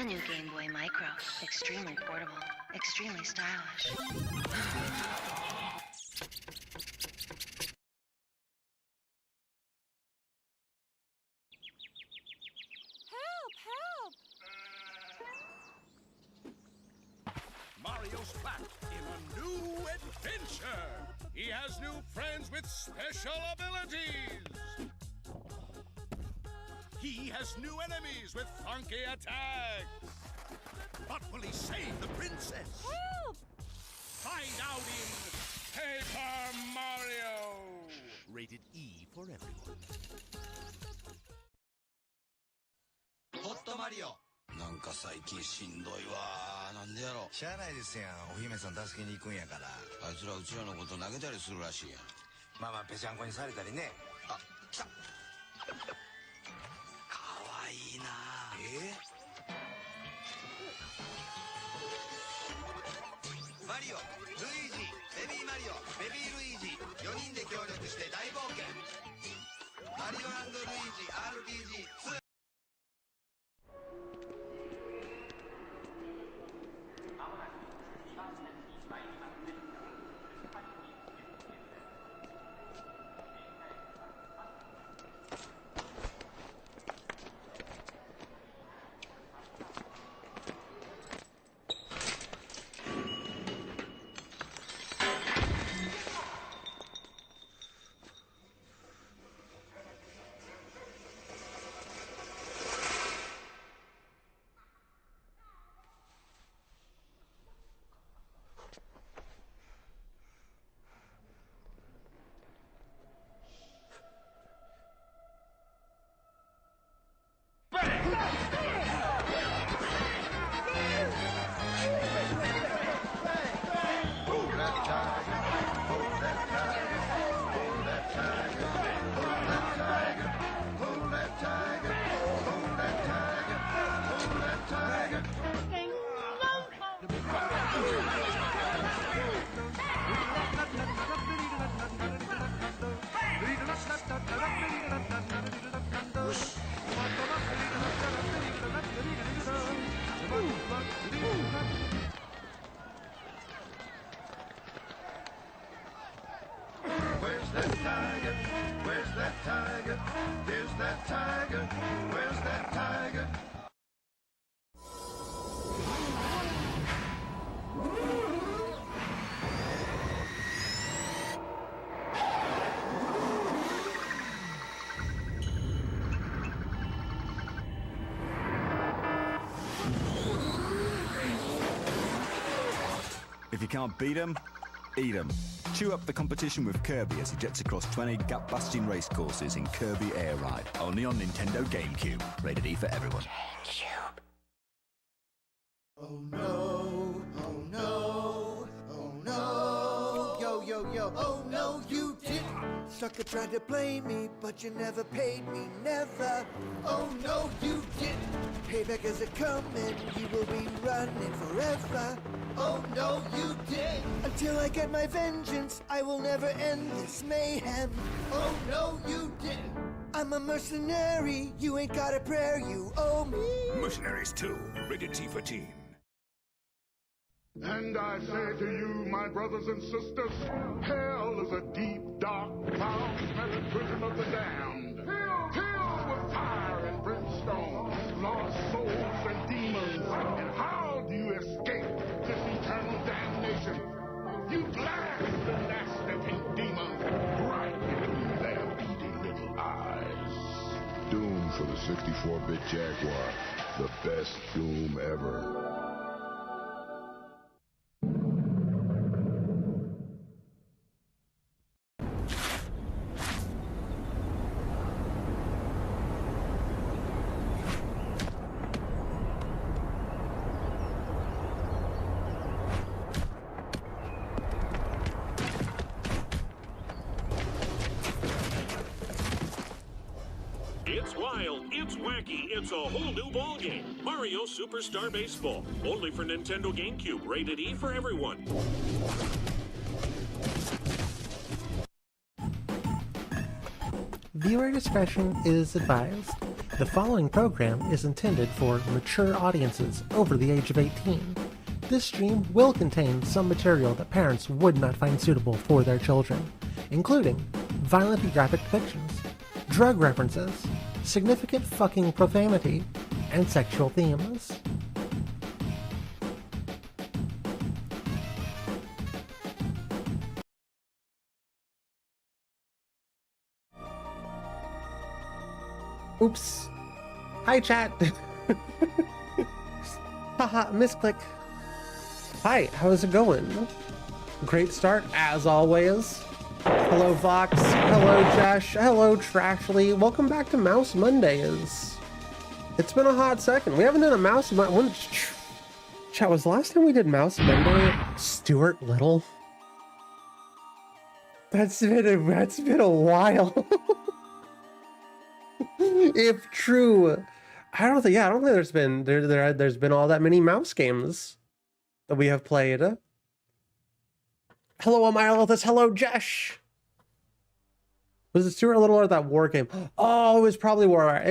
The new Game Boy Micro. Extremely portable. Extremely stylish. Help! Help! Mario's back in a new adventure. He has new friends with special abilities. He has new enemies with funky attacks. But will he save the princess? Help! Find out in Paper Mario. Rated E for everyone. ホットマリオ。なんか最近しんどいわ。なんでやろ。しゃあないですやん。お姫さん助けに行くんやから。あいつらうちらのこと投げたりするらしいやん。まあまあぺちゃんこにされたりね。あ、来た。かわいいな。マリオ、ルイージ、ベビーマリオ、ベビールイージ、4人で協力して大冒険。マリオ&ルイージ RPG2。Where's that tiger? Where's that tiger? There's that tiger. Where's that tiger? If you can't beat 'em, eat 'em. Chew up the competition with Kirby as he jets across 20 gap-busting race courses in Kirby Air Ride. Only on Nintendo GameCube. Rated E for everyone. Oh no, oh no, oh no. Yo, yo, yo, oh no, you didn't. Sucker tried to blame me, but you never paid me, never. Oh no, you didn't. Payback is a coming, you will be running forever. Oh no, you didn't. Until I get my vengeance, I will never end this mayhem. Oh no, you didn't. I'm a mercenary, you ain't got a prayer, you owe me. Mercenaries 2, rated T for teen. And I say to you, my brothers and sisters, hell is a deep, dark, foul-smelling prison of the damned. Filled with fire and brimstone, lost souls and demons. And how do you escape this eternal damnation? You blast the nasty demons right between their beady little eyes. Doom for the 64-bit Jaguar. The best Doom ever. It's wild, it's wacky, it's a whole new ballgame. Mario Superstar Baseball. Only for Nintendo GameCube. Rated E for everyone. Viewer discretion is advised. The following program is intended for mature audiences over the age of 18. This stream will contain some material that parents would not find suitable for their children, including violent and graphic depictions, drug references, significant fucking profanity, and sexual themes. Oops. Hi, chat. Haha, misclick. Hi, how's it going? Great start, as always. Hello, Vox. Hello, Josh. Hello, Trashly. Welcome back to Mouse Mondays. It's been a hot second. We haven't done a Mouse Monday. Chat, was the last time we did Mouse Monday Stuart Little? That's been a while. If true, I don't think there's been all that many mouse games that we have played. Hello, Amylithus. Hello, Jesh. Was it Stuart Little or that war game? Oh, it was probably War Rats.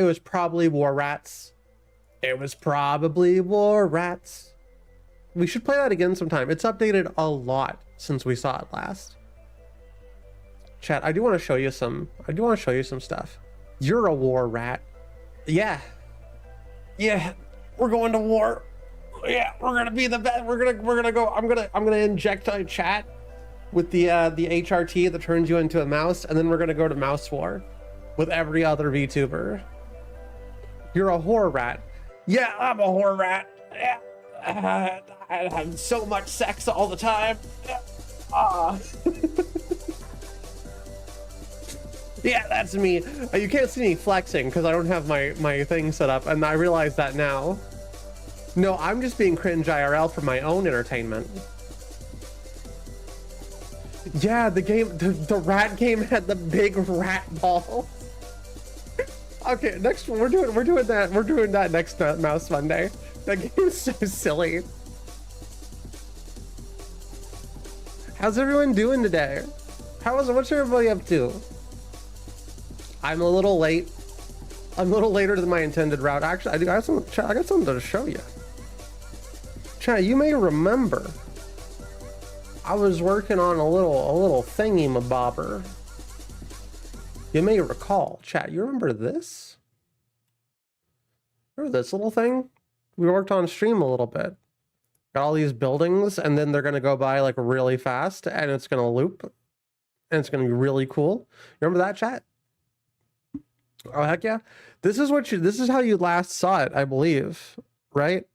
It was probably War Rats. We should play that again sometime. It's updated a lot since we saw it last. Chat, I do want to show you some stuff. You're a war rat. Yeah, we're going to war. Yeah, we're gonna be the best. We're gonna go. I'm gonna inject a chat with the HRT that turns you into a mouse, and then we're gonna go to mouse war with every other VTuber. You're a whore rat. Yeah, I'm a whore rat. Yeah, I have so much sex all the time. Yeah, that's me. You can't see me flexing because I don't have my thing set up, and I realize that now. No, I'm just being cringe IRL for my own entertainment. Yeah, the rat game had the big rat ball. Okay, next we're doing that next Mouse Monday. That game is so silly. How's everyone doing today? What's everybody up to? I'm a little late. I'm a little later than my intended route. Actually, I got something to show you. Chat, you may remember I was working on a little thingy-mabobber. You may recall. Chat, you remember this? Remember this little thing? We worked on stream a little bit. Got all these buildings, and then they're gonna go by like really fast, and it's gonna loop, and it's gonna be really cool. You remember that, chat? Oh heck yeah! This is how you last saw it, I believe, right?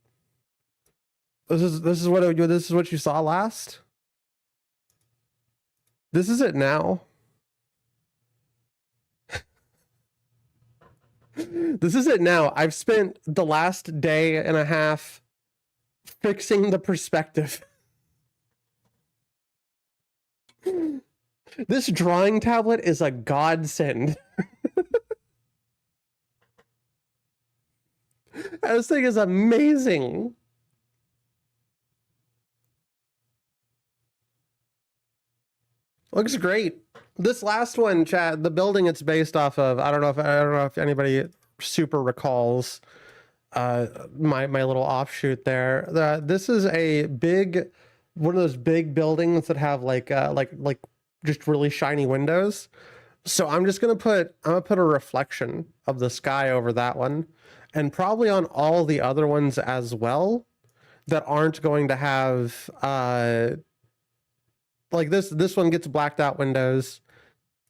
This is what you saw last. This is it now. This is it now. I've spent the last day and a half fixing the perspective. This drawing tablet is a godsend. This thing is amazing. Looks great. This last one, chat, the building it's based off of, I don't know if anybody super recalls my little offshoot there. This is one of those big buildings that have like just really shiny windows. So I'm gonna put a reflection of the sky over that one, and probably on all the other ones as well that aren't going to have like this one gets blacked out windows.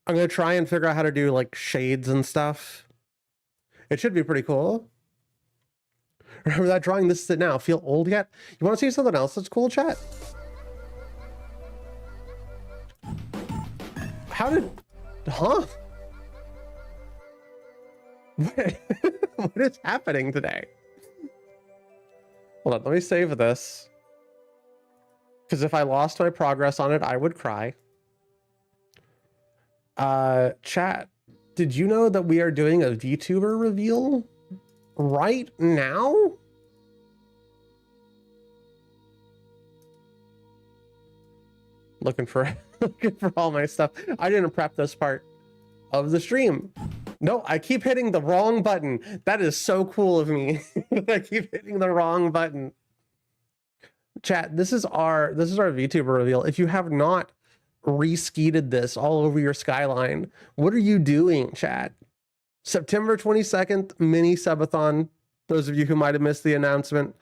I'm gonna try and figure out how to do like shades and stuff. It should be pretty cool. Remember that drawing? This is it now. Feel old yet? You want to see something else that's cool, chat? Huh? What is happening today? Hold on, let me save this. Because if I lost my progress on it, I would cry. Chat, did you know that we are doing a VTuber reveal right now? Looking for all my stuff. I didn't prep this part of the stream. No, I keep hitting the wrong button. That is so cool of me. I keep hitting the wrong button. Chat, this is our VTuber reveal. If you have not reskeeted this all over your skyline, what are you doing, chat? September 22nd, mini subathon. Those of you who might have missed the announcement.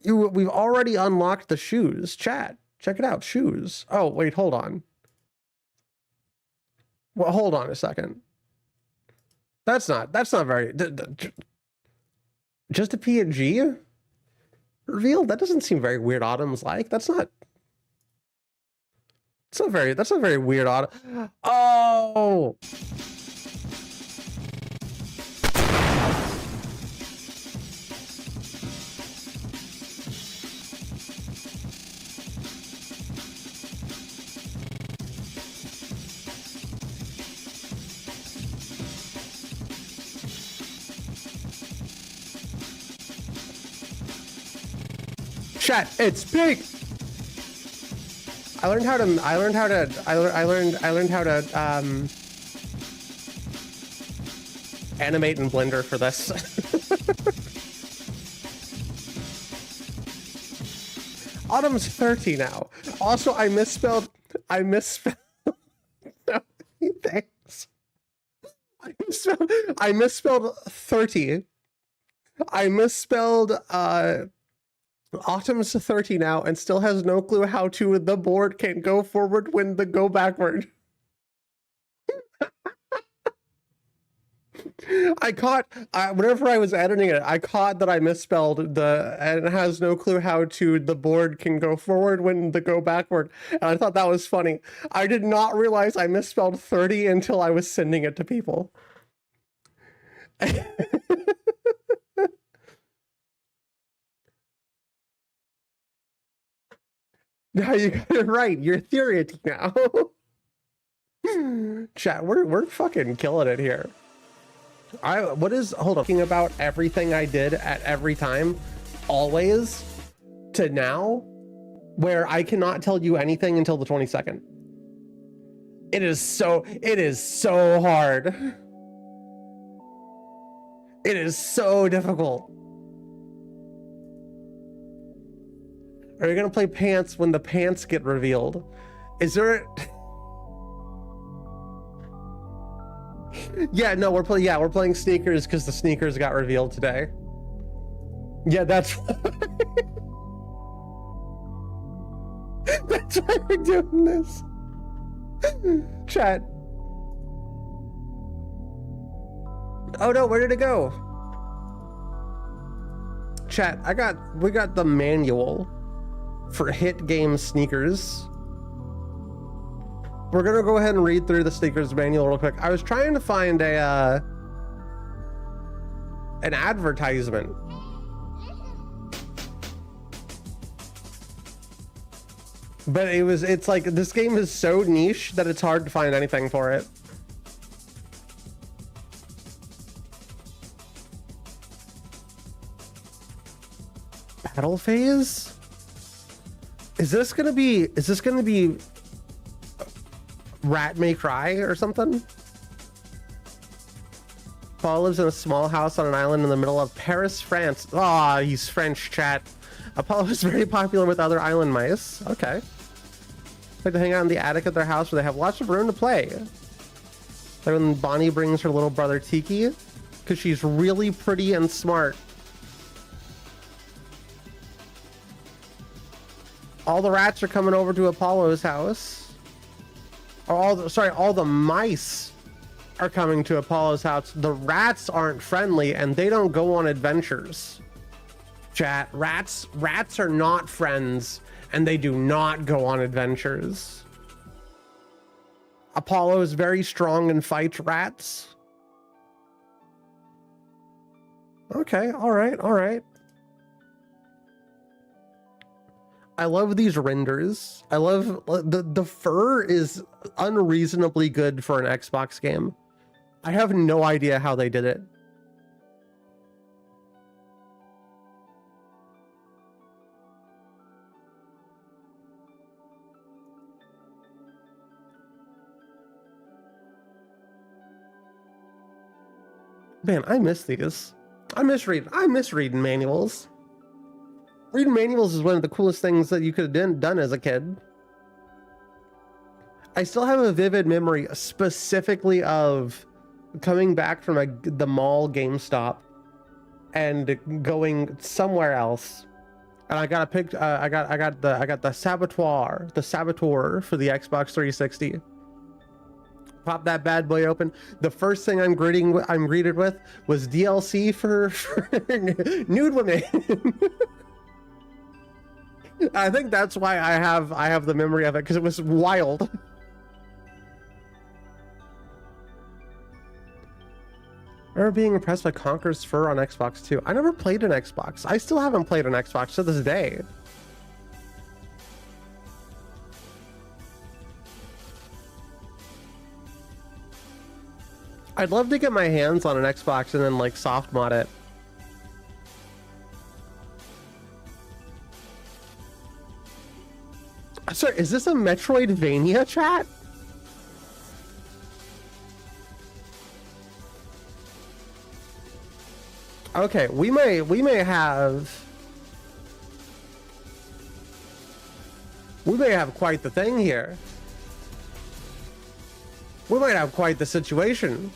We've already unlocked the shoes. Chat, check it out. Shoes. Oh, wait, hold on. Well, hold on a second. That's not very... Just a PNG reveal? That doesn't seem very Weird Autumn's like. That's not very Weird Autumn. Oh! Chat, it's pink. I learned how to animate in Blender for this. Autumn's 30 now. Also, I misspelled no, thanks. I misspelled 30. I misspelled Autumn's 30 now and still has no clue how to the board can go forward when the go backward. I caught, whenever I was editing it, I caught that I misspelled and it has no clue how to the board can go forward when the go backward. And I thought that was funny. I did not realize I misspelled 30 until I was sending it to people. Now you got it right. You're theory now. Chat, we're fucking killing it here. Hold on. Talking about everything I did at every time, always, to now, where I cannot tell you anything until the 22nd. It is so hard. It is so difficult. Are you gonna play pants when the pants get revealed? Is there? Yeah, no, we're playing sneakers because the sneakers got revealed today. Yeah, that's that's why we're doing this. Chat. Oh no, where did it go? Chat, we got the manual for hit game sneakers. We're gonna go ahead and read through the sneakers manual real quick. I was trying to find an advertisement. But it's like, this game is so niche that it's hard to find anything for it. Battle phase? Is this gonna be Rat May Cry or something? Paul lives in a small house on an island in the middle of Paris, France. Ah, he's French, chat. Apollo is very popular with other island mice. Okay. Like to hang out in the attic of their house where they have lots of room to play. Like when Bonnie brings her little brother Tiki, because she's really pretty and smart. All the rats are coming over to Apollo's house. Or all the mice are coming to Apollo's house. The rats aren't friendly and they don't go on adventures. Chat, rats are not friends and they do not go on adventures. Apollo is very strong and fights rats. Okay, all right. I love these renders. I love the fur is unreasonably good for an Xbox game. I have no idea how they did it. Man, I miss these. I miss reading manuals. Reading manuals is one of the coolest things that you could have done as a kid. I still have a vivid memory specifically of coming back from the mall GameStop and going somewhere else. And I got a pic. I got the Saboteur for the Xbox 360. Pop that bad boy open. The first thing I'm greeted with was DLC for nude women. I think that's why I have the memory of it, because it was wild. I remember being impressed by Conker's fur on Xbox 2. I never played an Xbox. I still haven't played an Xbox to this day. I'd love to get my hands on an Xbox and then like soft mod it. Sorry, is this a Metroidvania chat? Okay, we may have quite the thing here. We might have quite the situation.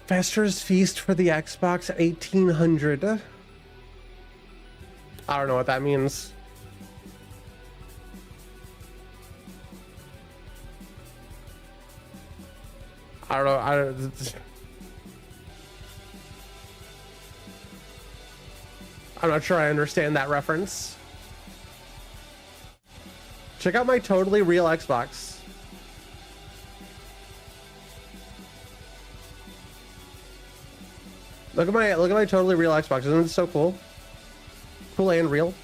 Fester's Feast for the Xbox 1800. I don't know what that means. I don't know. I'm not sure I understand that reference. Check out my totally real Xbox. Look at my totally real Xbox. Isn't it so cool? Cool and real.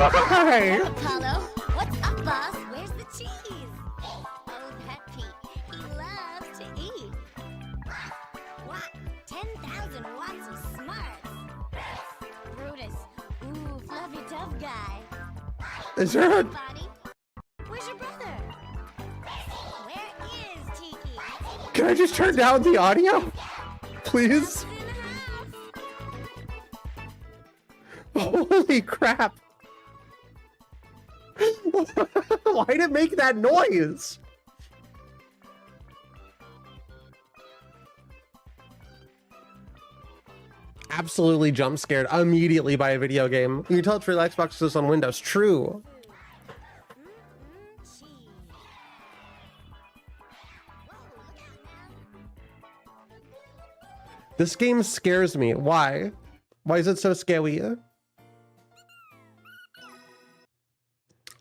Hi. Apollo, what's up, boss? Where's the cheese? Oh, that Pete. He loves to eat. What? 10,000 watts of smarts. Brutus. Ooh, fluffy tough guy. Is there a... Buddy? Where's your brother? Where is Tiki? Can I just turn down the audio? Please? Holy crap. Why did it make that noise? Absolutely jump scared immediately by a video game. You can tell it's real Xbox is on Windows. True. This game scares me. Why? Why is it so scary?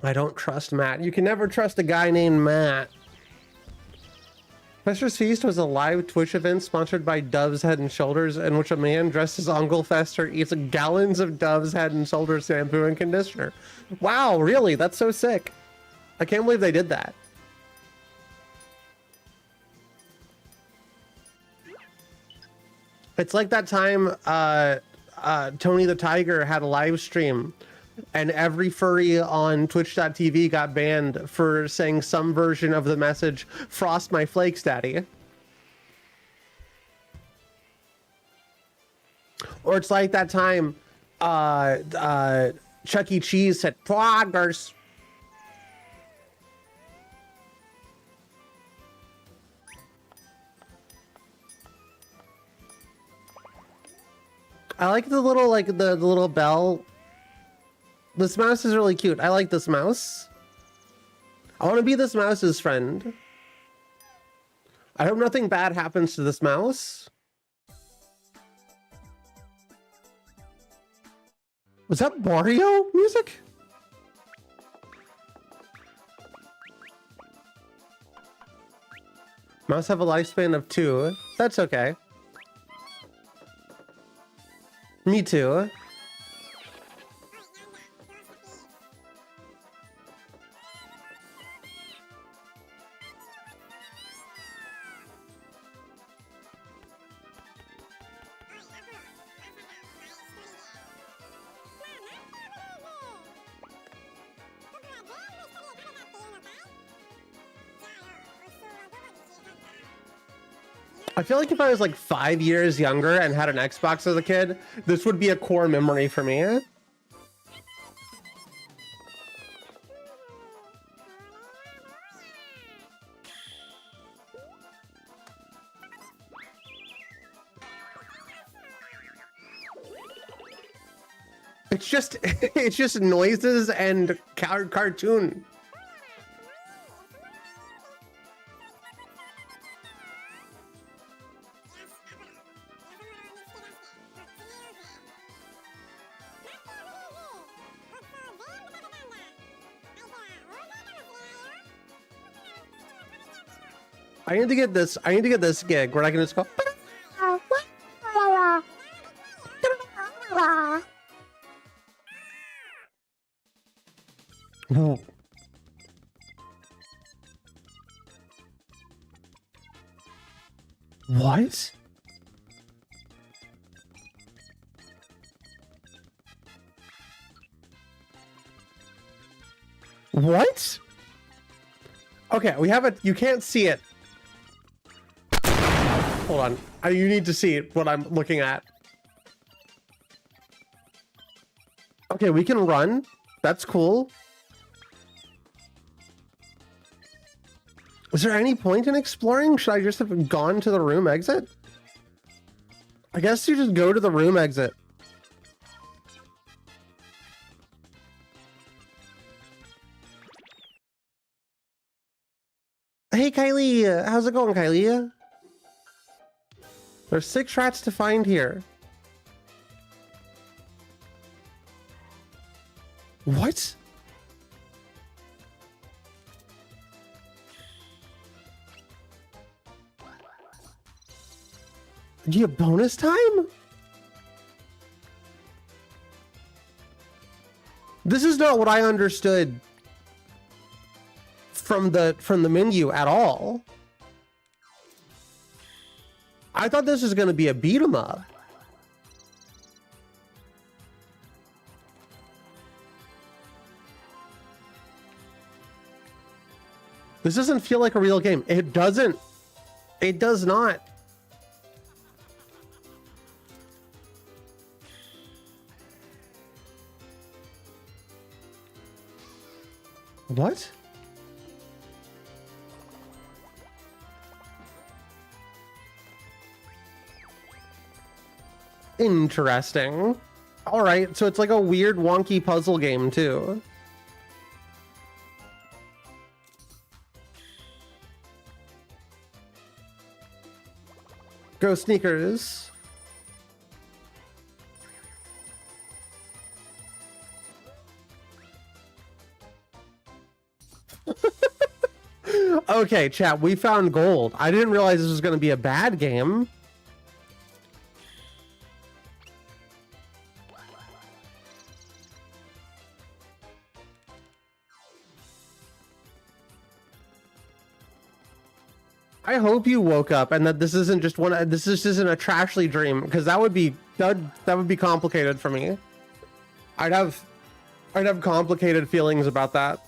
I don't trust Matt. You can never trust a guy named Matt. Fester's Feast was a live Twitch event sponsored by Dove's Head and Shoulders, in which a man dressed as Uncle Fester eats gallons of Dove's Head and Shoulders shampoo and conditioner. Wow, really? That's so sick. I can't believe they did that. It's like that time Tony the Tiger had a live stream and every furry on twitch.tv got banned for saying some version of the message, "Frost my flakes, daddy." Or it's like that time Chuck E. Cheese said, "Poggers." I like the little, like the little bell. This mouse is really cute. I like this mouse. I want to be this mouse's friend. I hope nothing bad happens to this mouse. Was that Mario music? Mouse have a lifespan of 2. That's okay. Me too. I feel like if I was like 5 years younger and had an Xbox as a kid, this would be a core memory for me. It's just noises and cartoon. I need to get this gig where I can just go. Whoa. What? What? Okay, we have it. You can't see it. Hold on. You need to see what I'm looking at. Okay, we can run. That's cool. Is there any point in exploring? Should I just have gone to the room exit? I guess you just go to the room exit. Hey, Kylie. How's it going, Kylie? There's 6 rats to find here. What? Do you have bonus time? This is not what I understood from the menu at all. I thought this was going to be a beat 'em up. This doesn't feel like a real game. It doesn't. It does not. What? Interesting. All right, so it's like a weird wonky puzzle game too. Go sneakers. Okay, chat, we found gold. I didn't realize this was going to be a bad game. I hope you woke up and that this isn't just this isn't a trashly dream, because that would be complicated for me. I'd have complicated feelings about that.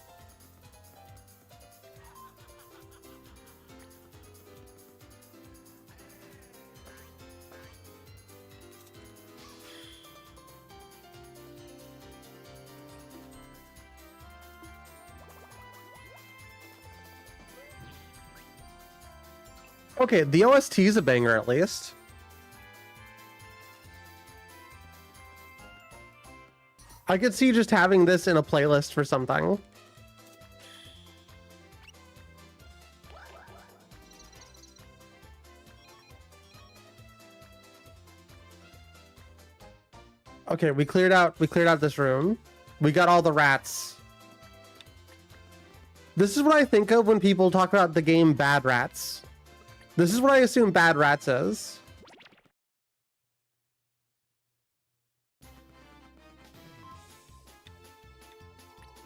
Okay, the OST is a banger at least. I could see just having this in a playlist for something. Okay, we cleared out this room. We got all the rats. This is what I think of when people talk about the game Bad Rats. This is what I assume Bad Rats is.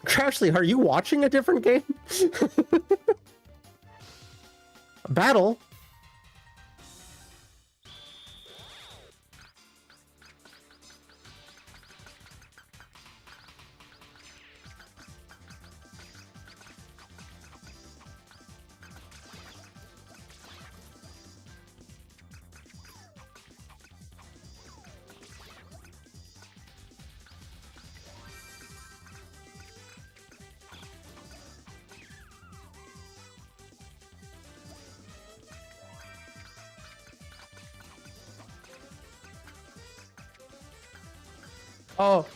Trashly, are you watching a different game? Battle? Oh.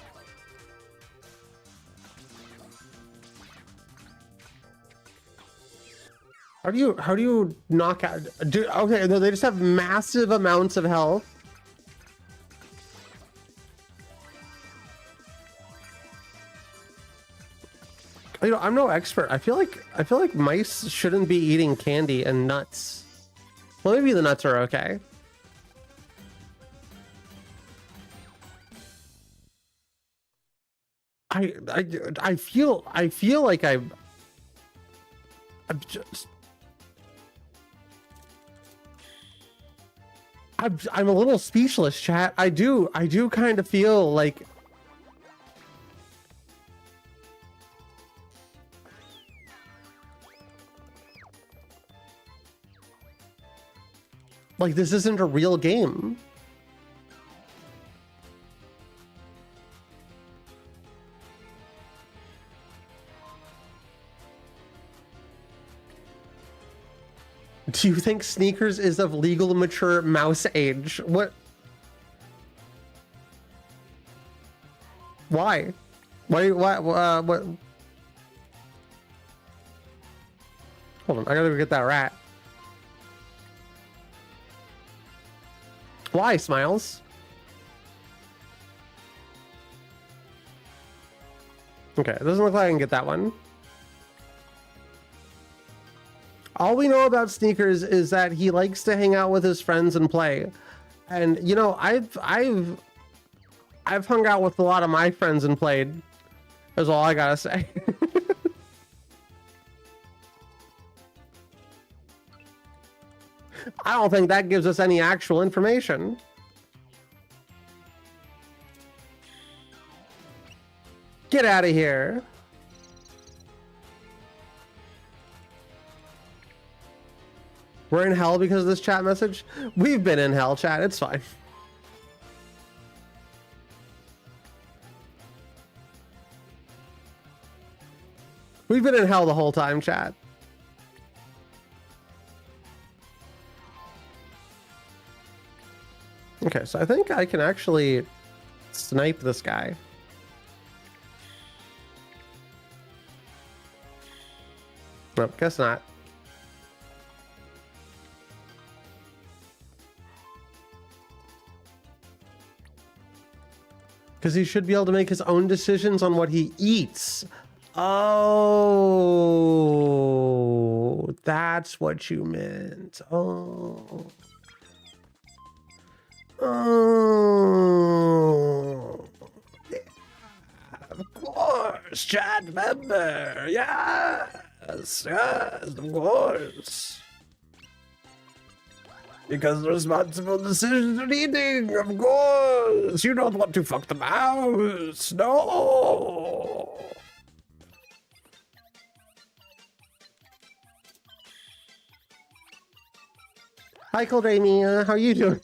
How do you knock out, dude? Okay, no, they just have massive amounts of health. You know, I'm no expert. I feel like mice shouldn't be eating candy and nuts. Well, maybe the nuts are okay. I feel like I'm a little speechless, chat. I do kind of feel like this isn't a real game. Do you think Sneakers is of legal mature mouse age? What? Why? Why? What? What? Hold on, I gotta go get that rat. Why, Smiles? Okay, it doesn't look like I can get that one. All we know about Sneakers is that he likes to hang out with his friends and play. And you know, I've hung out with a lot of my friends and played. That's all I gotta say. I don't think that gives us any actual information. Get out of here. We're in hell because of this chat message? We've been in hell, chat. It's fine. We've been in hell the whole time, chat. Okay, so I think I can actually snipe this guy. Nope, guess not. Because he should be able to make his own decisions on what he eats. Oh, that's what you meant. Oh. Oh. Yeah, of course, chat member. Yes, of course. Because responsible decisions in eating, of course. You don't want to fuck the mouse. No. Hi, Cold Amy. How are you doing?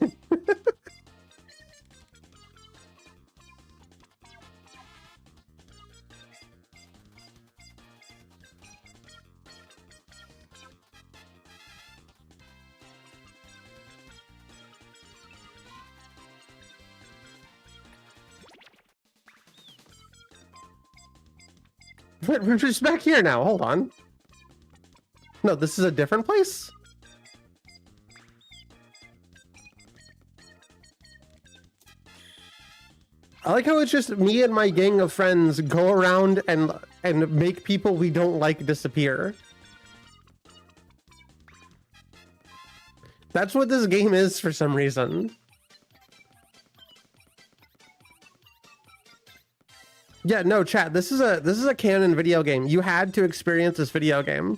We're just back here now. Hold on. No, this is a different place? I like how it's just me and my gang of friends go around and make people we don't like disappear. That's what this game is for some reason. Yeah, no, chat. This is a canon video game. You had to experience this video game.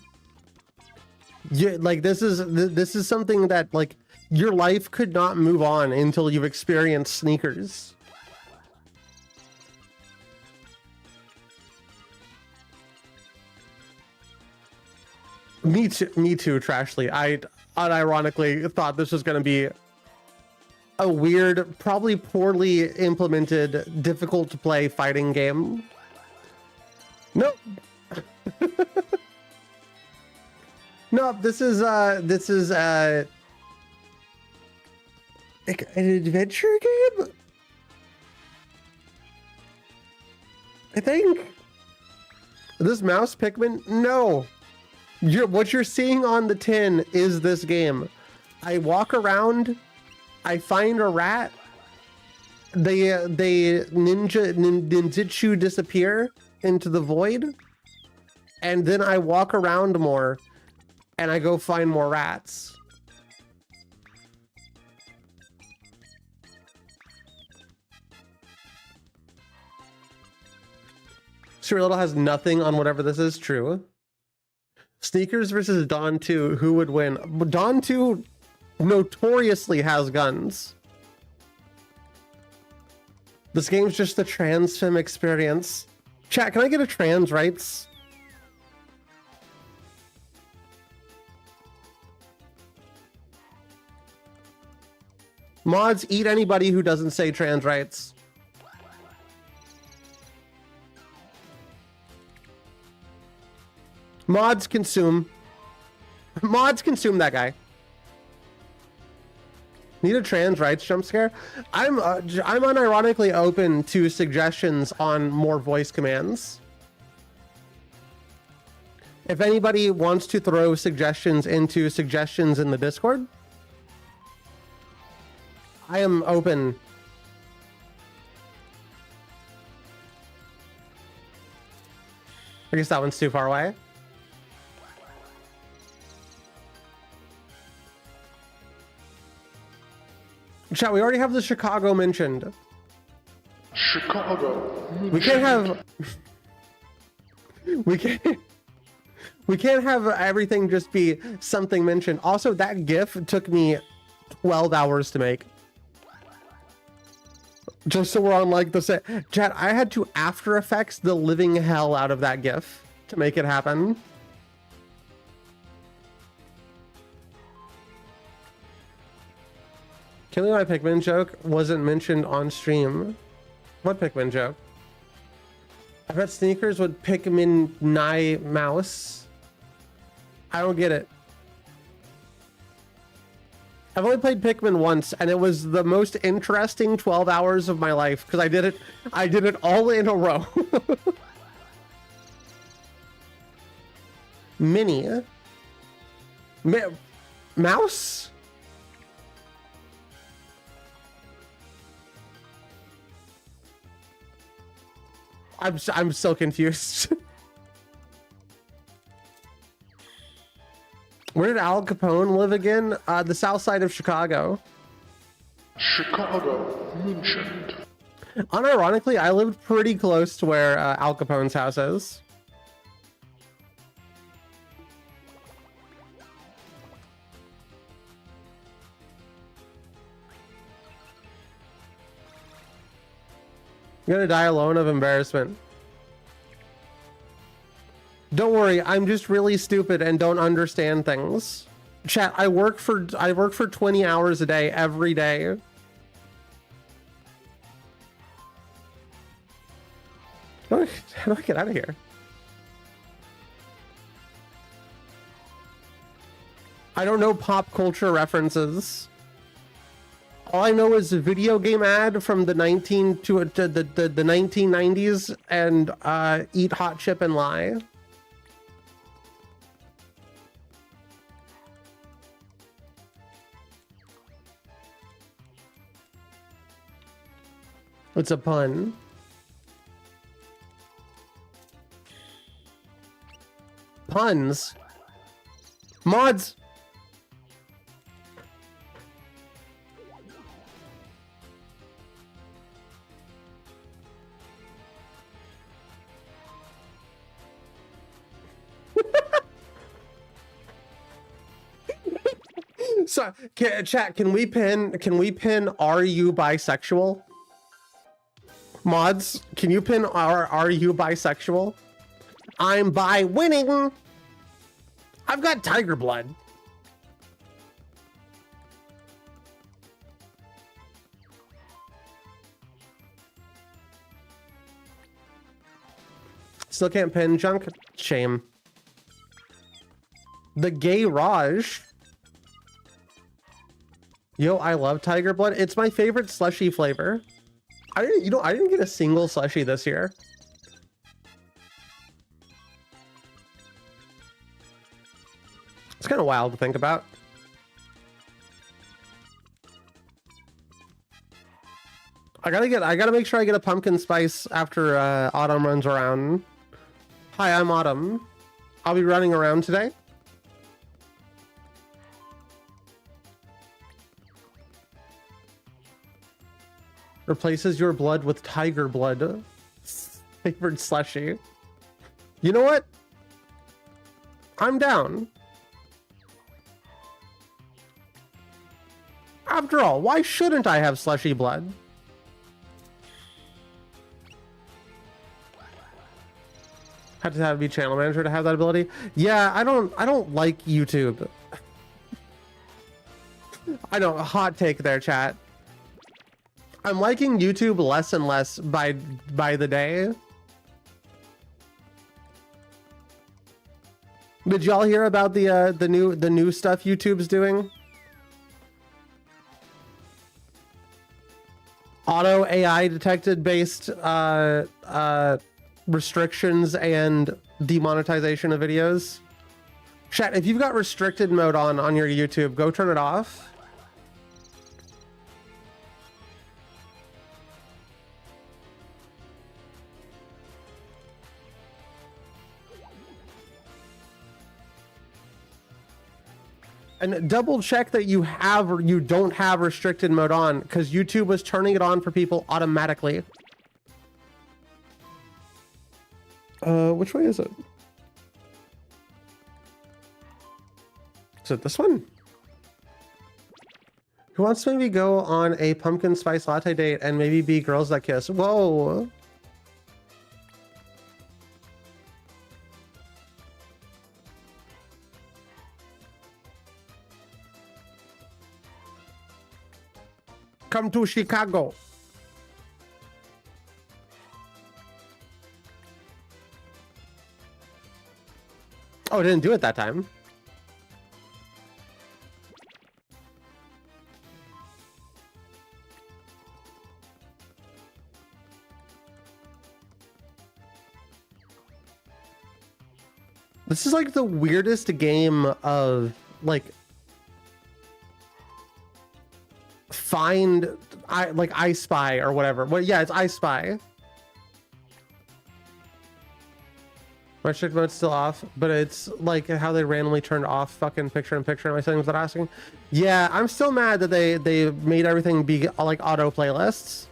Like this is something that like your life could not move on until you've experienced sneakers. Me too, Trashly. I unironically thought this was going to be a weird, probably poorly implemented, difficult to play fighting game. Nope. No, this is an adventure game. I think. This mouse Pikmin? No. What you're seeing on the tin is this game. I walk around, I find a rat, they ninjutsu disappear into the void, and then I walk around more and I go find more rats. Sure Little has nothing on whatever this is. True. Sneakers versus Dawn 2, who would win? Dawn 2 notoriously has guns. This game's just a trans femme experience. Chat, can I get a trans rights? Mods, eat anybody who doesn't say trans rights. Mods consume. Mods consume that guy. Need a trans rights jump scare? I'm unironically open to suggestions on more voice commands. If anybody wants to throw suggestions into suggestions in the Discord, I am open. I guess that one's too far away. Chat, we already have the Chicago mentioned. Chicago. We can't have... We can't have everything just be something mentioned. Also, that GIF took me 12 hours to make. Just so we're on like the set. Chat, I had to After Effects the living hell out of that GIF to make it happen. Killing my Pikmin joke wasn't mentioned on stream. What Pikmin joke? I bet sneakers would Pikmin Nye mouse. I don't get it. I've only played Pikmin once, and it was the most interesting 12 hours of my life because I did it all in a row. Mini. Mouse? I'm so confused. Where did Al Capone live again? The south side of Chicago. Chicago mentioned. Unironically, I lived pretty close to where Al Capone's house is. I'm gonna die alone of embarrassment. Don't worry, I'm just really stupid and don't understand things. Chat, I work for 20 hours a day every day. How do I get out of here? I don't know pop culture references. All I know is a video game ad from the 1990s and eat hot chip and lie. It's a pun. Puns. Mods. So, chat, can we pin are you bisexual? Mods, can you pin are you bisexual? I'm bi winning. I've got tiger blood. Still can't pin junk. Shame. The gay Raj. Yo, I love tiger blood. It's my favorite slushy flavor. I didn't get a single slushy this year. It's kind of wild to think about. I gotta make sure I get a pumpkin spice after Autumn runs around. Hi, I'm Autumn. I'll be running around today. Replaces your blood with tiger blood. Favorite slushy. You know what? I'm down. After all, why shouldn't I have slushy blood? Had to be channel manager to have that ability. Yeah, I don't like YouTube. I know, a hot take there, chat. I'm liking YouTube less and less by the day. Did y'all hear about the new stuff YouTube's doing? Auto AI detected based restrictions and demonetization of videos. Chat, if you've got restricted mode on your YouTube, go turn it off. And double check that you have or you don't have restricted mode on, because YouTube was turning it on for people automatically. Which way is it? Is it this one? Who wants to maybe go on a pumpkin spice latte date and maybe be girls that kiss? Whoa. Come to Chicago. Oh, it didn't do it that time. This is like the weirdest game of like I Spy or whatever. Well, yeah, it's I Spy. My strict mode's still off, but it's like how they randomly turned off fucking picture-in-picture in my settings without asking. Yeah, I'm still mad that they made everything be like auto playlists.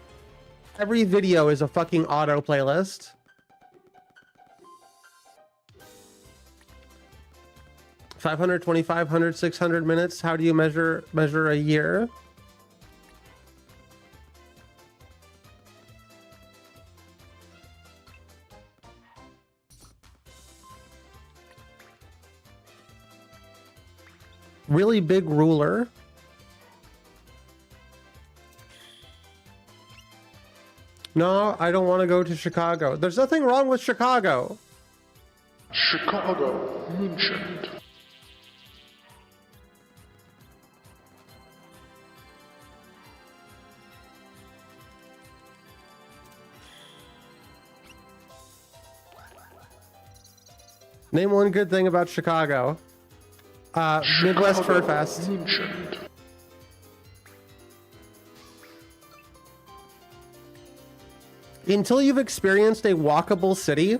Every video is a fucking auto playlist. $500, $2,500, $600 minutes. How do you measure a year? Really big ruler. No, I don't want to go to Chicago. There's nothing wrong with Chicago. Chicago mentioned. Name one good thing about Chicago. Midwest Fur Fest. Until you've experienced a walkable city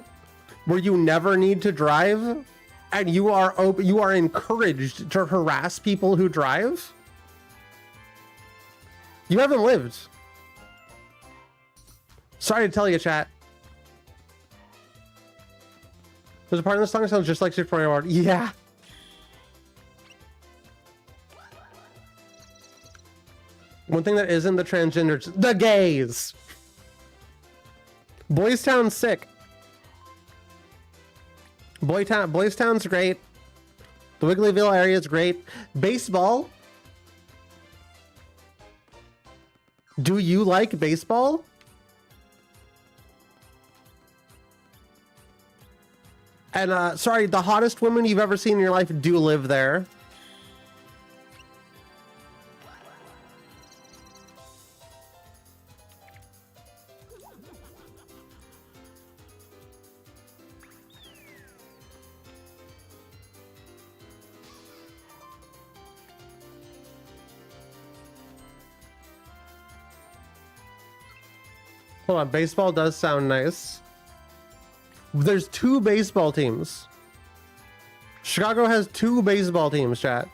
where you never need to drive and you are encouraged to harass people who drive, you haven't lived. Sorry to tell you, chat. There's a part of the song that sounds just like Super Mario World. Yeah. One thing that isn't the transgenders, the gays. Boys Town's sick. Boys Town's great. The Wigglyville area is great. Baseball. Do you like baseball? And sorry, the hottest women you've ever seen in your life do live there. Hold on, baseball does sound nice. There's 2 baseball teams. Chicago has 2 baseball teams, chat.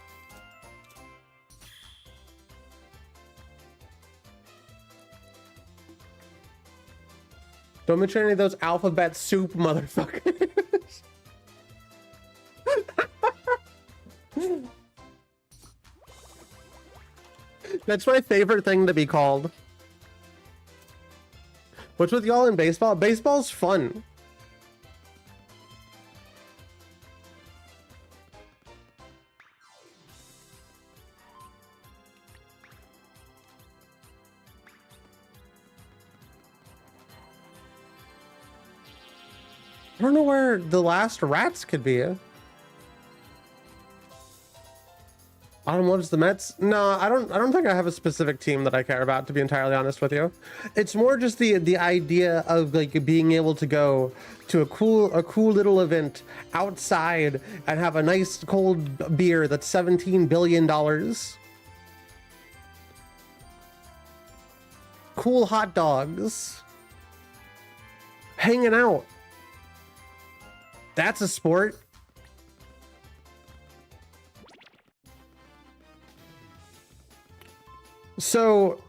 Don't mention any of those alphabet soup motherfuckers. That's my favorite thing to be called. What's with y'all in baseball? Baseball's fun. I don't know where the last rats could be. Autumn loves the Mets. No, I don't think I have a specific team that I care about, to be entirely honest with you. It's more just the idea of like being able to go to a cool little event outside and have a nice cold beer that's $17 billion. Cool hot dogs. Hanging out. That's a sport. So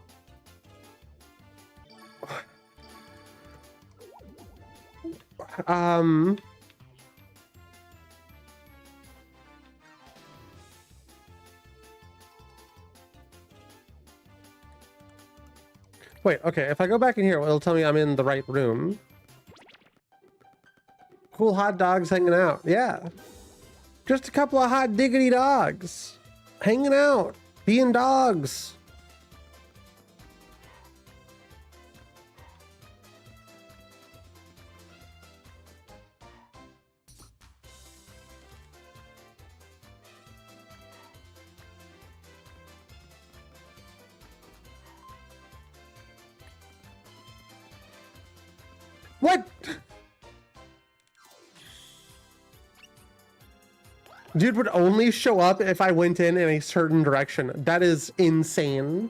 wait, okay, if I go back in here, it'll tell me I'm in the right room. Cool hot dogs hanging out. Yeah. Just a couple of hot diggity dogs. Hanging out. Being dogs. What? Dude would only show up if I went in a certain direction. That is insane.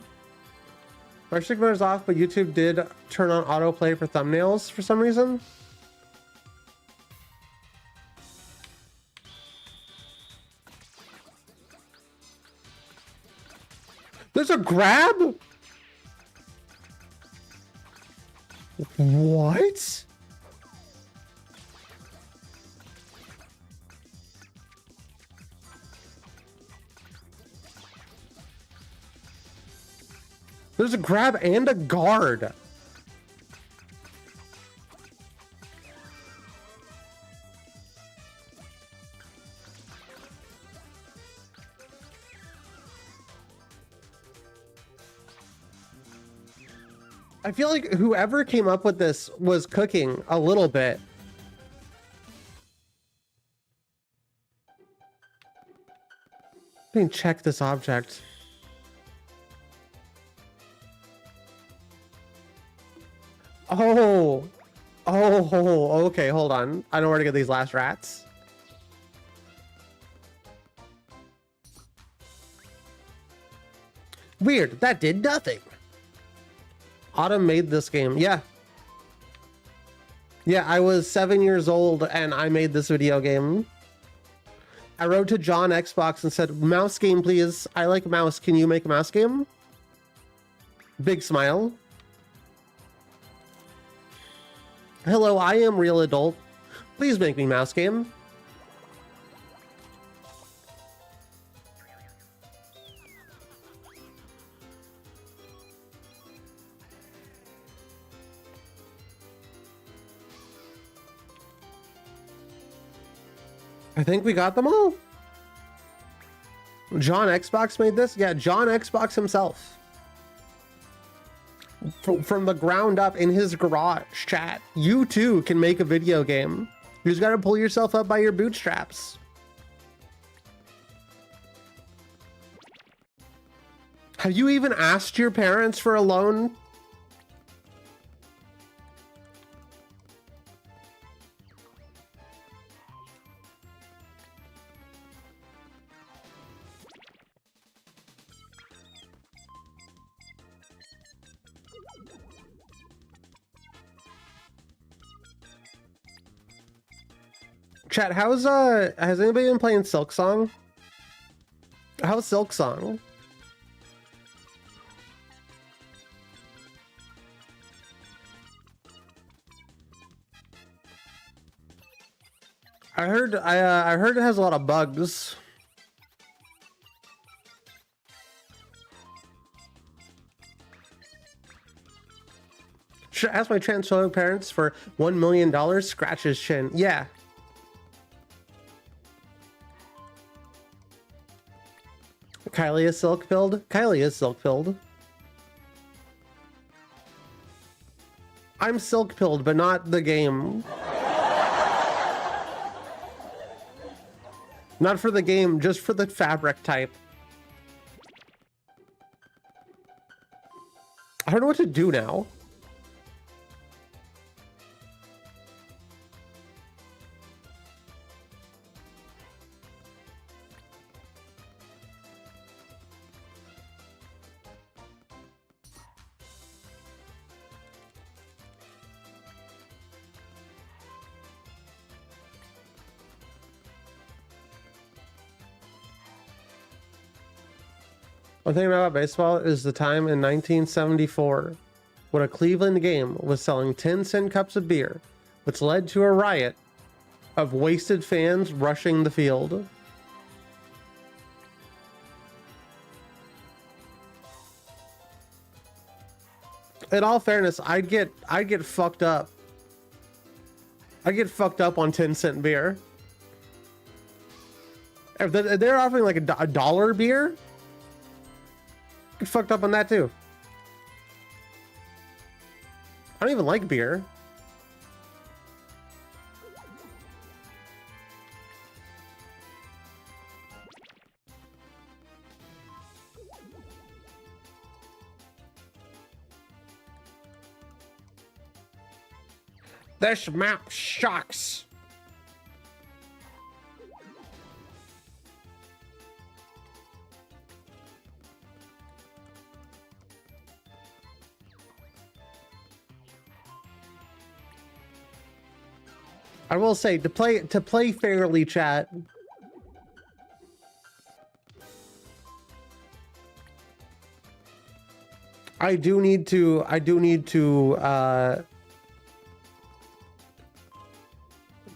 Our stigma is off, but YouTube did turn on autoplay for thumbnails for some reason. There's a grab? What? There's a grab and a guard. I feel like whoever came up with this was cooking a little bit. Let me check this object. Oh, okay, hold on. I know where to get these last rats. Weird, that did nothing. Autumn made this game, yeah. Yeah, I was 7 years old and I made this video game. I wrote to John Xbox and said, mouse game, please. I like mouse. Can you make a mouse game? Big smile. Hello, I am real adult. Please make me mouse game. I think we got them all. John Xbox made this? Yeah, John Xbox himself. From the ground up in his garage, chat. You too can make a video game. You just gotta pull yourself up by your bootstraps. Have you even asked your parents for a loan? Chat, has anybody been playing Silk Song? How's Silk Song? I heard it has a lot of bugs. Should I ask my transphobic parents for $1 million? Scratch his chin. Yeah. Kylie is silk pilled. Kylie is silk pilled. I'm silk pilled, but not the game. Not for the game, just for the fabric type. I don't know what to do now. One thing about baseball is the time in 1974 when a Cleveland game was selling 10-cent cups of beer, which led to a riot of wasted fans rushing the field. In all fairness, I'd get fucked up. I'd get fucked up on 10-cent beer. If they're offering like a dollar beer, get fucked up on that too. I don't even like beer. This map sucks. I will say, to play fairly, chat, I do need to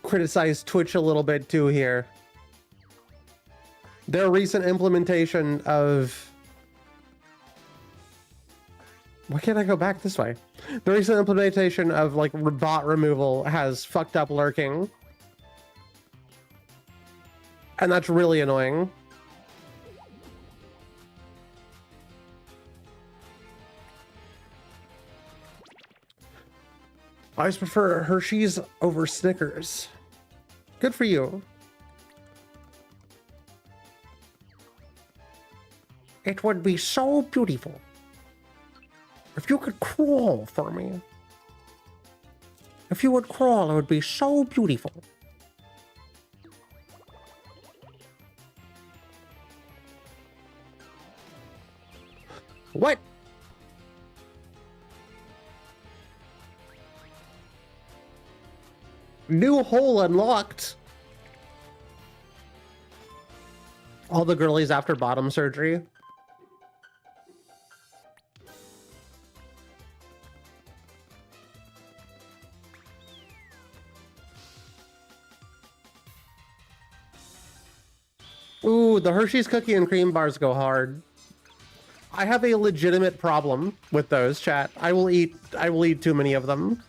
criticize Twitch a little bit too here. Their recent implementation of... Why can't I go back this way? The recent implementation of like bot removal has fucked up lurking. And that's really annoying. I just prefer Hershey's over Snickers. Good for you. It would be so beautiful if you could crawl for me. If you would crawl, it would be so beautiful. What? New hole unlocked. All the girlies after bottom surgery. Ooh, the Hershey's cookie and cream bars go hard. I have a legitimate problem with those, chat. I will eat too many of them.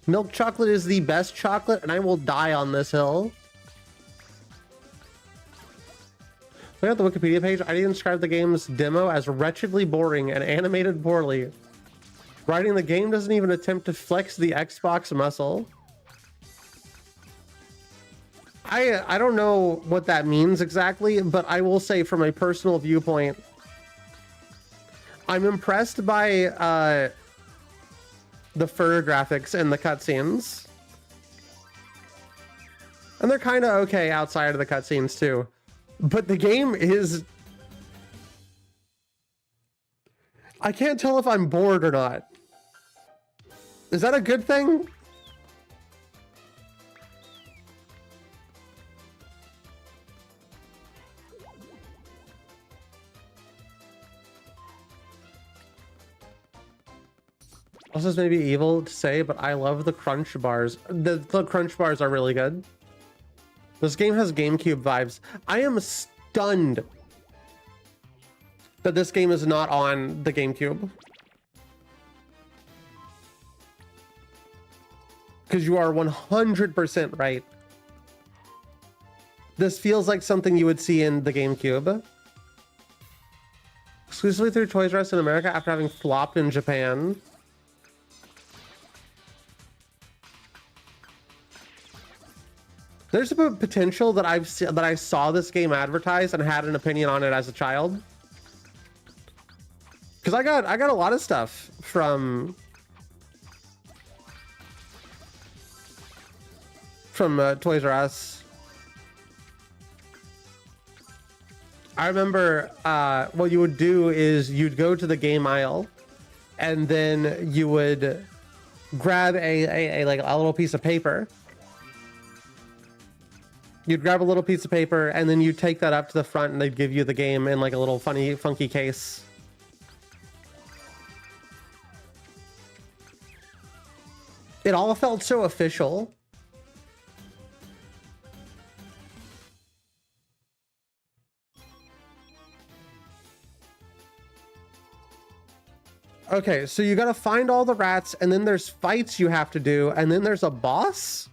Milk chocolate is the best chocolate, and I will die on this hill. Look at the Wikipedia page. I describe the game's demo as wretchedly boring and animated poorly. Writing the game doesn't even attempt to flex the Xbox muscle. I don't know what that means exactly, but I will say from a personal viewpoint, I'm impressed by the fur graphics and the cutscenes. And they're kind of okay outside of the cutscenes too. But the game is... I can't tell if I'm bored or not. Is that a good thing? Also, this may be evil to say, but I love the crunch bars. The crunch bars are really good. This game has GameCube vibes. I am stunned that this game is not on the GameCube. Because you are 100% right. This feels like something you would see in the GameCube. Exclusively through Toys R Us in America after having flopped in Japan. There's a potential that I saw this game advertised and had an opinion on it as a child. Because I got a lot of stuff from Toys R Us. I remember what you would do is you'd go to the game aisle, and then you would grab a little piece of paper. You'd grab a little piece of paper, and then you'd take that up to the front, and they'd give you the game in like a little funky case. It all felt so official. Okay, so you gotta find all the rats, and then there's fights you have to do, and then there's a boss?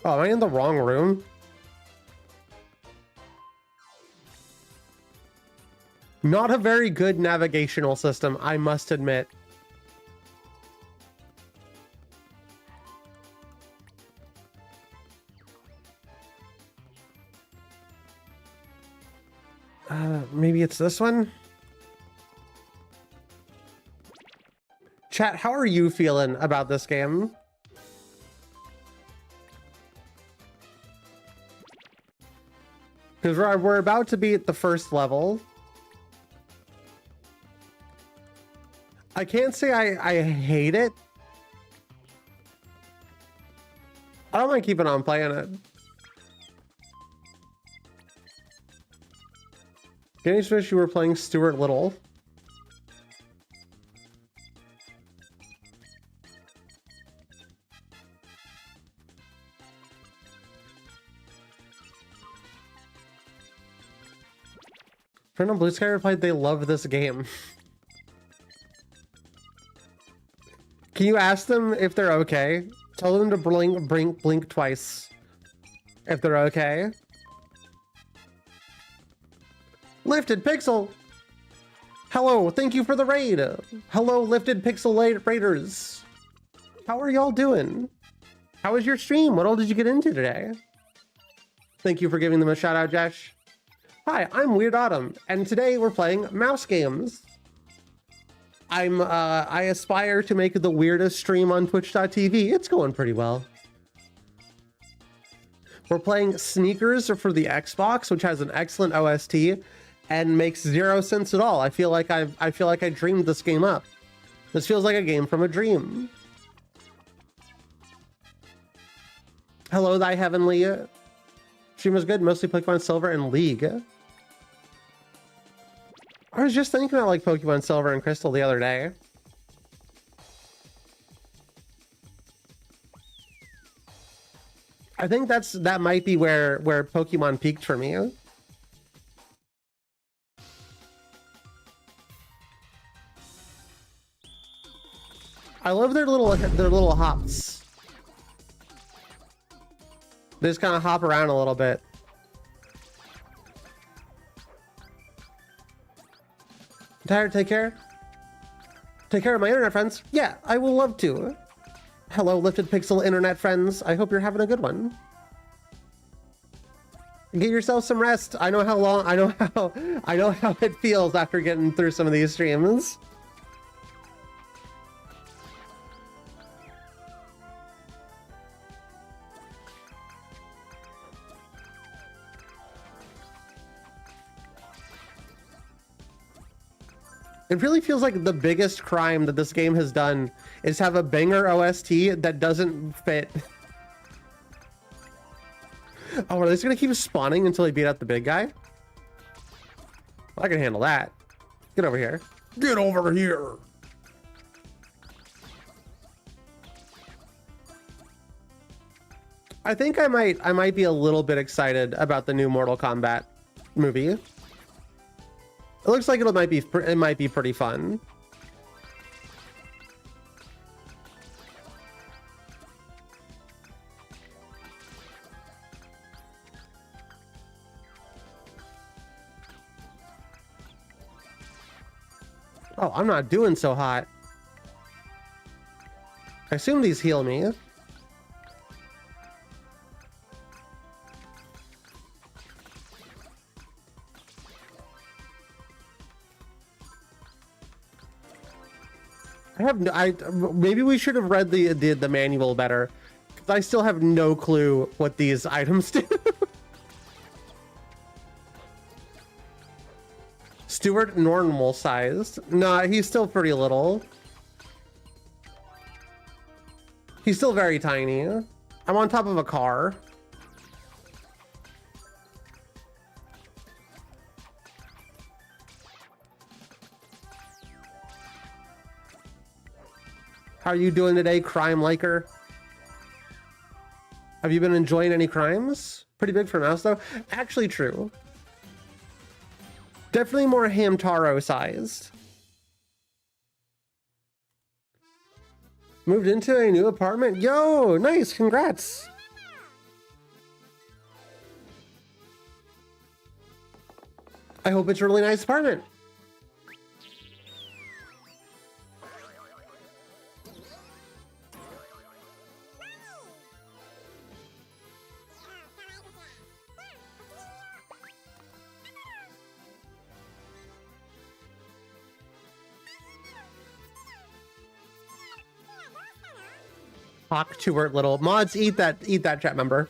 Oh, am I in the wrong room? Not a very good navigational system, I must admit. Maybe it's this one? Chat, how are you feeling about this game? Because we're about to be at the first level. I can't say I hate it. I don't mind keeping on playing it. Getting switched, you were playing Stuart Little. Friend on Blue Sky replied they love this game. Can you ask them if they're okay? Tell them to blink twice if they're okay. Lifted Pixel! Hello, thank you for the raid! Hello, Lifted Pixel Raiders! How are y'all doing? How was your stream? What all did you get into today? Thank you for giving them a shout out, Josh. Hi, I'm Weird Autumn, and today we're playing mouse games. I aspire to make the weirdest stream on twitch.tv. It's going pretty well. We're playing Sneakers for the Xbox, which has an excellent OST and makes 0 sense at all. I feel like I dreamed this game up. This feels like a game from a dream. Hello, thy heavenly. Stream was good, mostly Pokemon Silver and League. I was just thinking about like Pokemon Silver and Crystal the other day. I think that might be where Pokemon peaked for me. I love their little hops. They just kind of hop around a little bit. Tired, take care. Take care of my internet friends. Yeah, I will love to. Hello, Lifted Pixel internet friends. I hope you're having a good one. Get yourself some rest. I know how long. I know how it feels after getting through some of these streams. It really feels like the biggest crime that this game has done is have a banger OST that doesn't fit. Oh, are they just gonna keep spawning until they beat out the big guy? I can handle that. Get over here. Get over here. I think I might be a little bit excited about the new Mortal Kombat movie. It looks like it might be pretty fun. Oh, I'm not doing so hot. I assume these heal me. Maybe we should have read the manual better, because I still have no clue what these items do. Stuart, normal sized. Nah, he's still pretty little. He's still very tiny. I'm on top of a car. How are you doing today, crime liker? Have you been enjoying any crimes? Pretty big for a mouse, though. Actually true. Definitely more Hamtaro sized. Moved into a new apartment. Yo, nice, congrats. I hope it's a really nice apartment. Hawk Tubert little mods, eat that chat member.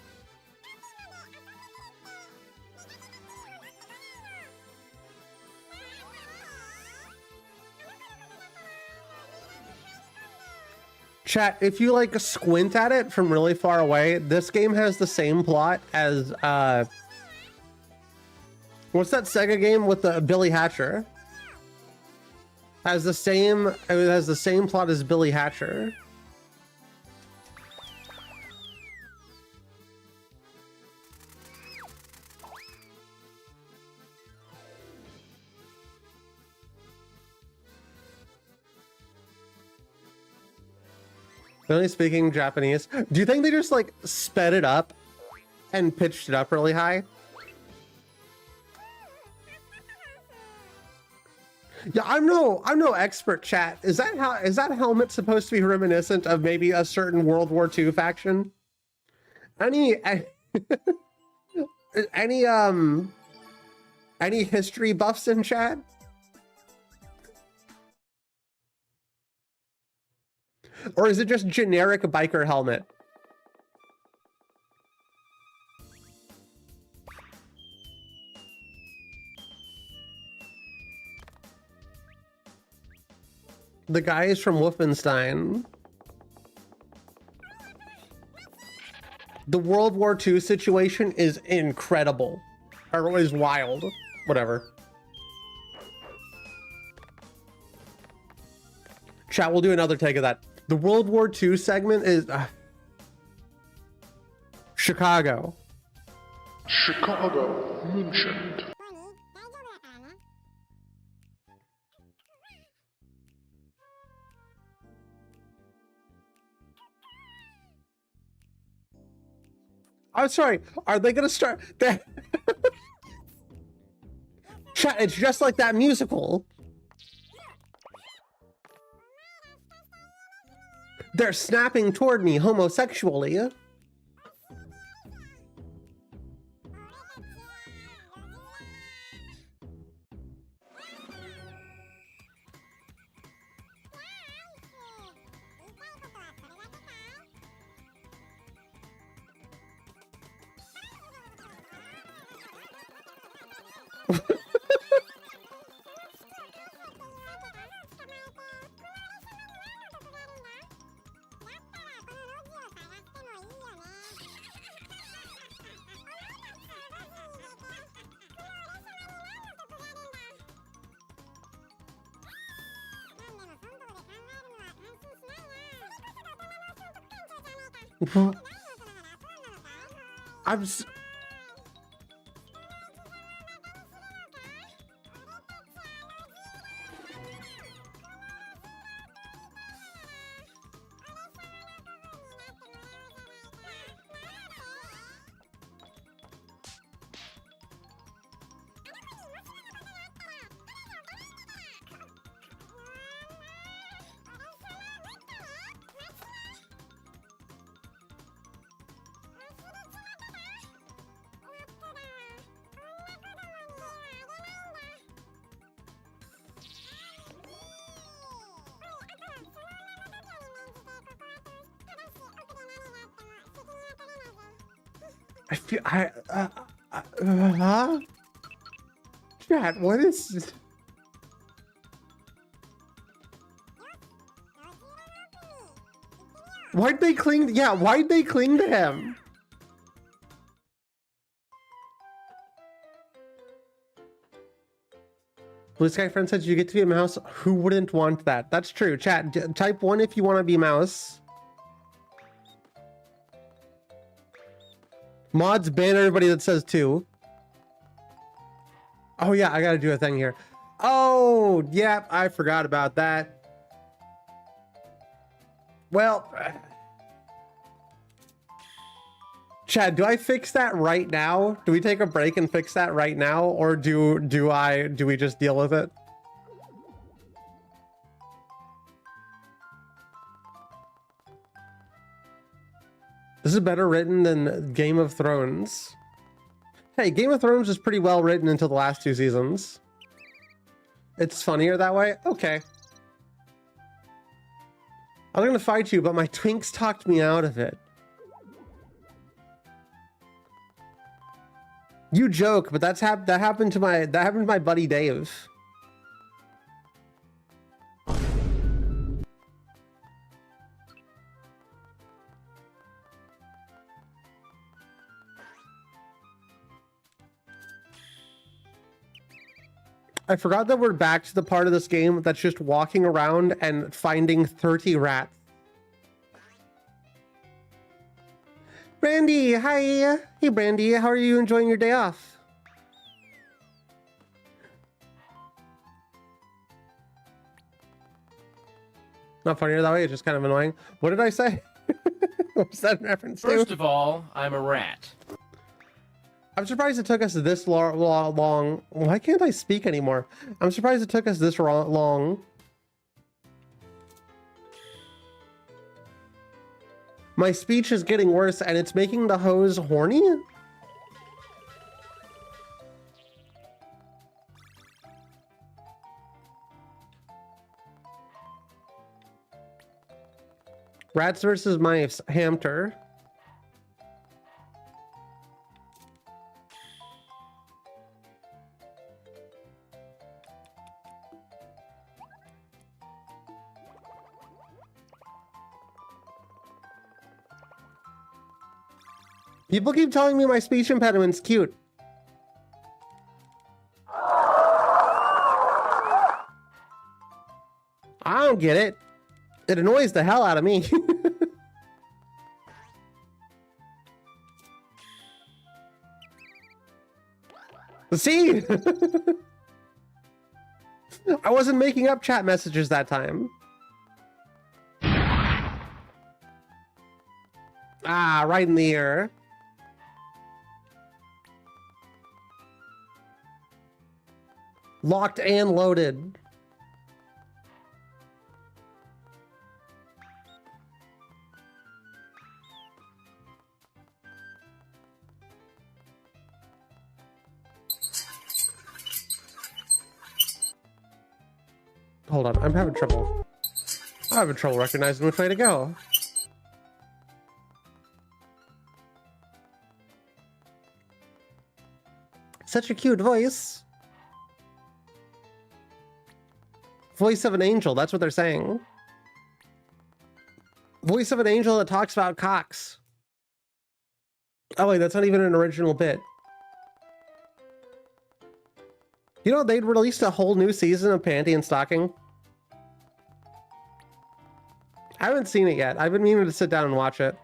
Chat, if you like squint at it from really far away, this game has the same plot as what's that Sega game with the Billy Hatcher? It has the same plot as Billy Hatcher. Really speaking Japanese. Do you think they just like sped it up and pitched it up really high? Yeah, I'm no expert, chat. Is that helmet supposed to be reminiscent of maybe a certain World War II faction? Any history buffs in chat? Or is it just generic biker helmet? the guys from Wolfenstein. The World War II situation is incredible. Or is wild. Whatever. Chat, we'll do another take of that. The World War II segment is... Chicago. Chicago, München. I'm sorry. Are they gonna start that? Chat, it's just like that musical. They're snapping toward me homosexually. I'm I feel huh? Chat, what is? Why'd they cling? Yeah, why'd they cling to him? Blue Sky Friend says you get to be a mouse. Who wouldn't want that? That's true. Chat, type 1 if you want to be mouse. Mods ban everybody that says 2. Oh yeah, I gotta do a thing here. Oh, yeah, I forgot about that. Well, Chad, do I fix that right now? Do we take a break and fix that right now, or do we just deal with it? This is better written than Game of Thrones. Hey, Game of Thrones is pretty well written until the last 2 seasons. It's funnier that way? Okay. I was gonna fight you, but my twinks talked me out of it. You joke, but that happened to my buddy Dave. I forgot that we're back to the part of this game that's just walking around and finding 30 rats. Brandy, hi. Hey, Brandy, how are you enjoying your day off? Not funnier that way, it's just kind of annoying. What did I say? What was that in reference to? First of all, I'm a rat. I'm surprised it took us this long. Why can't I speak anymore? I'm surprised it took us this long. My speech is getting worse and it's making the hose horny? Rats versus mice, hamster. People keep telling me my speech impediment's cute. I don't get it. It annoys the hell out of me. See? I wasn't making up chat messages that time. Ah, right in the ear. Locked and loaded. Hold on, I'm having trouble. I'm having trouble recognizing which way to go. Such a cute voice. Voice of an angel, that's what they're saying. Voice of an angel that talks about cocks. Oh wait, that's not even an original bit. You know, they'd released a whole new season of Panty and Stocking. I haven't seen it yet. I've been meaning to sit down and watch it.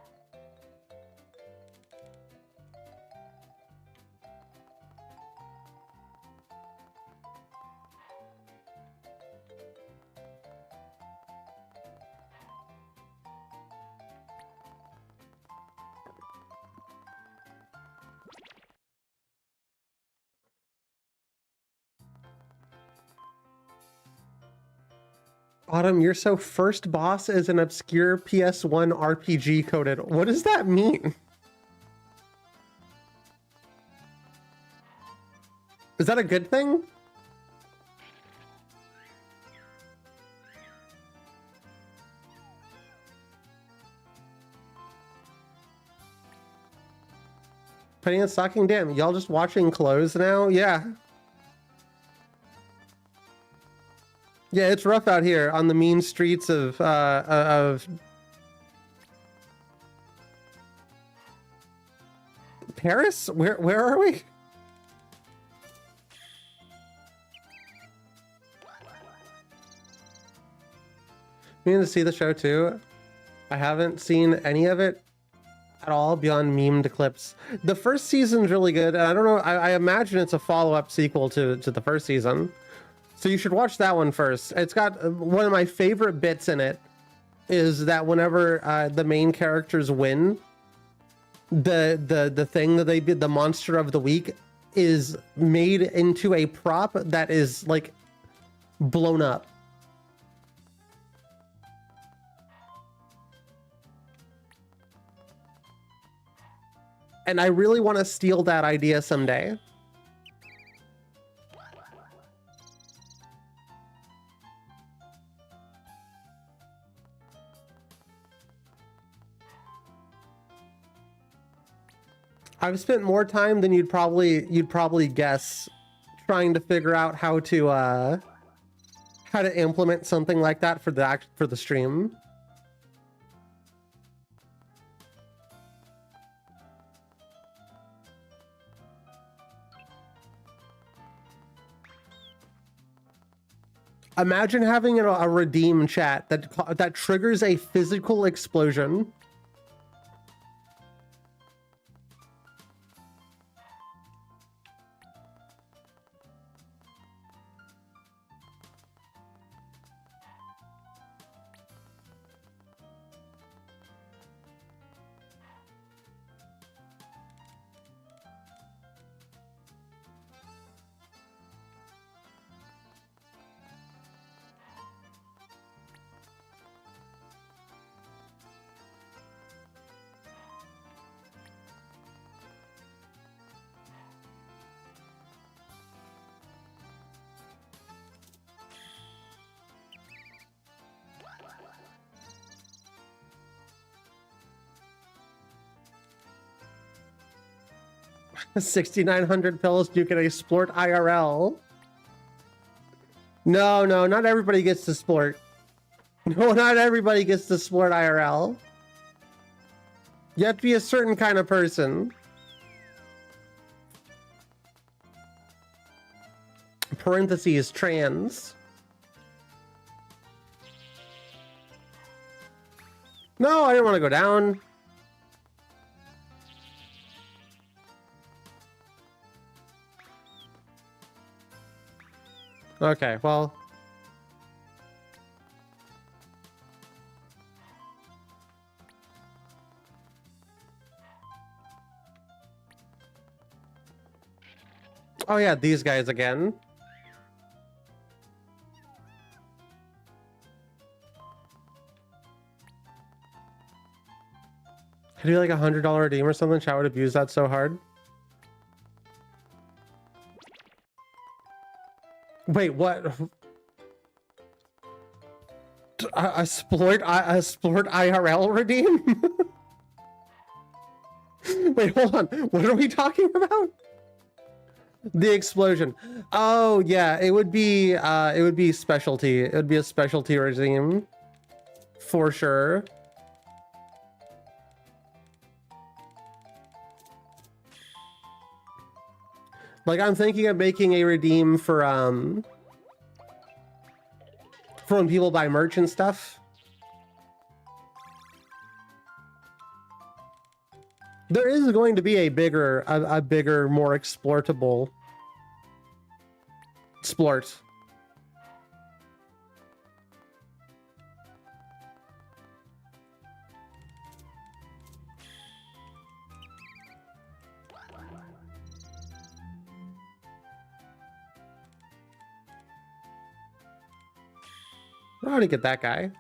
Autumn, you're so first boss is an obscure PS1 RPG coded. What does that mean? Is that a good thing? Penny and Stocking, damn, y'all just watching clothes now? Yeah. Yeah, it's rough out here on the mean streets of Paris? Where are we? Meaning to see the show too. I haven't seen any of it at all beyond memed clips. The first season's really good, and I don't know, I imagine it's a follow-up sequel to the first season. So you should watch that one first. It's got one of my favorite bits in it is that whenever the main characters win, the thing that they did, the monster of the week, is made into a prop that is like blown up. And I really want to steal that idea someday. I've spent more time than you'd probably guess trying to figure out how to implement something like that for the stream. Imagine having a redeem chat that triggers a physical explosion. $6,900 pills, you can explore IRL. No, not everybody gets to sport. No, not everybody gets to sport IRL. You have to be a certain kind of person. Parentheses, trans. No, I didn't want to go down. Okay, well. Oh yeah, these guys again. Could be like $100 redeem or something. Chat would abuse that so hard. Wait, what? A Splort IRL redeem? Wait, hold on. What are we talking about? The explosion. Oh yeah, it would be specialty. It would be a specialty redeem for sure. Like I'm thinking of making a redeem for when people buy merch and stuff. There is going to be a bigger, more exploitable splort. I want to get that guy.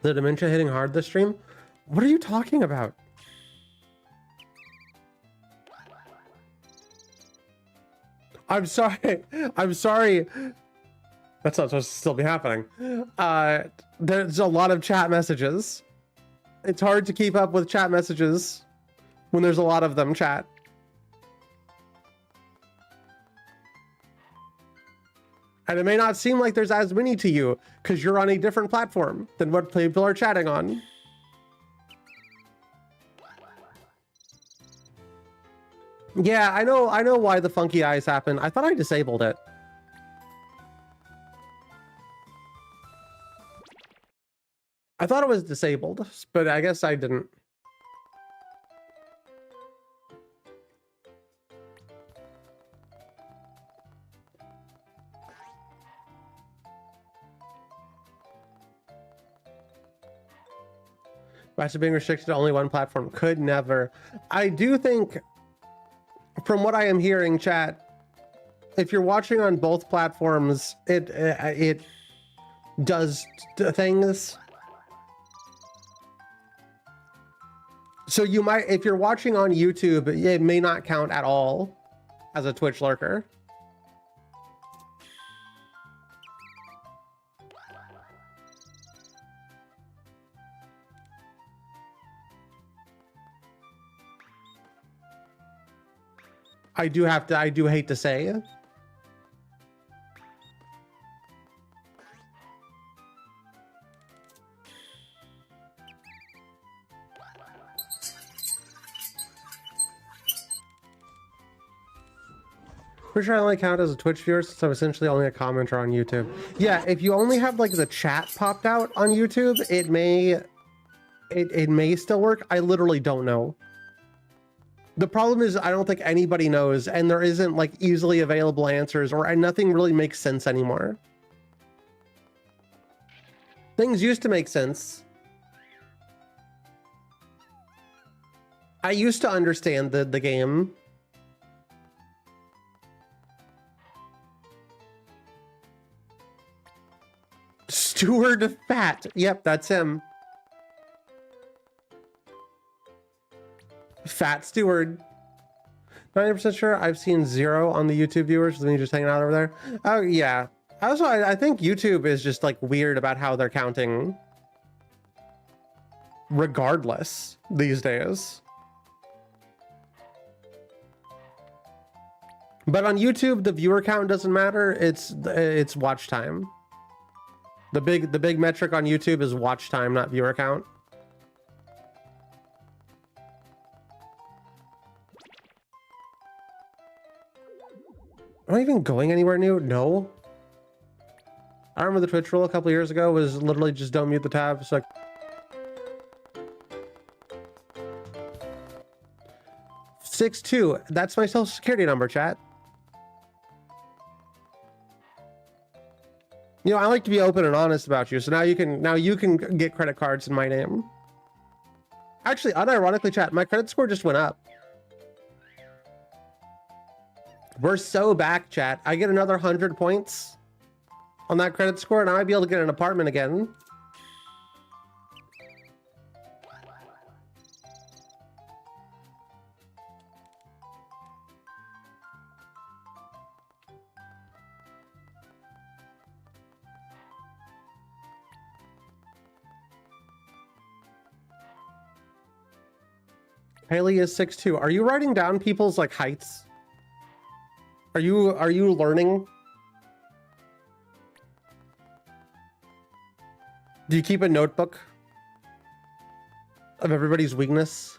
The dementia hitting hard this stream? What are you talking about? I'm sorry. I'm sorry. That's not supposed to still be happening. There's a lot of chat messages. It's hard to keep up with chat messages when there's a lot of them, chat. And it may not seem like there's as many to you because you're on a different platform than what people are chatting on. Yeah, I know why the funky eyes happen. I thought I disabled it. I thought it was disabled, but I guess I didn't. Match being restricted to only one platform. Could never. I do think, from what I am hearing, chat, if you're watching on both platforms, it does things. So you might, if you're watching on YouTube, it may not count at all as a Twitch lurker. I do hate to say. Pretty sure I only count as a Twitch viewer since I'm essentially only a commenter on YouTube. Yeah, if you only have like the chat popped out on YouTube, it may still work. I literally don't know. The problem is I don't think anybody knows, and there isn't like easily available answers, or nothing really makes sense anymore. Things used to make sense. I used to understand the game. Steward Fat. Yep, that's him. Fat Steward. 90% sure I've seen 0 on the YouTube viewers with me just hanging out over there. Oh yeah. Also, I think YouTube is just like weird about how they're counting regardless these days. But on YouTube, the viewer count doesn't matter. It's watch time. The big metric on YouTube is watch time, not viewer count. Am I even going anywhere new? No. I remember the Twitch rule a couple years ago was literally just don't mute the tab. It's like 62. That's my social security number, chat. You know, I like to be open and honest about you. So now you can get credit cards in my name. Actually, unironically, chat, my credit score just went up. We're so back, chat. I get another 100 points on that credit score, and I might be able to get an apartment again. Haley is 6'2". Are you writing down people's like heights? Are you learning? Do you keep a notebook of everybody's weakness?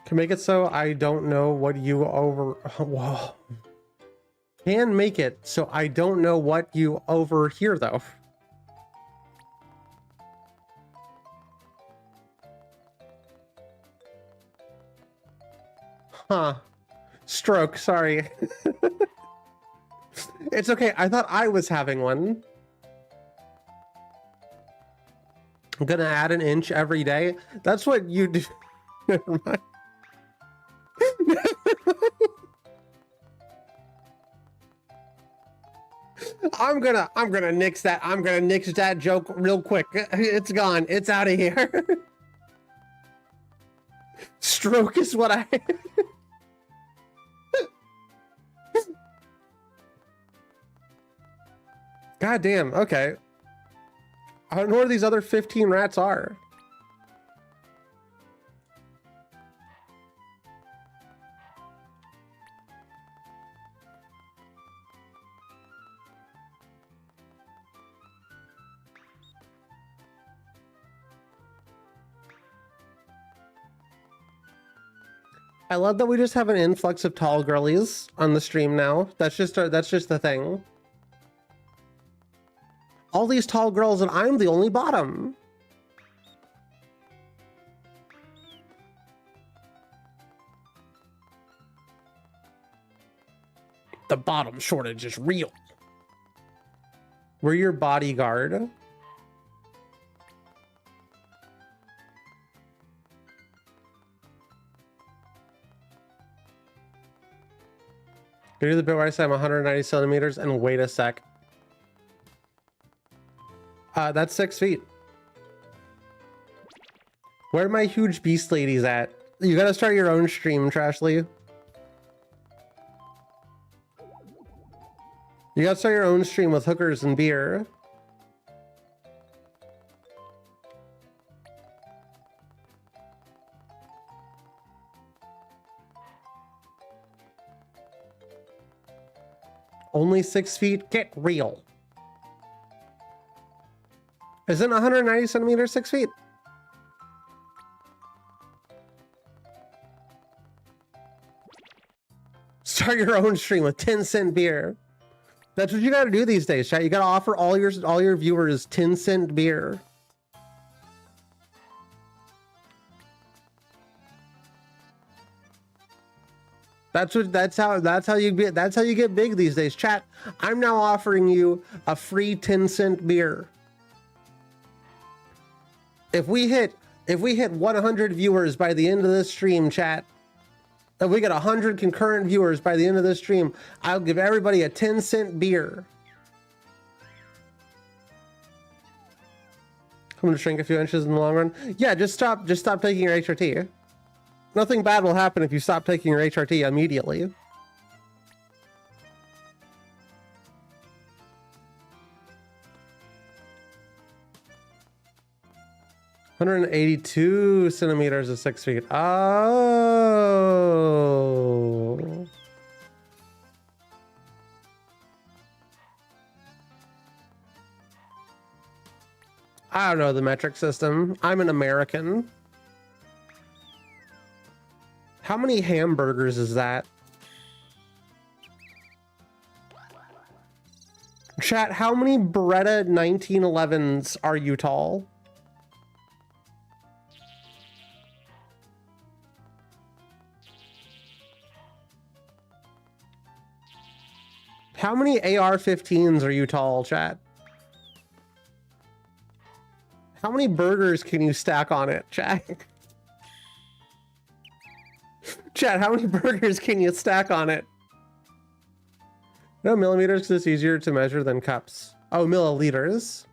Can make it so I don't know what you over... Whoa. Can make it so I don't know what you overhear, though. Huh. Stroke, sorry. It's okay. I thought I was having one. I'm gonna add an inch every day. That's what you do. Never mind. I'm gonna nix that. I'm gonna nix that joke real quick. It's gone. It's out of here. Stroke is what I... God damn, okay. I don't know where these other 15 rats are. I love that we just have an influx of tall girlies on the stream now. That's just the thing. All these tall girls and I'm the only bottom. The bottom shortage is real. We're your bodyguard. Go to the bit where I say I'm 190 centimeters and wait a sec. That's 6 feet. Where are my huge beast ladies at? You gotta start your own stream, Trashly. You gotta start your own stream with hookers and beer. Only 6 feet? Get real. Isn't 190 centimeters 6 feet? Start your own stream with 10-cent beer. That's what you gotta do these days, chat. You gotta offer all your viewers 10-cent beer. That's how you get big these days. Chat, I'm now offering you a free 10-cent beer. If we hit 100 viewers by the end of this stream, chat, if we get 100 concurrent viewers by the end of this stream, I'll give everybody a 10-cent beer. I'm gonna shrink a few inches in the long run. Yeah, just stop taking your HRT. Nothing bad will happen if you stop taking your HRT immediately. 182 centimeters is 6 feet. Oh. I don't know the metric system. I'm an American. How many hamburgers is that? Chat, how many Beretta 1911s are you tall? How many AR-15s are you tall, chat? How many burgers can you stack on it, chat? Chat, how many burgers can you stack on it? No, millimeters because it's easier to measure than cups. Oh, milliliters.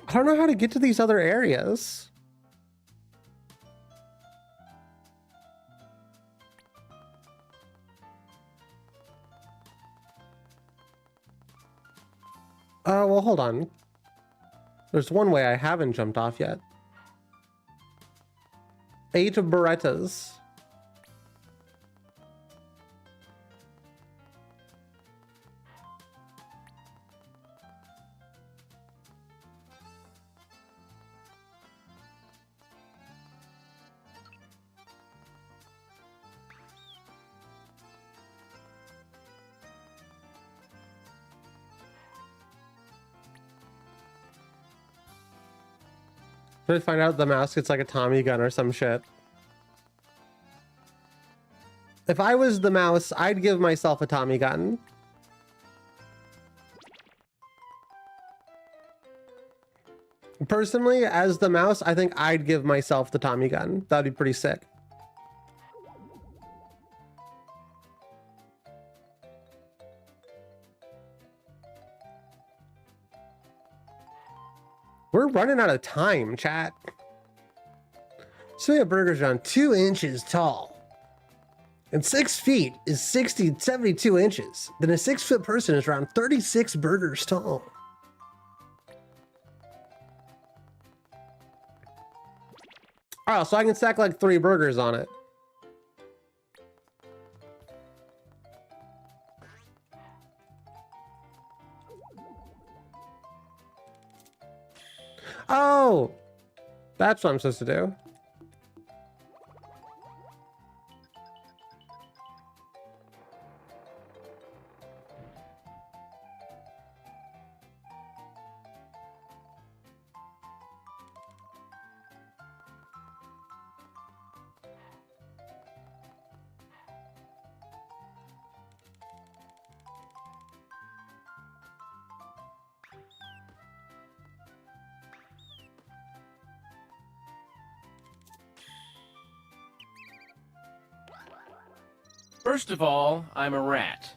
I don't know how to get to these other areas. Well, hold on. There's one way I haven't jumped off yet. 8 Berettas. Did I find out the mouse gets like a Tommy gun or some shit? If I was the mouse, I'd give myself a Tommy gun. Personally, as the mouse, I think I'd give myself the Tommy gun. That'd be pretty sick. We're running out of time, chat. So we have burgers around 2 inches tall. And 6 feet is 72 inches. Then a 6-foot person is around 36 burgers tall. Oh, so I can stack like 3 burgers on it. Oh, that's what I'm supposed to do. First of all, I'm a rat.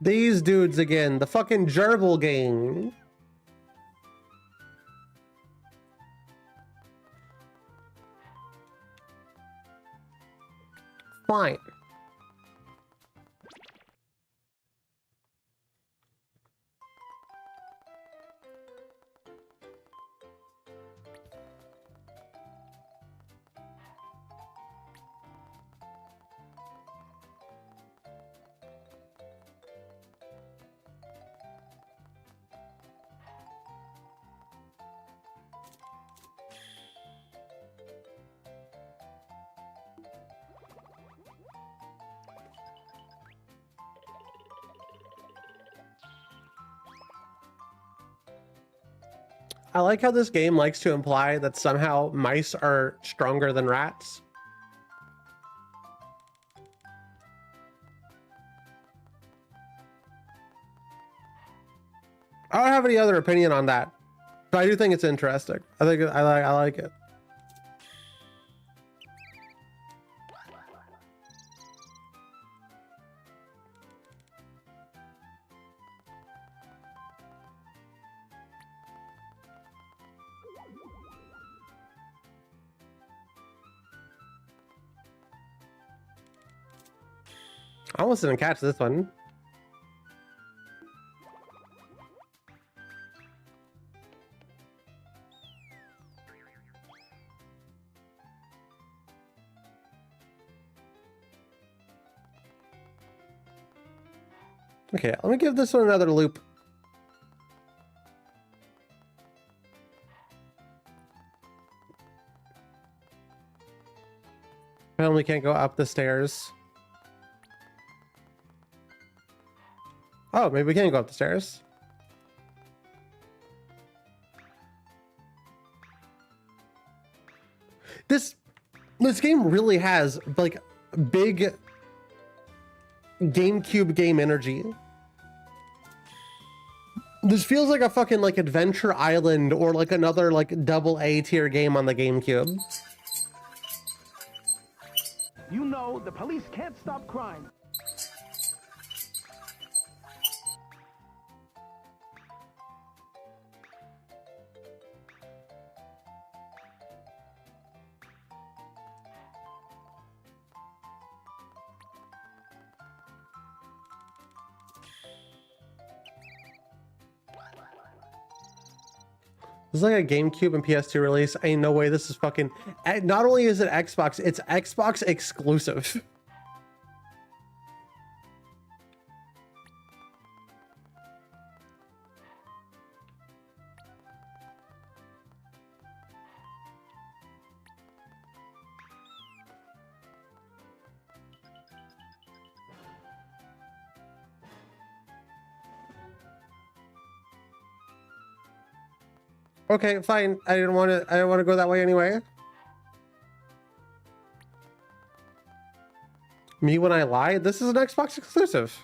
These dudes again, the fucking gerbil gang. Fine. I like how this game likes to imply that somehow mice are stronger than rats. I don't have any other opinion on that, but I do think it's interesting. I think I like it. I almost didn't catch this one. Okay, let me give this one another loop. Apparently can't go up the stairs. Oh, maybe we can go up the stairs. This game really has like big GameCube game energy. This feels like a fucking like Adventure Island or like another like double A tier game on the GameCube. You know the police can't stop crime. This is like a GameCube and PS2 release. Ain't no way this is fucking... Not only is it Xbox, it's Xbox exclusive. Okay, fine. I didn't want to go that way anyway. Me when I lie? This is an Xbox exclusive.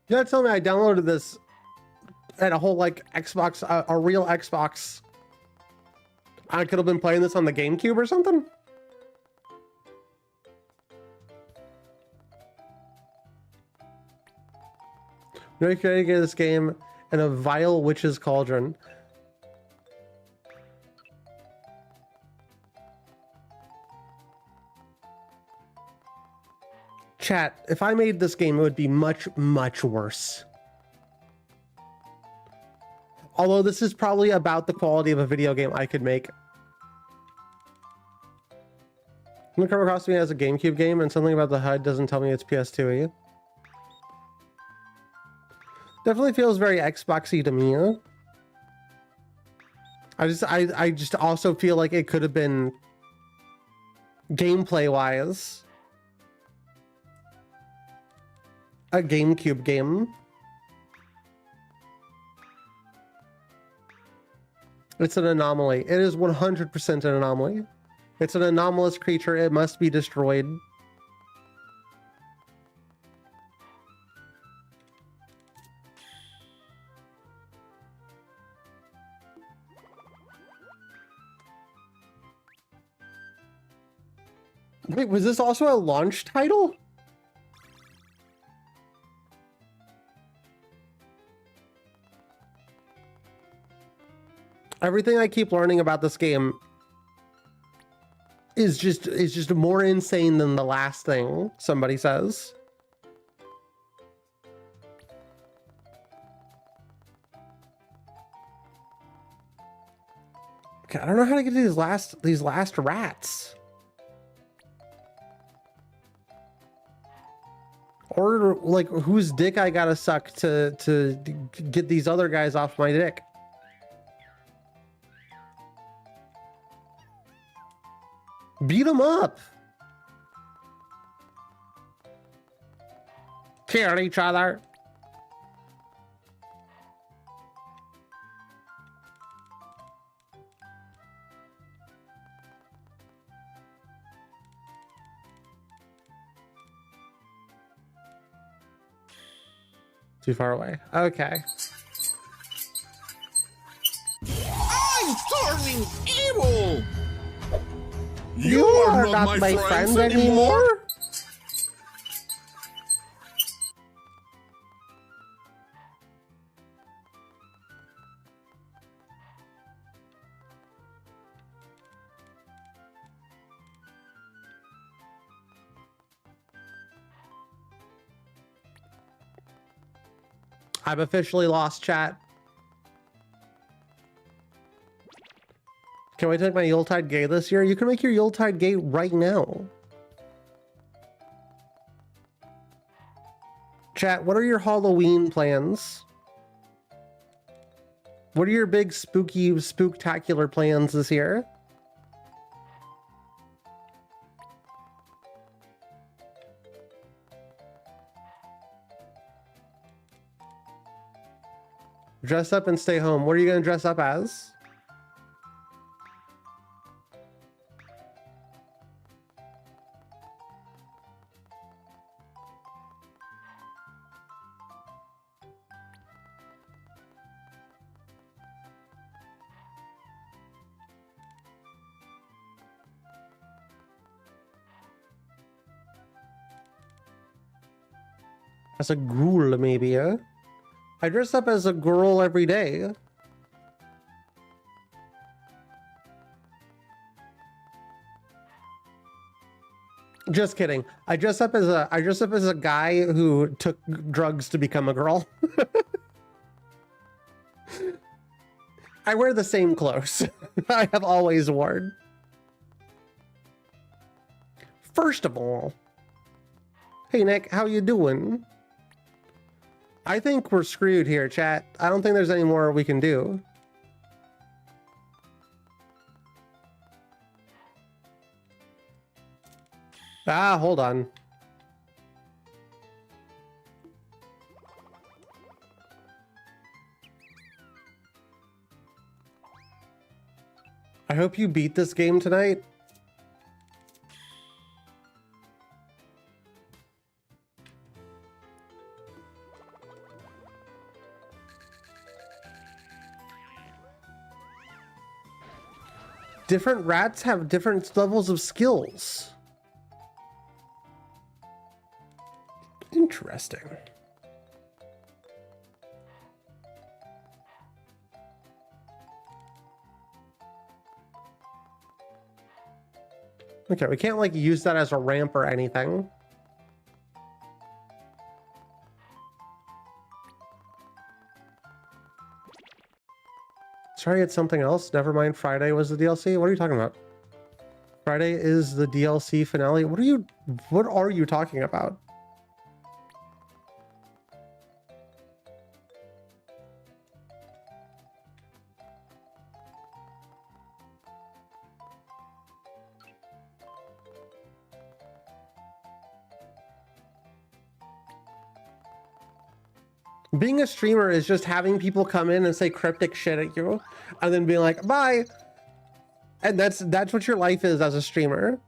You gotta tell me I downloaded this at a whole like Xbox, a real Xbox. I could have been playing this on the GameCube or something. No, created this game in a vile witch's cauldron. Chat, if I made this game, it would be much, much worse. Although this is probably about the quality of a video game I could make. I'm gonna come across me as a GameCube game and something about the HUD doesn't tell me it's PS2-y. Definitely feels very Xboxy to me. Huh? I just also feel like it could have been gameplay wise a GameCube game. It's an anomaly. It is 100% an anomaly. It's an anomalous creature. It must be destroyed. Wait, was this also a launch title? Everything I keep learning about this game is just more insane than the last thing somebody says. Okay, I don't know how to get these last rats. Or like whose dick I gotta suck to get these other guys off my dick. Beat them up. Kill each other. Too far away. Okay. I'm turning evil! You are not my friend anymore? I'm officially lost, chat. Can we take my Yuletide gay this year? You can make your Yuletide gay right now. Chat, what are your Halloween plans? What are your big spooky, spooktacular plans this year? Dress up and stay home. What are you going to dress up as? As a ghoul, maybe, huh? I dress up as a girl every day. Just kidding. I dress up as a guy who took drugs to become a girl. I wear the same clothes. I have always worn. First of all, hey Nick, how you doing? I think we're screwed here, chat. I don't think there's any more we can do. Ah, hold on. I hope you beat this game tonight. Different rats have different levels of skills. Interesting. Okay, we can't like use that as a ramp or anything. Sorry, it's something else. Never mind, Friday was the DLC. What are you talking about? Friday is the DLC finale. What are you talking about? Being a streamer is just having people come in and say cryptic shit at you and then being like, bye. And that's what your life is as a streamer.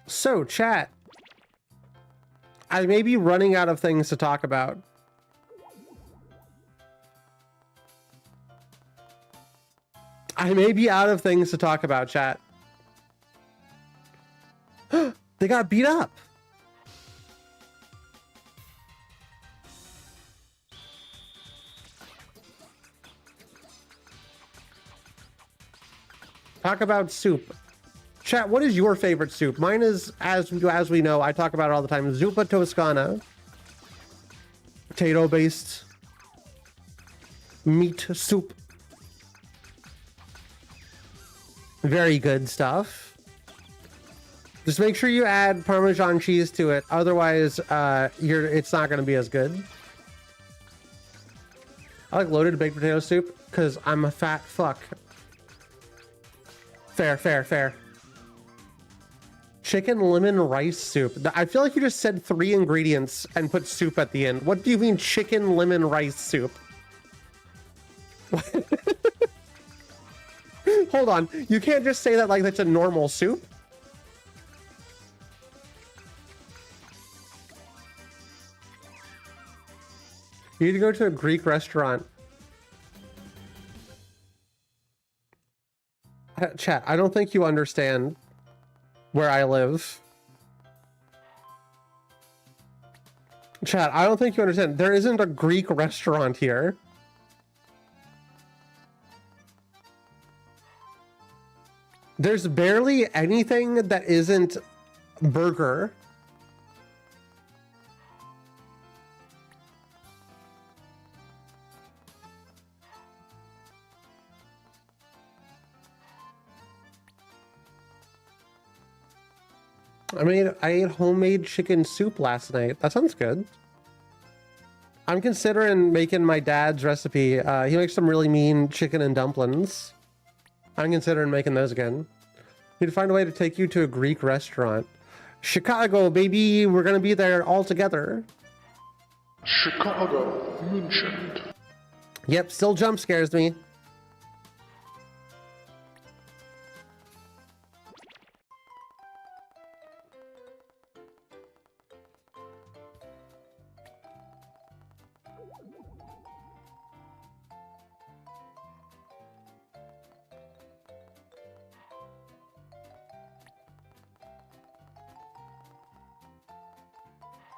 So, chat, I may be running out of things to talk about. I may be out of things to talk about, chat. They got beat up. Talk about soup. Chat, what is your favorite soup? Mine is, as we know, I talk about it all the time, Zuppa Toscana. Potato-based meat soup. Very good stuff. Just make sure you add Parmesan cheese to it. Otherwise, it's not going to be as good. I like loaded baked potato soup because I'm a fat fuck. Fair, fair, fair. Chicken lemon rice soup. I feel like you just said 3 ingredients and put soup at the end. What do you mean chicken lemon rice soup? Hold on. You can't just say that like that's a normal soup. You need to go to a Greek restaurant. Chat, I don't think you understand where I live. Chat, I don't think you understand. There isn't a Greek restaurant here. There's barely anything that isn't burger. I ate homemade chicken soup last night. That sounds good. I'm considering making my dad's recipe. He makes some really mean chicken and dumplings. I'm considering making those again. Need to find a way to take you to a Greek restaurant. Chicago, baby. We're going to be there all together. Chicago, mentioned. Yep, still jump scares me.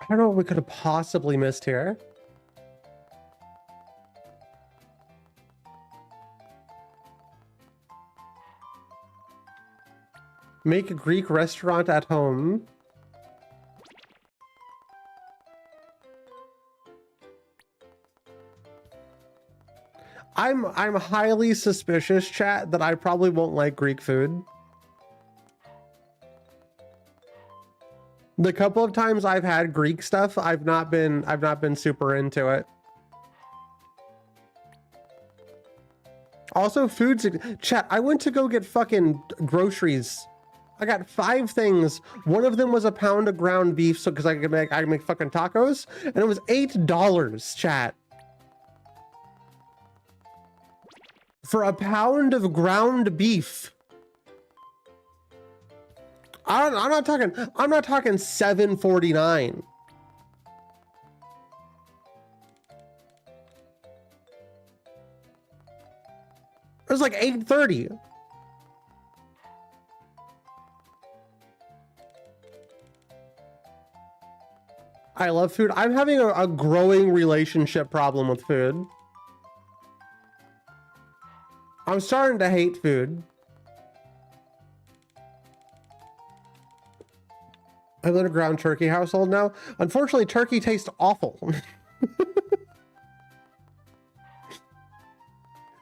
I don't know what we could have possibly missed here. Make a Greek restaurant at home. I'm highly suspicious, chat, that I probably won't like Greek food. The couple of times I've had Greek stuff, I've not been super into it. Also, foods. Chat, I went to go get fucking groceries. I got 5 things. One of them was a pound of ground beef, so because I could make fucking tacos, and it was $8, chat. For a pound of ground beef. I'm not talking $7.49. It was like $8.30. I love food. I'm having a growing relationship problem with food. I'm starting to hate food. I live in a ground turkey household now. Unfortunately, turkey tastes awful.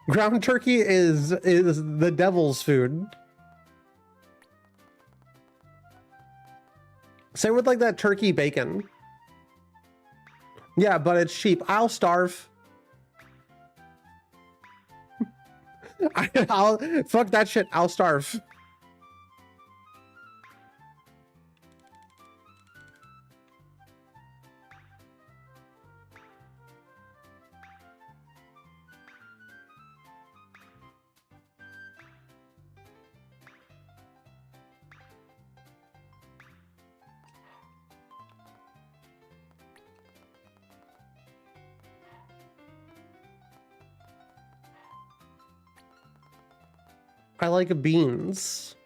Ground turkey is the devil's food. Same with like that turkey bacon. Yeah, but it's cheap. I'll starve. I'll fuck that shit. I'll starve. I like beans.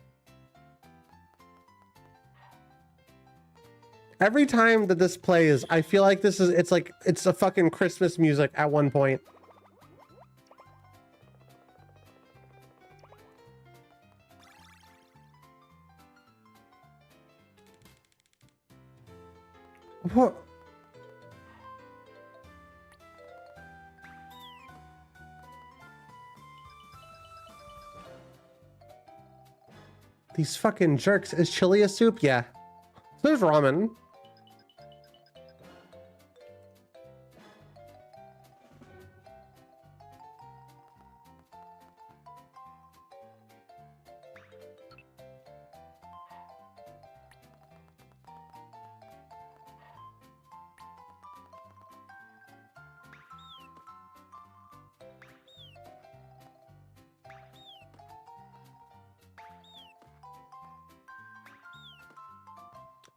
Every time that this plays, I feel like it's a fucking Christmas music at one point. What? These fucking jerks. Is chili a soup? Yeah. There's ramen.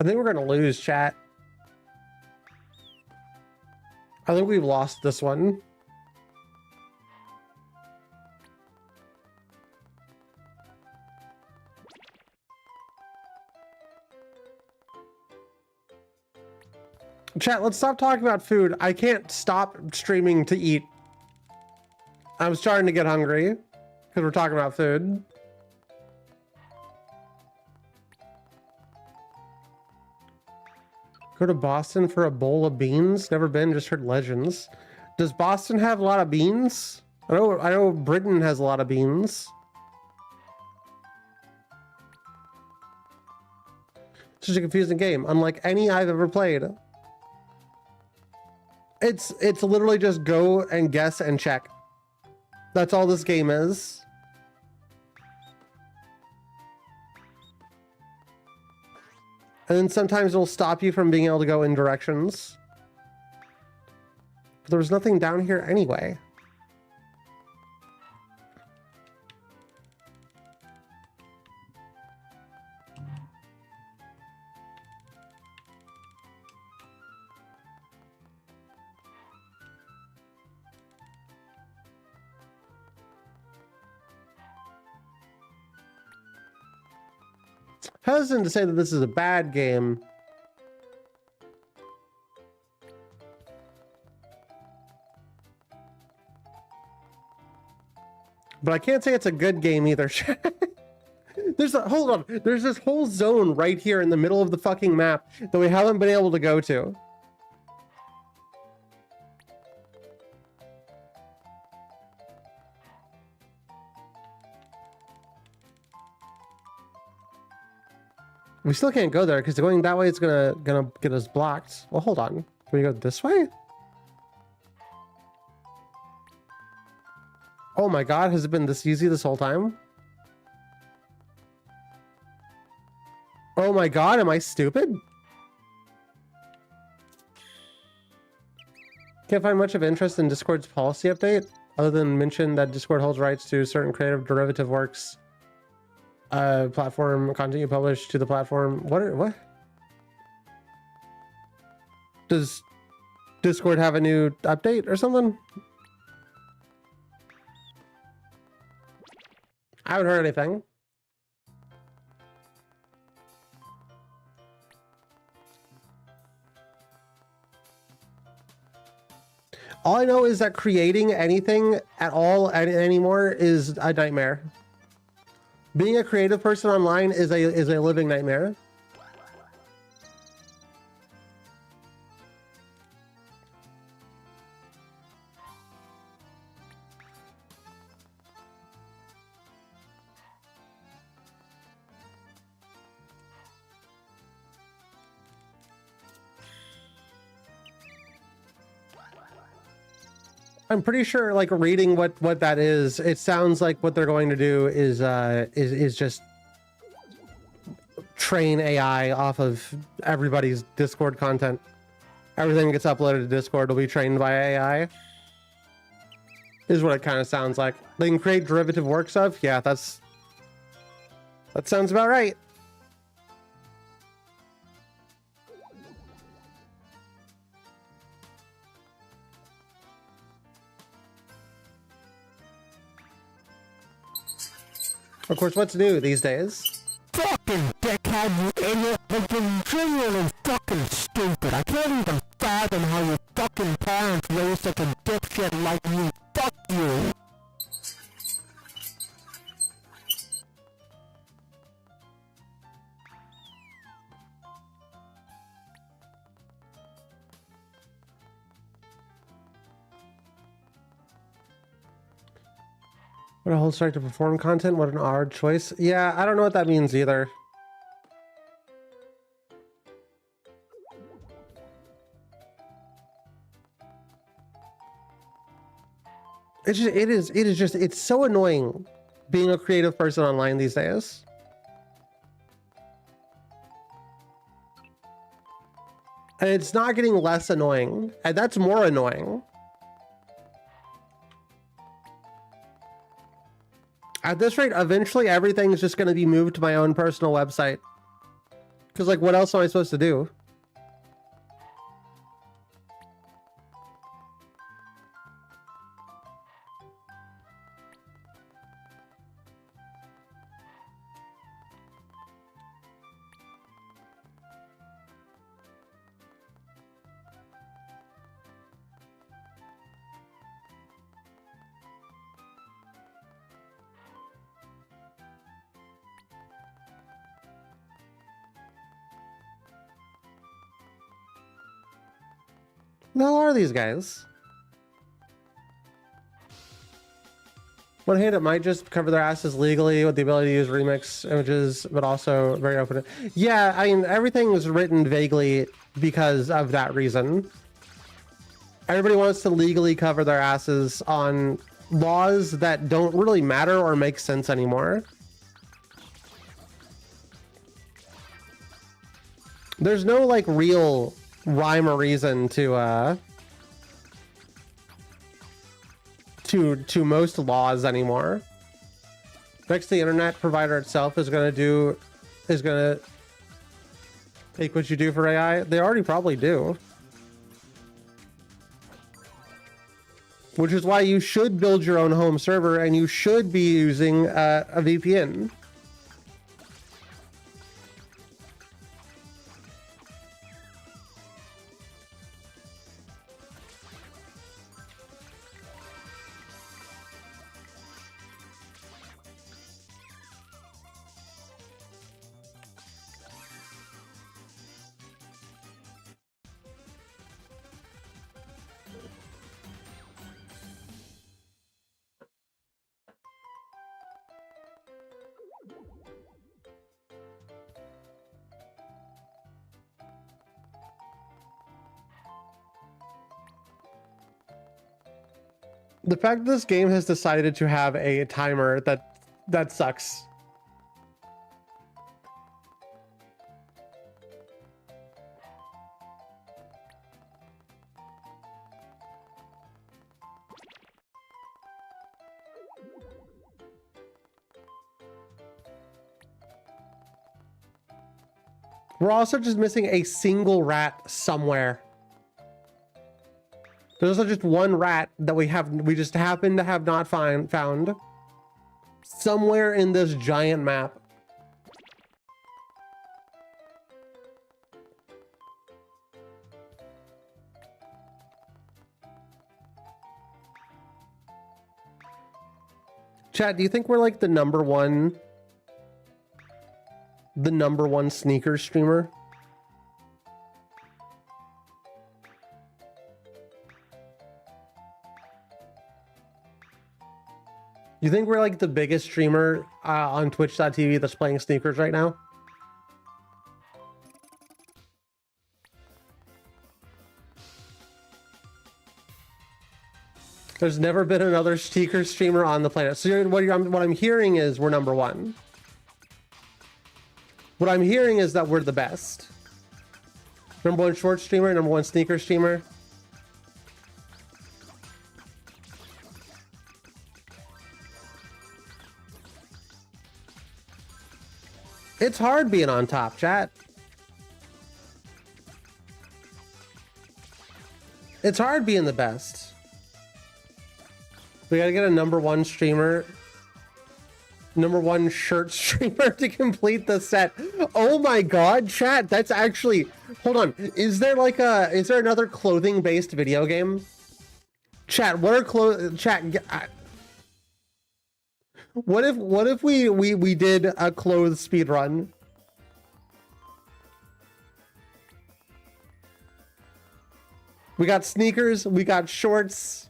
I think we're gonna lose, chat. I think we've lost this one. Chat, let's stop talking about food. I can't stop streaming to eat. I'm starting to get hungry because we're talking about food. Go to Boston for a bowl of beans? Never been, just heard legends. Does Boston have a lot of beans? I know Britain has a lot of beans. It's just a confusing game, unlike any I've ever played. It's literally just go and guess and check. That's all this game is. And then sometimes it'll stop you from being able to go in directions. But there was nothing down here anyway. Hesitant to say that this is a bad game. But I can't say it's a good game either. Hold on. There's this whole zone right here in the middle of the fucking map that we haven't been able to go to. We still can't go there because going that way is gonna get us blocked. Well, hold on. Can we go this way? Oh my god, has it been this easy this whole time? Oh my god, am I stupid? Can't find much of interest in Discord's policy update, other than mention that Discord holds rights to certain creative derivative works. Platform content you publish to the platform. What? Does Discord have a new update or something? I haven't heard anything. All I know is that creating anything at all anymore is a nightmare. Being a creative person online is a living nightmare. I'm pretty sure, like, reading what that is, it sounds like what they're going to do is just train AI off of everybody's Discord content. Everything that gets uploaded to Discord will be trained by AI. Is what it kind of sounds like. They can create derivative works of? Yeah, that sounds about right. Of course, what's new these days? Fucking dickhead, you idiot! Like, you're genuinely fucking stupid. I can't even fathom how your fucking parents raised such a dipshit like you. Fuck you! What a whole strike to perform content? What an odd choice. Yeah, I don't know what that means either. It's so annoying being a creative person online these days. And it's not getting less annoying, and that's more annoying. At this rate, eventually everything's just going to be moved to my own personal website. Because, like, what else am I supposed to do? What the hell are these guys? One hate, it might just cover their asses legally with the ability to use remix images, but also very open. Yeah, I mean, everything is written vaguely because of that reason. Everybody wants to legally cover their asses on laws that don't really matter or make sense anymore. There's no, like, real rhyme or reason to most laws anymore. Next, the internet provider itself is gonna take what you do for AI. They already probably do. Which is why you should build your own home server and you should be using a VPN. The fact that this game has decided to have a timer that sucks. We're also just missing a single rat somewhere. There's also just one rat that we just happen to have not found somewhere in this giant map. Chat, do you think we're like the number one sneakers streamer? You think we're like the biggest streamer on Twitch.tv that's playing sneakers right now? There's never been another sneaker streamer on the planet. So what I'm hearing is we're number one. What I'm hearing is that we're the best. Number one short streamer, number one sneaker streamer. It's hard being on top, chat. It's hard being the best. We gotta get a number one streamer, number one shirt streamer to complete the set. Oh my god, chat, that's actually, hold on. Is there another clothing based video game? Chat, what if we did a clothes speed run? We got sneakers, we got shorts.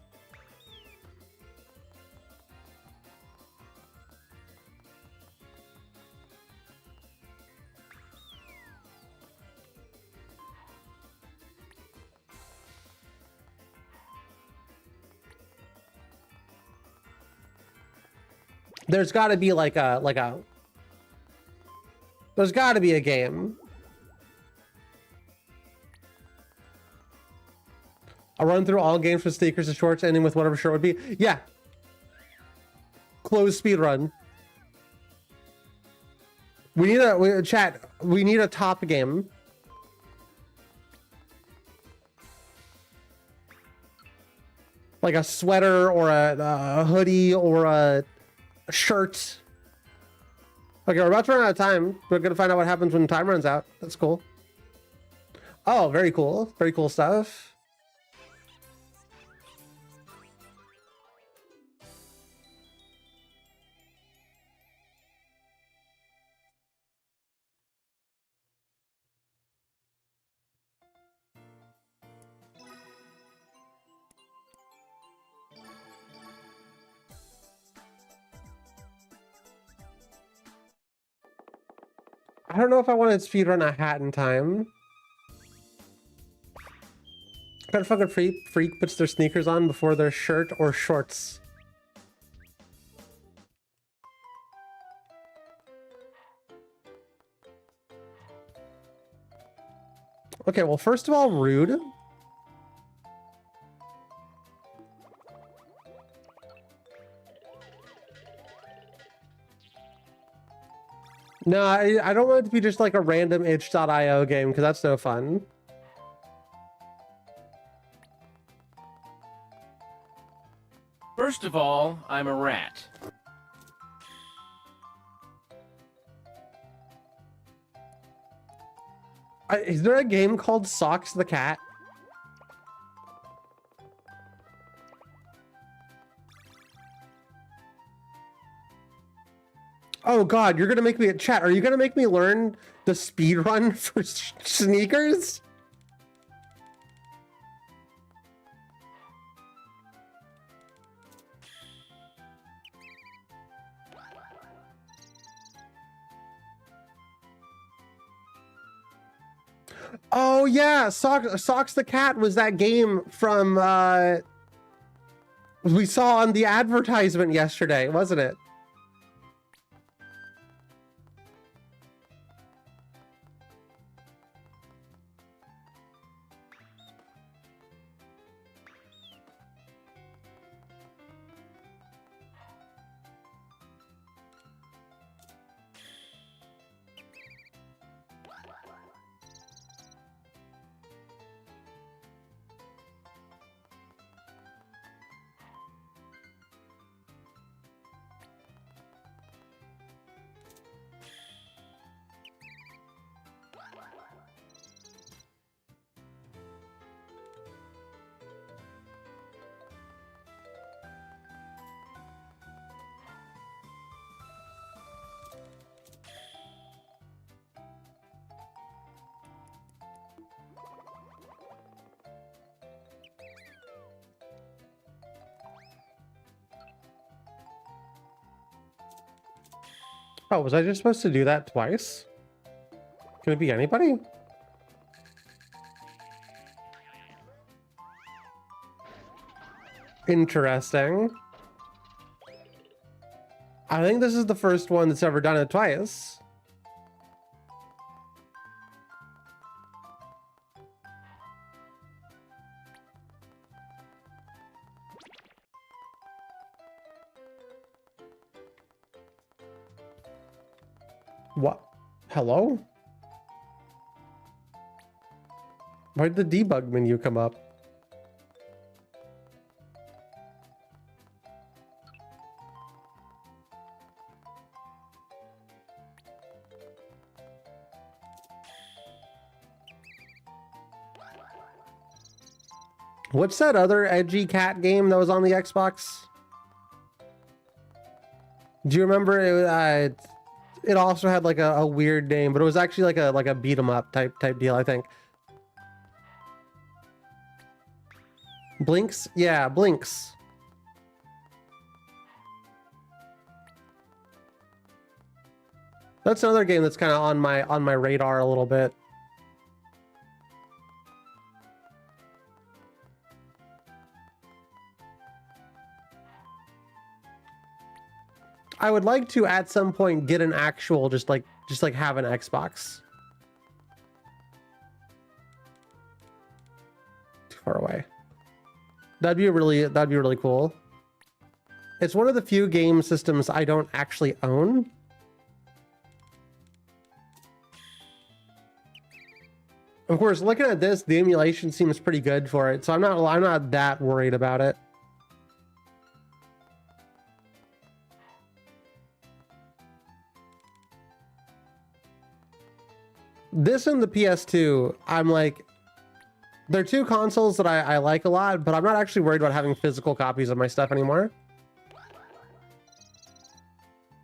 There's got to be there's got to be a game. I'll run through all games with sneakers and shorts, ending with whatever shirt would be. Yeah. Close speed run. We need chat. We need a top game. Like a sweater or a hoodie or a shirt. Okay, we're about to run out of time. We're gonna find out what happens when time runs out. That's cool. Oh, very cool. Very cool stuff. I don't know if I want to speedrun a hat in time. What fucking freak puts their sneakers on before their shirt or shorts? Okay, well, first of all, rude. No, I don't want it to be just like a random itch.io game, because that's no fun. First of all, I'm a rat. Is there a game called Socks the Cat? Oh god, you're gonna make me chat. Are you gonna make me learn the speed run for sneakers? Oh yeah, Socks the Cat was that game from we saw on the advertisement yesterday, wasn't it? Oh, was I just supposed to do that twice? Can it be anybody? Interesting. I think this is the first one that's ever done it twice. What? Hello? Why'd the debug menu come up? What's that other edgy cat game that was on the Xbox? Do you remember it? It also had like a weird name, but it was actually like a beat 'em up type deal, I think. Blinks? Yeah, Blinks. That's another game that's kind of on my radar a little bit. I would like to at some point get an actual just like have an Xbox. Too far away. That'd be really cool. It's one of the few game systems I don't actually own. Of course, looking at this, the emulation seems pretty good for it, so I'm not that worried about it. This and the PS2, I'm like, they're two consoles that I like a lot, but I'm not actually worried about having physical copies of my stuff anymore.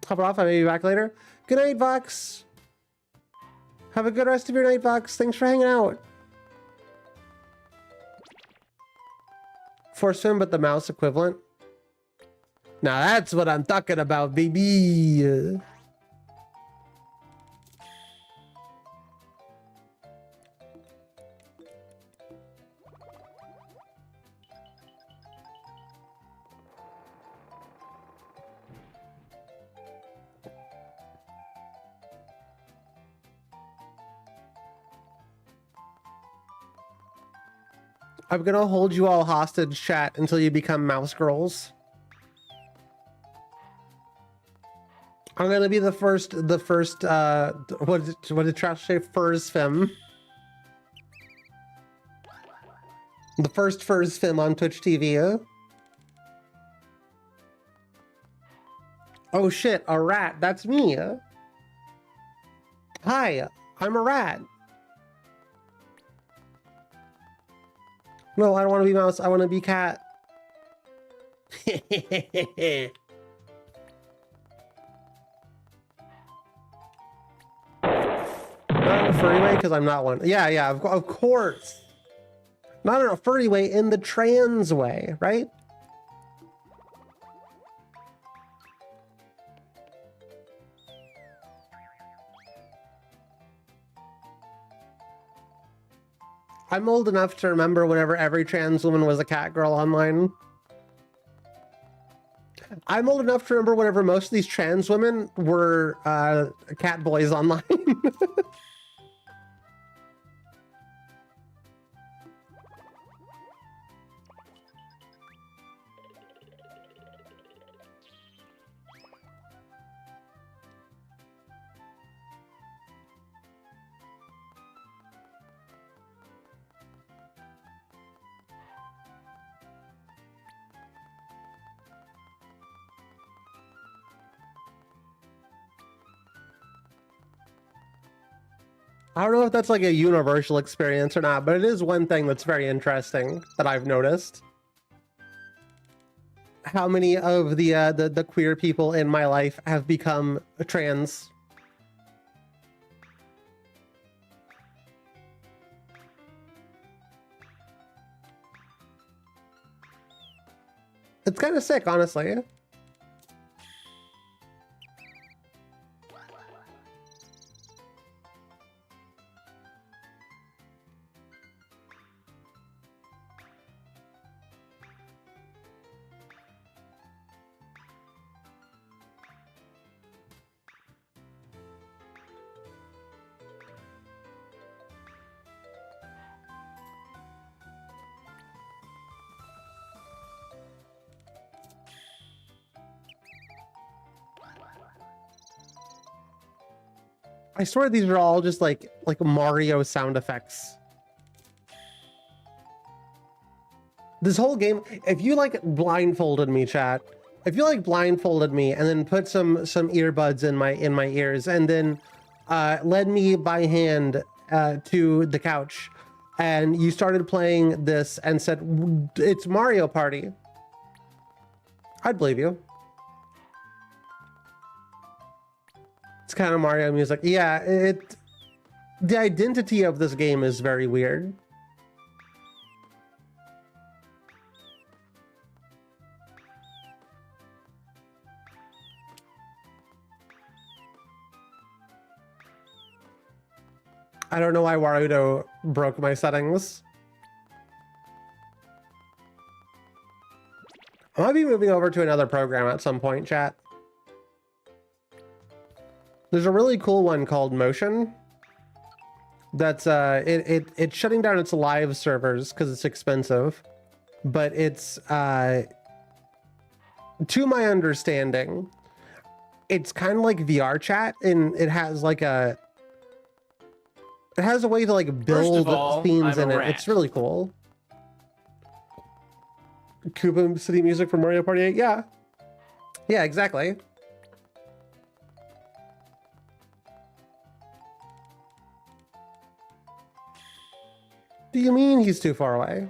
Hop it off, I may be back later. Good night, Vox. Have a good rest of your night, Vox. Thanks for hanging out. Force Swim, but the mouse equivalent. Now that's what I'm talking about, baby. I'm gonna hold you all hostage, chat, until you become mouse girls. I'm gonna be the first, what did Trash say? Furs Fem. The first Furs Fem on Twitch TV. Oh shit, a rat, that's me. Hi, I'm a rat. No, I don't want to be mouse. I want to be cat. Not in a furry way, because I'm not one. Yeah, of course. Not in a furry way, in the trans way, right? I'm old enough to remember whenever every trans woman was a cat girl online. I'm old enough to remember whenever most of these trans women were cat boys online. I don't know if that's like a universal experience or not, but it is one thing that's very interesting that I've noticed. How many of the queer people in my life have become trans? It's kind of sick, honestly. I swear these are all just like Mario sound effects. This whole game, if you like blindfolded me, chat, if you like blindfolded me and then put some earbuds in my ears and then led me by hand to the couch and you started playing this and said, it's Mario Party, I'd believe you. It's kind of Mario music. Yeah, the identity of this game is very weird. I don't know why Warudo broke my settings. I might be moving over to another program at some point, chat. There's a really cool one called Motion. That's it's shutting down its live servers because it's expensive, but it's to my understanding, it's kind of like VR chat, and it has like a It has a way to like build all, scenes I'm in a it. rat. It's really cool. Koopa City music for Mario Party 8. Yeah. Yeah, exactly. Do you mean he's too far away?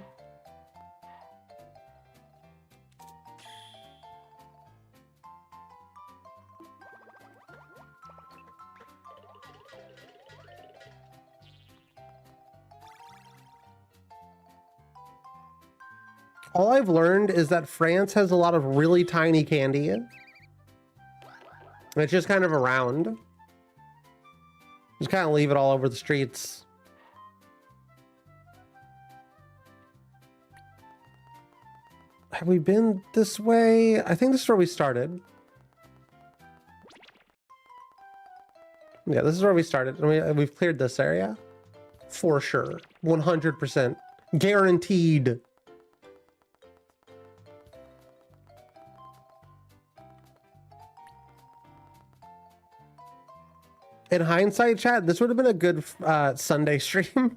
All I've learned is that France has a lot of really tiny candy. It's just kind of around. Just kind of leave it all over the streets. Have we been this way? I think this is where we started. Yeah, this is where we started. We've cleared this area. For sure. 100%. Guaranteed. In hindsight, chat, this would have been a good Sunday stream.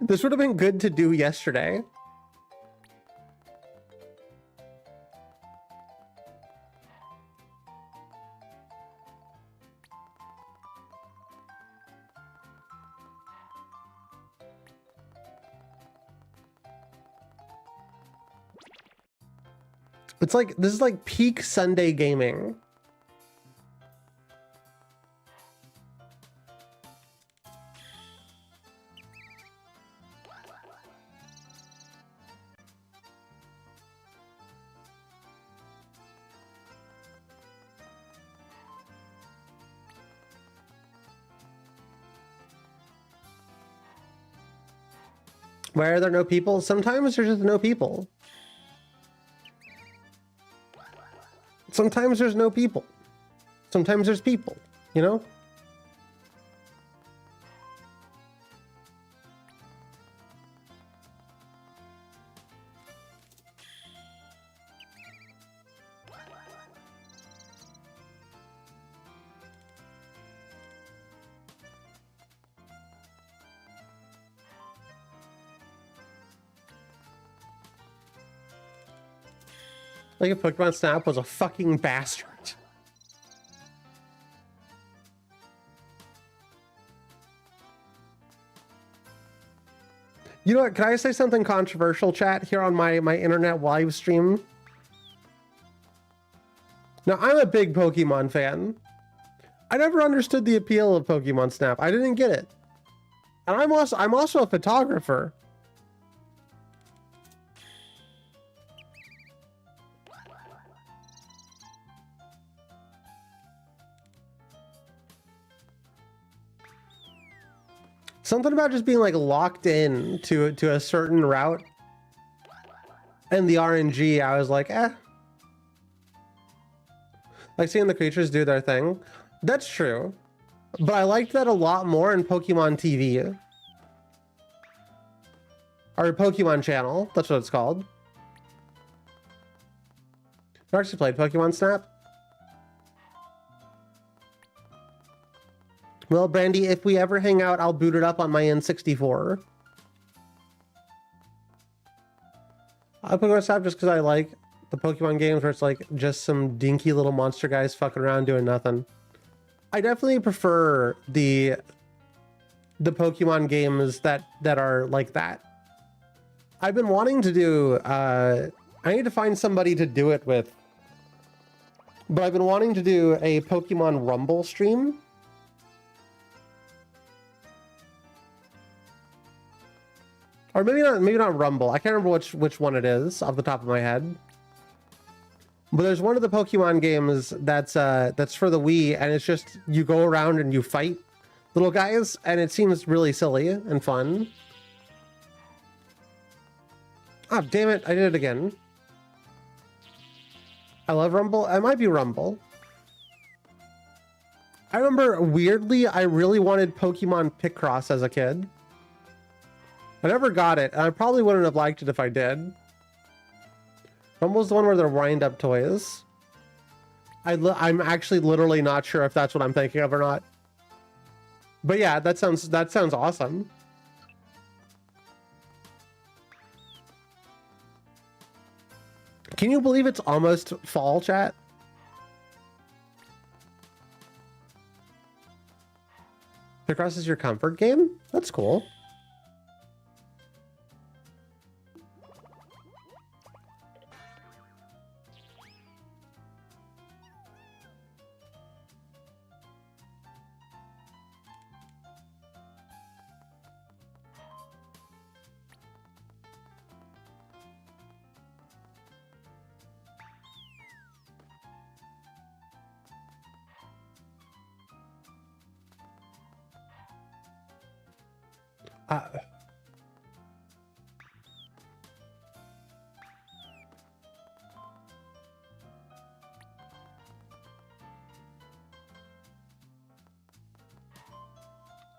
This would have been good to do yesterday. It's like, this is like peak Sunday gaming. Why are there no people? Sometimes there's just no people. Sometimes there's no people. Sometimes there's people, you know? Like if Pokemon Snap was a fucking bastard. You know what? Can I say something controversial, chat, here on my internet live stream? Now, I'm a big Pokemon fan. I never understood the appeal of Pokemon Snap. I didn't get it. And I'm also a photographer. Something about just being like locked in to a certain route and the RNG, I was like, eh. Like seeing the creatures do their thing. That's true. But I liked that a lot more in Pokemon TV. Or Pokemon Channel, that's what it's called. You actually played Pokemon Snap? Well, Brandy, if we ever hang out, I'll boot it up on my N64. I Pokemon Snap just because I like the Pokemon games where it's like just some dinky little monster guys fucking around doing nothing. I definitely prefer the Pokemon games that are like that. I've been wanting to do, I need to find somebody to do it with, but I've been wanting to do a Pokemon Rumble stream. Or maybe not Rumble. I can't remember which one it is off the top of my head. But there's one of the Pokemon games that's for the Wii, and it's just you go around and you fight little guys, and it seems really silly and fun. Ah, damn it, I did it again. I love Rumble. It might be Rumble. I remember, weirdly, I really wanted Pokemon Picross as a kid. I never got it, and I probably wouldn't have liked it if I did. Rumble's the one where they're wind-up toys. I'm actually literally not sure if that's what I'm thinking of or not. But yeah, that sounds awesome. Can you believe it's almost fall, chat? Picross is your comfort game? That's cool.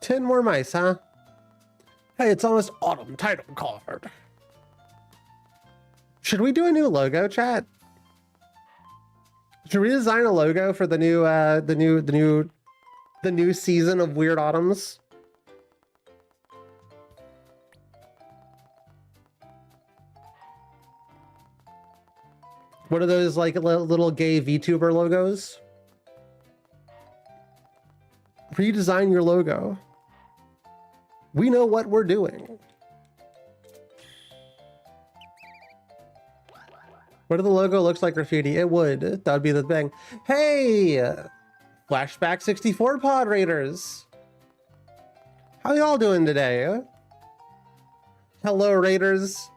Ten more mice, huh? Hey, it's almost autumn title card. Should we do a new logo, chat? Should we design a logo for the new season of Weird Autumns? What are those like little gay VTuber logos? Redesign your logo. We know what we're doing. What if the logo looks like graffiti? It would. That would be the thing. Hey! Flashback 64 pod raiders. How y'all doing today? Hello, raiders.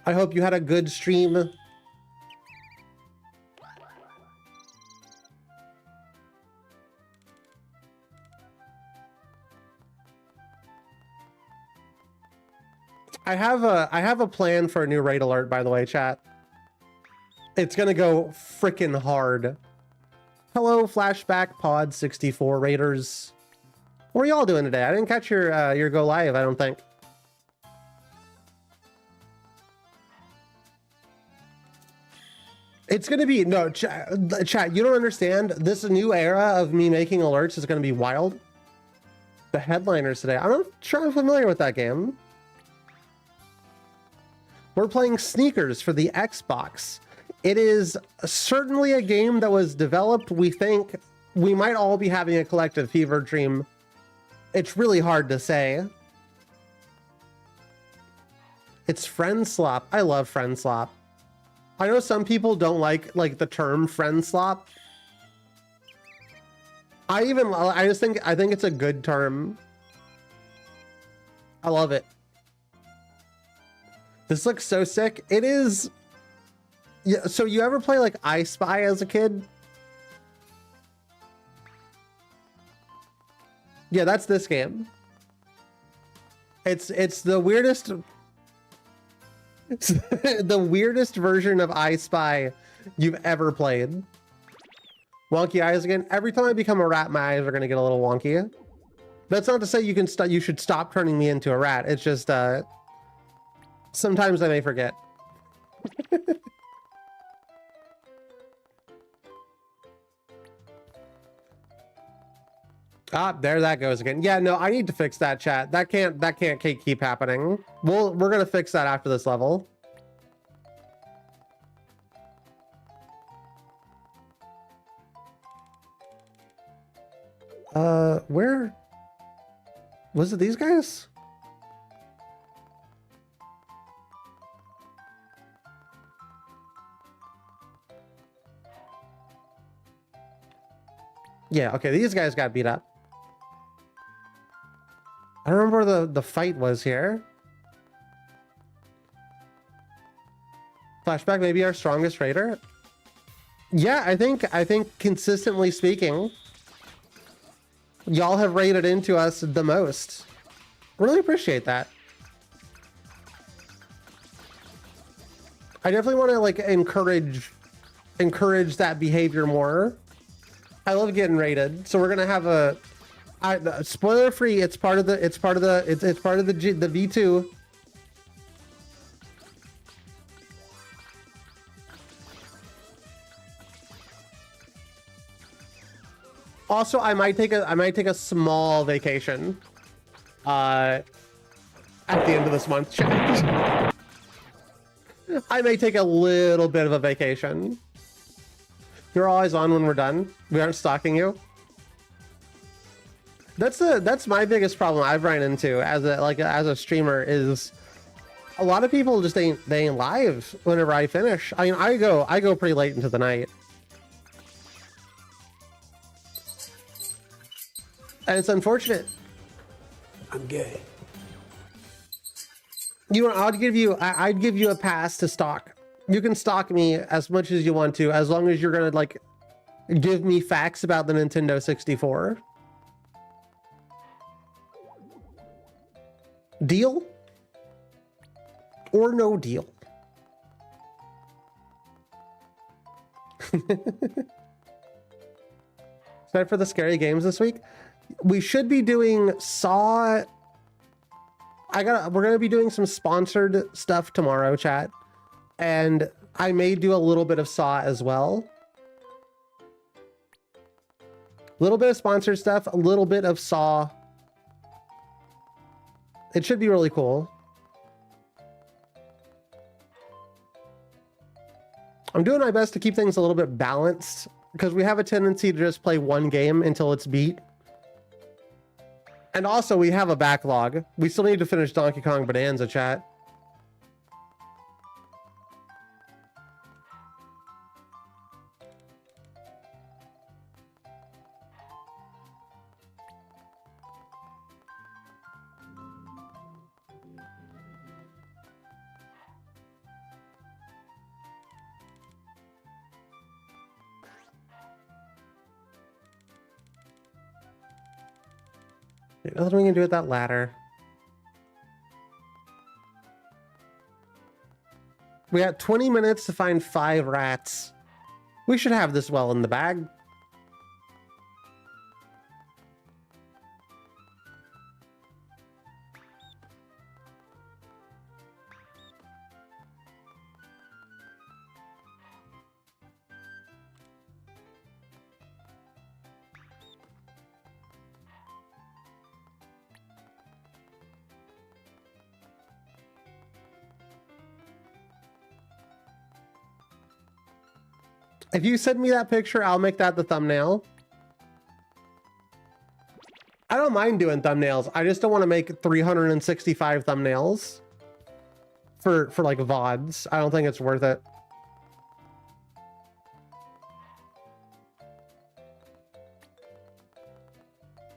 I hope you had a good stream. I have a plan for a new raid alert, by the way, chat. It's gonna go freaking hard. Hello, Flashback Pod 64 raiders. What are y'all doing today? I didn't catch your go live, I don't think. It's gonna be no chat. You don't understand. This new era of me making alerts is gonna be wild. The headliners today. I'm not sure I'm familiar with that game. We're playing Sneakers for the Xbox. It is certainly a game that was developed. We think we might all be having a collective fever dream. It's really hard to say. It's Friend Slop. I love Friend Slop. I know some people don't like the term Friend Slop. I think it's a good term. I love it. This looks so sick. It is. Yeah. So you ever play like I Spy as a kid? Yeah, that's this game. It's the weirdest. It's the weirdest version of I Spy you've ever played. Wonky eyes again. Every time I become a rat, my eyes are gonna get a little wonky. That's not to say you should stop turning me into a rat. It's just sometimes I may forget. Ah, there that goes again. Yeah, no, I need to fix that, chat. That can't keep happening. We're gonna fix that after this level. Where was it? These guys? Yeah, okay, these guys got beat up. I don't remember where the fight was here. Flashback, maybe our strongest raider. Yeah, I think consistently speaking, y'all have raided into us the most. Really appreciate that. I definitely want to like encourage that behavior more. I love getting raided, so we're gonna have a spoiler free. It's part of the the V2. Also, I might take a small vacation at the end of this month. I may take a little bit of a vacation. You're always on when we're done. We aren't stalking you. That's my biggest problem I've run into as a streamer is a lot of people just they ain't live whenever I finish. I mean, I go pretty late into the night. And it's unfortunate. I'm gay. You know, I'd give you a pass to stalk. You can stalk me as much as you want to, as long as you're gonna like give me facts about the Nintendo 64. Deal? Or no deal? Excited for the scary games this week? We should be doing Saw. We're gonna be doing some sponsored stuff tomorrow, chat. And I may do a little bit of Saw as well. A little bit of sponsored stuff, a little bit of Saw. It should be really cool. I'm doing my best to keep things a little bit balanced because we have a tendency to just play one game until it's beat. And also we have a backlog. We still need to finish Donkey Kong Bonanza, chat. Nothing we can do with that ladder. We got 20 minutes to find 5 rats. We should have this well in the bag. If you send me that picture, I'll make that the thumbnail. I don't mind doing thumbnails. I just don't want to make 365 thumbnails for like VODs. I don't think it's worth it.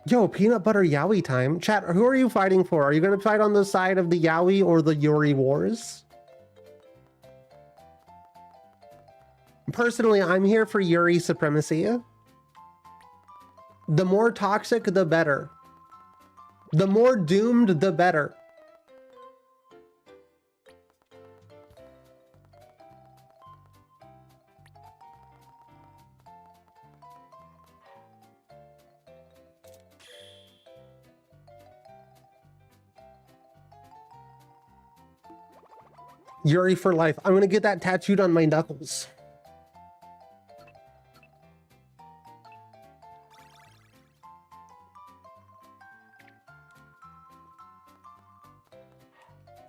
Yo, peanut butter Yowie time. Chat, who are you fighting for? Are you going to fight on the side of the Yowie or the Yuri Wars? Personally, I'm here for Yuri supremacy. The more toxic, the better. The more doomed, the better. Yuri for life. I'm gonna get that tattooed on my knuckles.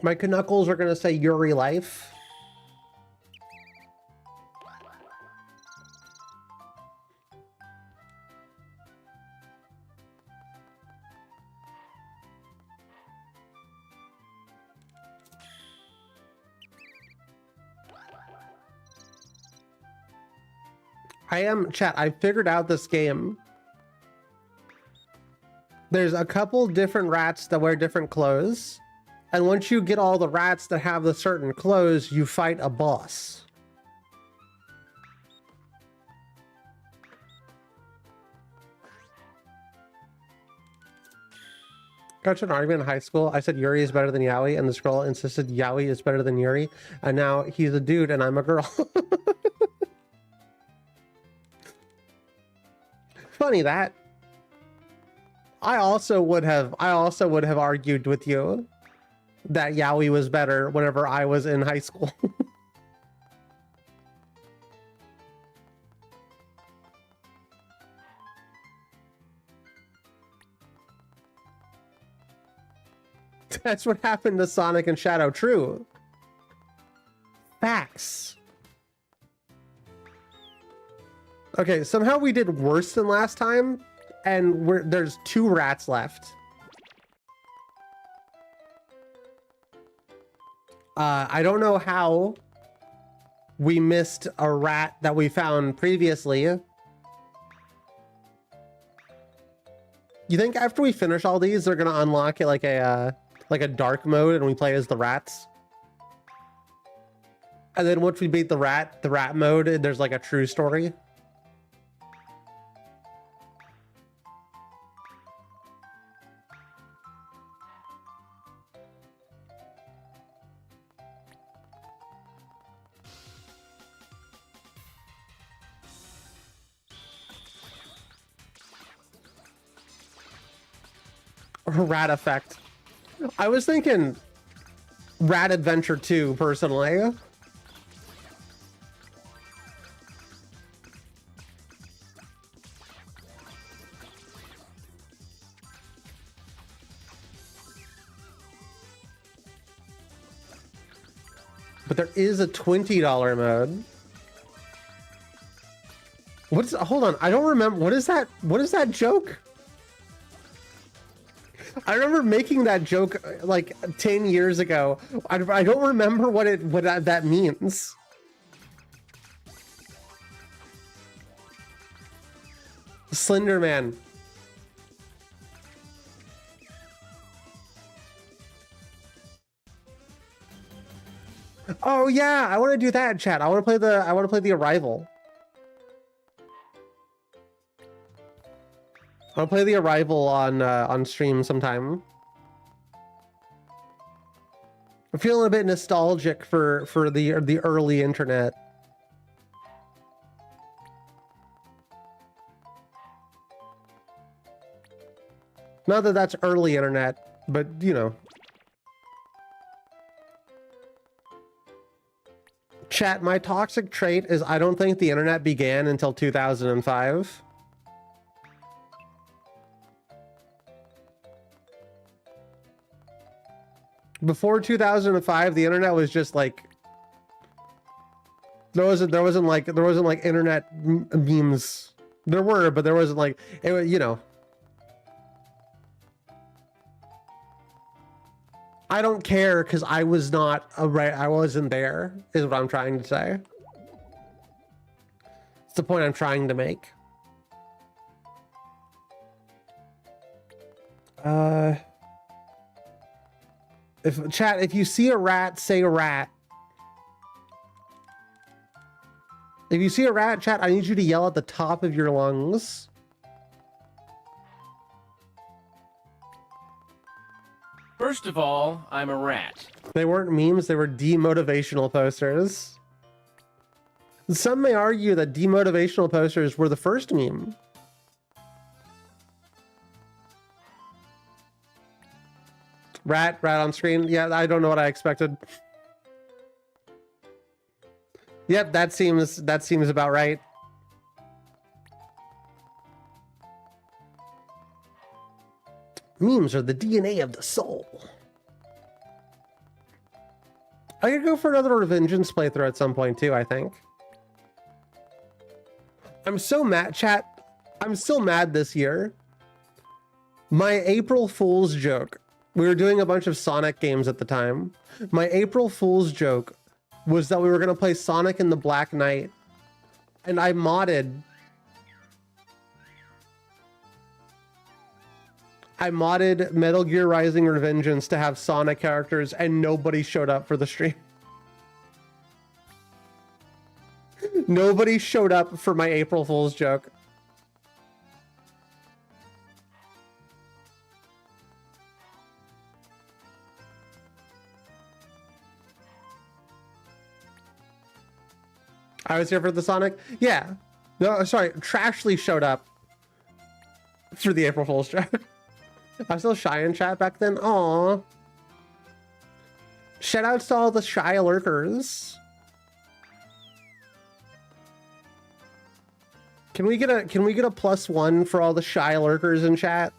My knuckles are gonna say Yuri life. Chat, I figured out this game. There's a couple different rats that wear different clothes. And once you get all the rats that have the certain clothes, you fight a boss. Got to an argument in high school. I said Yuri is better than Yowie, and this girl insisted Yowie is better than Yuri. And now he's a dude and I'm a girl. Funny that. I also would have argued with you that Yowie was better whenever I was in high school. That's what happened to Sonic and Shadow. True. Facts. Okay, somehow we did worse than last time, and there's 2 rats left. I don't know how we missed a rat that we found previously. You think after we finish all these, they're gonna unlock it like a dark mode, and we play as the rats? And then once we beat the rat mode, there's like a true story. Rat Effect. I was thinking Rat Adventure 2, personally. But there is a $20 mode. What's, hold on, I don't remember, what is that joke? I remember making that joke like 10 years ago. I don't remember what that means. Slender Man. Oh yeah, I want to do that, chat. I want to play the Arrival. I'll play the Arrival on stream sometime. I'm feeling a bit nostalgic for the early internet. Not that that's early internet, but you know. Chat, my toxic trait is I don't think the internet began until 2005. Before 2005, the internet was just like there wasn't like internet memes. There were, but there wasn't like it was, you know. I don't care because I was not I wasn't there, is what I'm trying to say. It's the point I'm trying to make. If you see a rat, say rat. If you see a rat, chat, I need you to yell at the top of your lungs. First of all, I'm a rat. They weren't memes, they were demotivational posters. Some may argue that demotivational posters were the first meme. Rat on screen. Yeah, I don't know what I expected. Yep, that seems about right. Memes are the DNA of the soul. I could go for another Revengeance playthrough at some point too, I think. I'm so mad, chat. I'm still mad this year. My April Fool's joke. We were doing a bunch of Sonic games at the time. My April Fool's joke was that we were going to play Sonic and the Black Knight. And I modded Metal Gear Rising Revengeance to have Sonic characters, and nobody showed up for the stream. Nobody showed up for my April Fool's joke. I was here for the Sonic? Yeah. No, sorry. Trashly showed up for the April Fool's joke. I was still shy in chat back then. Aww. Shoutouts to all the shy lurkers. Can we get a +1 for all the shy lurkers in chat?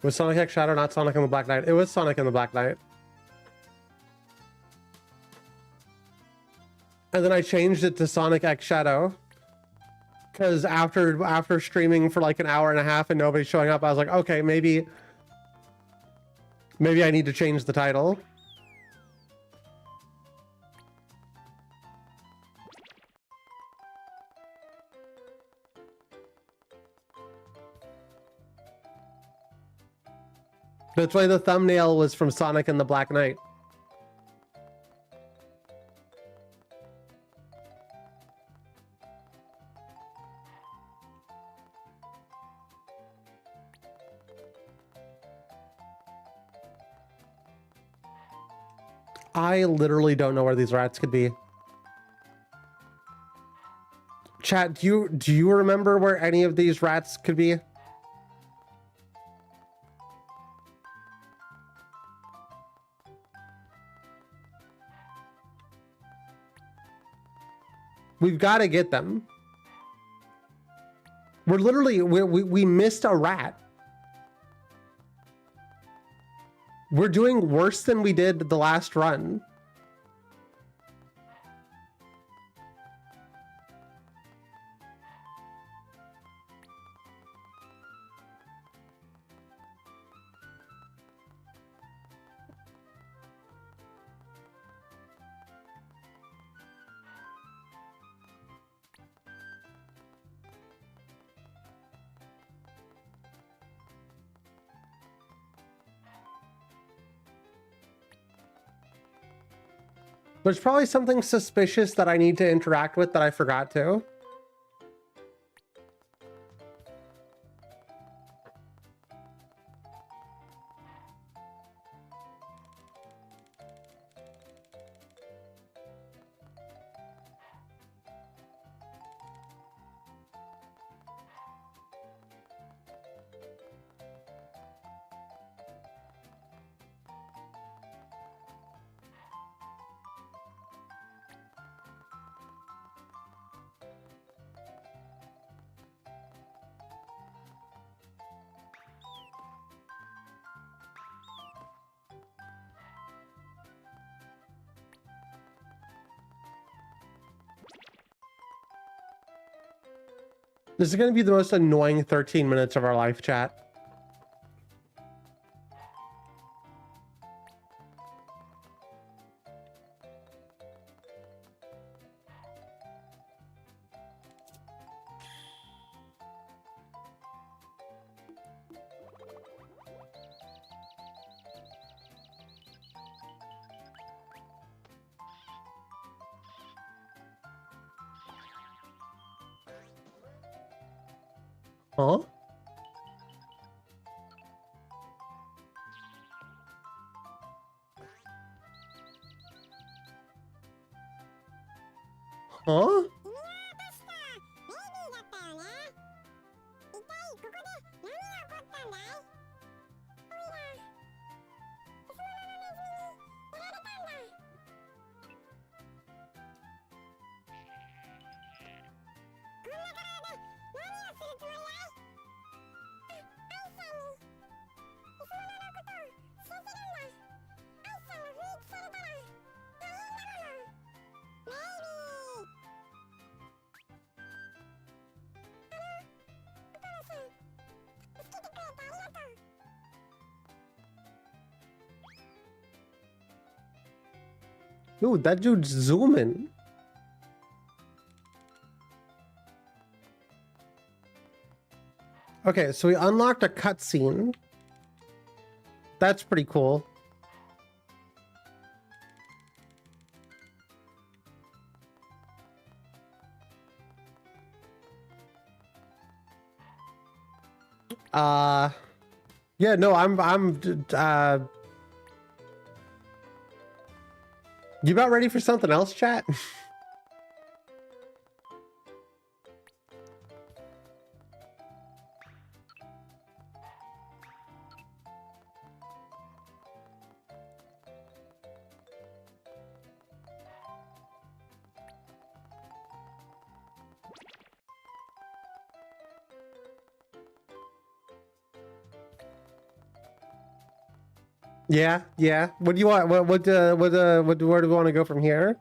Was Sonic X Shadow not Sonic and the Black Knight? It was Sonic and the Black Knight. And then I changed it to Sonic X Shadow. Because after streaming for like an hour and a half and nobody showing up, I was like, okay, maybe I need to change the title. That's why the thumbnail was from Sonic and the Black Knight. I literally don't know where these rats could be. Chat, do you remember where any of these rats could be? We've got to get them. We're literally, we missed a rat. We're doing worse than we did the last run. There's probably something suspicious that I need to interact with that I forgot to. This is going to be the most annoying 13 minutes of our life, chat. Huh? Huh? Dude, that dude's zooming. Okay, so we unlocked a cutscene. That's pretty cool. Yeah, no, you about ready for something else, chat? Yeah, yeah. What do you want? Where do we want to go from here?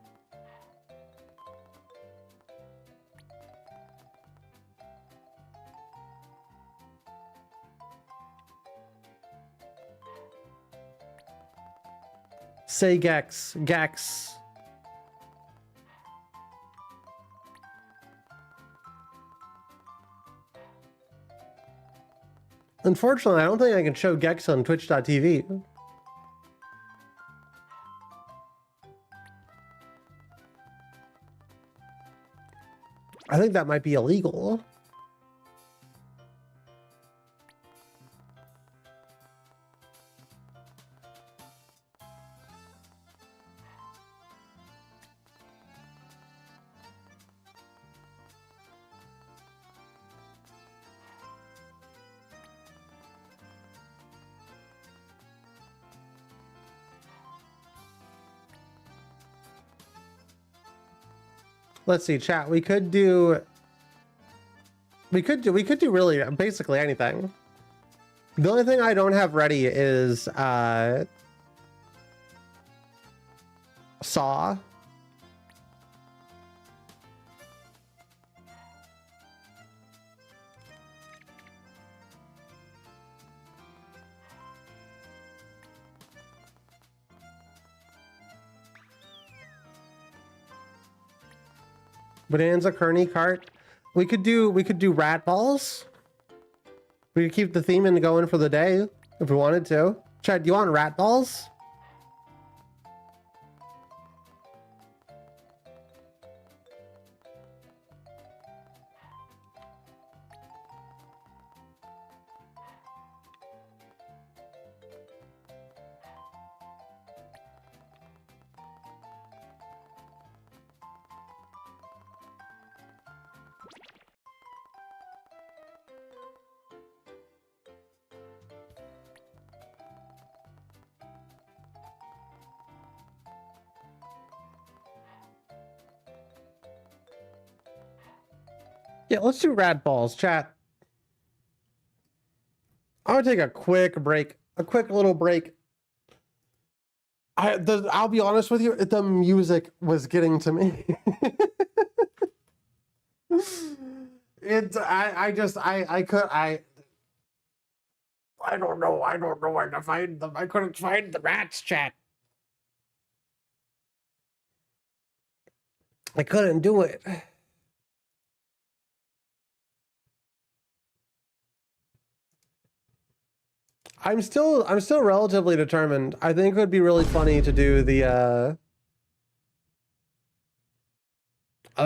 Say Gex. Gex. Unfortunately, I don't think I can show Gex on twitch.tv. I think that might be illegal. Let's see, chat. We could do really basically anything. The only thing I don't have ready is Saw. Bonanza, Kearney, Kart. We could do rat balls. We could keep the theme and going for the day if we wanted to. Chad, do you want rat balls? Yeah, let's do rat balls, chat. I'm gonna take a quick break, a quick little break. I'll be honest with you, the music was getting to me. I don't know where to find them. I couldn't find the rats, chat. I couldn't do it. I'm still relatively determined. I think it would be really funny to do the I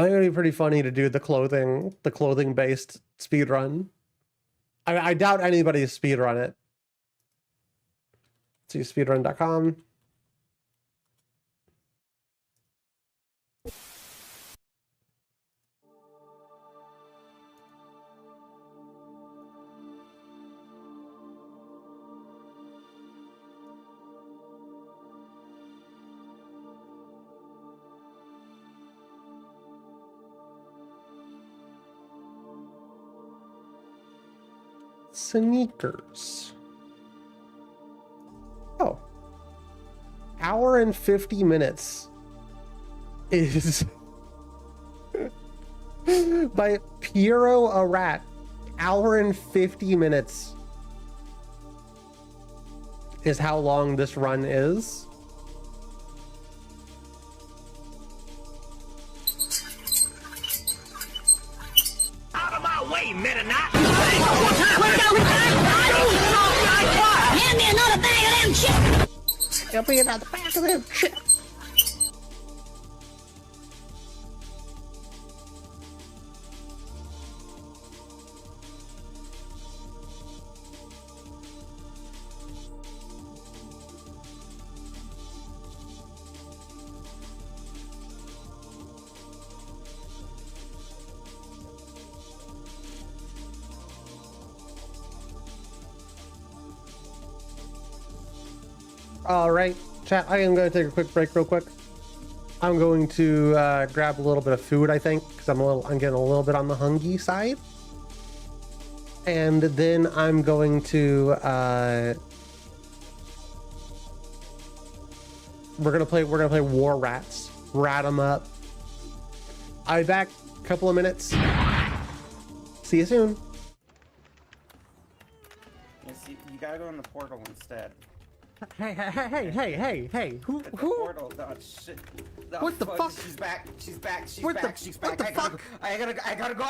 think it would be pretty funny to do the clothing based speed run. I doubt anybody's speed run it. Let's see, speedrun.com. Sneakers. Oh. Hour and 50 minutes is by Piero a Rat. Hour and 50 minutes is how long this run is. Out of my way, Meta-Knight! Hand me another bag of them chips! Hand me another bag of them chips! All right, chat, I am going to take a quick break real quick. I'm going to grab a little bit of food, I think, because I'm getting a little bit on the hungry side. And then I'm going to We're gonna play War Rats. Rat 'em up. I'll be back. Couple of minutes. See you soon. You gotta go in the portal instead. Hey! Who? Portal. Oh, shit. Oh, what the fuck? She's back. She's back. She's what back. The, she's back. What the fuck? I gotta go.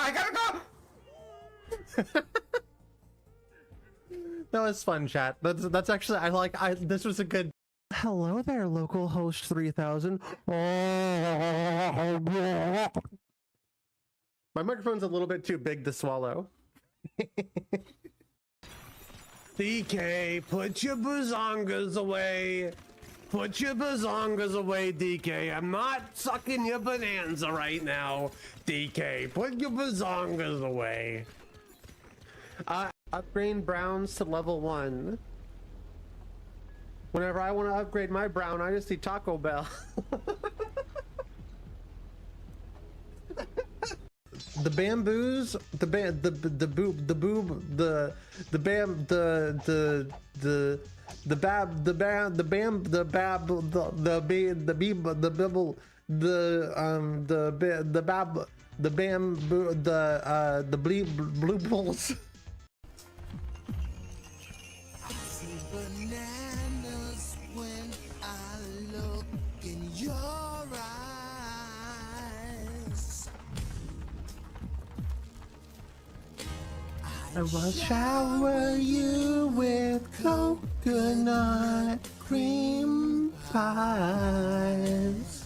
That was fun, chat. That's actually this was a good. Hello there, local host 3000. My microphone's a little bit too big to swallow. DK, put your bazongas away. Put your bazongas away, DK. I'm not sucking your bonanza right now. DK, put your bazongas away. Upgrade browns to level 1. Whenever I want to upgrade my brown, I just eat Taco Bell. The bamboos, the bam, the boob, the boob, the bam, the bab, the bam, the bam, the bab, the beeb, the bibble, the bab, the bamboo, the blue bulls. Bananas when I look in your eyes. I will shower you with coconut cream pies.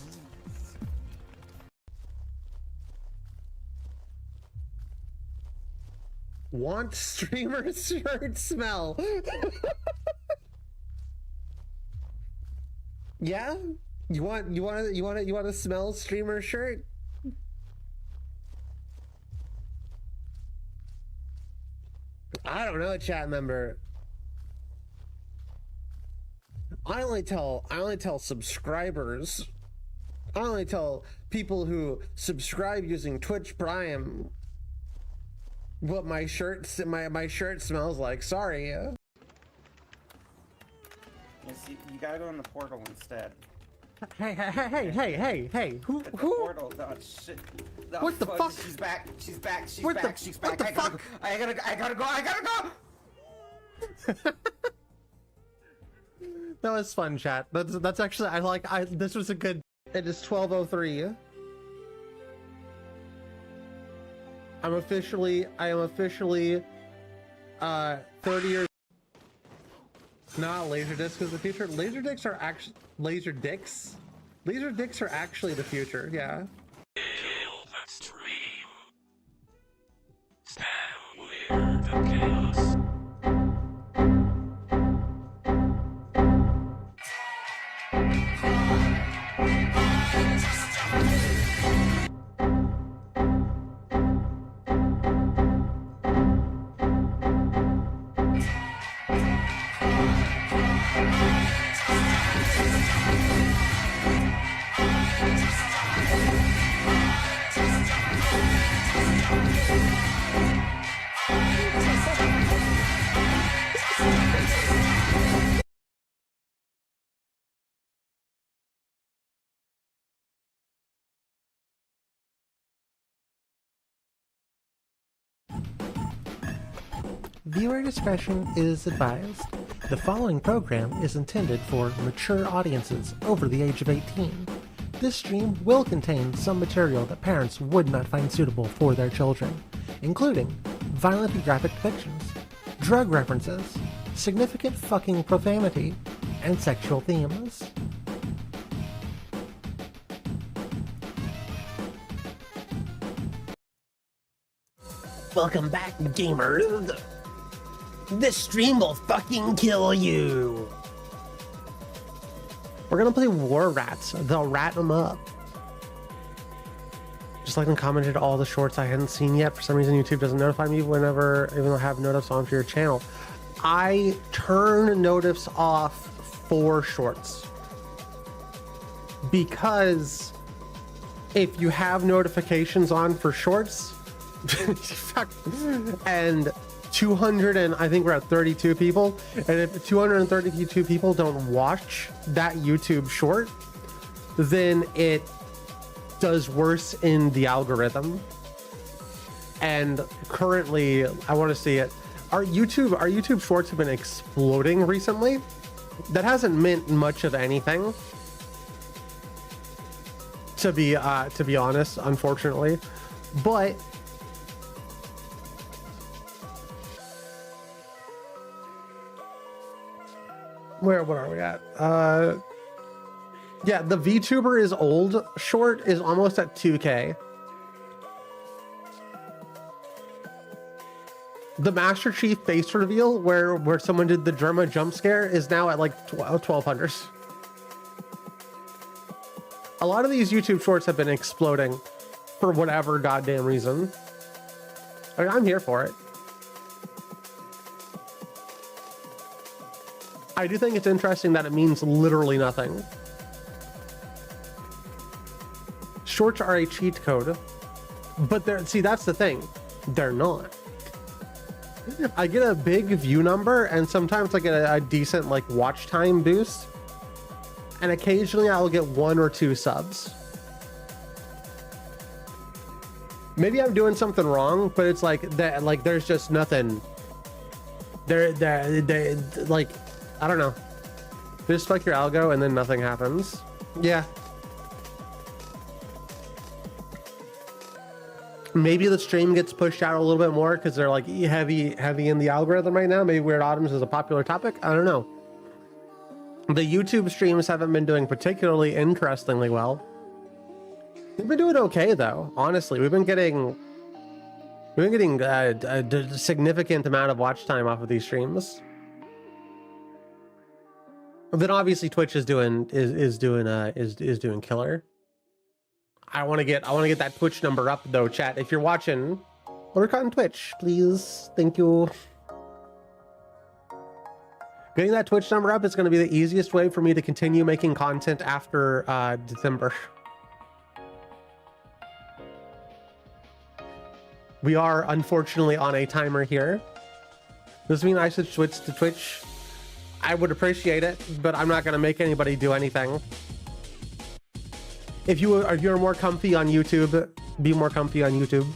Want streamer shirt smell? Yeah? You want to smell streamer shirt? I don't know, chat member. I only tell subscribers. I only tell people who subscribe using Twitch Prime what my shirt smells like. Sorry. You gotta go in the portal instead. Hey! Who? Portal. Oh, shit. Oh, what the fuck? She's back. She's back. She's what back. The, she's back. What the fuck? I gotta go. That was fun, chat. That's actually this was a good. It is 12:03. I am officially 30 years. Not Laserdisc is the future. Laserdiscs are actually Laserdiscs are actually the future. Yeah. Kill that stream. Stand with the chaos. Viewer discretion is advised. The following program is intended for mature audiences over the age of 18. This stream will contain some material that parents would not find suitable for their children, including violent and graphic depictions, drug references, significant fucking profanity, and sexual themes. Welcome back, gamers! This stream will fucking kill you! We're gonna play War Rats. They'll rat them up. Just like them commented all the shorts I hadn't seen yet. For some reason, YouTube doesn't notify me whenever, even though I have notifs on for your channel. I turn notifs off for shorts. Because if you have notifications on for shorts, and 200 and I think we're at 32 people. And if 232 people don't watch that YouTube short, then it does worse in the algorithm. And currently, I want to see it. Our YouTube shorts have been exploding recently. That hasn't meant much of anything, to be honest, unfortunately. But what are we at? Yeah, the VTuber is old short is almost at 2K. The Master Chief face reveal where someone did the Germa jump scare is now at like 1200. A lot of these YouTube shorts have been exploding for whatever goddamn reason. I mean, I'm here for it. I do think it's interesting that it means literally nothing. Shorts are a cheat code, but see, that's the thing. They're not. I get a big view number and sometimes I get a decent like watch time boost, and occasionally I'll get 1 or 2 subs. Maybe I'm doing something wrong, but it's like that, like there's just nothing there like, I don't know, just fuck your algo and then nothing happens. Yeah, maybe the stream gets pushed out a little bit more because they're like heavy in the algorithm right now. Maybe Weird Autumns is a popular topic. I don't know. The YouTube streams haven't been doing particularly interestingly well. They've been doing okay though. Honestly, we've been getting a significant amount of watch time off of these streams. Then obviously Twitch is doing killer. I want to get that Twitch number up though, chat. If you're watching, lurk on Twitch, please. Thank you. Getting that Twitch number up is going to be the easiest way for me to continue making content after December. We are unfortunately on a timer here. Does this mean I should switch to Twitch? I would appreciate it, but I'm not going to make anybody do anything. If you're more comfy on YouTube, be more comfy on YouTube.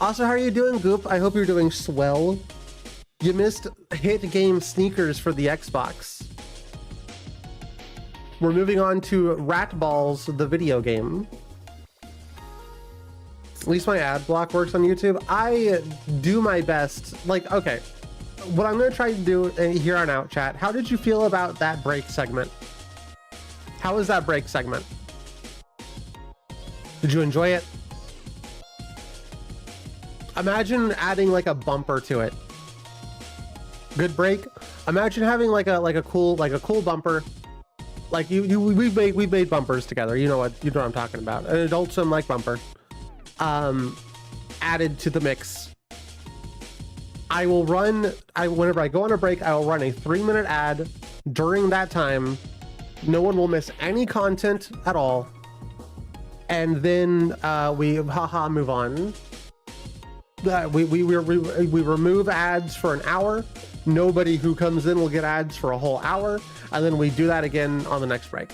Also, how are you doing, Goop? I hope you're doing swell. You missed hit game Sneakers for the Xbox. We're moving on to Rat Balls, the video game. At least my ad block works on YouTube. I do my best. Like, okay, what I'm going to try to do here on out, chat. How did you feel about that break segment? How was that break segment? Did you enjoy it? Imagine adding like a bumper to it. Good break. Imagine having like a cool bumper. Like we made bumpers together. You know what I'm talking about. An Adult Swim like bumper. Added to the mix. Whenever I go on a break, I will run a 3-minute ad. During that time, no one will miss any content at all. And then we move on. We remove ads for an hour. Nobody who comes in will get ads for a whole hour, and then we do that again on the next break.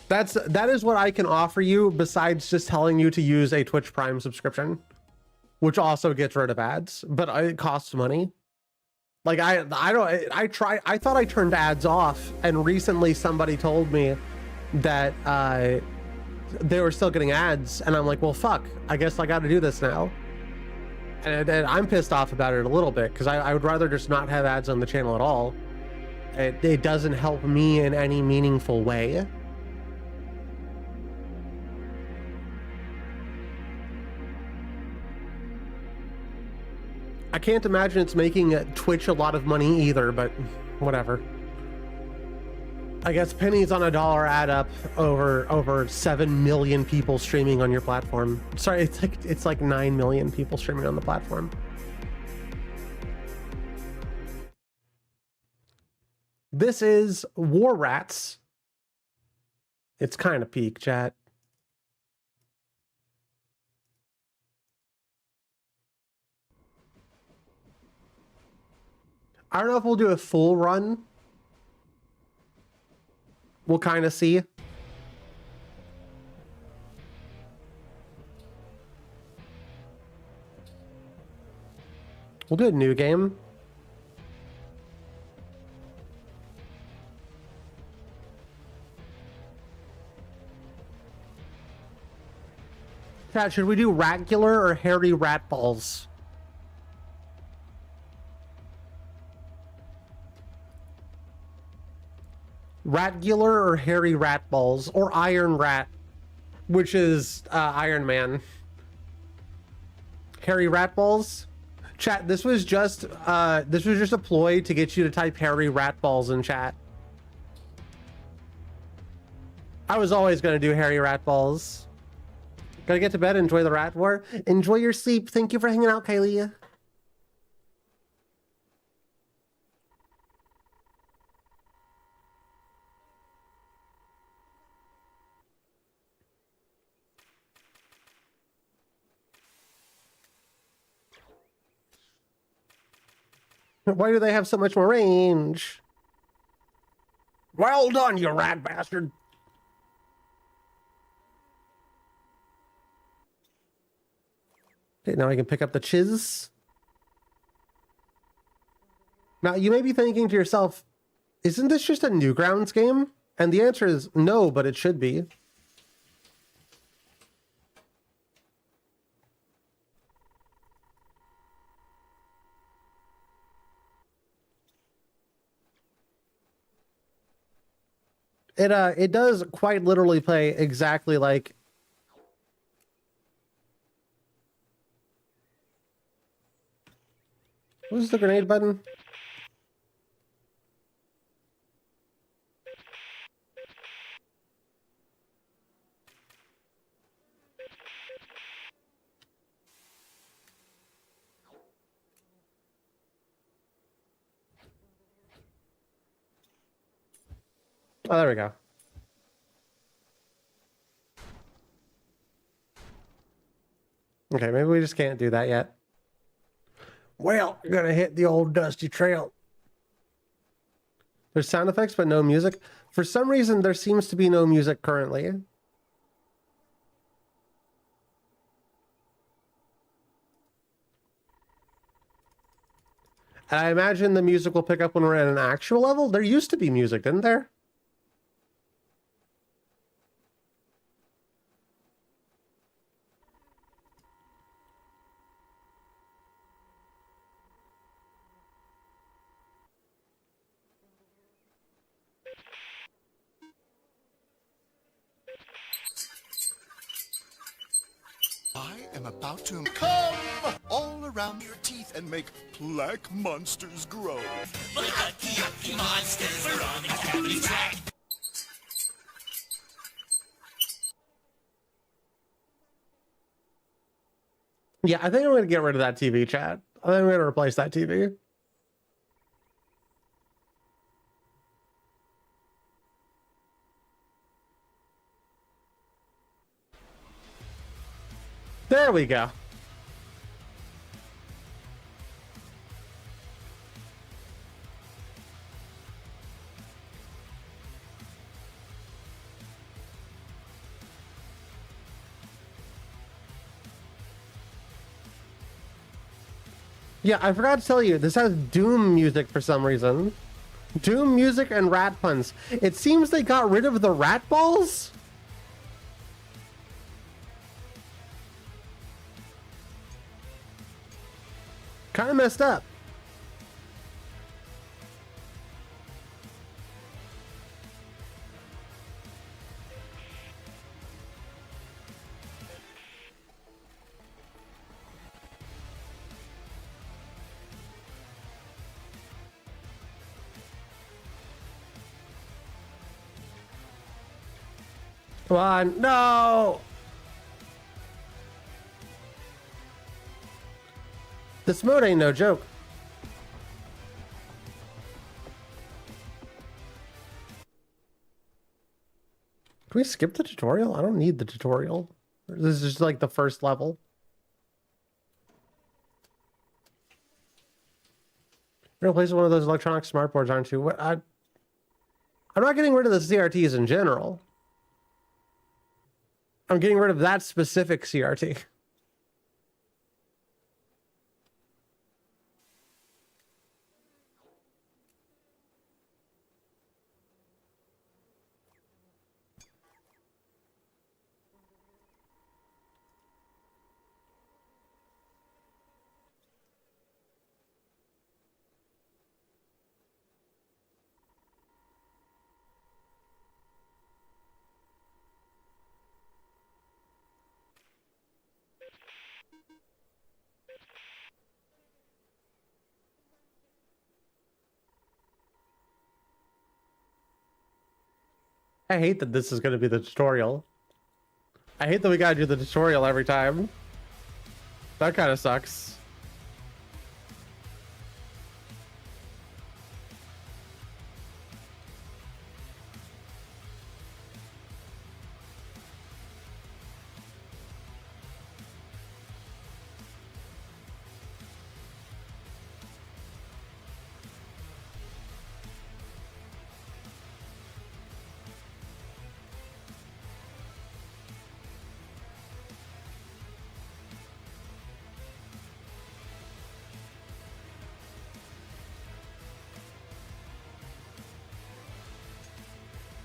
That is what I can offer you, besides just telling you to use a Twitch Prime subscription, which also gets rid of ads, but it costs money. Like I thought I turned ads off, and recently somebody told me that they were still getting ads, and I'm like, well, fuck, I guess I got to do this now. And I'm pissed off about it a little bit, because I would rather just not have ads on the channel at all. It doesn't help me in any meaningful way. I can't imagine it's making Twitch a lot of money either, but whatever. I guess pennies on a dollar add up over 7 million people streaming on your platform. Sorry, it's like 9 million people streaming on the platform. This is War Rats. It's kind of peak, chat. I don't know if we'll do a full run. We'll kind of see. We'll do a new game. Chat, should we do Ratgular or Hairy Rat Balls? Ratgular or Hairy Rat Balls or Iron Rat, which is Iron Man. Hairy Rat Balls. Chat, this was just a ploy to get you to type Hairy Rat Balls in chat. I was always going to do Hairy Rat Balls. Gotta get to bed, enjoy the rat war. Enjoy your sleep. Thank you for hanging out, Kylie. Why do they have so much more range? Well done, you rat bastard. Okay, now I can pick up the chiz. Now, you may be thinking to yourself, isn't this just a Newgrounds game? And the answer is no, but it should be. It does quite literally play exactly like... What is the grenade button? Oh, there we go. Okay, maybe we just can't do that yet. Well, you're gonna hit the old dusty trail. There's sound effects, but no music. For some reason, there seems to be no music currently. And I imagine the music will pick up when we're at an actual level. There used to be music, didn't there? I am about to come all around your teeth and make black monsters grow. Look at the yucky monsters, we're on the cavity track. Yeah, I think I'm going to get rid of that TV, chat. I think I'm going to replace that TV. There we go. Yeah, I forgot to tell you, this has Doom music for some reason. Doom music and rat puns. It seems they got rid of the rat balls? Kind of messed up. Come on, no! This mode ain't no joke. Can we skip the tutorial? I don't need the tutorial. This is just like the first level. You're replacing one of those electronic smartboards, aren't you? I'm not getting rid of the CRTs in general. I'm getting rid of that specific CRT. I hate that this is going to be the tutorial. I hate that we gotta do the tutorial every time. That kind of sucks.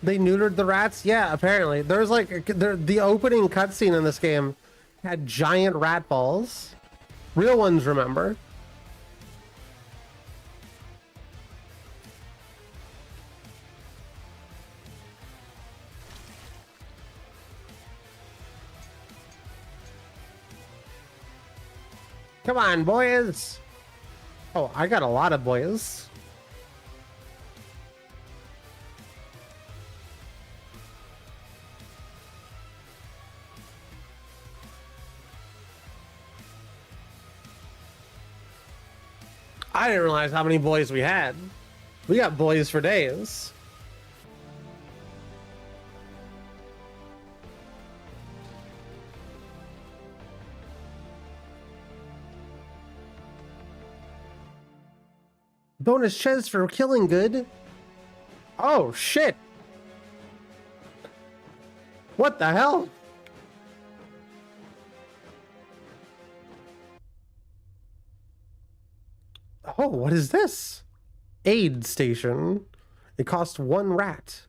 They neutered the rats? Yeah, apparently. There's like, the opening cutscene in this game had giant rat balls. Real ones, remember? Come on, boys! Oh, I got a lot of boys. I didn't realize how many boys we had. We got boys for days. Bonus chest for killing good. Oh, shit. What the hell? Oh, what is this? Aid station. It costs 1 rat.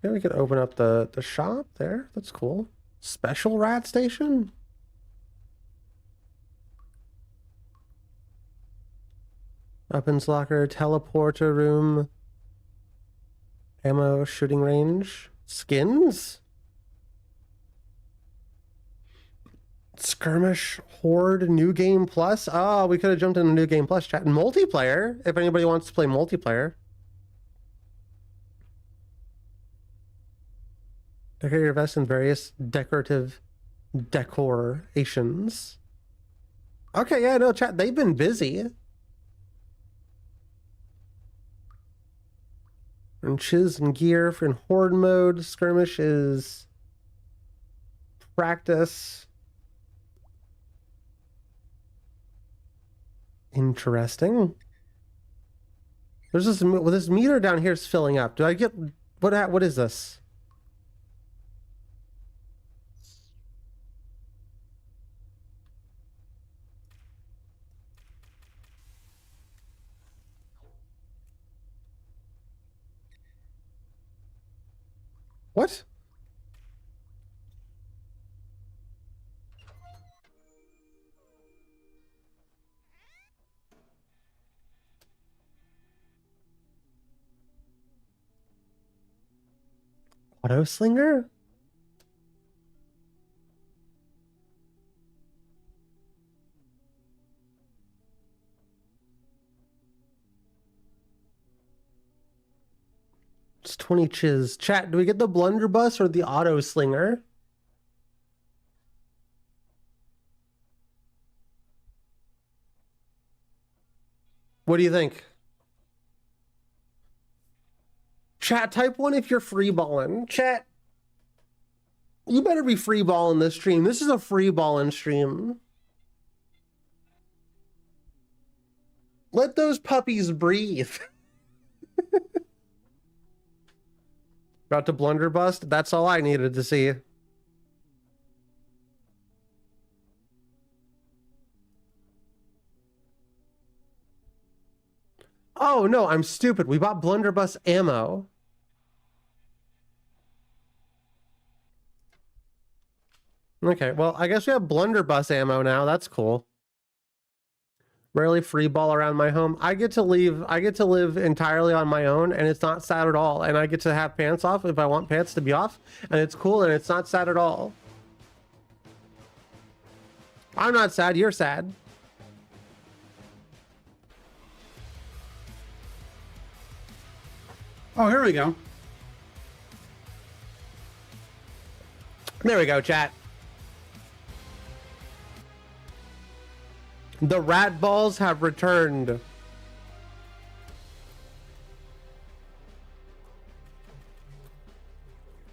Yeah, we could open up the shop there. That's cool. Special rat station? Weapons locker, teleporter room, ammo shooting range, skins? Skirmish, Horde, New Game Plus. Oh, we could have jumped into New Game Plus chat. And multiplayer, if anybody wants to play multiplayer. Decorate your vest in various decorative decorations. Okay, yeah, no, chat, they've been busy. And chiz and gear for in Horde mode. Skirmish is practice. Interesting. There's this, well, this meter down here is filling up. Do I get, what is this? What? Auto slinger? It's 20 chiz. Chat, do we get the blunderbuss or the auto slinger? What do you think? Chat, type 1 if you're freeballing. Chat. You better be free balling this stream. This is a free balling stream. Let those puppies breathe. About to blunderbust? That's all I needed to see. Oh no, I'm stupid. We bought blunderbuss ammo. Okay, well, I guess we have blunderbuss ammo now. That's cool. Rarely free ball around my home. I get to live entirely on my own, and it's not sad at all. And I get to have pants off if I want pants to be off, and it's cool, and it's not sad at all. I'm not sad, you're sad. Oh, here we go. There we go, chat. The rat balls have returned.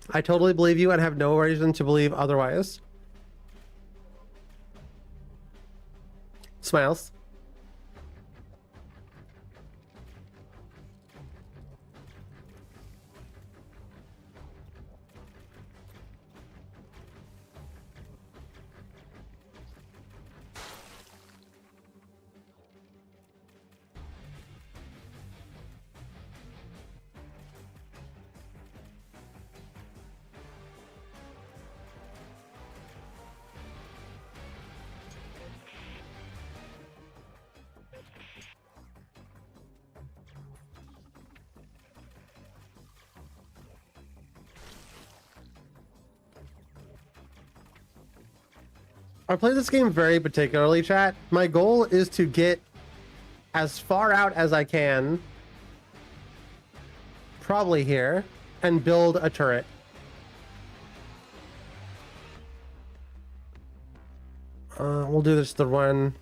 I totally believe you and have no reason to believe otherwise. Smiles. I play this game very particularly, chat. My goal is to get as far out as I can, probably here, and build a turret. We'll do this the run.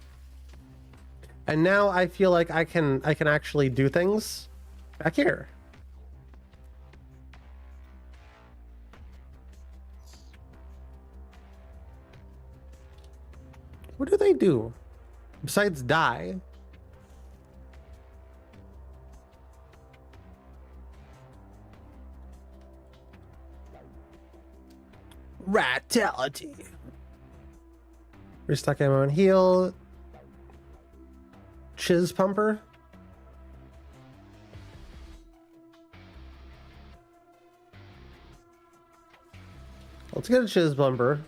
And now I feel like I can actually do things back here. What do they do besides die? Ratality. Restock ammo and heal. Chiz pumper. Let's get a chiz pumper.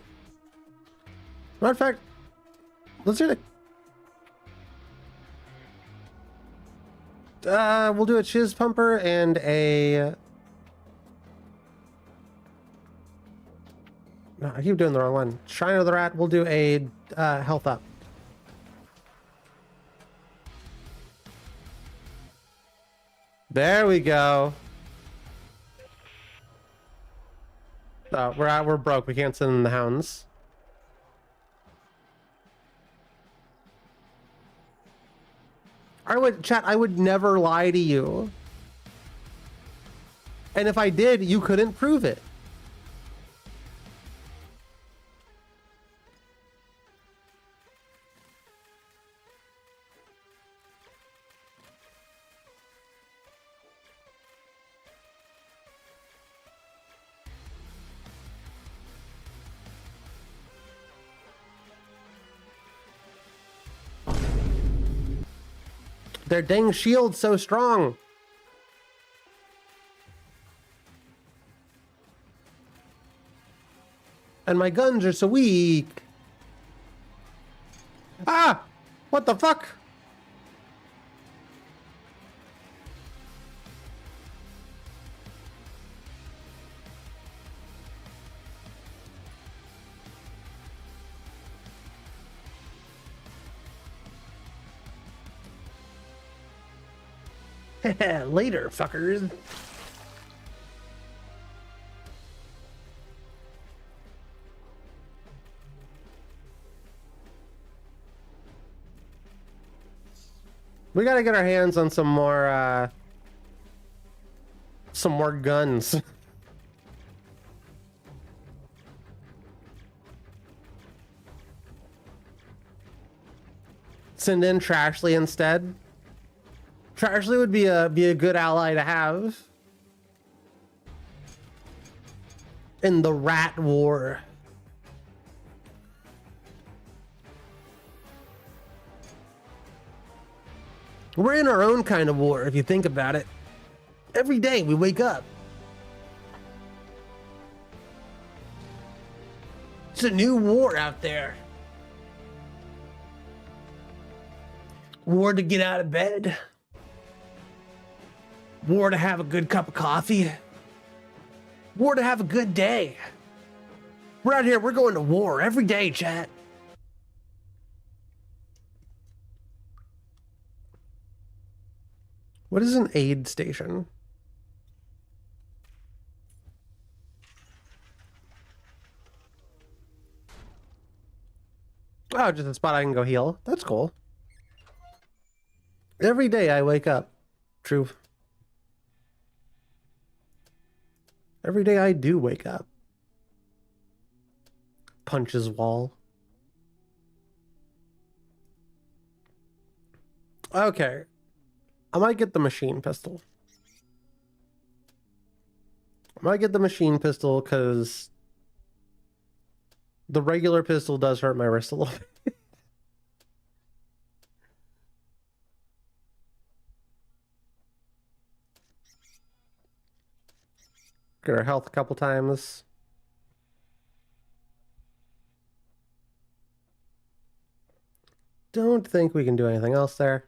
Matter of fact, let's do the we'll do a chiz pumper and a... No, I keep doing the wrong one. Shrine of the Rat, we'll do a health up. There we go. Oh, we're broke. We can't send in the hounds. I would never lie to you. And if I did, you couldn't prove it. Their dang shield's so strong. And my guns are so weak. Ah! What the fuck? Later, fuckers. We gotta get our hands on some more guns. Send in Trashly instead. Trashly would be a good ally to have in the rat war. We're in our own kind of war, if you think about it. Every day we wake up. It's a new war out there. War to get out of bed. War to have a good cup of coffee. War to have a good day. We're out here, we're going to war every day, chat. What is an aid station? Oh, just a spot I can go heal. That's cool. Every day I wake up. True. Every day I do wake up. Punches wall. Okay. I might get the machine pistol. I might get the machine pistol because the regular pistol does hurt my wrist a little bit. Get our health a couple times. Don't think we can do anything else there.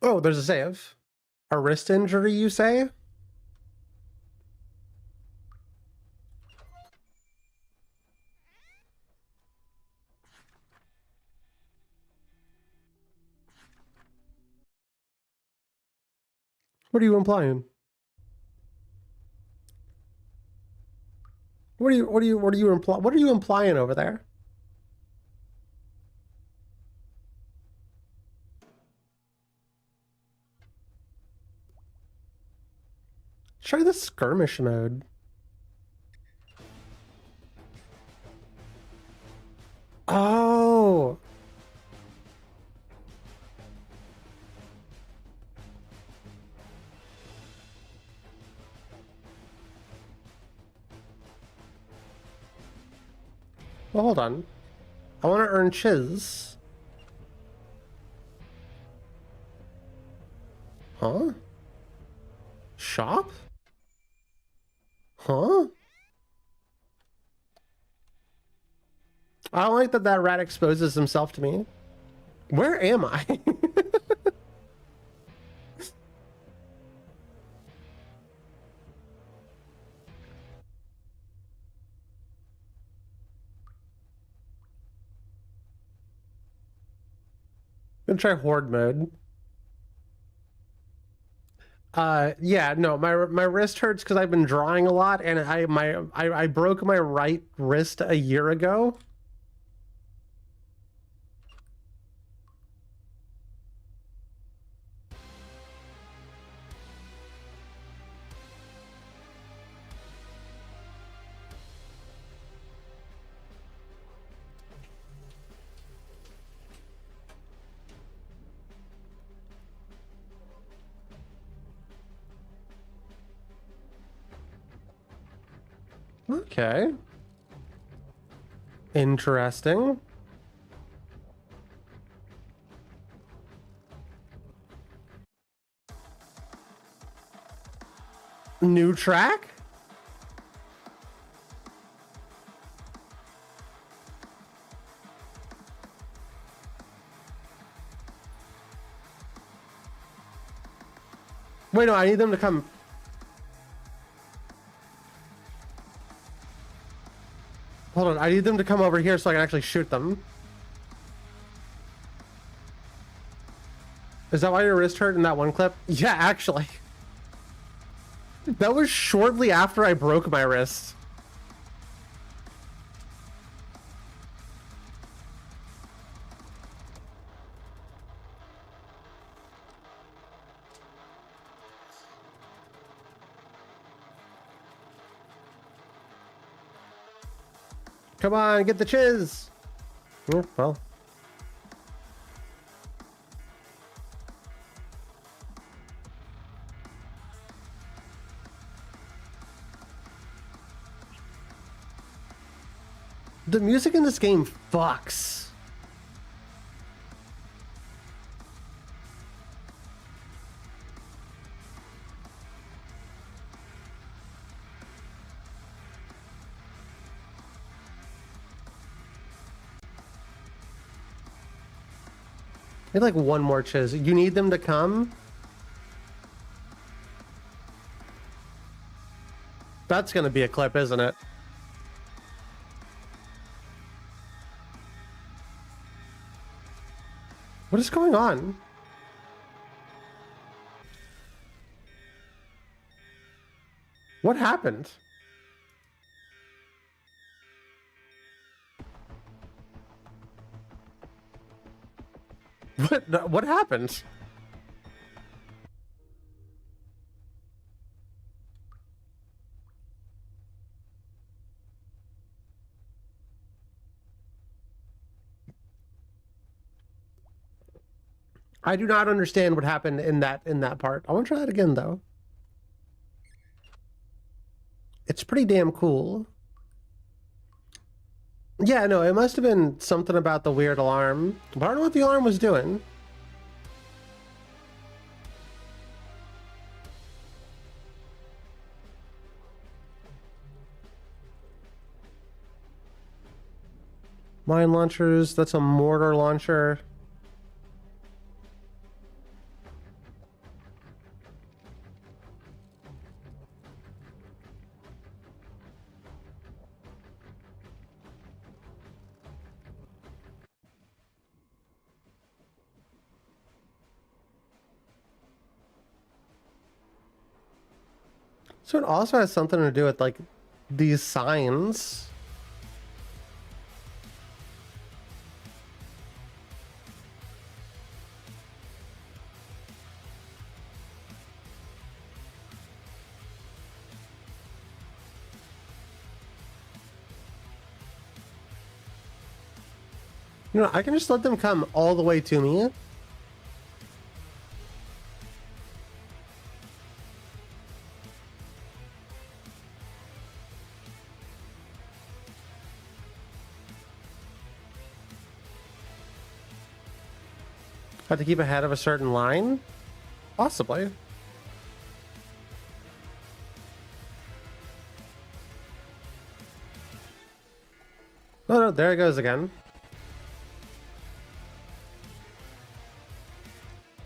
Oh, there's a save. A wrist injury, you say? What are you implying? What are you implying over there? Try the skirmish mode. Oh. Well, hold on. I want to earn chiz. Huh? Shop? Huh? I don't like that that rat exposes himself to me. Where am I? Gonna try horde mode. Yeah, no, my wrist hurts because I've been drawing a lot, and I broke my right wrist a year ago. Okay. Interesting. New track? Wait, no, I need them to come. Hold on, I need them to come over here so I can actually shoot them. Is that why your wrist hurt in that one clip? Yeah, actually. That was shortly after I broke my wrist. Come on, get the chiz. Oh, well. The music in this game fucks. I need like one more chiz. You need them to come? That's gonna be a clip, isn't it? What is going on? What happened? What happened? I do not understand what happened in that part. I want to try that again though. It's pretty damn cool. Yeah, no, it must have been something about the weird alarm. But I don't know what the alarm was doing. Mine launchers, that's a mortar launcher. So it also has something to do with like these signs. You know, I can just let them come all the way to me. Have to keep ahead of a certain line? Possibly. Oh no, there it goes again.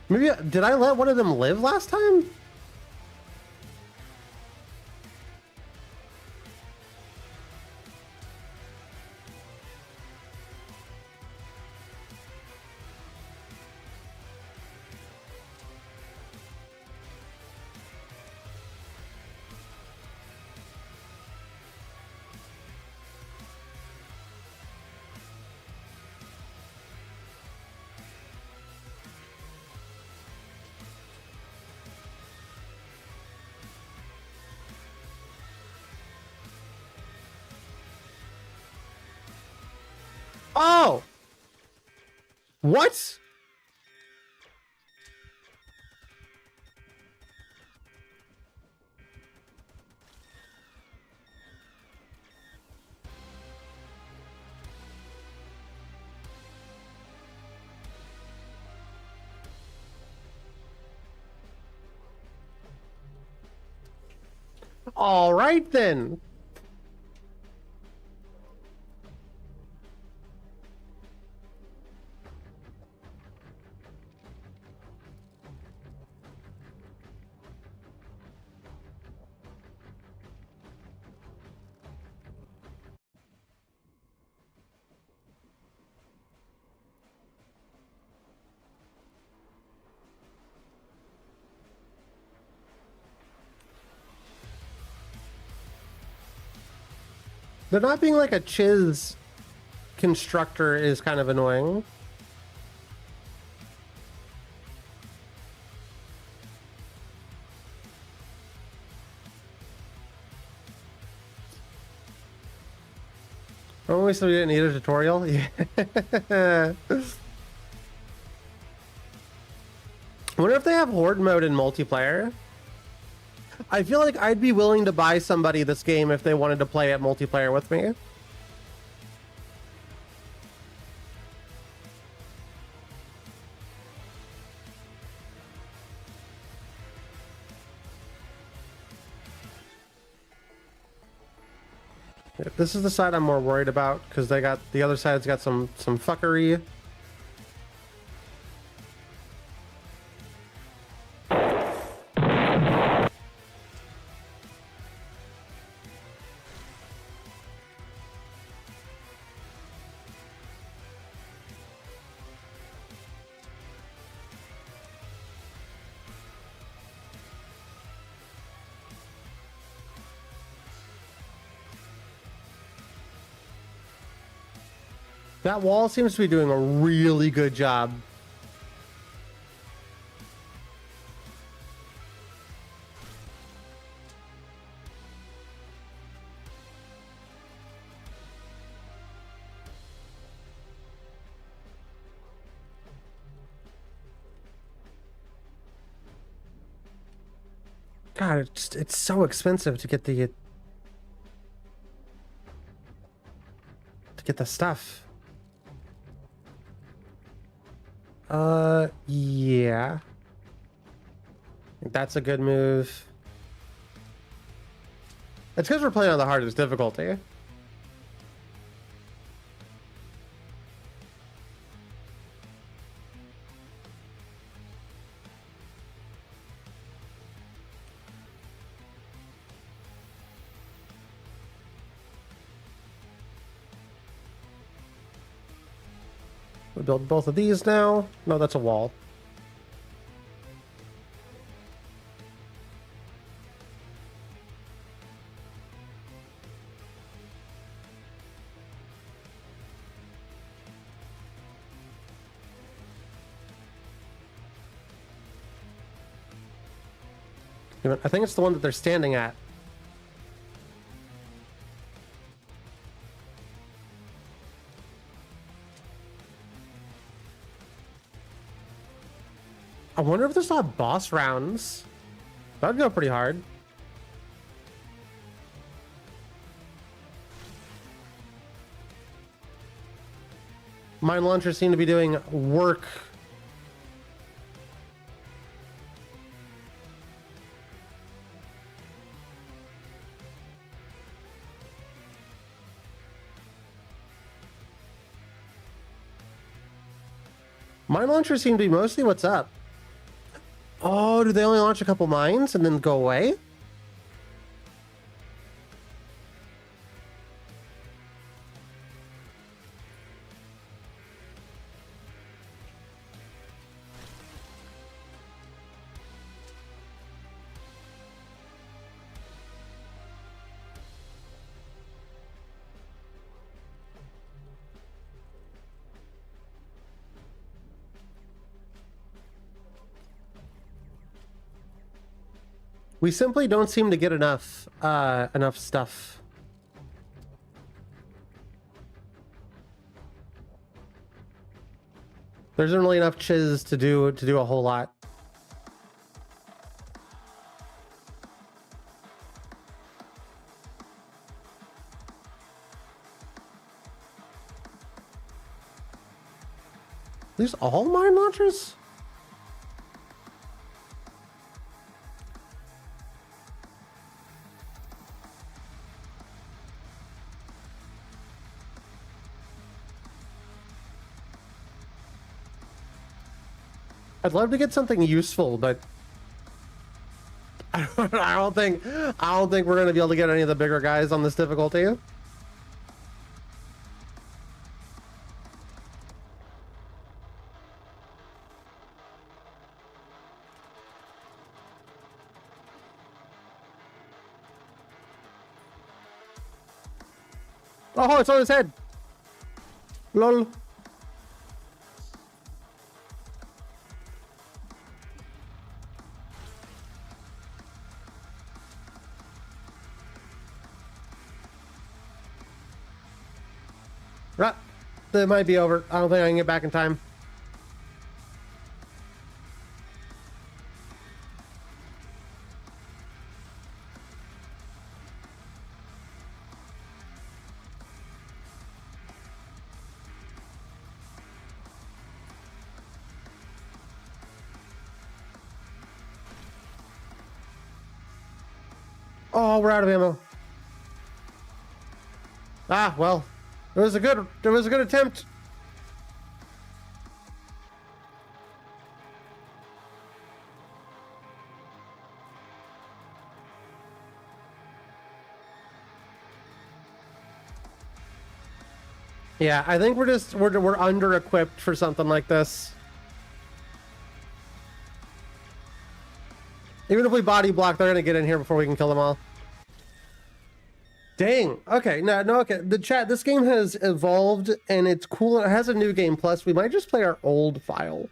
Maybe, did I let one of them live last time? Oh! What? All right then. There not being like a chiz constructor is kind of annoying. Oh, we didn't need a tutorial? Yeah. I wonder if they have horde mode in multiplayer. I feel like I'd be willing to buy somebody this game if they wanted to play it multiplayer with me. This is the side I'm more worried about because they got the other side's got some fuckery. That wall seems to be doing a really good job. God, it's so expensive to get the stuff. Yeah. That's a good move. It's because we're playing on the hardest difficulty. We build both of these now. No, that's a wall. I think it's the one that they're standing at. I wonder if there's not boss rounds. That'd go pretty hard. Mine launchers seem to be doing work. Mine launchers seem to be mostly what's up. Oh, do they only launch a couple mines and then go away? We simply don't seem to get enough stuff. There isn't really enough chiz to do a whole lot. These all mine launchers? I'd love to get something useful, but I don't think we're gonna be able to get any of the bigger guys on this difficulty. Oh, it's on his head. Lol. That might be over. I don't think I can get back in time. Oh, we're out of ammo. Ah, well, it was a good attempt. Yeah, I think we're under equipped for something like this. Even if we body block, they're gonna get in here before we can kill them all. Dang. Okay, no, okay. The chat, this game has evolved and it's cool. It has a new game plus. We might just play our old file.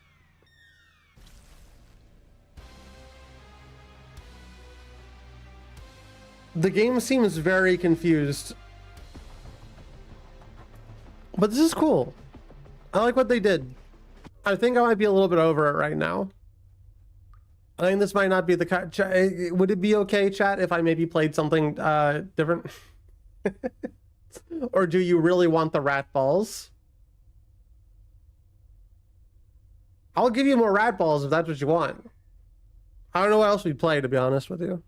The game seems very confused. But this is cool. I like what they did. I think I might be a little bit over it right now. I think this might not be the... Would it be okay, chat, if I maybe played something different? Or do you really want the rat balls? I'll give you more rat balls if that's what you want. I don't know what else we'd play, to be honest with you.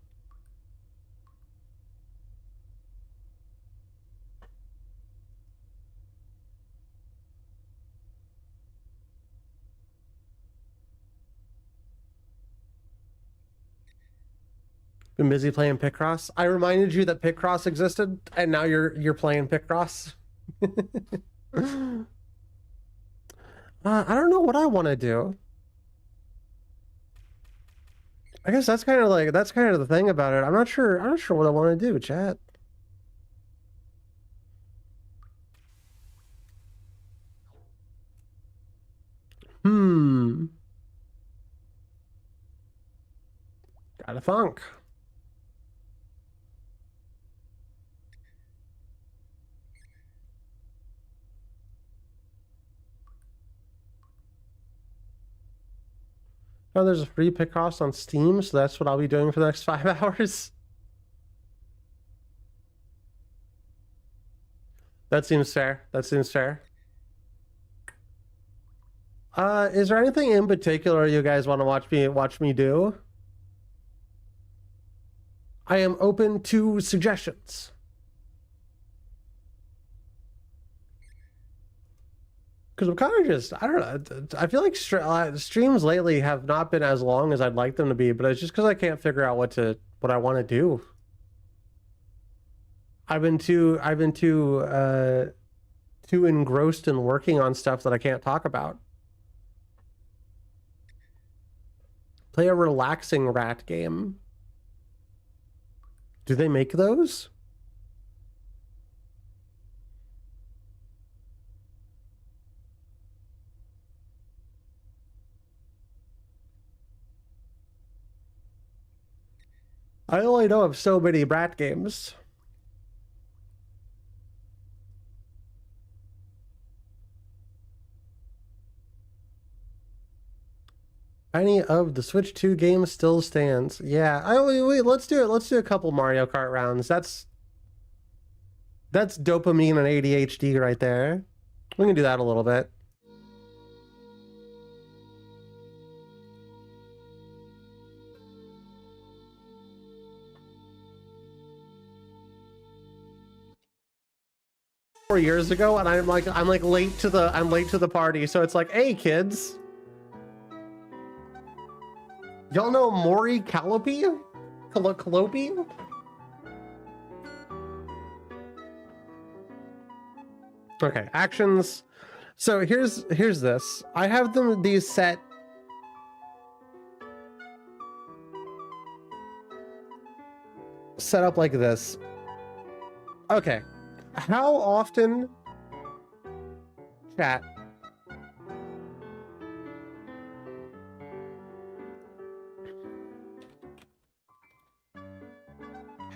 Been busy playing Picross. I reminded you that Picross existed, and now you're playing Picross. I don't know what I want to do. I guess that's kind of the thing about it. I'm not sure what I want to do, chat. Gotta funk. Oh, there's a free Picross on Steam, so that's what I'll be doing for the next 5 hours. That seems fair. That seems fair. Is there anything in particular you guys want to watch me do? I am open to suggestions. Because I'm kind of just, I don't know, I feel like streams lately have not been as long as I'd like them to be, but it's just because I can't figure out what I want to do. I've been too engrossed in working on stuff that I can't talk about. Play a relaxing rat game. Do they make those? I only know of so many rat games. Any of the Switch 2 games still stands. Yeah, wait, let's do it. Let's do a couple Mario Kart rounds. That's dopamine and ADHD right there. We can do that a little bit. Years ago, and I'm like late to the party, so it's like, hey kids, y'all know Maury Callopy? Callopy? Okay, actions. So here's this. I have these set. Set up like this. Okay. How often, chat,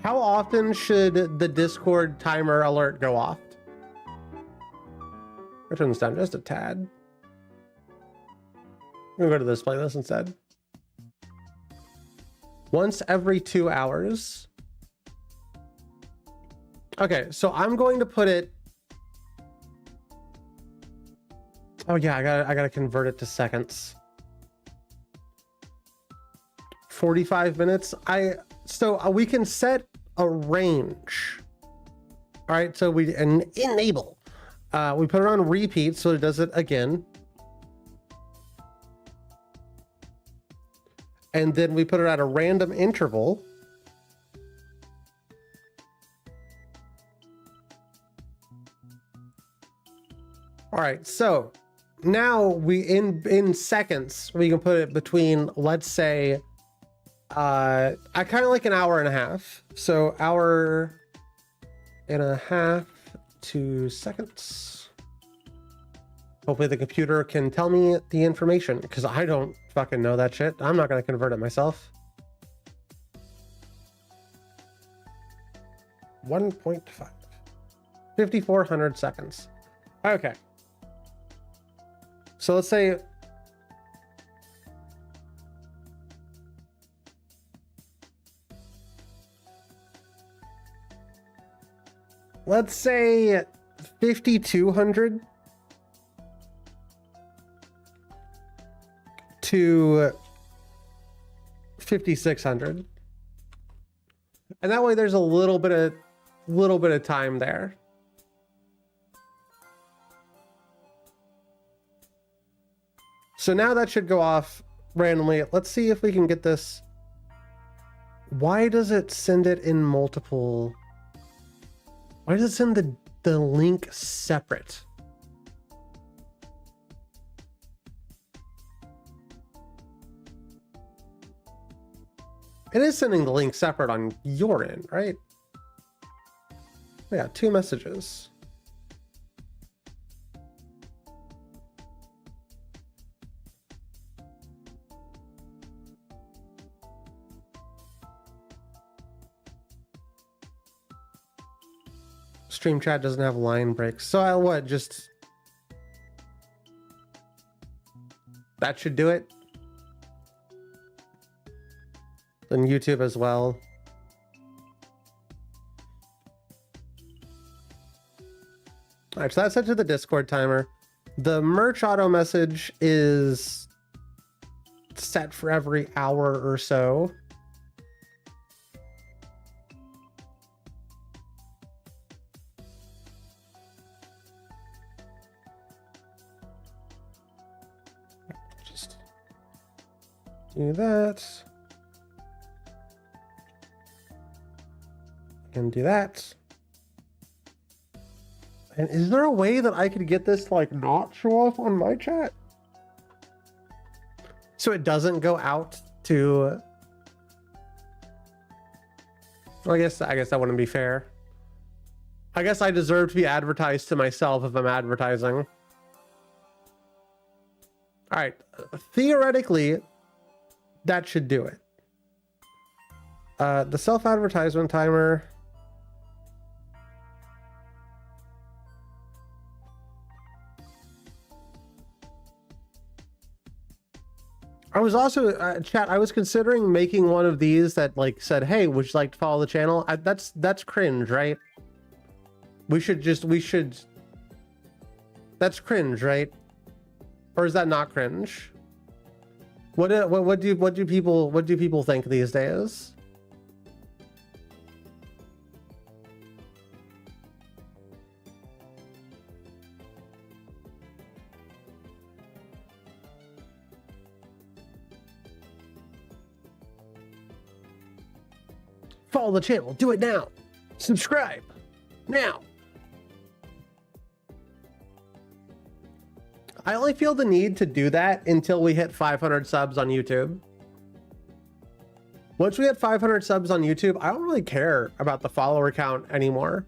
how often should the Discord timer alert go off? I'll turn this down just a tad. I'm gonna go to this playlist instead. Once every 2 hours. Okay, so I'm going to put it. Oh yeah, I gotta convert it to seconds. 45 minutes. So we can set a range. All right, so we enable. We put it on repeat so it does it again. And then we put it at a random interval. All right, so now we in seconds we can put it between, let's say, I kind of like an hour and a half. So hour and a half to seconds. Hopefully the computer can tell me the information because I don't fucking know that shit. I'm not going to convert it myself. 1.5. 5,400 seconds. Okay. So let's say let's say 5,200 to 5,600, and that way there's a little bit of time there. So now that should go off randomly. Let's see if we can get this. Why does it send it in multiple? Why does it send the link separate? It is sending the link separate on your end, right? Yeah, 2 messages. Stream chat doesn't have line breaks. So I what? Just that should do it. Then YouTube as well. All right, so that's set to the Discord timer. The merch auto message is set for every hour or so. Just do that. And do that. And is there a way that I could get this to like not show off on my chat? So it doesn't go out to... Well, I guess that wouldn't be fair. I guess I deserve to be advertised to myself if I'm advertising. All right. Theoretically, that should do it. The self-advertisement timer... I was also chat. I was considering making one of these that like said, "Hey, would you like to follow the channel?" That's cringe, right? We should. That's cringe, right? Or is that not cringe? What do people think these days? Follow the channel. Do it now. Subscribe now. I only feel the need to do that until we hit 500 subs on YouTube. Once we hit 500 subs on YouTube, I don't really care about the follower count anymore.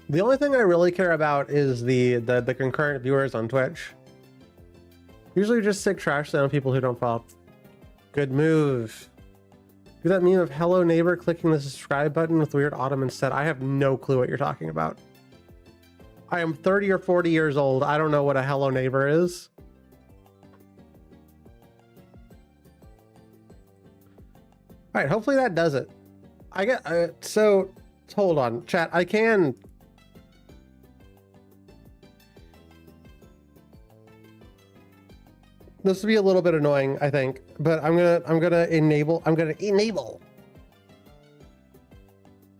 The only thing I really care about is the concurrent viewers on Twitch. Usually just sick trash on people who don't follow. Good move. Do that meme of hello neighbor clicking the subscribe button with weird autumn instead. I have no clue what you're talking about. I am 30 or 40 years old. I don't know what a hello neighbor is. All right, hopefully that does it. I get so hold on, chat. I can. This will be a little bit annoying, I think, but I'm gonna enable.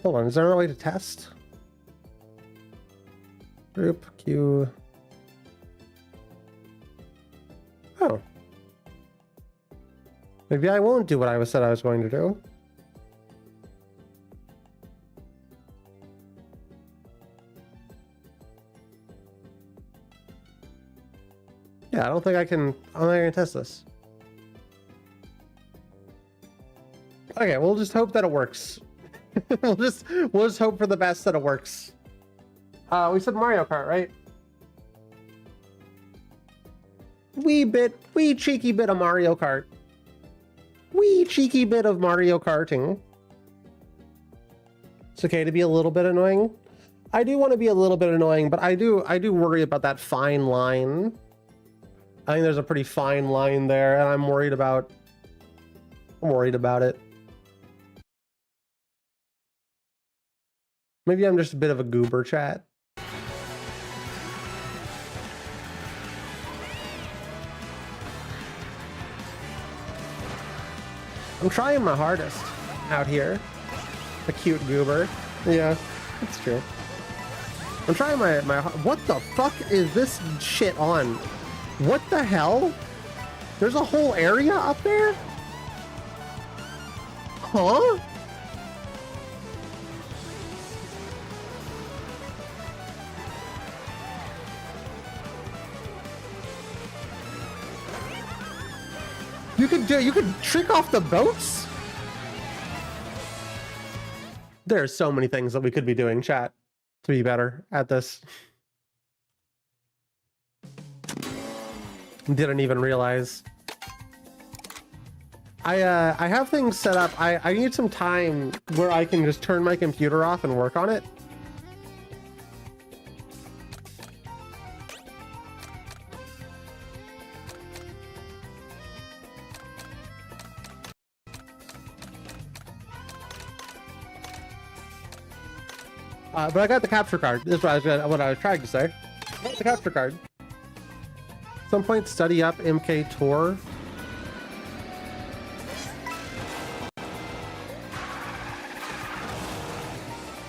Hold on, is there another way to test? Group Q. Oh. Maybe I won't do what I said I was going to do. Yeah, I don't think I can test this. Okay, we'll just hope that it works. we'll just hope for the best that it works. We said Mario Kart, right? Wee cheeky bit of Mario Kart. Wee cheeky bit of Mario Karting. It's okay to be a little bit annoying. I do want to be a little bit annoying, but I do worry about that fine line. I think there's a pretty fine line there, and I'm worried about it. Maybe I'm just a bit of a goober, chat. I'm trying my hardest out here. A cute goober. Yeah, that's true. I'm trying my what the fuck is this shit on? What the hell? There's a whole area up there? Huh? You could trick off the boats? There are so many things that we could be doing, chat, to be better at this. Didn't even realize. I have things set up. I need some time where I can just turn my computer off and work on it. But I got the capture card. That's what I was trying to say. I got the capture card. At some point, study up MK Tour.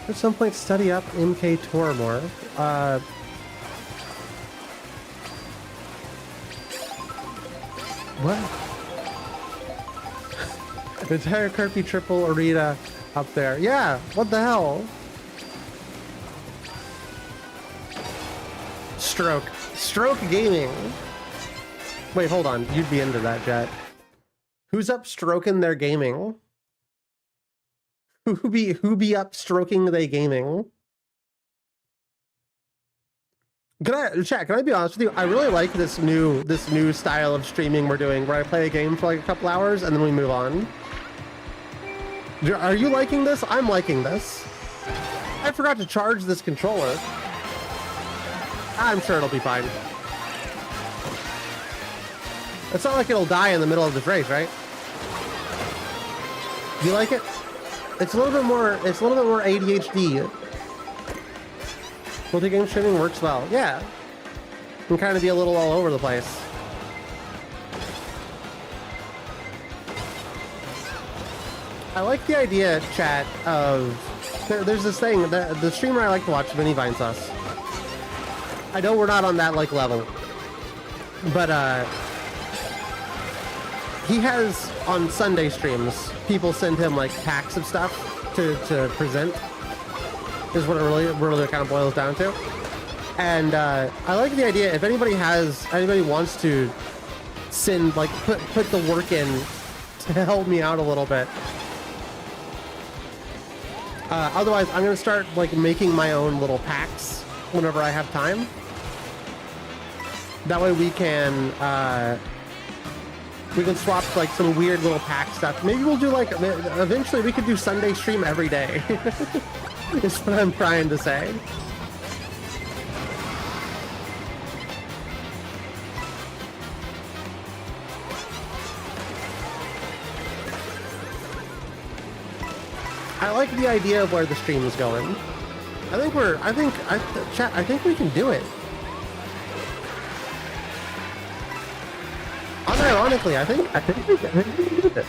At some point, study up MK Tour more. What? The entire Kirby triple arena up there. Yeah, what the hell? Stroke gaming. Wait, hold on. You'd be into that, Jet. Who's up stroking their gaming? Who be up stroking they gaming? Can I be honest with you? I really like this new style of streaming we're doing, where I play a game for like a couple hours and then we move on. Are you liking this? I'm liking this. I forgot to charge this controller. I'm sure it'll be fine. It's not like it'll die in the middle of this race, right? Do you like it? It's a little bit more ADHD. Multi-game streaming works well. Yeah. You can kind of be a little all over the place. I like the idea, chat, of... There's this thing, the streamer I like to watch, Vinny Vine Sauce. I know we're not on that, like, level. But, he has, on Sunday streams, people send him, like, packs of stuff to present. Is what it really kind of boils down to. And, I like the idea, if anybody wants to send, like, put the work in to help me out a little bit. Otherwise, I'm gonna start, like, making my own little packs whenever I have time. That way we can swap like some weird little pack stuff. Maybe we'll do like, eventually we could do Sunday stream every day. Is what I'm trying to say. I like the idea of where the stream is going. Chat, I think we can do it. Unironically, I think we can do this.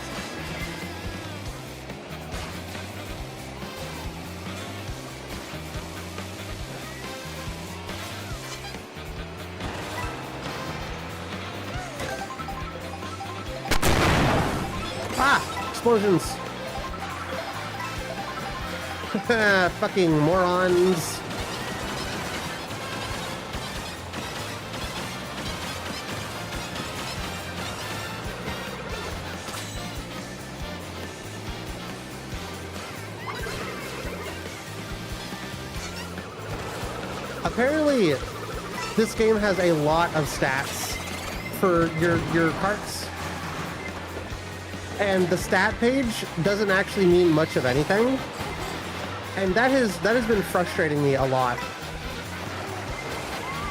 Ah! Explosions! Fucking morons! Apparently, this game has a lot of stats for your carts. And the stat page doesn't actually mean much of anything. And that has been frustrating me a lot.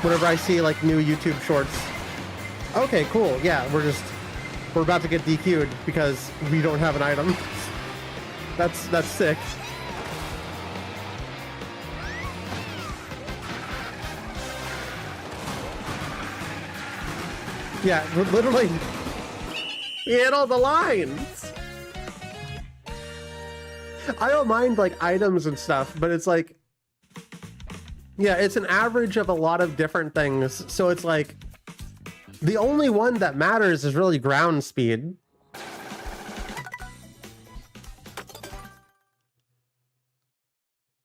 Whenever I see like new YouTube shorts. Okay, cool. Yeah, we're about to get DQ'd because we don't have an item. That's sick. Yeah, literally hit all the lines. I don't mind like items and stuff, but it's like, yeah, it's an average of a lot of different things. So it's like the only one that matters is really ground speed.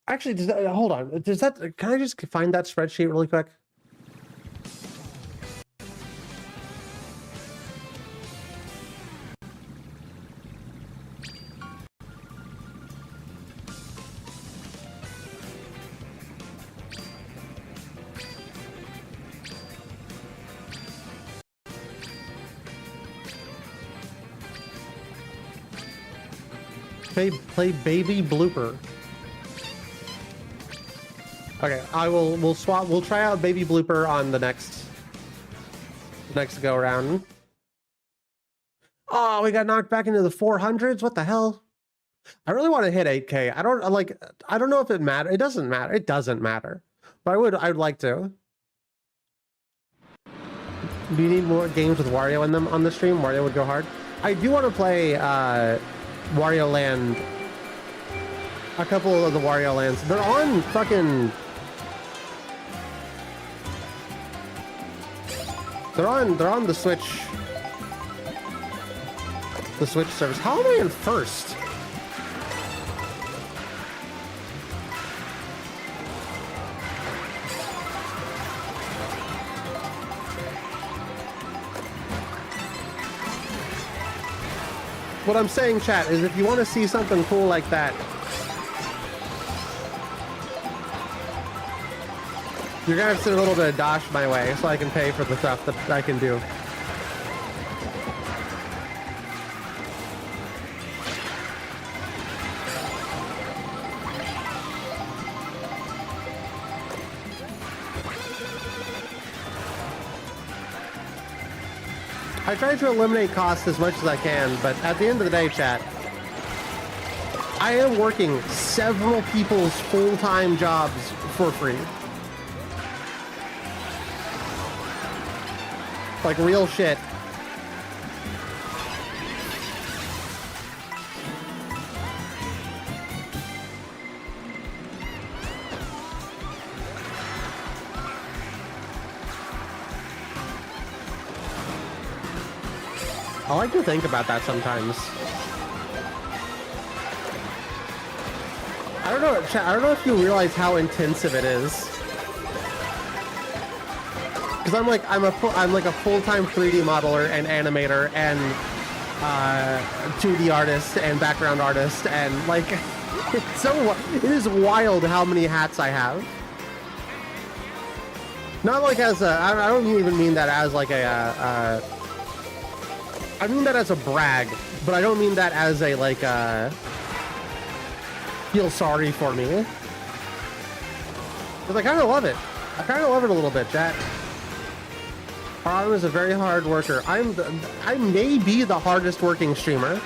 Actually, hold on. Can I just find that spreadsheet really quick? Play baby blooper. Okay, we'll try out baby blooper on the next go around. Oh, we got knocked back into the 400s. What the hell? I really want to hit 8K. I don't know if it matters. It doesn't matter. It doesn't matter. But I'd like to. Do you need more games with Wario in them on the stream? Wario would go hard. I do want to play Wario Land. A couple of the Wario Lands. They're on fucking... They're on the Switch. The Switch service. How am I in first? What I'm saying, chat, is if you want to see something cool like that, you're gonna have to send a little bit of dosh my way so I can pay for the stuff that I can do. I try to eliminate costs as much as I can, but at the end of the day, chat, I am working several people's full-time jobs for free. Like real shit. I like to think about that sometimes. I don't know if you realize how intensive it is. Because I'm like a full-time 3D modeler and animator and 2D artist and background artist and like it is wild how many hats I have. Not like as a I don't even mean that as like a I mean that as a brag, but I don't mean that as a like feel sorry for me. Because I kind of love it. I kind of love it a little bit, chat. Arm is a very hard worker. I may be the hardest working streamer.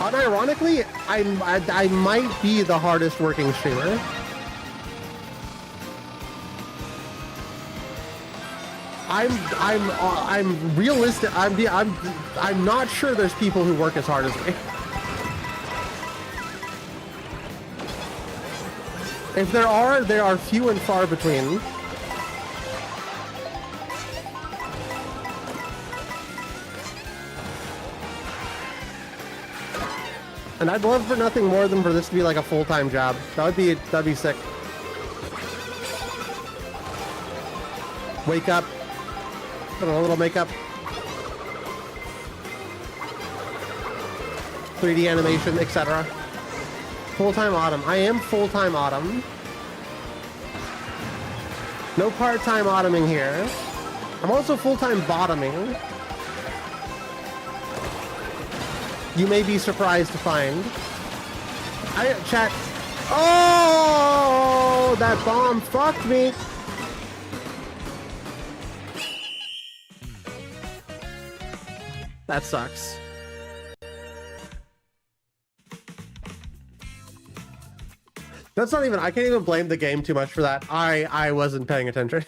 Unironically, I might be the hardest working streamer. I'm realistic. I'm not sure there's people who work as hard as me. If there are few and far between. And I'd love for nothing more than for this to be like a full-time job. That'd be sick. Wake up, put on a little makeup, 3D animation, etc. Full-time Autumn. I am full-time Autumn. No part-time Autumning here. I'm also full-time bottoming. You may be surprised to find. Chat. Oh, that bomb fucked me. That sucks. That's not even, I can't even blame the game too much for that. I wasn't paying attention.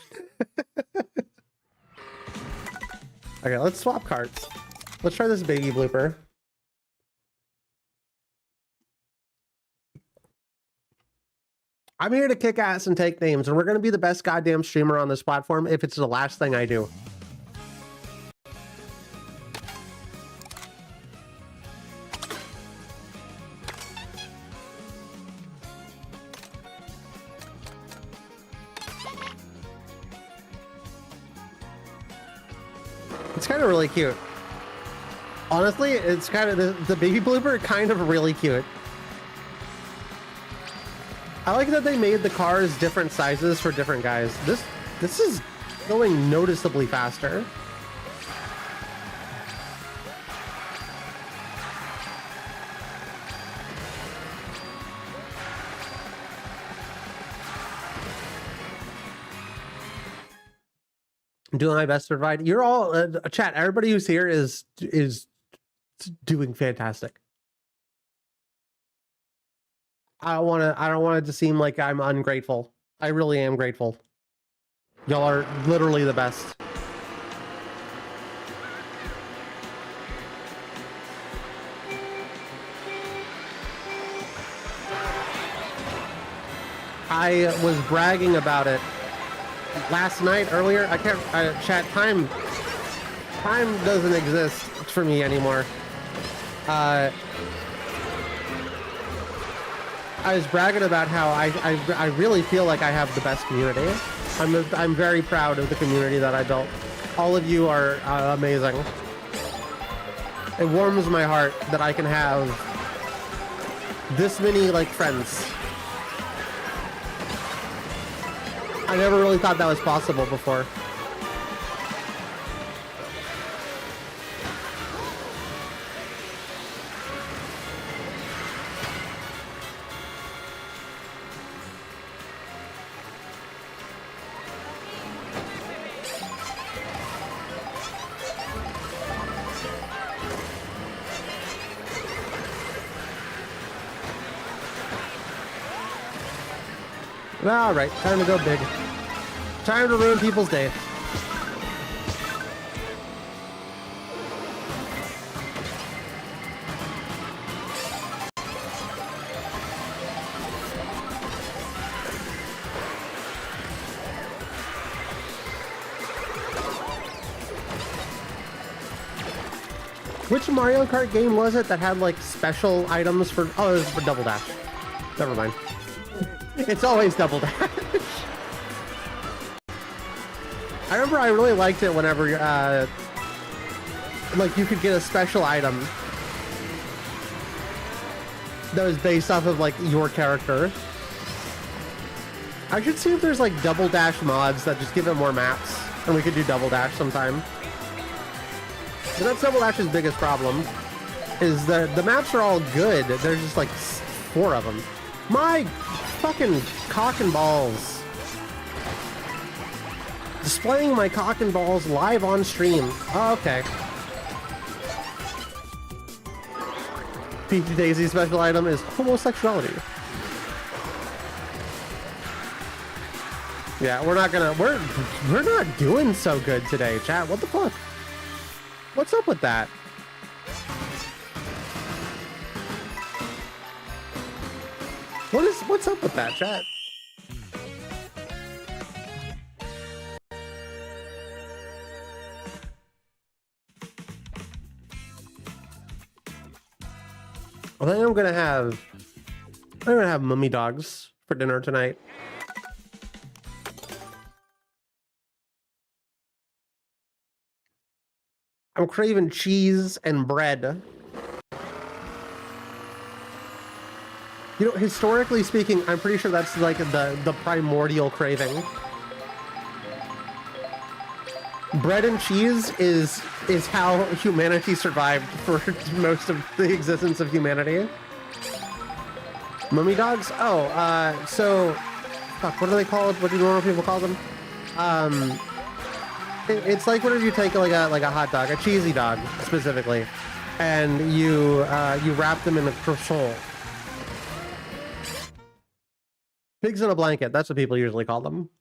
Okay, let's swap carts. Let's try this baby blooper. I'm here to kick ass and take names, and we're going to be the best goddamn streamer on this platform if it's the last thing I do. It's kind of really cute. Honestly, it's kind of the baby blooper kind of really cute. I like that they made the cars different sizes for different guys. This is going noticeably faster. I'm doing my best to provide. You're all chat. Everybody who's here is doing fantastic. I don't want it to seem like I'm ungrateful. I really am grateful. Y'all are literally the best. I was bragging about it last night, earlier. I can't chat. Time doesn't exist for me anymore. I was bragging about how I really feel like I have the best community. I'm very proud of the community that I built. All of you are amazing. It warms my heart that I can have this many like friends. I never really thought that was possible before. All right, time to go big. Time to ruin people's day. Which Mario Kart game was it that had like special items for? Oh, it was for Double Dash. Never mind. It's always Double Dash. I remember I really liked it whenever, like, you could get a special item that was based off of, like, your character. I should see if there's, like, Double Dash mods that just give it more maps, and we could do Double Dash sometime. But that's Double Dash's biggest problem, is the maps are all good. There's just, like, 4 of them. My fucking cock and balls. Displaying my cock and balls live on stream. Oh, okay. Peachy Daisy's special item is homosexuality. Yeah, we're not doing so good today, chat. What the fuck? What's up with that? What's up with that, chat? I think I'm gonna have mummy dogs for dinner tonight. I'm craving cheese and bread. You know, historically speaking, I'm pretty sure that's like the primordial craving. Bread and cheese is how humanity survived for most of the existence of humanity. Mummy dogs? Oh, so fuck, what are they called? What do normal people call them? It's like whenever you take like a hot dog, a cheesy dog specifically, and you wrap them in a croissant. Pigs in a blanket, that's what people usually call them.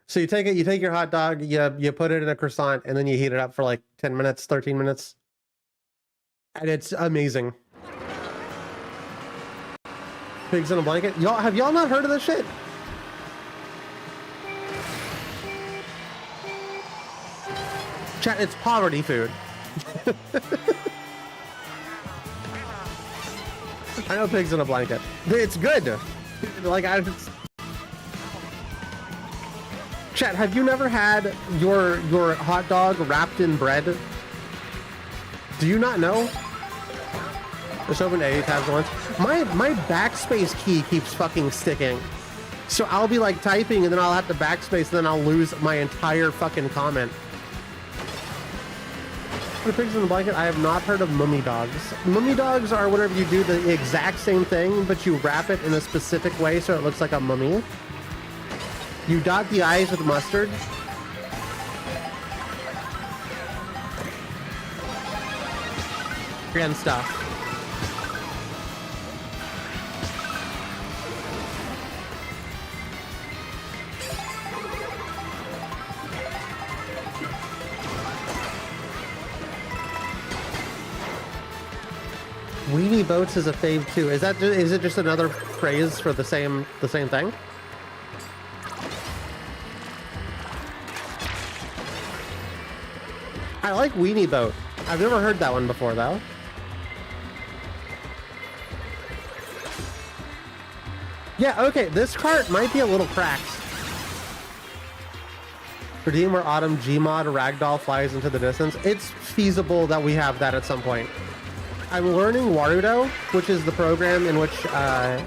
So you take your hot dog, you put it in a croissant, and then you heat it up for like 10 minutes, 13 minutes. And it's amazing. Pigs in a blanket? Have y'all not heard of this shit? Chat, it's poverty food. I know pigs in a blanket. It's good. Like Chat, have you never had your hot dog wrapped in bread? Do you not know? Just opened A tabs once. My backspace key keeps fucking sticking. So I'll be like typing and then I'll have to backspace and then I'll lose my entire fucking comment. For pigs in the blanket, I have not heard of mummy dogs. Mummy dogs are whenever you do the exact same thing, but you wrap it in a specific way so it looks like a mummy. You dot the I's with mustard. And stuff. Weenie boats is a fave too. Is it just another phrase for the same thing? I like weenie boat. I've never heard that one before though. Yeah, okay, this cart might be a little cracked. Redeem where Autumn Gmod Ragdoll flies into the distance. It's feasible that we have that at some point. I'm learning Warudo, which is the program in which I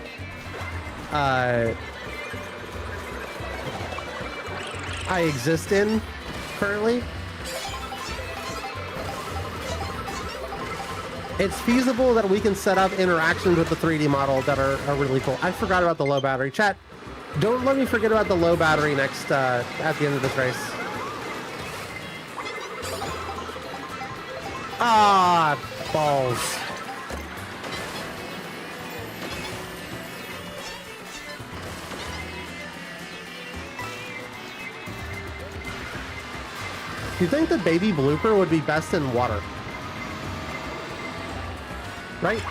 exist in currently. It's feasible that we can set up interactions with the 3D model that are really cool. I forgot about the low battery. Chat, don't let me forget about the low battery next at the end of this race. Ah, balls. You think the baby blooper would be best in water? Right?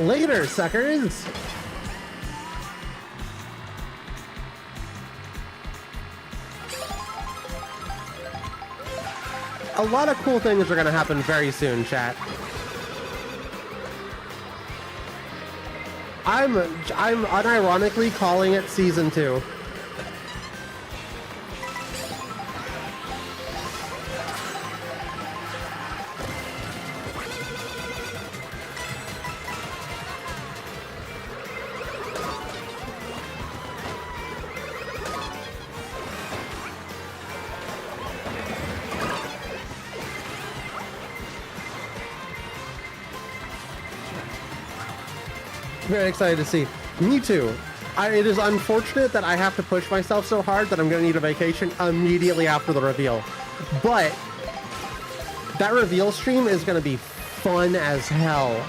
Later, suckers! A lot of cool things are gonna happen very soon, chat. I'm unironically calling it Season 2. Very excited to see. Me too. It is unfortunate that I have to push myself so hard that I'm going to need a vacation immediately after the reveal. But that reveal stream is going to be fun as hell.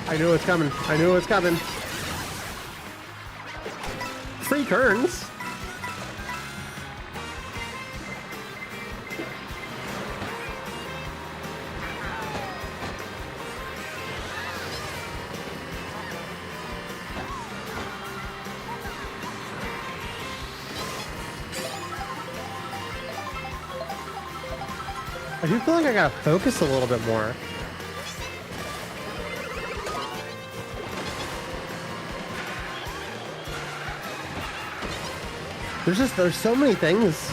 I knew it was coming. I knew it was coming. Free turns. I do feel like I gotta focus a little bit more. There's so many things.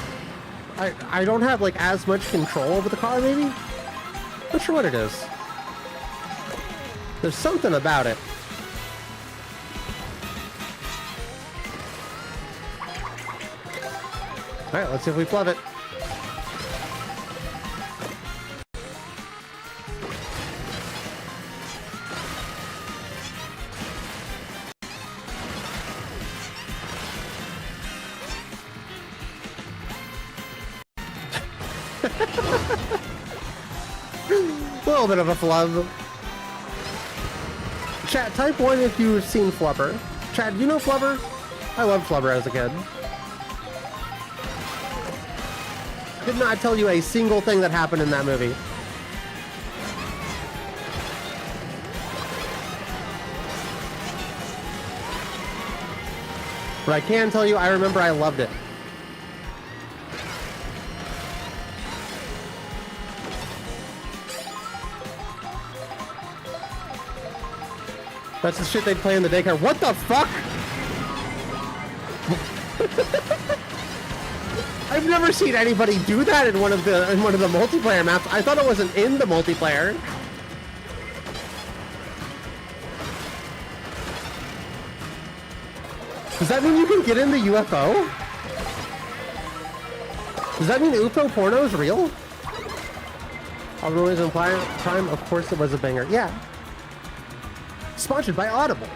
I don't have like as much control over the car, maybe? Not sure what it is. There's something about it. Alright, let's see if we flub it. A little bit of a flub. Chat, type 1 if you've seen Flubber. Chat, do you know Flubber? I loved Flubber as a kid. Did not tell you a single thing that happened in that movie. But I can tell you, I remember I loved it. That's the shit they'd play in the daycare. What the fuck? I've never seen anybody do that in one of the multiplayer maps. I thought it wasn't in the multiplayer. Does that mean you can get in the UFO? Does that mean UFO porno is real? All the noise on Prime, of course it was a banger. Yeah. Sponsored by Audible.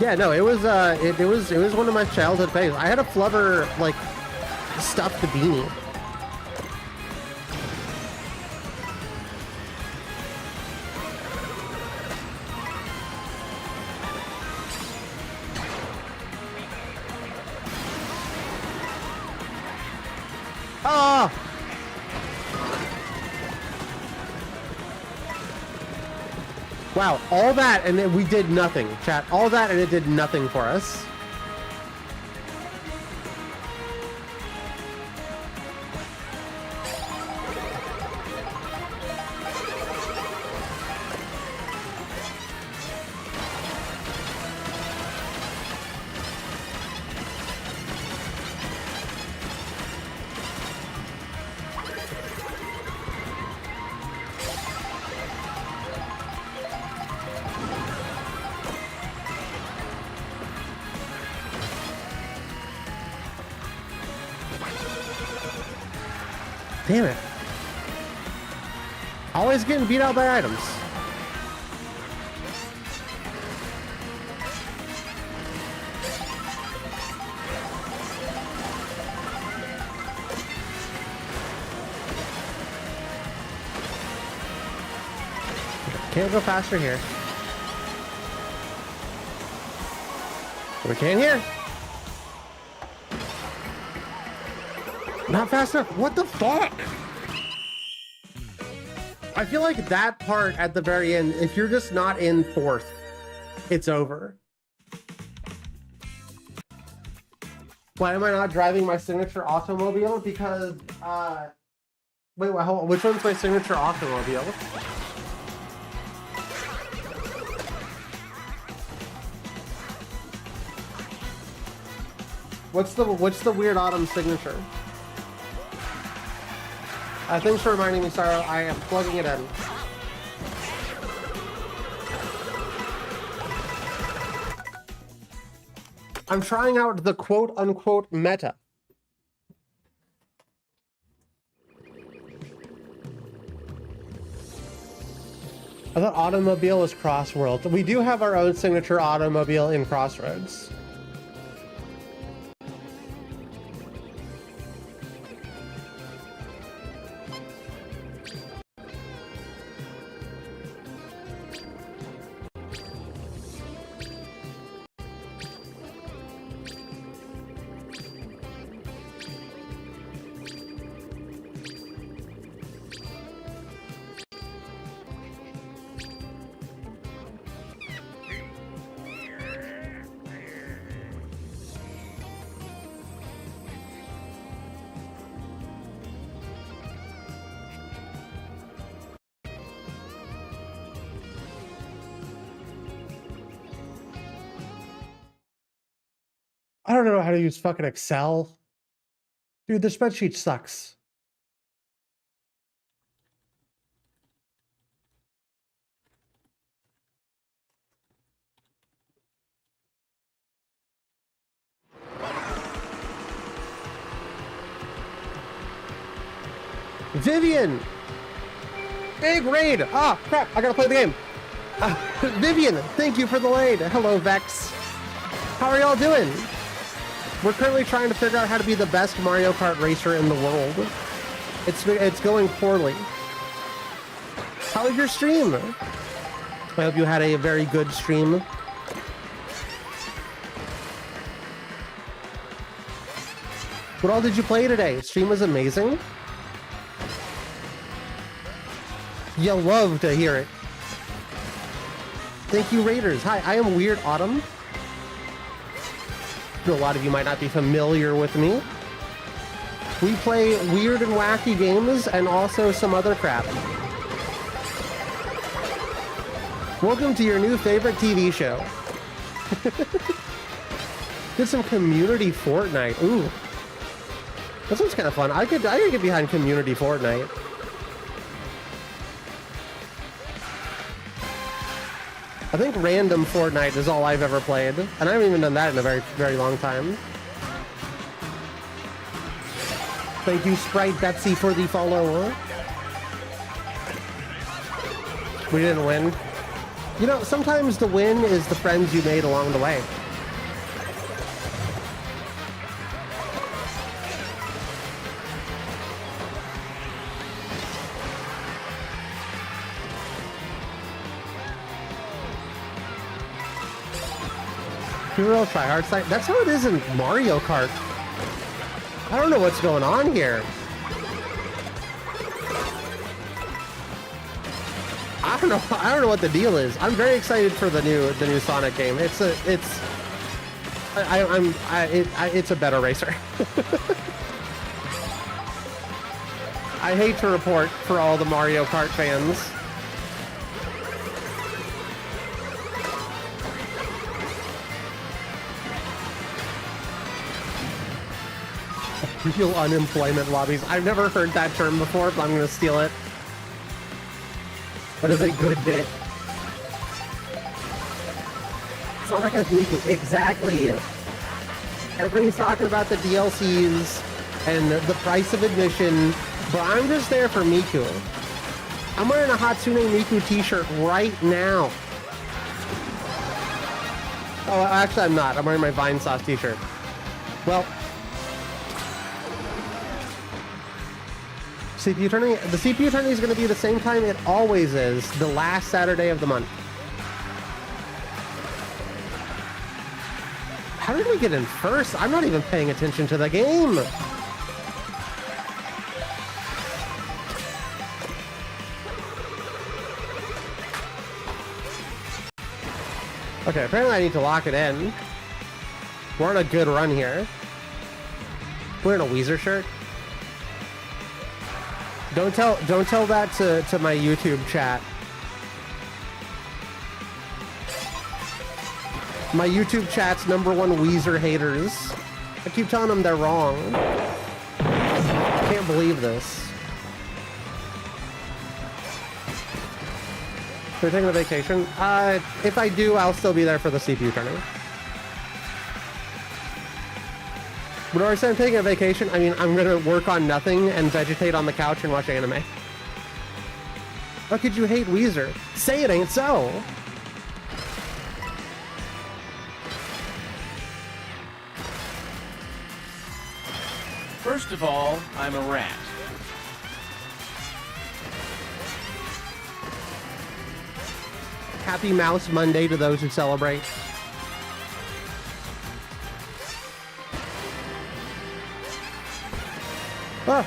Yeah, no, it was one of my childhood faves. I had a Flubber like stuffed beanie. Oh! Wow, all that and then we did nothing, chat. All that and it did nothing for us. Damn it. Always getting beat out by items. Can't go faster here. We can here. Not fast enough. What the fuck? I feel like that part at the very end, if you're just not in fourth, it's over. Why am I not driving my signature automobile? Because, wait, hold on. Which one's my signature automobile? What's the weird autumn signature? Thanks for reminding me, Sarah. I am plugging it in. I'm trying out the quote-unquote meta. I thought automobile was Crossworld. We do have our own signature automobile in Crossroads. I don't know how to use fucking Excel. Dude, the spreadsheet sucks. Vivian! Big raid! Ah, crap, I gotta play the game. Vivian, thank you for the raid. Hello, Vex. How are y'all doing? We're currently trying to figure out how to be the best Mario Kart racer in the world. It's going poorly. How was your stream? I hope you had a very good stream. What all did you play today? Stream was amazing. You love to hear it. Thank you, Raiders. Hi, I am Weird Autumn. A lot of you might not be familiar with me. We play weird and wacky games and also some other crap. Welcome to your new favorite TV show. Did some community Fortnite. Ooh. This one's kind of fun. I could get behind community Fortnite. I think random Fortnite is all I've ever played, and I haven't even done that in a very, very long time. Thank you, Sprite Betsy, for the follow. We didn't win. You know, sometimes the win is the friends you made along the way. Real tryhard site. That's how it is in Mario Kart. I don't know what's going on here. I don't know what the deal is. I'm very excited for the new Sonic game. It's a better racer. I hate to report for all the Mario Kart fans. Real unemployment lobbies. I've never heard that term before, but I'm going to steal it. What is a good bit? Sonic has Miku. Exactly. Everybody's talking about the DLCs and the price of admission, but I'm just there for Miku. I'm wearing a Hatsune Miku t-shirt right now. Oh, actually I'm not. I'm wearing my Vine Sauce t-shirt. Well, CPU tourney? The CPU tourney is going to be the same time it always is, the last Saturday of the month. How did we get in first? I'm not even paying attention to the game. Okay, apparently I need to lock it in. We're on a good run here. We're in a Weezer shirt. Don't tell that to my YouTube chat. My YouTube chat's #1 Weezer haters. I keep telling them they're wrong. I can't believe this. They're taking a vacation. If I do, I'll still be there for the CPU tournament. When I say I'm taking a vacation, I mean I'm gonna work on nothing and vegetate on the couch and watch anime. How could you hate Weezer? Say it ain't so. First of all, I'm a rat. Happy Mouse Monday to those who celebrate. Oh.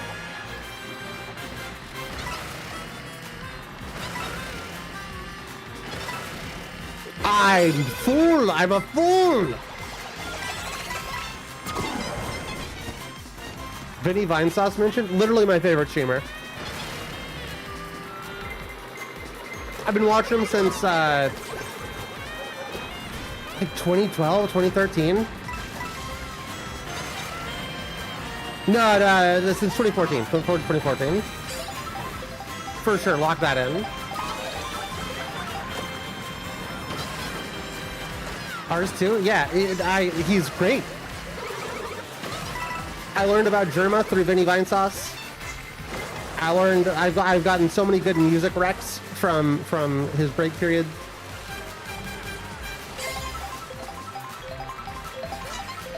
I'm fool! I'm a fool! Vinny Vinesauce mentioned? Literally my favorite streamer. I've been watching him since like 2012, 2013. No, since 2014. 2014. For sure, lock that in. Ours too? Yeah, he's great. I learned about Germa through Vinny Vinesauce. I've gotten so many good music recs from his break period.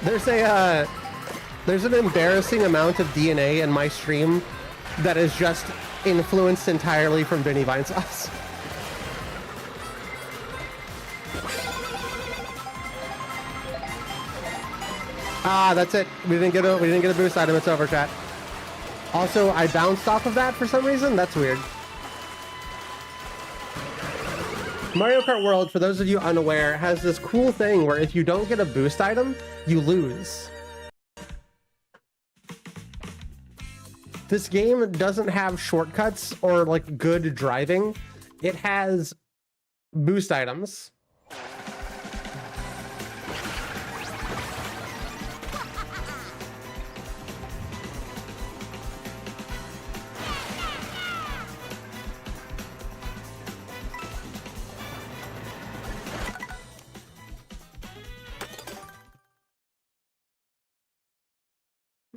There's an embarrassing amount of DNA in my stream that is just influenced entirely from Vinny Vinesauce. Ah, that's it. We didn't get a boost item. It's over, chat. Also, I bounced off of that for some reason. That's weird. Mario Kart World, for those of you unaware, has this cool thing where if you don't get a boost item, you lose. This game doesn't have shortcuts or like good driving. It has boost items.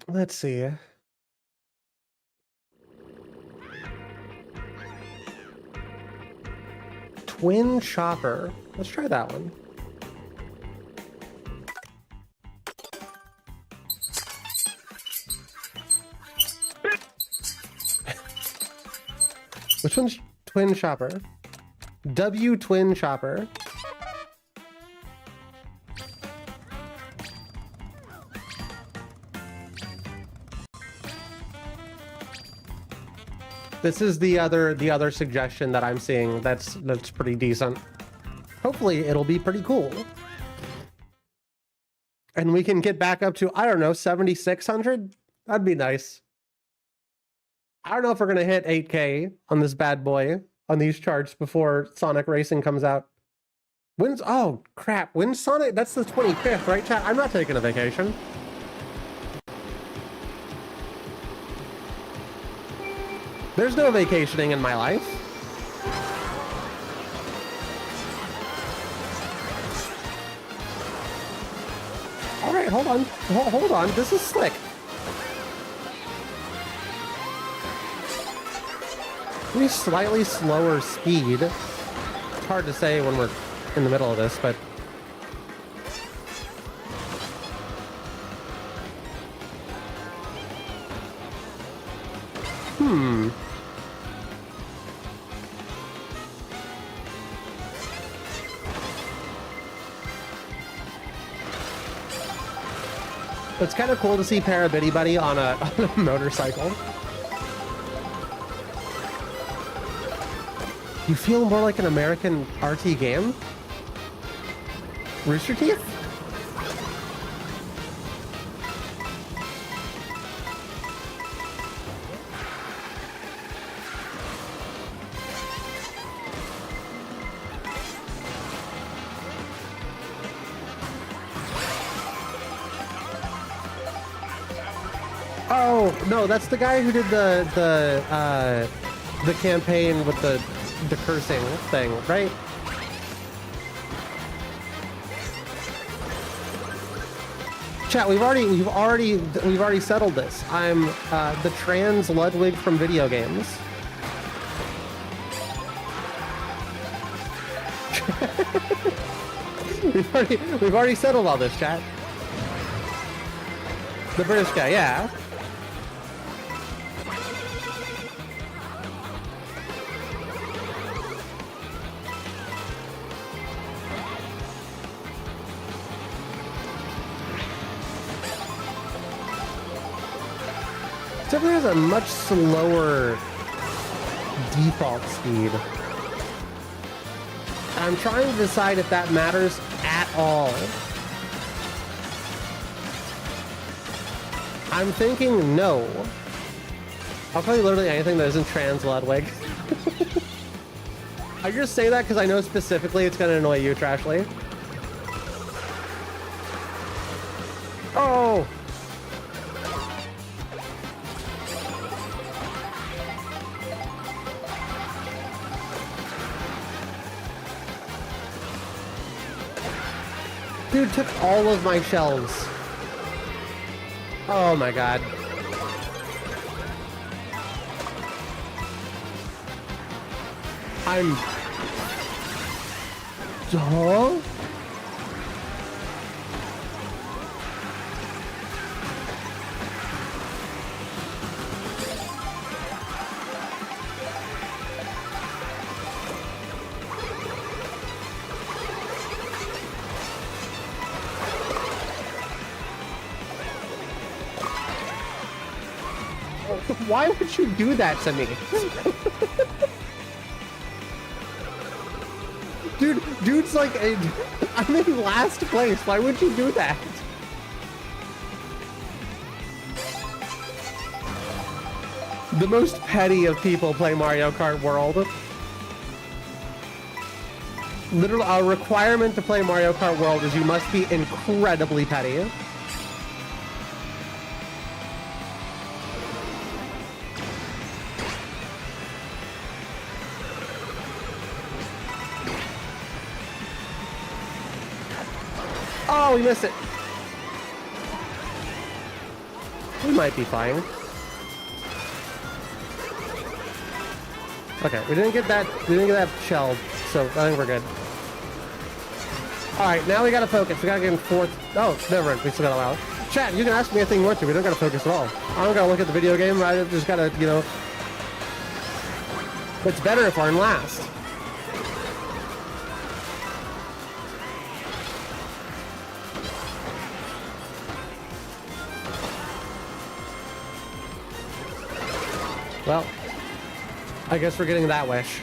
Let's see. Twin Chopper. Let's try that one. Which one's Twin Chopper? W Twin Chopper. This is the other suggestion that I'm seeing that's pretty decent. Hopefully it'll be pretty cool. And we can get back up to, I don't know, 7,600? That'd be nice. I don't know if we're gonna hit 8K on this bad boy on these charts before Sonic Racing comes out. When's, oh crap, when's Sonic? That's the 25th, right, chat? I'm not taking a vacation. There's no vacationing in my life. All right, hold on. Hold on. This is slick. Maybe slightly slower speed. It's hard to say when we're in the middle of this, but... It's kind of cool to see Parabitty Buddy on a motorcycle. You feel more like an American RT game? Rooster Teeth? Oh no, that's the guy who did the campaign with the the cursing thing, right? Chat, we've already settled this. I'm the trans Ludwig from video games. we've already settled all this, chat. The British guy, yeah. Definitely has a much slower default speed. I'm trying to decide if that matters at all. I'm thinking no. I'll play literally anything that isn't trans Ludwig. I just say that because I know specifically it's going to annoy you, Trashly. Oh! Dude took all of my shells. Oh my god. I'm... Huh? Why would you do that to me? Dude's like, I'm in last place. Why would you do that? The most petty of people play Mario Kart World. Literally, a requirement to play Mario Kart World is you must be incredibly petty. Oh, we missed it. We might be fine. Okay, we didn't get that shell, so I think we're good. Alright, now we gotta focus. We gotta get in fourth. Oh, never mind. We still gotta allow. Chat, you can ask me anything you want to. We don't gotta focus at all. I don't gotta look at the video game. I just gotta, you know. It's better if we're in last. Well, I guess we're getting that wish.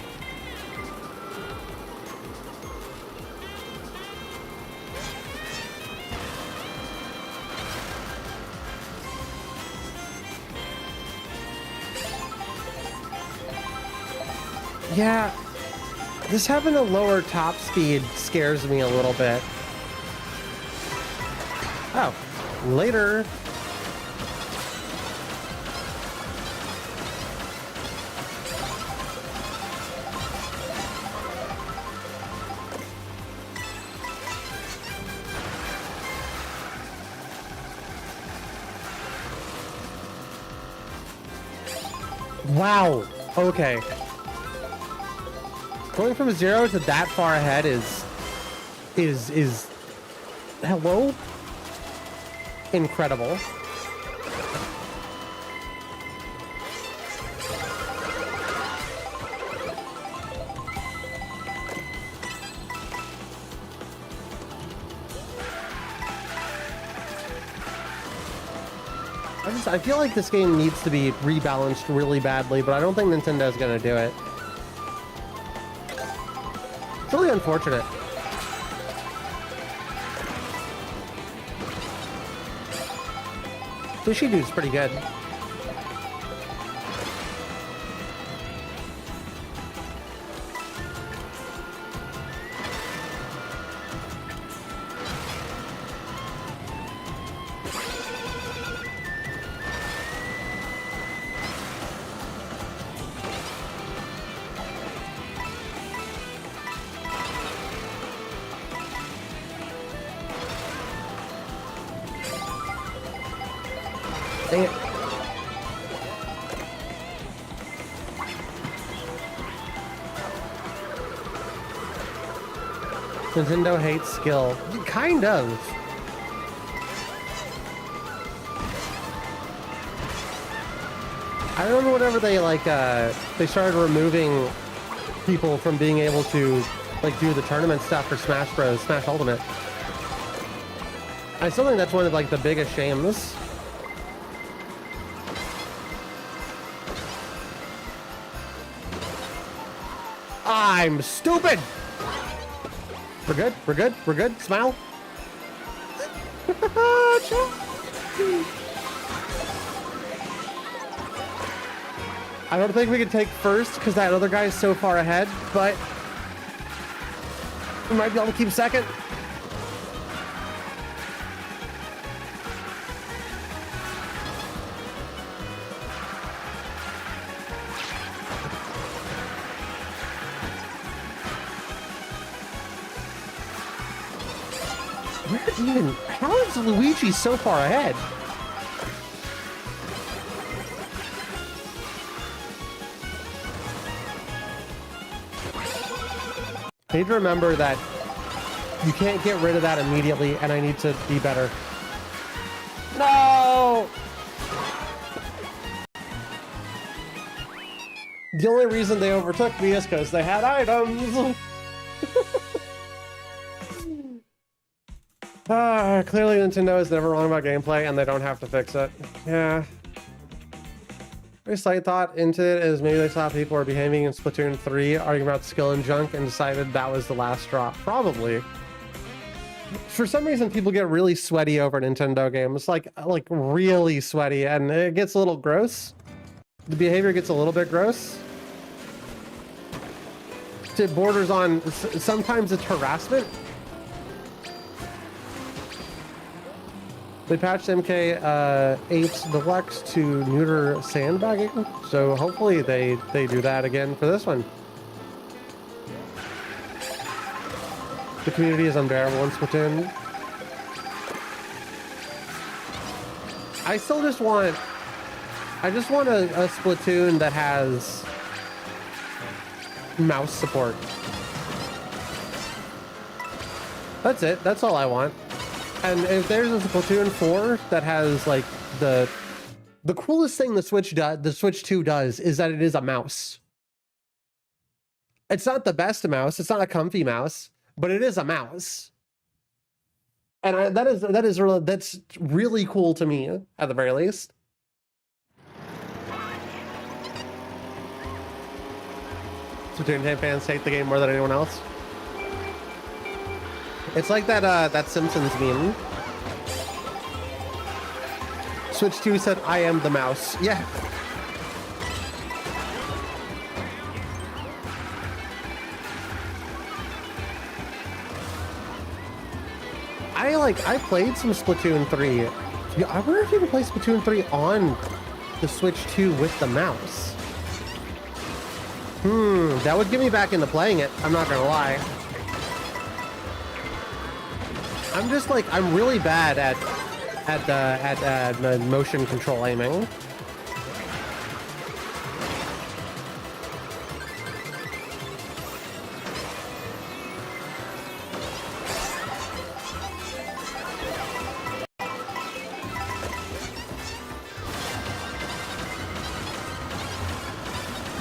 Yeah, this having a lower top speed scares me a little bit. Oh, later. Wow. Okay. Going from 0 to that far ahead is hello? Incredible. I feel like this game needs to be rebalanced really badly, but I don't think Nintendo's gonna do it. It's really unfortunate. Sushi Dude's pretty good. Nintendo hates skill. Kind of. I remember whenever they they started removing people from being able to like do the tournament stuff for Smash Bros. Smash Ultimate. I still think that's one of like the biggest shames. I'm stupid. We're good. We're good. We're good. Smile. I don't think we can take first because that other guy is so far ahead, but we might be able to keep second. How is Luigi so far ahead? I need to remember that you can't get rid of that immediately, and I need to be better. No! The only reason they overtook me is because they had items. Clearly Nintendo is never wrong about gameplay, and they don't have to fix it. Yeah. My slight thought into it is maybe they saw people were behaving in Splatoon 3, arguing about skill and junk, and decided that was the last straw. Probably. For some reason, people get really sweaty over Nintendo games, like really sweaty, and it gets a little gross. The behavior gets a little bit gross. It borders on, sometimes it's harassment. They patched MK8 Deluxe to neuter sandbagging, so hopefully they do that again for this one. The community is unbearable in Splatoon. I still just want... I just want a Splatoon that has mouse support. That's it. That's all I want. And if there's a Splatoon 4 that has like the coolest thing the Switch 2 does is that it is a mouse. It's not the best mouse. It's not a comfy mouse, but it is a mouse. And that's really cool to me at the very least. Splatoon fans hate the game more than anyone else. It's like that Simpsons meme. Switch 2 said, "I am the mouse." Yeah. I played some Splatoon 3. Yeah, I wonder if you can play Splatoon 3 on the Switch 2 with the mouse. That would get me back into playing it. I'm not gonna lie. I'm just like, I'm really bad at motion control aiming.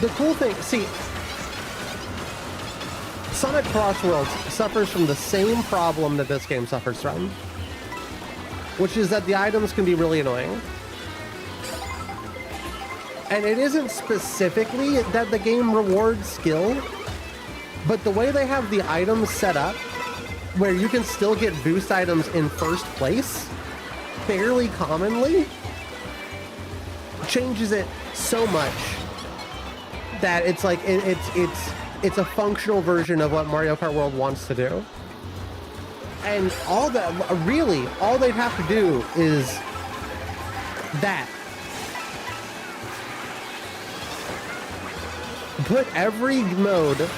The cool thing, see, Sonic Crossworlds suffers from the same problem that this game suffers from, which is that the items can be really annoying. And it isn't specifically that the game rewards skill, but the way they have the items set up, where you can still get boost items in first place, fairly commonly, changes it so much that it's like, it's a functional version of what Mario Kart World wants to do. And all that, really, all they'd have to do is that. Put every mode,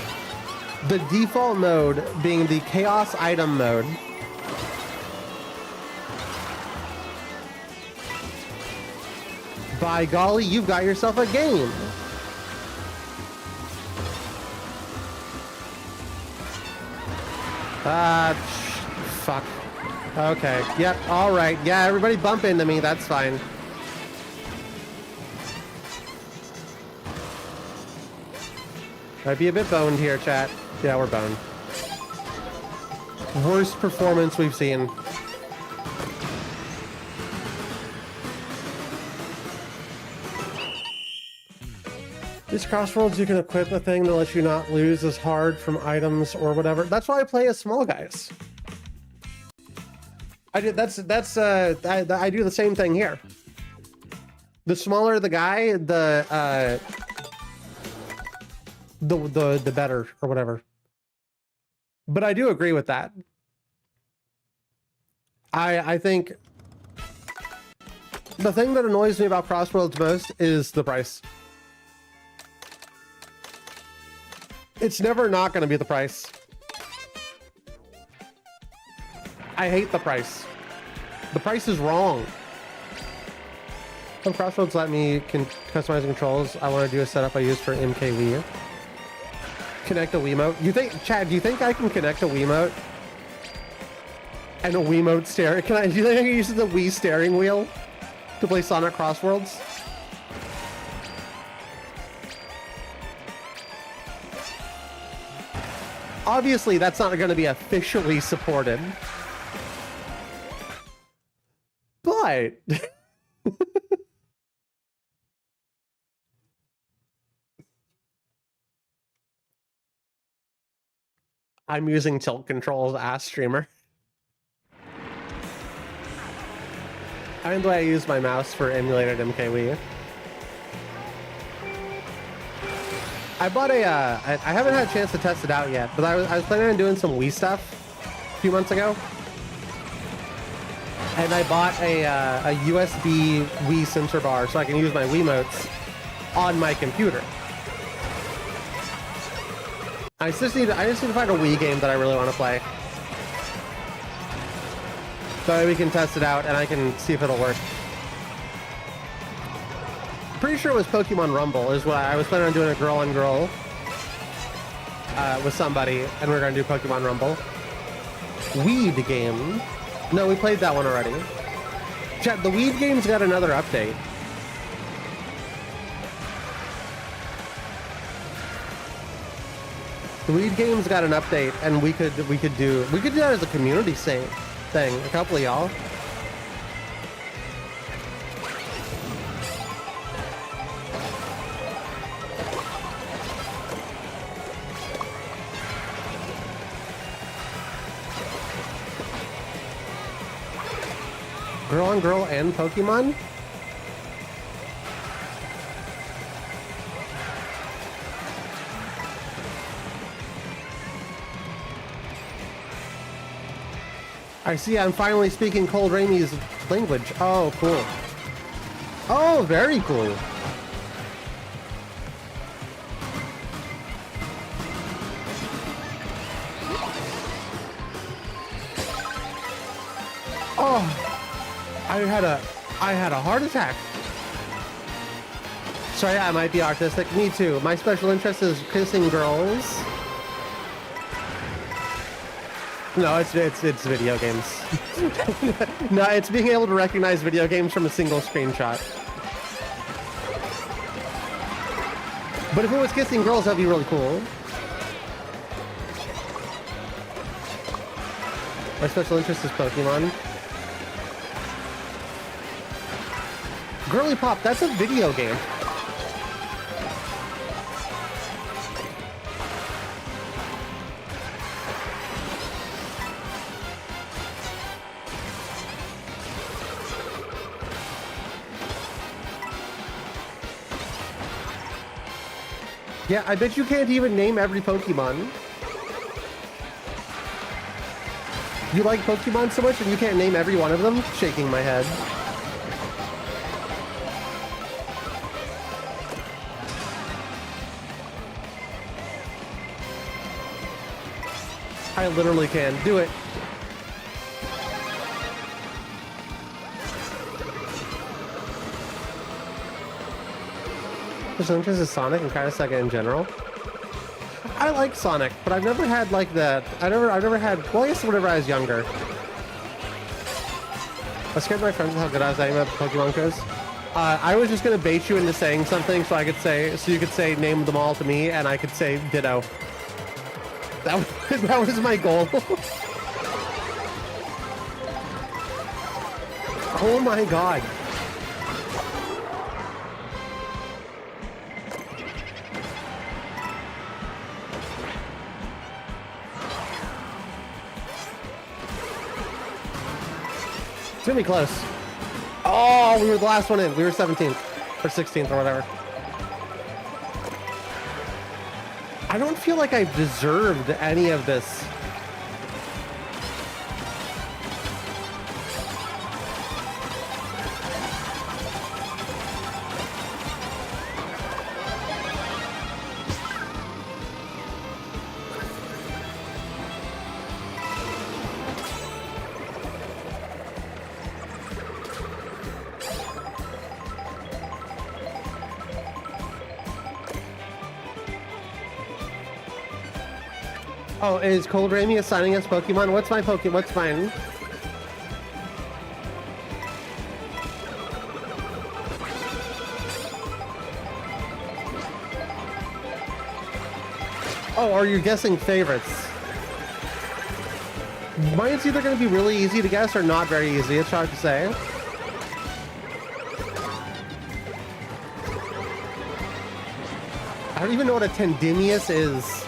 the default mode being the Chaos Item mode. By golly, you've got yourself a game. Fuck. Okay. Yep. All right. Yeah. Everybody bump into me. That's fine. Might be a bit boned here, chat. Yeah, we're boned. Worst performance we've seen. These crossroads, you can equip a thing to let you not lose as hard from items or whatever. That's why I play as small guys. I do the same thing here. The smaller the guy, the better or whatever. But I do agree with that. I think the thing that annoys me about Crossroads most is the price. It's never not going to be the price. I hate the price. The price is wrong. Some Crossroads let me customize the controls. I want to do a setup I use for MKW. Connect a Wiimote. You think, Chad, do you think I can connect a Wiimote? And a Wiimote steering? Do you think I can use the Wii steering wheel to play Sonic Crossworlds? Obviously, that's not going to be officially supported. But... I'm using tilt controls, ass streamer. And the way I use my mouse for emulated MKW. I bought a, I haven't had a chance to test it out yet, but I was planning on doing some Wii stuff a few months ago. And I bought a USB Wii sensor bar so I can use my Wiimotes on my computer. I just need to find a Wii game that I really want to play. So we can test it out and I can see if it'll work. Pretty sure it was Pokemon Rumble is what I was planning on doing, a girl on girl with somebody, and we're gonna do Pokemon Rumble. Weed game. No, we played that one already. Chat, the Weed game's got another update. The Weed game's got an update, and we could do that as a community thing. A couple of y'all. Girl on girl and Pokemon? I see, I'm finally speaking Cold Raimi's language. Oh, cool. Oh, very cool. Oh, I had a heart attack. Sorry, I might be artistic. Me too. My special interest is kissing girls. No, it's video games. No, it's being able to recognize video games from a single screenshot. But if it was kissing girls, that'd be really cool. My special interest is Pokemon. Girly Pop, that's a video game. Yeah, I bet you can't even name every Pokemon. You like Pokemon so much and you can't name every one of them? Shaking my head. I literally can. Do it. Just interest in Sonic and kind of Sega in general. I like Sonic, but I've never had like that. I've never had. Well, I guess whenever I was younger, I scared my friends with how good I was at the Pokemon quiz. I was just gonna bait you into saying something so I could say, so you could say name them all to me, and I could say ditto. That was my goal. Oh my god. It's gonna be close. Oh, we were the last one in. We were 17th or 16th or whatever. I don't feel like I've deserved any of this. Oh, is Cold Raimi assigning us Pokemon? What's my Pokemon? What's mine? Oh, are you guessing favorites? Mine's either going to be really easy to guess or not very easy. It's hard to say. I don't even know what a Tendinius is.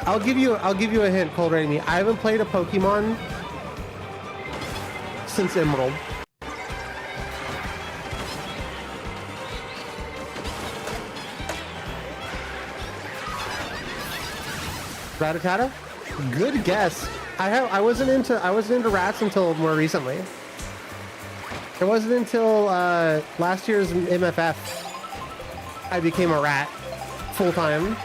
I'll give you a hint, Cold Rainy. I haven't played a Pokemon since Emerald. Rattata? Good guess. I wasn't into rats until more recently. It wasn't until last year's MFF I became a rat full time.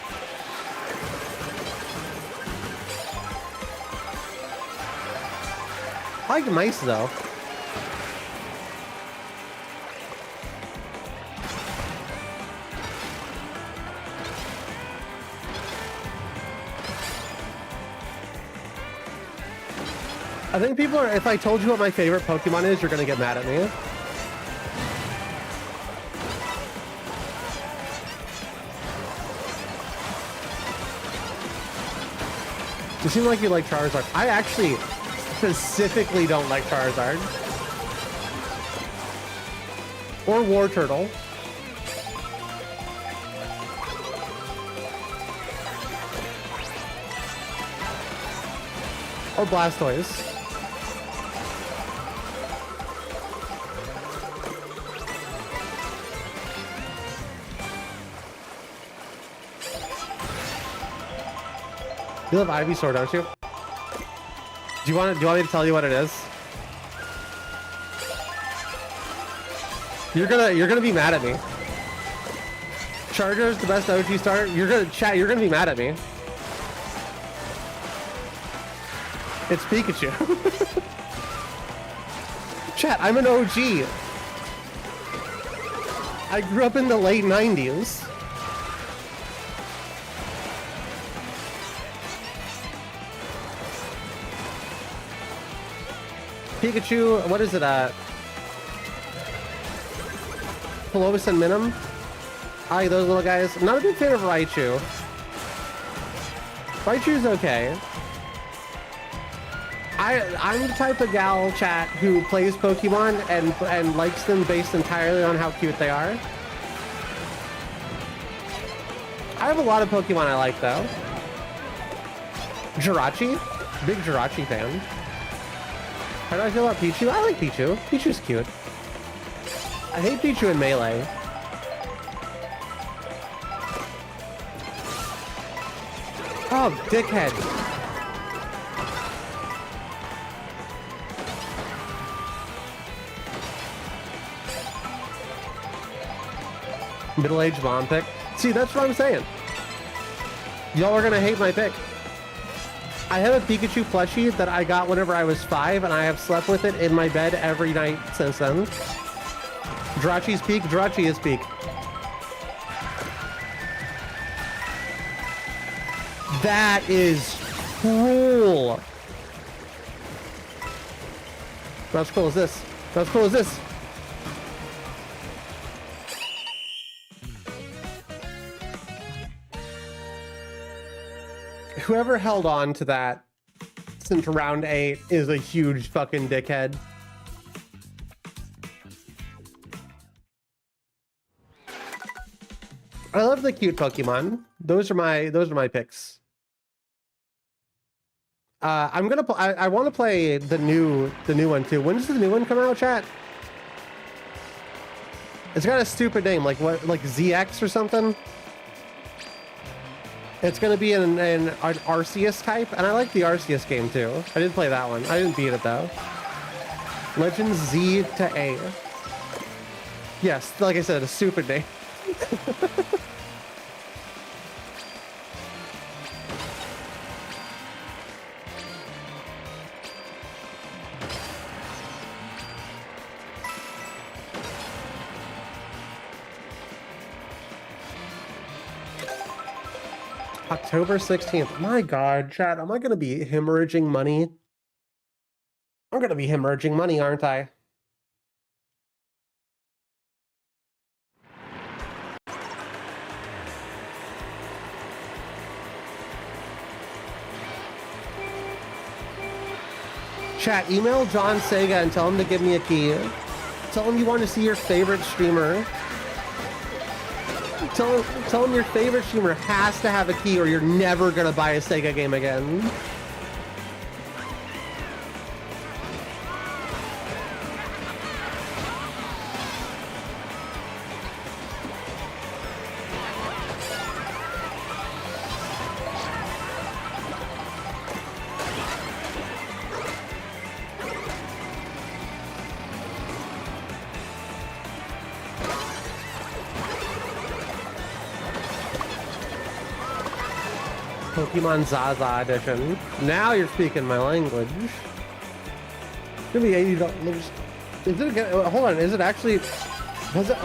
I like mice though. I think people are, if I told you what my favorite Pokemon is, you're gonna get mad at me. You seem like you like Charizard. I actually specifically don't like Charizard. Or War Turtle. Or Blastoise. You love Ivysaur, don't you? Do you want me to tell you what it is? You're gonna be mad at me. Charger's the best OG starter. You're gonna be mad at me. It's Pikachu. Chat, I'm an OG. I grew up in the late 90s. Pikachu, what is it, Palovis and Minim? I like those little guys. I'm not a big fan of Raichu. Raichu's okay. I'm the type of gal, chat, who plays Pokemon and likes them based entirely on how cute they are. I have a lot of Pokemon I like, though. Jirachi? Big Jirachi fan. How do I feel about Pichu? I like Pichu. Pichu's cute. I hate Pichu in Melee. Oh, dickhead. Middle-aged mom pick. See, that's what I'm saying. Y'all are gonna hate my pick. I have a Pikachu plushie that I got whenever I was 5, and I have slept with it in my bed every night since then. Jirachi's peak. Jirachi is peak. That is cruel. Not as cool as this. Not as cool as this. Whoever held on to that since round 8 is a huge fucking dickhead. I love the cute Pokemon. Those are my picks. I'm gonna. I want to play the new one too. When does the new one come out, chat? It's got a stupid name, like what, like ZX or something. It's gonna be an Arceus type, and I like the Arceus game too. I did play that one. I didn't beat it though. Legends Z to A. Yes, like I said, a stupid name. October 16th. My God, chat, am I going to be hemorrhaging money? I'm going to be hemorrhaging money, aren't I? Chat, email John Sega and tell him to give me a key. Tell him you want to see your favorite streamer. Tell him your favorite streamer has to have a key or you're never gonna buy a Sega game again. Pokemon Zaza edition. Now you're speaking my language. It's gonna be $80. Is it? Hold on. Is it actually? Does it?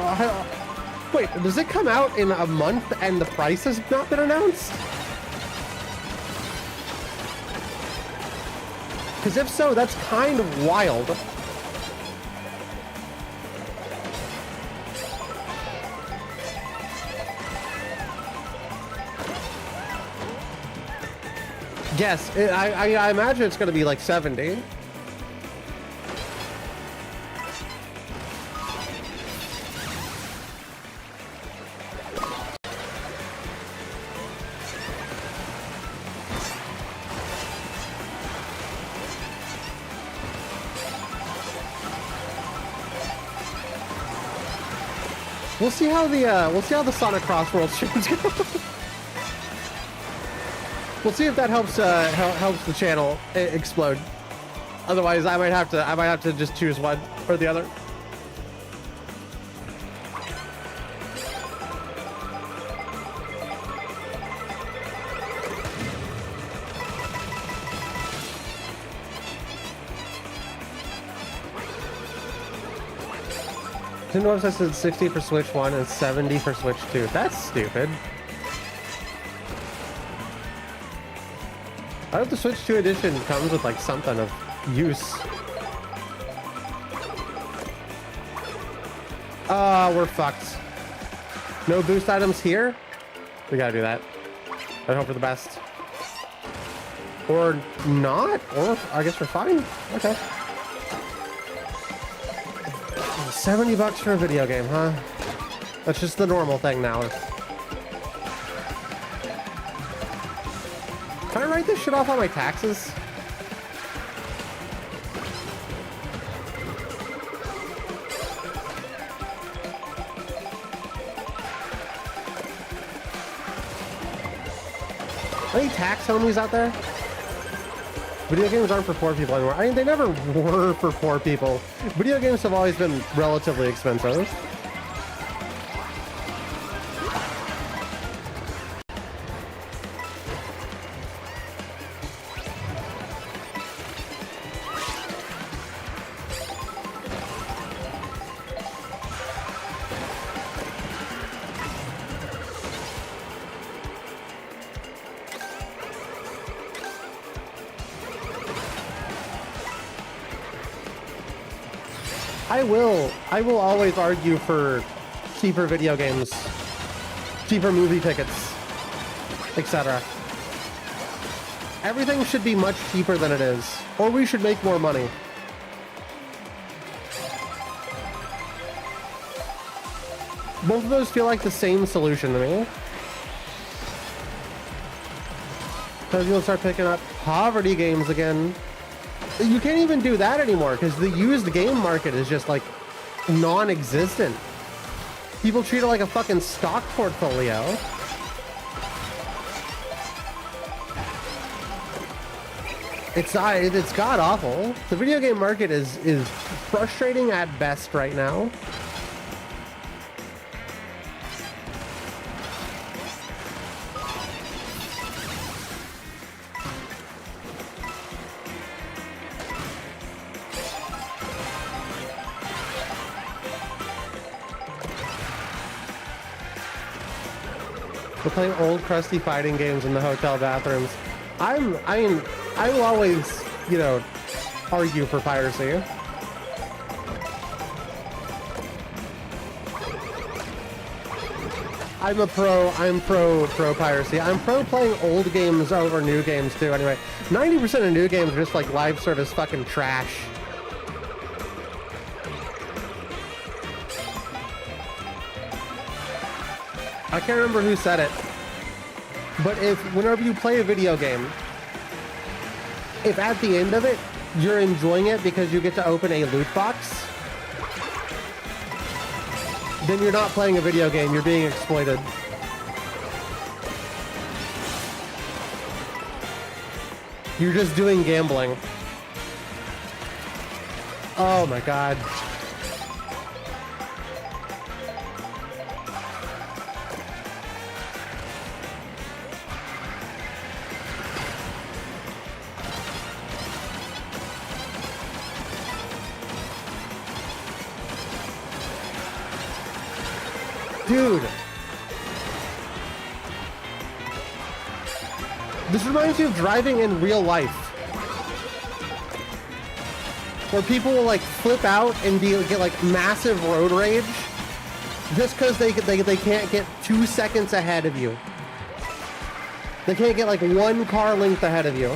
Wait. Does it come out in a month and the price has not been announced? Because if so, that's kind of wild. Yes, I imagine it's going to be like 70. We'll see how the Sonic Crossworlds streams go. We'll see if that helps helps the channel explode. Otherwise, I might have to just choose one or the other. Nintendo website said 60 for Switch 1 and 70 for Switch 2. That's stupid. I hope the Switch 2 edition comes with like something of use. We're fucked. No boost items here? We gotta do that. I hope for the best. Or not? Or I guess we're fine. Okay. $70 for a video game, huh? That's just the normal thing now. Can I write this shit off on my taxes? Any tax homies out there? Video games aren't for poor people anymore. I mean, they never were for poor people. Video games have always been relatively expensive. I will always argue for cheaper video games, cheaper movie tickets, etc. Everything should be much cheaper than it is, or we should make more money. Both of those feel like the same solution to me. Because you'll start picking up poverty games again. You can't even do that anymore because the used game market is just like non-existent. People treat it like a fucking stock portfolio. It's god awful. The video game market is frustrating at best right now. We're playing old crusty fighting games in the hotel bathrooms. I mean, I will always, you know, argue for piracy. I'm pro piracy. I'm pro playing old games over new games too. Anyway, 90% of new games are just like live service fucking trash. I can't remember who said it, but whenever you play a video game, if at the end of it, you're enjoying it because you get to open a loot box, then you're not playing a video game, you're being exploited. You're just doing gambling. Oh my god. Dude. This reminds me of driving in real life. Where people will like flip out and get like massive road rage just because they can't get 2 seconds ahead of you. They can't get like one car length ahead of you.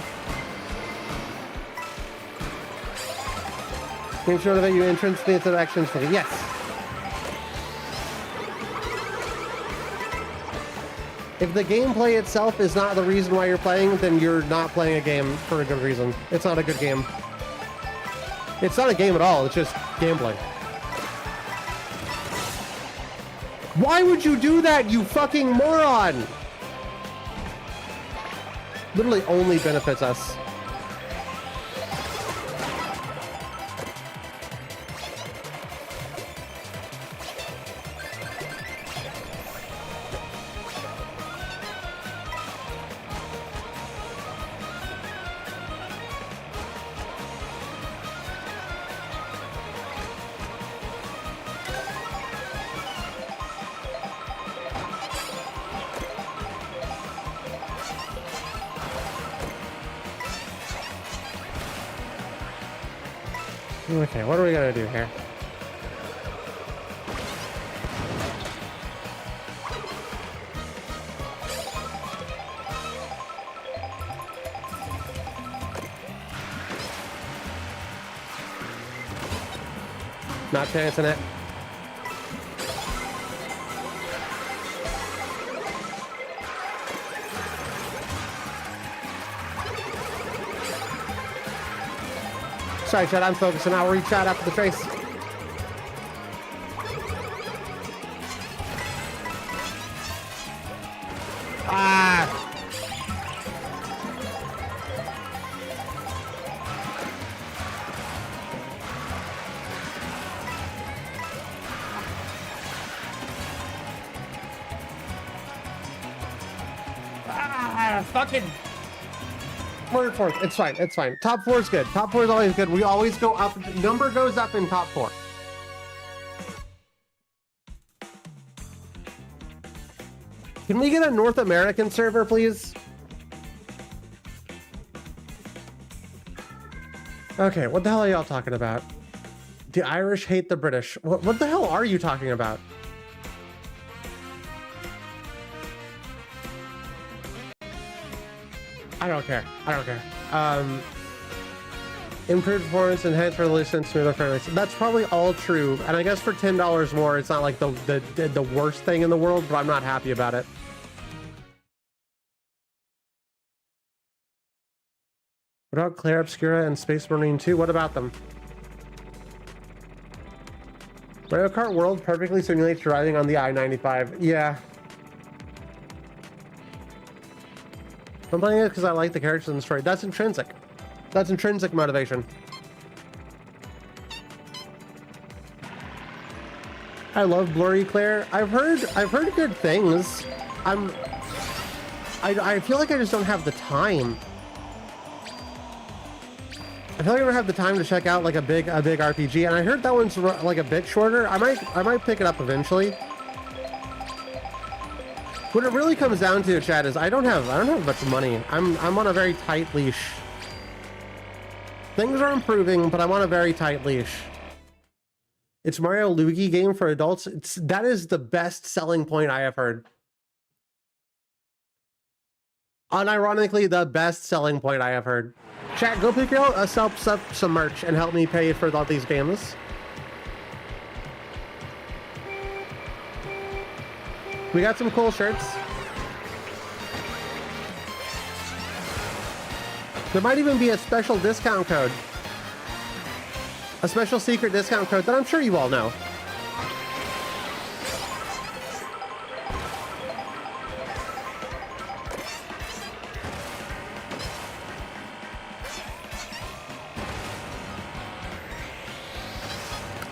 Make sure that you entrance the interactions for yes. If the gameplay itself is not the reason why you're playing, then you're not playing a game for a good reason. It's not a good game. It's not a game at all, it's just gambling. Why would you do that, you fucking moron? Literally only benefits us. Okay, what are we gonna do here? Not chancing it. Sorry, Chad, I'm focusing. I'll reach out after the trace. Ah! Fucking... Third, fourth. It's fine. It's fine. Top 4 is good. Top 4 is always good. We always go up. Number goes up in top 4. Can we get a North American server, please? Okay, what the hell are y'all talking about? The Irish hate the British. What the hell are you talking about? I don't care. I don't care. Improved performance, enhanced resolution, smoother frame rates. That's probably all true. And I guess for $10 more, it's not like the worst thing in the world, but I'm not happy about it. What about Claire Obscura and Space Marine 2? What about them? Mario Kart World perfectly simulates driving on the I-95. Yeah. I'm playing it because I like the characters in the story. That's intrinsic. That's intrinsic motivation. I love Blurry Claire. I've heard good things. I feel like I just don't have the time. I feel like I don't have the time to check out like a big RPG, and I heard that one's like a bit shorter. I might pick it up eventually. What it really comes down to, chat, is I don't have much money. I'm on a very tight leash. Things are improving, but I'm on a very tight leash. It's Mario Luigi game for adults. That is the best selling point I have heard. Unironically, the best selling point I have heard. Chat, go pick yourself up some merch and help me pay for all these games. We got some cool shirts. There might even be a special discount code. A special secret discount code that I'm sure you all know.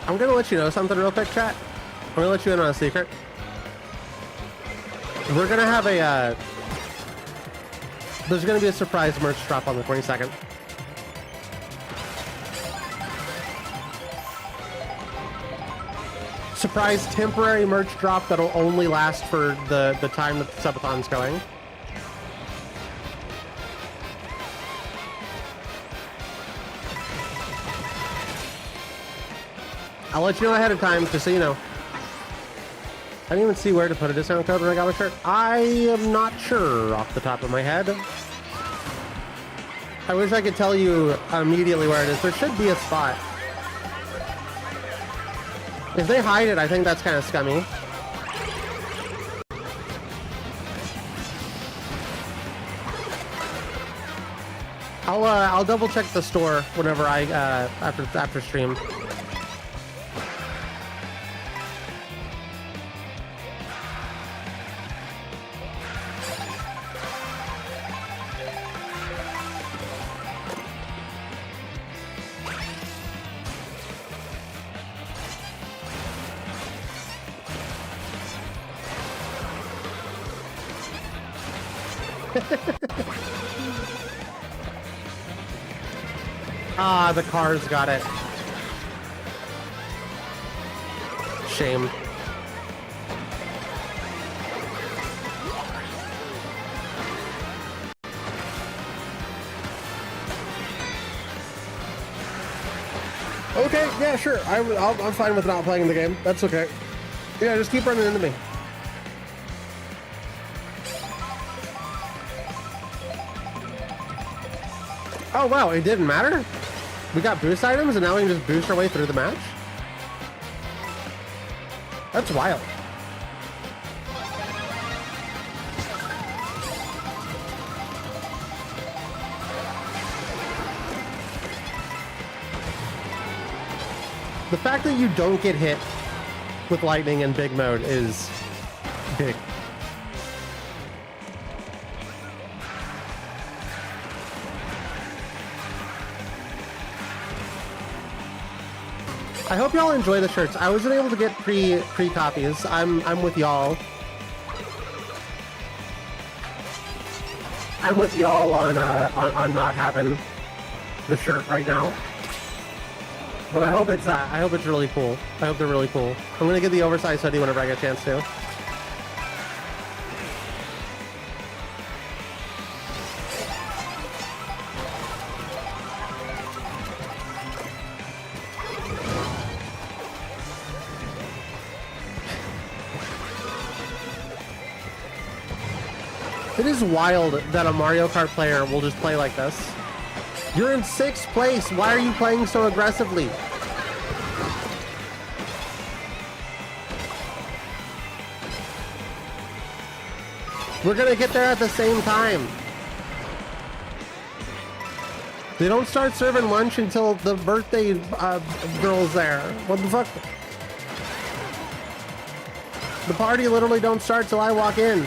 I'm gonna let you know something real quick, chat. I'm gonna let you in on a secret. We're gonna have a, there's gonna be a surprise merch drop on the 22nd. Surprise temporary merch drop that'll only last for the time that the subathon's going. I'll let you know ahead of time, just so you know. I didn't even see where to put a discount code when I got a shirt. I am not sure off the top of my head. I wish I could tell you immediately where it is. There should be a spot. If they hide it, I think that's kind of scummy. I'll double check the store whenever I after stream. Ah, the car's got it. Shame. Okay, yeah, sure. I'm fine with not playing the game. That's okay. Yeah, just keep running into me. Oh wow, it didn't matter? We got boost items and now we can just boost our way through the match? That's wild. The fact that you don't get hit with lightning in big mode is big. I hope y'all enjoy the shirts. I wasn't able to get pre copies. I'm with y'all. I'm with y'all on not having the shirt right now. But I hope it's really cool. I hope they're really cool. I'm gonna get the oversized hoodie whenever I get a chance to. It is wild that a Mario Kart player will just play like this. You're in 6th place. Why are you playing so aggressively? We're gonna get there at the same time. They don't start serving lunch until the birthday girl's there. What the fuck? The party literally don't start till I walk in.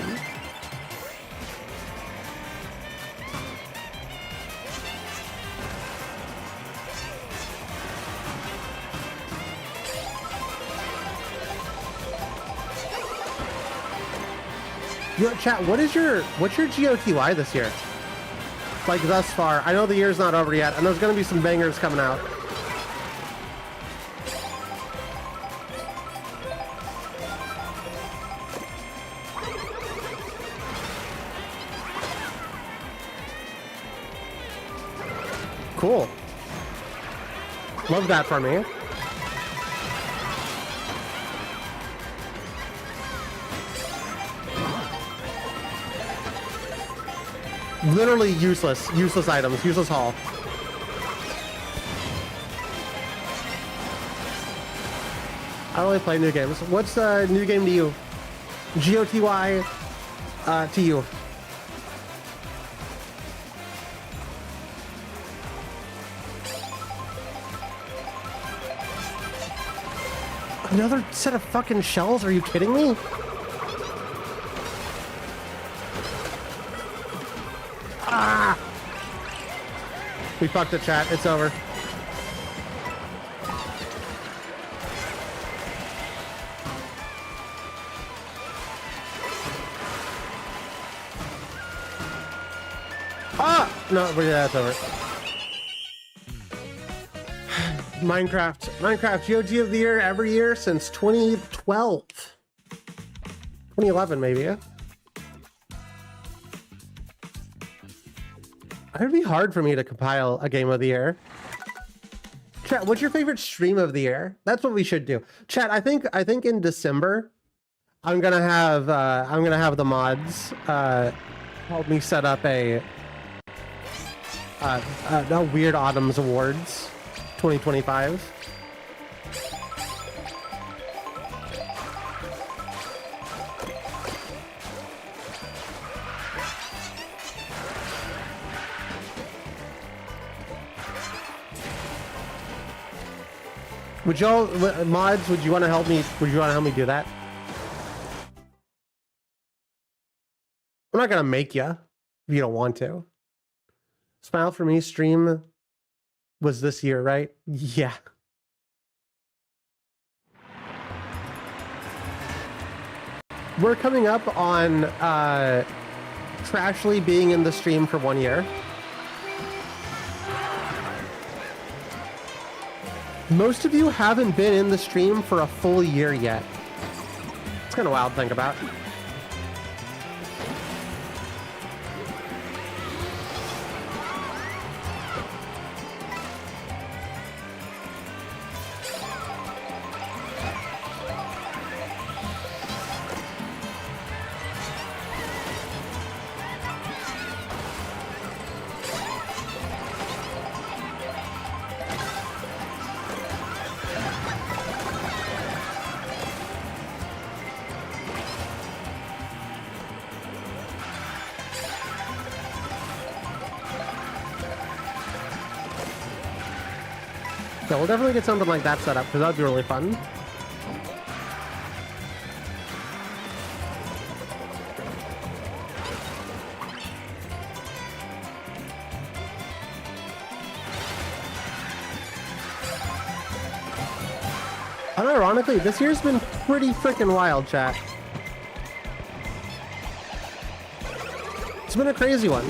Yo, chat, what's your GOTY this year? Like thus far. I know the year's not over yet, and there's gonna be some bangers coming out. Cool. Love that for me. Literally useless items, useless haul. I only play new games. What's a new game to you? GOTY to you. Another set of fucking shells? Are you kidding me? Ah! We fucked the chat. It's over. Ah! No, but yeah, it's over. Minecraft GOG of the year every year since 2012. 2011 maybe, yeah? It would be hard for me to compile a game of the year. Chat, what's your favorite stream of the year? That's what we should do. Chat, I think in December I'm gonna have the mods help me set up a Weird Autumn's Awards 2025. Would y'all mods? Would you want to help me? Would you want to help me do that? I'm not gonna make you if you don't want to. Smile for Me stream was this year, right? Yeah. We're coming up on Trashly being in the stream for 1 year. Most of you haven't been in the stream for a full year yet. It's kind of wild to think about. Yeah, we'll definitely get something like that set up because that'd be really fun. Unironically, this year's been pretty freaking wild, chat. It's been a crazy one.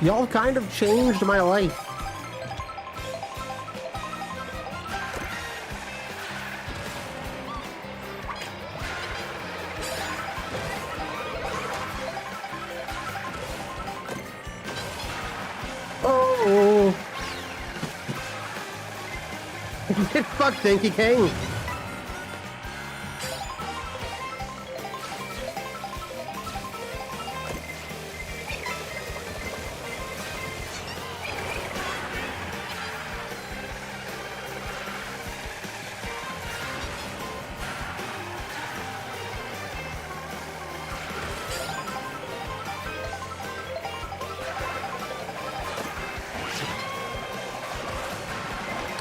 Y'all kind of changed my life. Oh! Get fucked, Dinky King!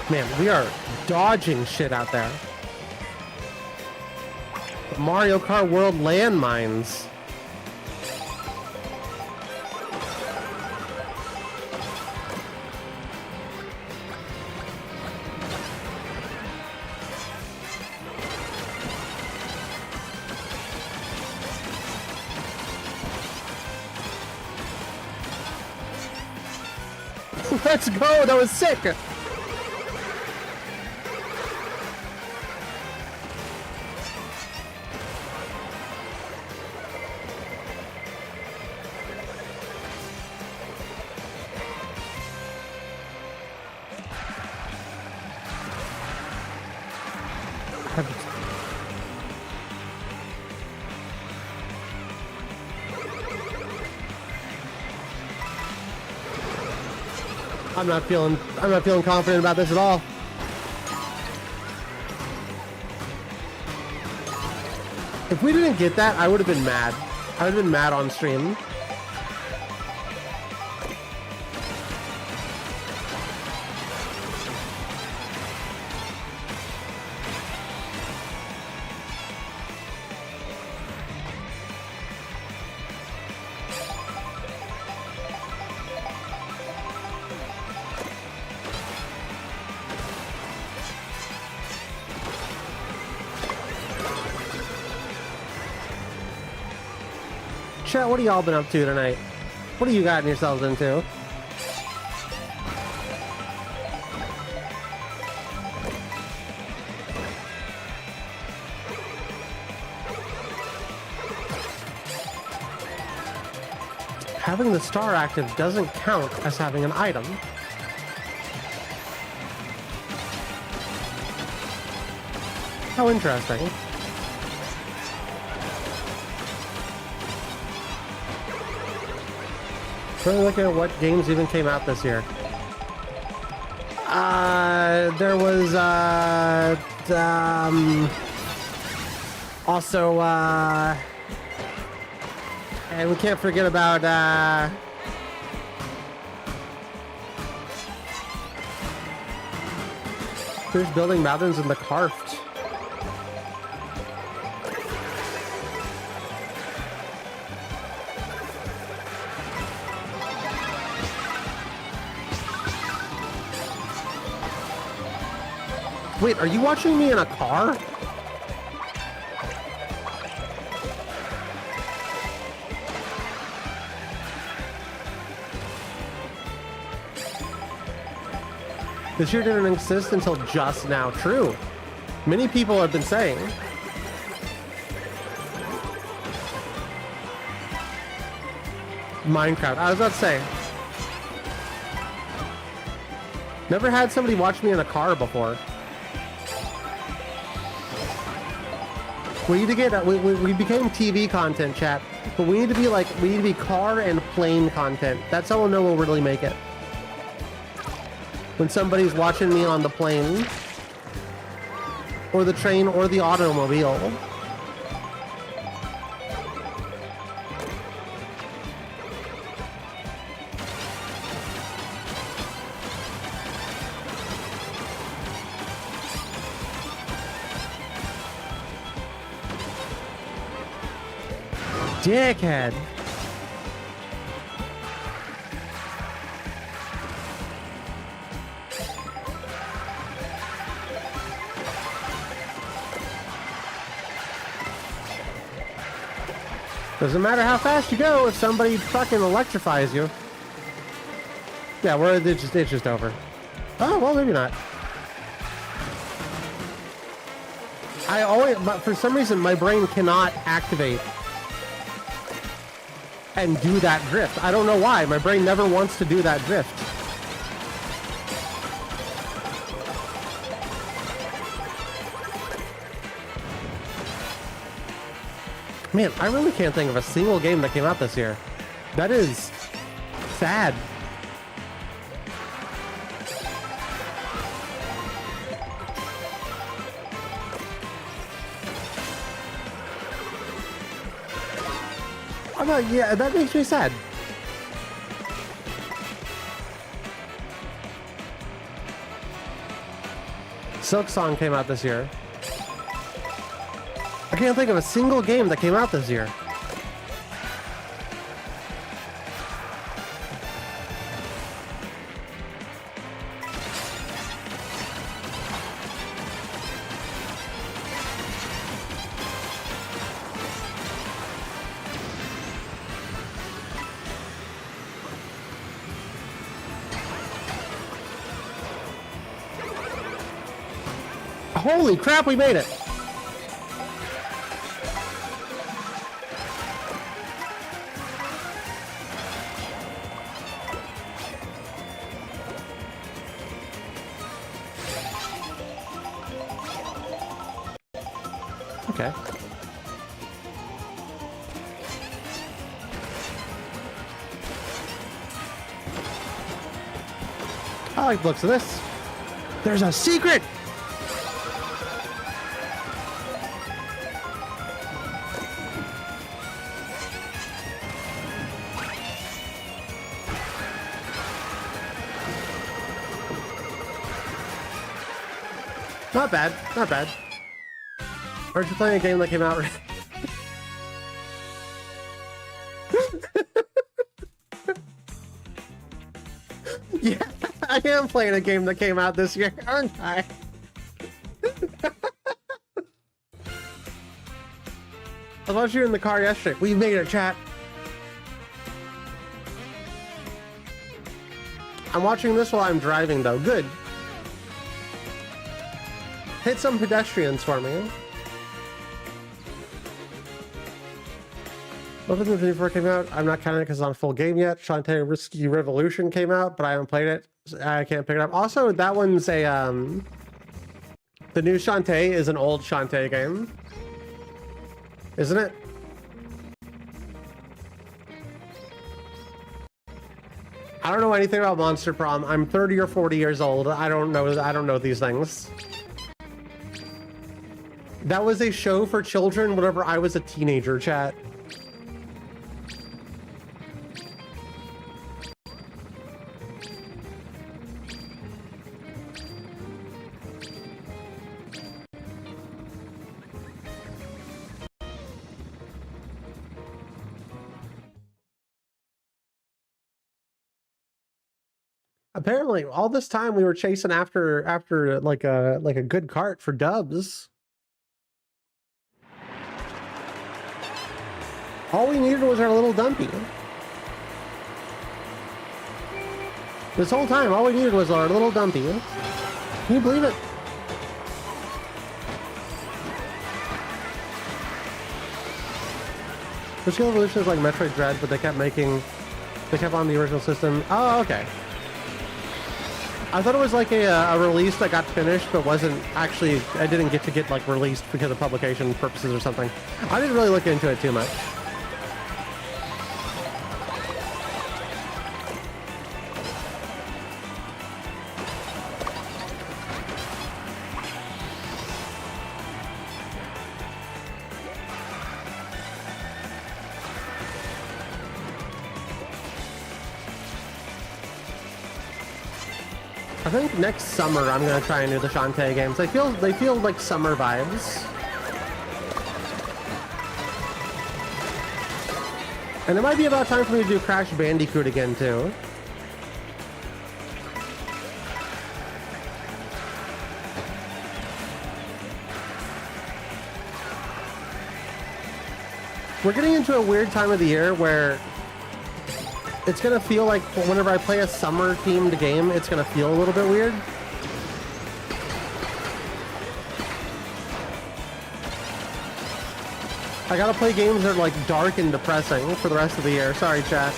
Man, we are dodging shit out there. Mario Kart World landmines. Let's go! That was sick! I'm not feeling confident about this at all. If we didn't get that, I would have been mad. I would have been mad on stream. Chat, what have y'all been up to tonight? What have you gotten yourselves into? Having the star active doesn't count as having an item. How interesting. Really looking at what games even came out this year. There was also and we can't forget about who's building mountains in the Kart. Wait, are you watching me in a car? This year didn't exist until just now. True. Many people have been saying. Minecraft. I was about to say. Never had somebody watch me in a car before. We need to get, we became TV content, chat, but we need to be car and plane content. That's how we'll know we'll really make it. When somebody's watching me on the plane, or the train, or the automobile. Dickhead. Doesn't matter how fast you go if somebody fucking electrifies you. Yeah, it's just over. Oh, well, maybe not. But for some reason, my brain cannot activate and do that drift. I don't know why. My brain never wants to do that drift. Man, I really can't think of a single game that came out this year. That is sad. Yeah, that makes me sad. Silk Song came out this year. I can't think of a single game that came out this year. Holy crap, we made it! Okay. I like the looks of this. There's a secret! Not bad, not bad. Aren't you playing a game that came out right? Yeah, I am playing a game that came out this year, aren't I? I watched you in the car yesterday. We made it, chat. I'm watching this while I'm driving, though. Good. Hit some pedestrians for me. Nothing Infinity 4 came out. I'm not counting it because it's on full game yet. Shantae Risky Revolution came out, but I haven't played it. I can't pick it up. Also, that one's a the new Shantae is an old Shantae game, isn't it? I don't know anything about Monster Prom. I'm 30 or 40 years old. I don't know these things. That was a show for children whenever I was a teenager, chat. Apparently, all this time we were chasing after like a good cart for dubs. All we needed was our little dumpy. This whole time, all we needed was our little dumpy. Can you believe it? Risky Evolution is like Metroid Dread, but they kept on the original system. Oh, okay. I thought it was like a release that got finished, but wasn't actually. I didn't get to get like released because of publication purposes or something. I didn't really look into it too much. I think next summer I'm gonna try and do the Shantae games. They feel like summer vibes. And it might be about time for me to do Crash Bandicoot again too. We're getting into a weird time of the year where it's gonna feel like whenever I play a summer-themed game, it's gonna feel a little bit weird. I gotta play games that are like dark and depressing for the rest of the year. Sorry, chat.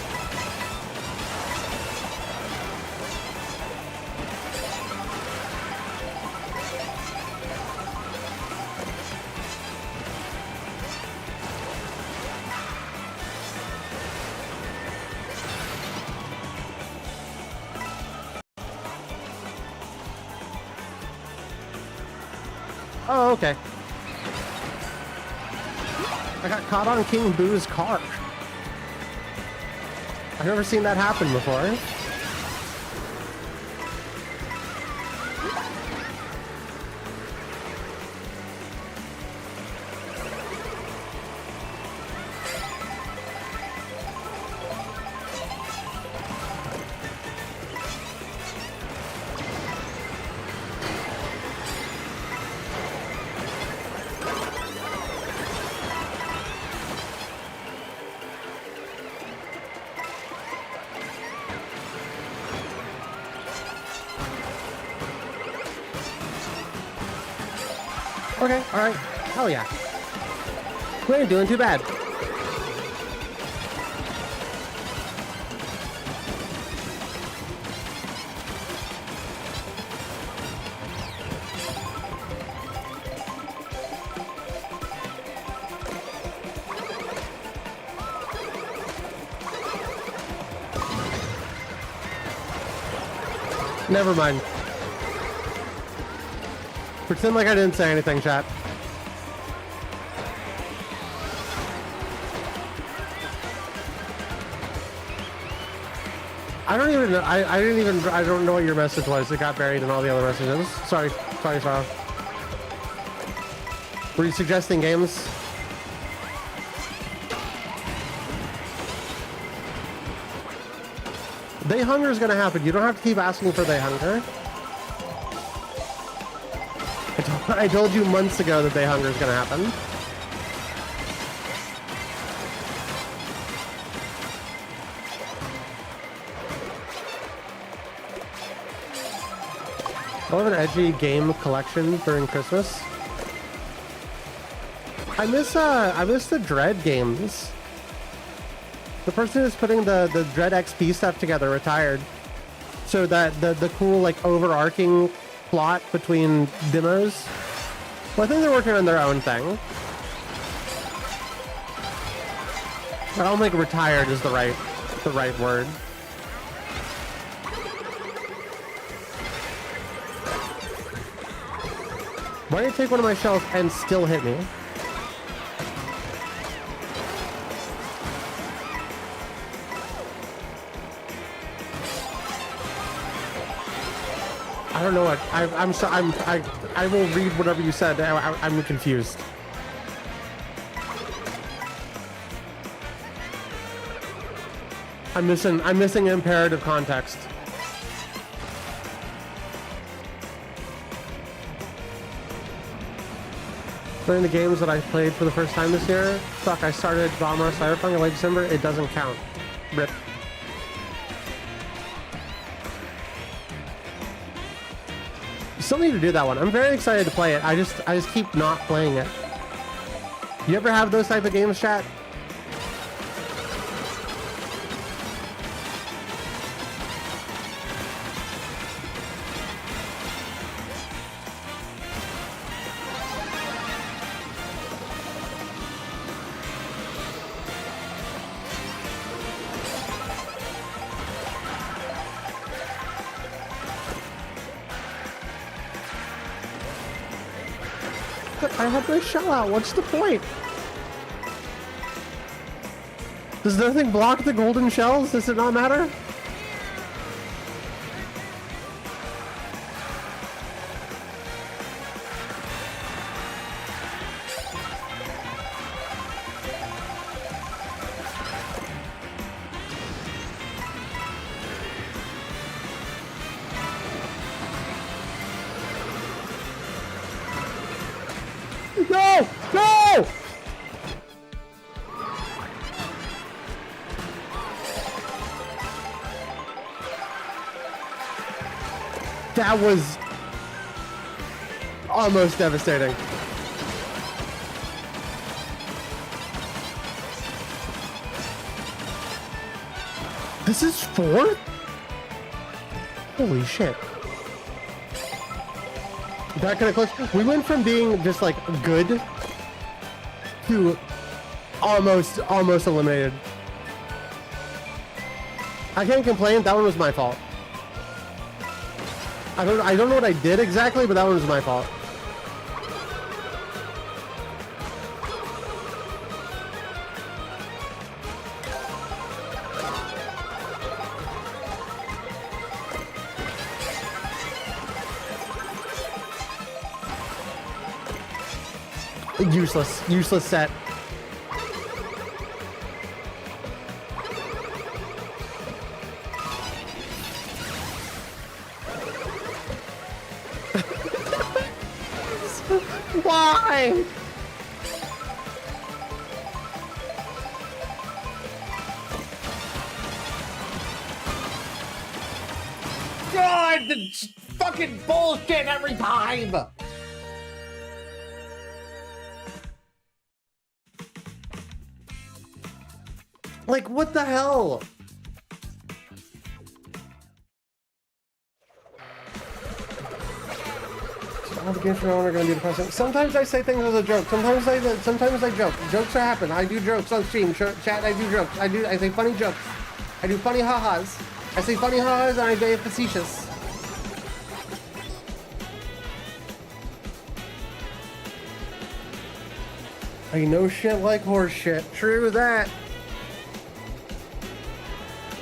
Oh, okay. I got caught on King Boo's car. I've never seen that happen before. Okay, alright. Hell yeah. We ain't doing too bad. Never mind. Pretend like I didn't say anything, chat. I don't even know. I don't know what your message was. It got buried in all the other messages. Sorry, Sarah. Were you suggesting games? Day Hunger is gonna happen. You don't have to keep asking for Day Hunger. I told you months ago that Day Hunger is gonna happen. I'll have an edgy game collection during Christmas. I miss the Dread games. The person who's putting the Dread XP stuff together retired. So that the cool like overarching plot between demos. Well, I think they're working on their own thing. I don't think retired is the right word. Why did you take one of my shells and still hit me? I don't know what I will read whatever you said. I'm confused. I'm missing imperative context. Playing the games that I played for the first time this year. Fuck, I started Bomber Cyberpunk in late December. It doesn't count. Rip. You still need to do that one. I'm very excited to play it. I just keep not playing it. You ever have those type of games, chat? I have my shell out. What's the point? Does nothing block the golden shells? Does it not matter? No! No! That was almost devastating. This is 4? Holy shit. That kind of close. We went from being just like good to almost eliminated. I can't complain. That one was my fault. I don't know what I did exactly, but that one was my fault. Useless set. Why? God, the fucking bullshit every time. Like, what the hell? All the games from now on are going to be depressing. Sometimes I say things as a joke. Sometimes I joke. Jokes are happen. I do jokes on stream. Chat, I do jokes. I say funny jokes. I do funny ha-has. I say funny ha-has and I be facetious. I know shit like horse shit. True that.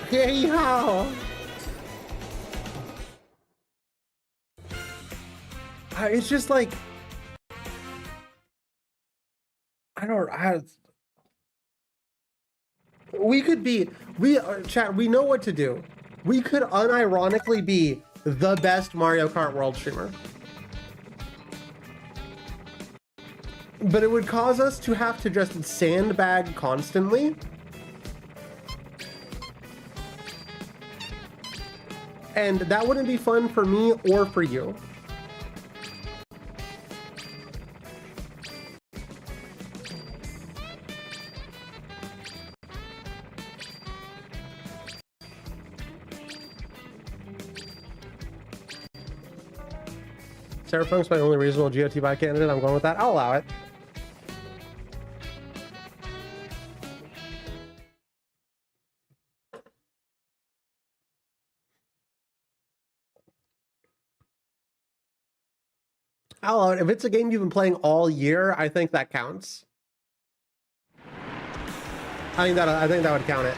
Hey-ho! It's just like... we could be... chat, we know what to do. We could unironically be the best Mario Kart World streamer. But it would cause us to have to just sandbag constantly. And that wouldn't be fun for me or for you. Cyberpunk's my only reasonable GOT buy candidate. I'm going with that. I'll allow it. I'll allow it. If it's a game you've been playing all year, I think that counts. I think that would count it.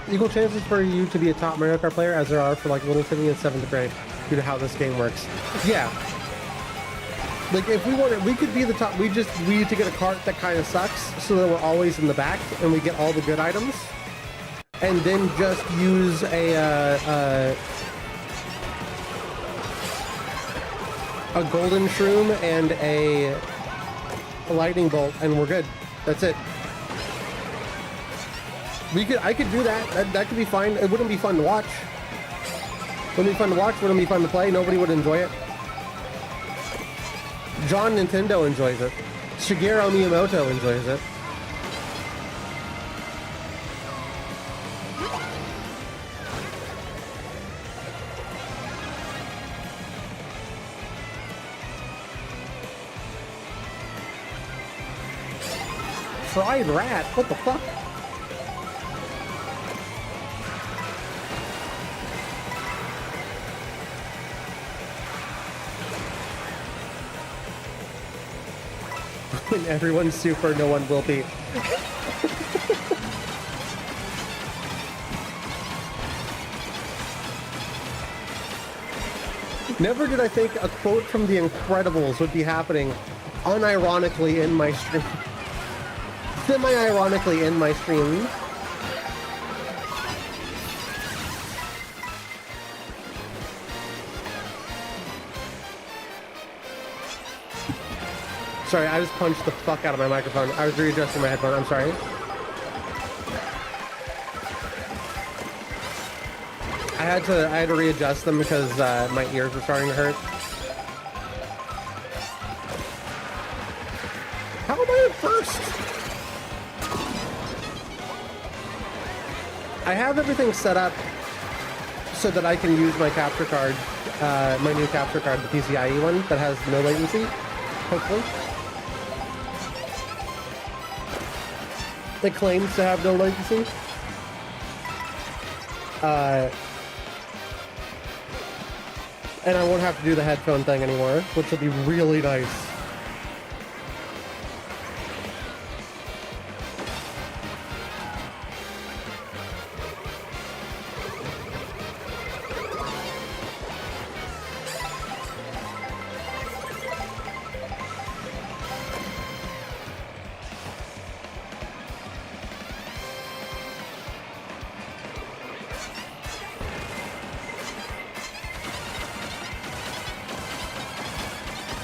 Equal chances for you to be a top Mario Kart player as there are for like little Timmy in 7th grade due to how this game works. Yeah. Like if we wanted, we could be the top. We need to get a cart that kind of sucks so that we're always in the back and we get all the good items. And then just use a golden shroom and a lightning bolt and we're good. That's it. I could do that. That could be fine. It wouldn't be fun to watch. Wouldn't be fun to watch. Wouldn't be fun to play. Nobody would enjoy it. John Nintendo enjoys it. Shigeru Miyamoto enjoys it. Fried rat? What the fuck? When everyone's super, no one will be. Never did I think a quote from The Incredibles would be happening unironically in my stream. Semi-ironically in my stream. Sorry, I just punched the fuck out of my microphone. I was readjusting my headphone. I'm sorry. I had to readjust them because my ears were starting to hurt. How am I at first? I have everything set up so that I can use my capture card, my new capture card, the PCIe one that has no latency, hopefully. It claims to have no latency. And I won't have to do the headphone thing anymore, which will be really nice.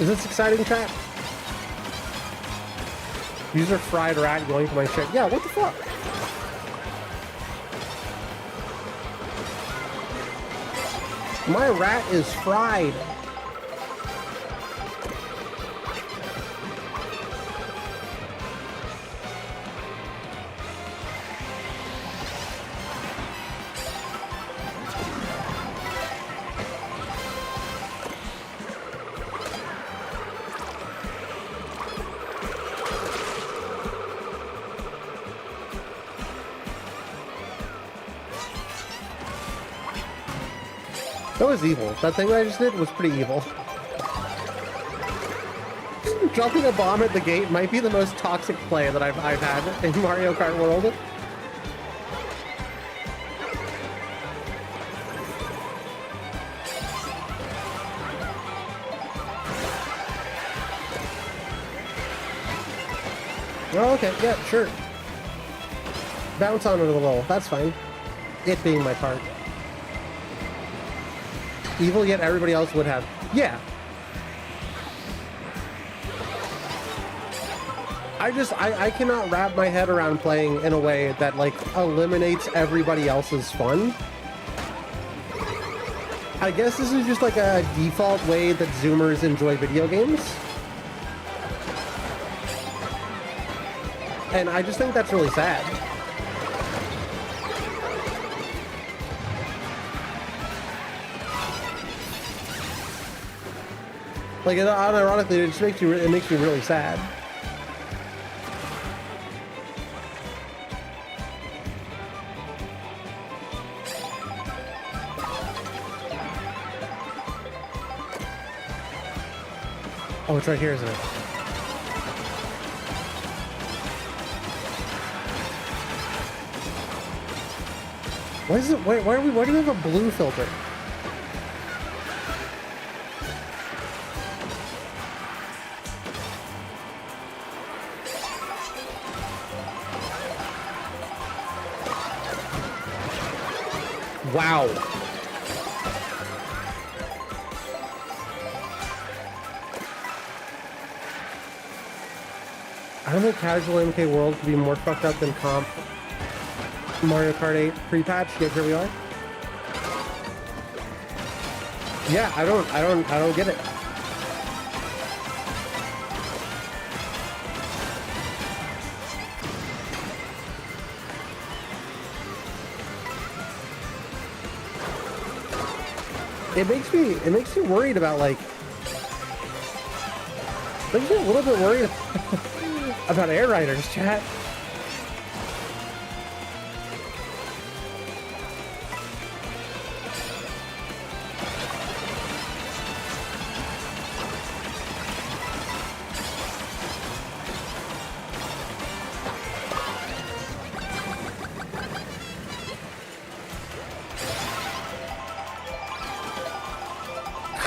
Is this exciting, chat? User fried rat going to my shit. Yeah, what the fuck? My rat is fried. That was evil. That thing that I just did was pretty evil. Dropping a bomb at the gate might be the most toxic play that I've had in Mario Kart World. Oh, okay, yeah, sure. Bounce onto the wall, that's fine. It being my part. Evil, yet everybody else would have. Yeah. I cannot wrap my head around playing in a way that, like, eliminates everybody else's fun. I guess this is just like a default way that Zoomers enjoy video games. And I just think that's really sad. Like, unironically, it just makes me really sad. Oh, it's right here, isn't it? Why is it? Why do we have a blue filter? Wow. I don't think casual MK World could be more fucked up than comp Mario Kart 8 pre-patch. Yet here we are. Yeah, I don't get it. It makes me worried about, like, makes me a little bit worried about Air Riders, chat.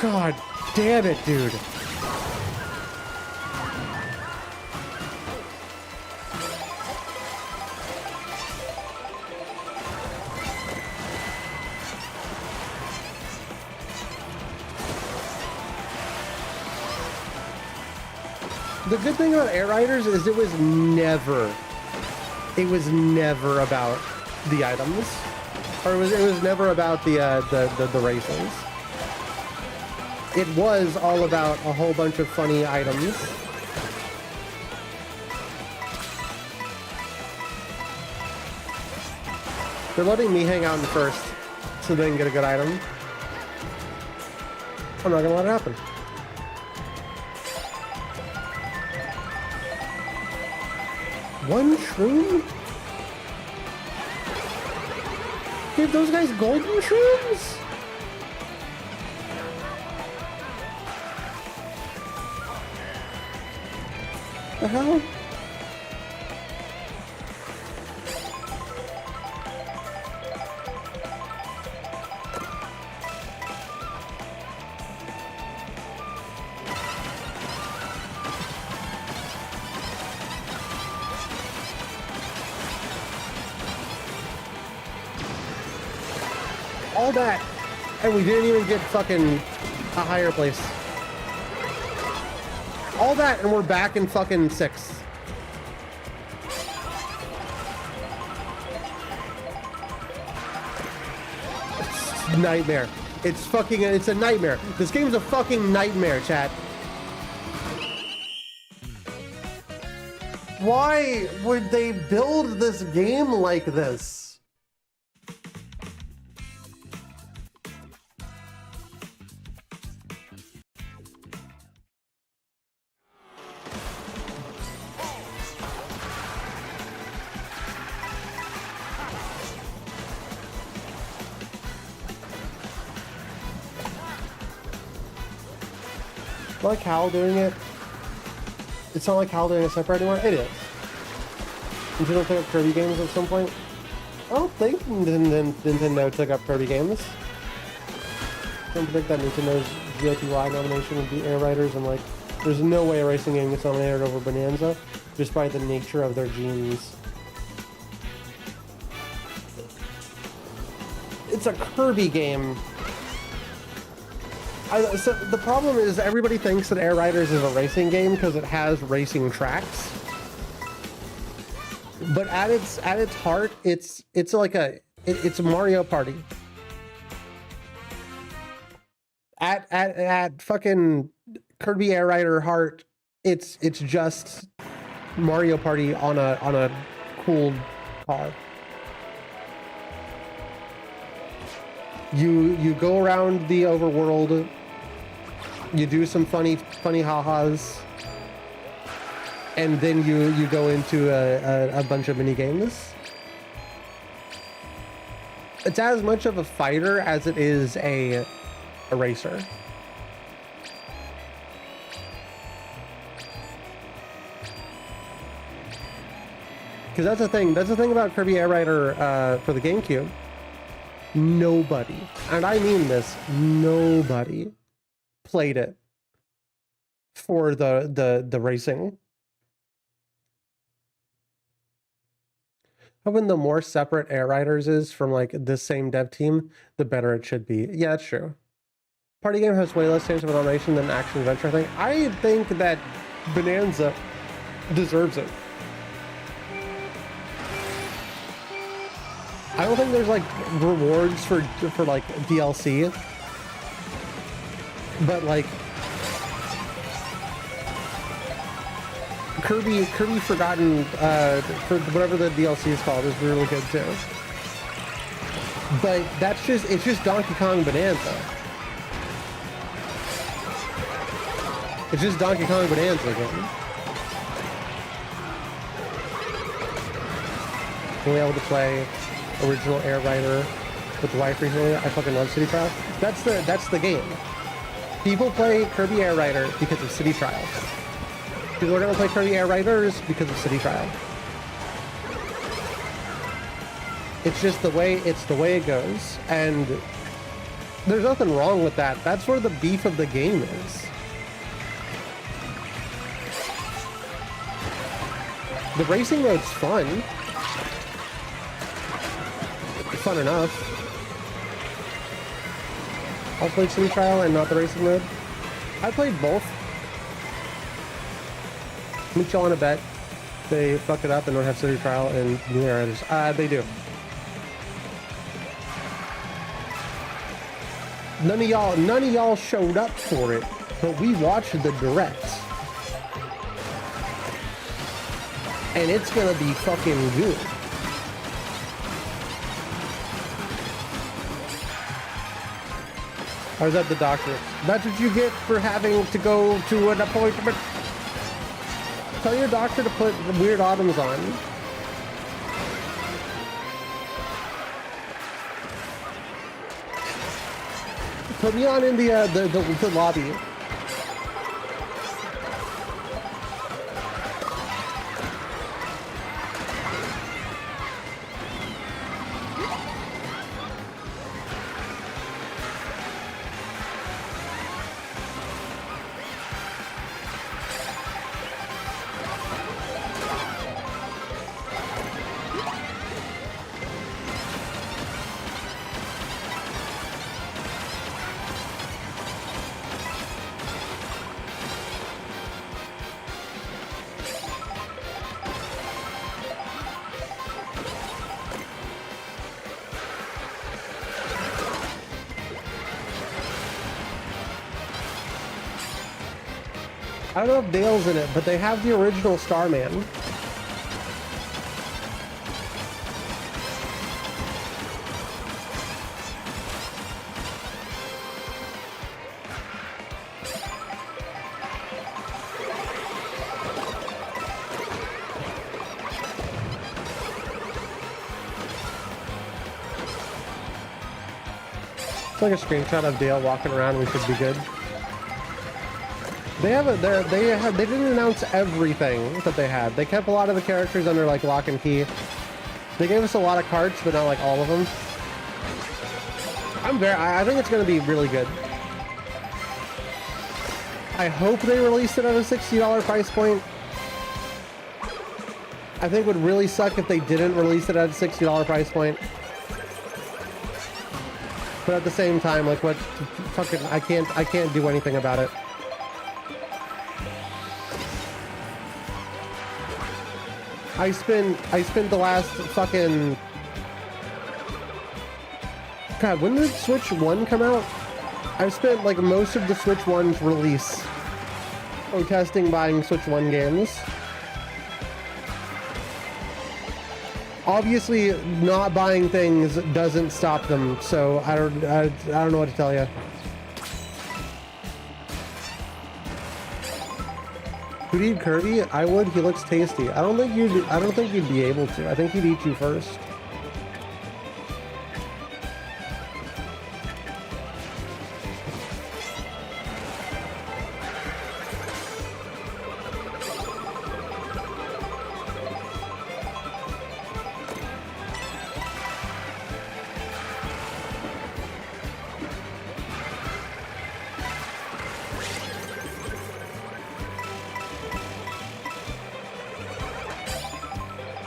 God damn it, dude. The good thing about Air Riders is it was never about the items, or it was never about the races. It was all about a whole bunch of funny items. They're letting me hang out in first so they can get a good item. I'm not gonna let it happen. One shroom? Give those guys golden shrooms? The hell? All that, and we didn't even get fucking a higher place. All that, and we're back in fucking 6th. It's nightmare. It's a nightmare. This game's a fucking nightmare, chat. Why would they build this game like this? like Hal doing it. It's not like Hal doing it separate anymore. It is. Nintendo took up Kirby games at some point. I don't think Nintendo took up Kirby games. I don't think that Nintendo's GOTY nomination would be Air Riders, and like, there's no way a racing game gets nominated over Bonanza, just by the nature of their genes. It's a Kirby game. So the problem is everybody thinks that Air Riders is a racing game because it has racing tracks. But at its heart, it's like it's a Mario Party. At fucking Kirby Air Rider heart, it's just Mario Party on a cool car. You go around the overworld, you do some funny ha-has, and then you go into a bunch of mini games. It's as much of a fighter as it is a racer. Because that's the thing. That's the thing about Kirby Air Rider for the GameCube. Nobody, and I mean this, nobody played it for the racing. Hoping the more separate Air Riders is from like this same dev team, the better it should be. Yeah, that's true. Party game has way less chance of a nomination than action adventure thing. I think that Bonanza deserves it. I don't think there's like rewards for like DLC, but like Kirby Forgotten, for whatever the DLC is called, is really good too. But it's just Donkey Kong Bonanza. It's just Donkey Kong Bonanza again. Being able to play original Air Rider with the wife recently. I fucking love City Trial. That's the game. People play Kirby Air Rider because of City Trial. People are gonna play Kirby Air Riders because of City Trial. It's just the way it goes, and there's nothing wrong with that. That's where the beef of the game is. The racing mode's fun. Fun enough. I'll play City Trial and not the racing mode. I played both. I'm gonna chill on a bet. They fuck it up and don't have City Trial and New Air Riders. They do. None of y'all showed up for it, but we watched the direct. And it's gonna be fucking good. I was at the doctor. That's what you get for having to go to an appointment. Tell your doctor to put Weird Autumns on. Put me on in the lobby. I don't know if Dale's in it, but they have the original Starman. It's like a screenshot of Dale walking around. We should be good. They didn't announce everything that they had. They kept a lot of the characters under like lock and key. They gave us a lot of carts, but not like all of them. I think it's going to be really good. I hope they release it at a $60 price point. I think it would really suck if they didn't release it at a $60 price point. But at the same time, like what fucking I can't do anything about it. I spent the last fucking... God, when did Switch 1 come out? I've spent like most of the Switch 1's release protesting buying Switch 1 games. Obviously, not buying things doesn't stop them, so I don't know what to tell you. Would you eat Kirby? I would. He looks tasty. I don't think you'd be able to. I think he'd eat you first.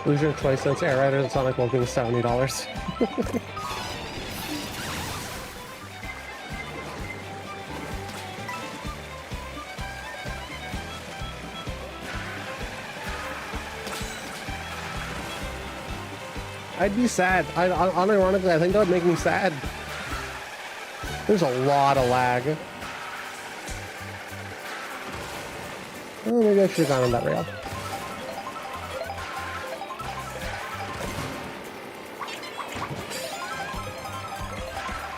Lose your choice since Air Rider and Sonic Bolt being $70. I'd be sad. Unironically, I think that would make me sad. There's a lot of lag. Oh, maybe I should have gone on that rail.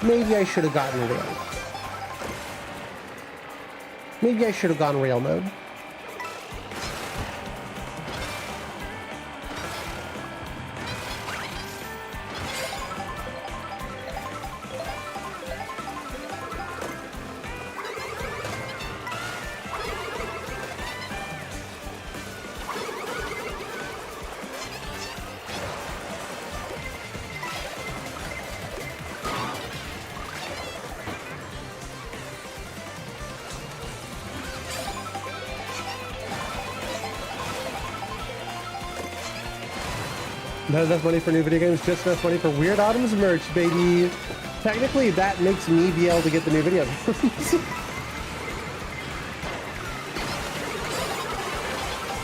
Maybe I should have gotten rail. Maybe I should have gone rail mode. Not enough money for new video games, just enough money for Weird Autumn's merch, baby. Technically, that makes me be able to get the new video games.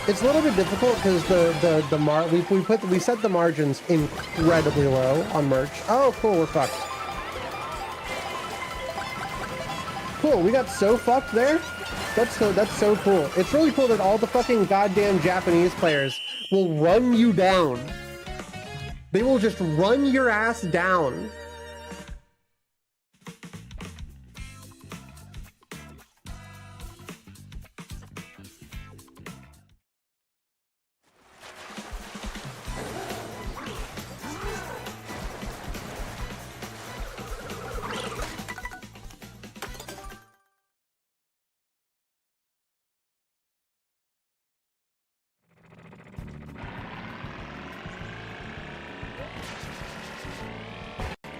It's a little bit difficult because we set the margins incredibly low on merch. Oh, cool, we're fucked. Cool, we got so fucked there. That's so cool. It's really cool that all the fucking goddamn Japanese players will run you down. They will just run your ass down.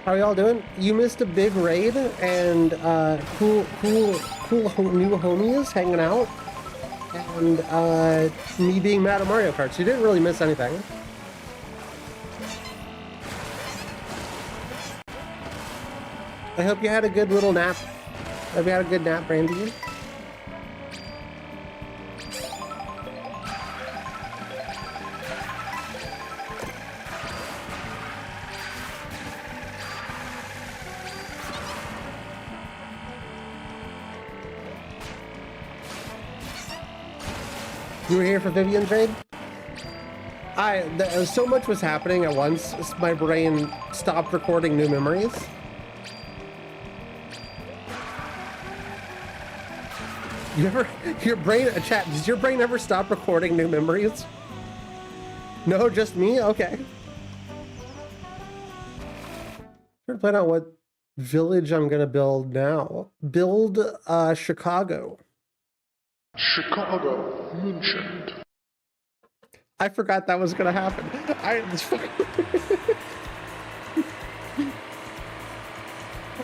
How are y'all doing? You missed a big raid and cool new homies hanging out and me being mad at Mario Kart, so you didn't really miss anything. I hope you had a good little nap. Hope you had a good nap, Brandy. You were here for Vivian's raid? So much was happening at once, my brain stopped recording new memories. Chat, does your brain ever stop recording new memories? No, just me? Okay. Trying to plan out what village I'm gonna build now. Build Chicago. Chicago mentioned. I forgot that was gonna happen.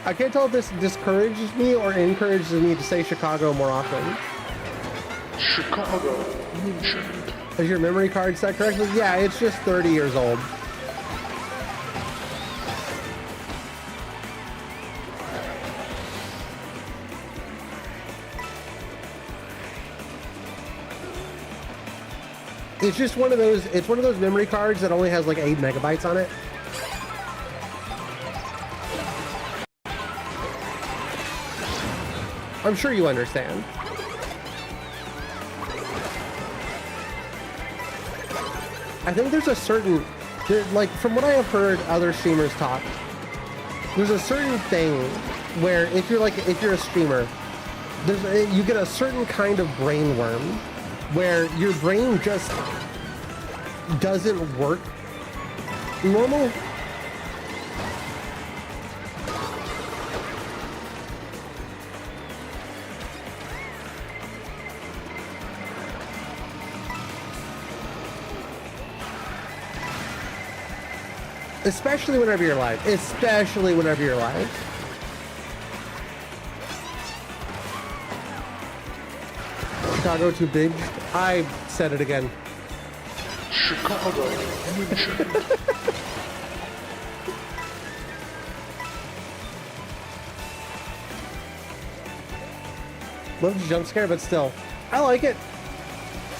I can't tell if this discourages me or encourages me to say Chicago more often. Chicago mentioned. Is your memory card set correctly? Yeah, it's just 30 years old. It's just one of those, it's one of those memory cards that only has like 8 megabytes on it. I'm sure you understand. I think there's a certain, like from what I have heard other streamers talk, there's a certain thing where if you're a streamer, you get a certain kind of brain worm where your brain just doesn't work normal. Especially whenever you're live. Especially whenever you're live. Chicago too big. I said it again. Chicago mentioned. Love the jump scare, but still, I like it.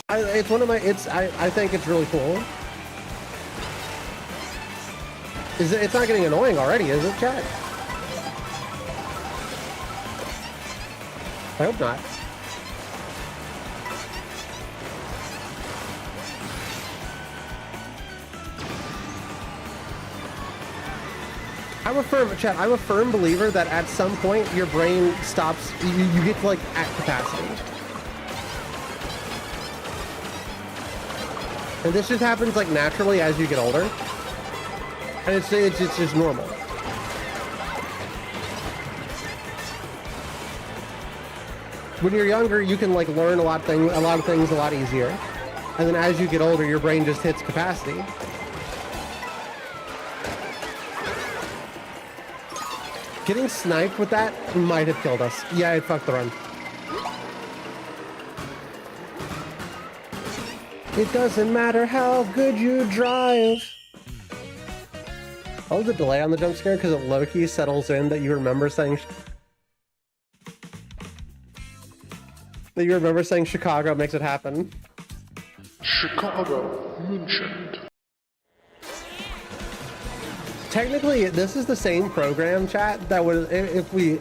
It's one of my. I think it's really cool. It's not getting annoying already, is it, chat? I hope not. I'm a firm believer that at some point your brain stops, you get to like at capacity. And this just happens like naturally as you get older. And it's just normal. When you're younger, you can like learn a lot of things a lot easier. And then as you get older, your brain just hits capacity. Getting sniped with that might have killed us. Yeah, it fucked the run. It doesn't matter how good you drive. Oh, the delay on the jump scare because it low-key settles in that you remember saying Chicago makes it happen. Chicago mentioned. Technically, this is the same program, chat, that would if we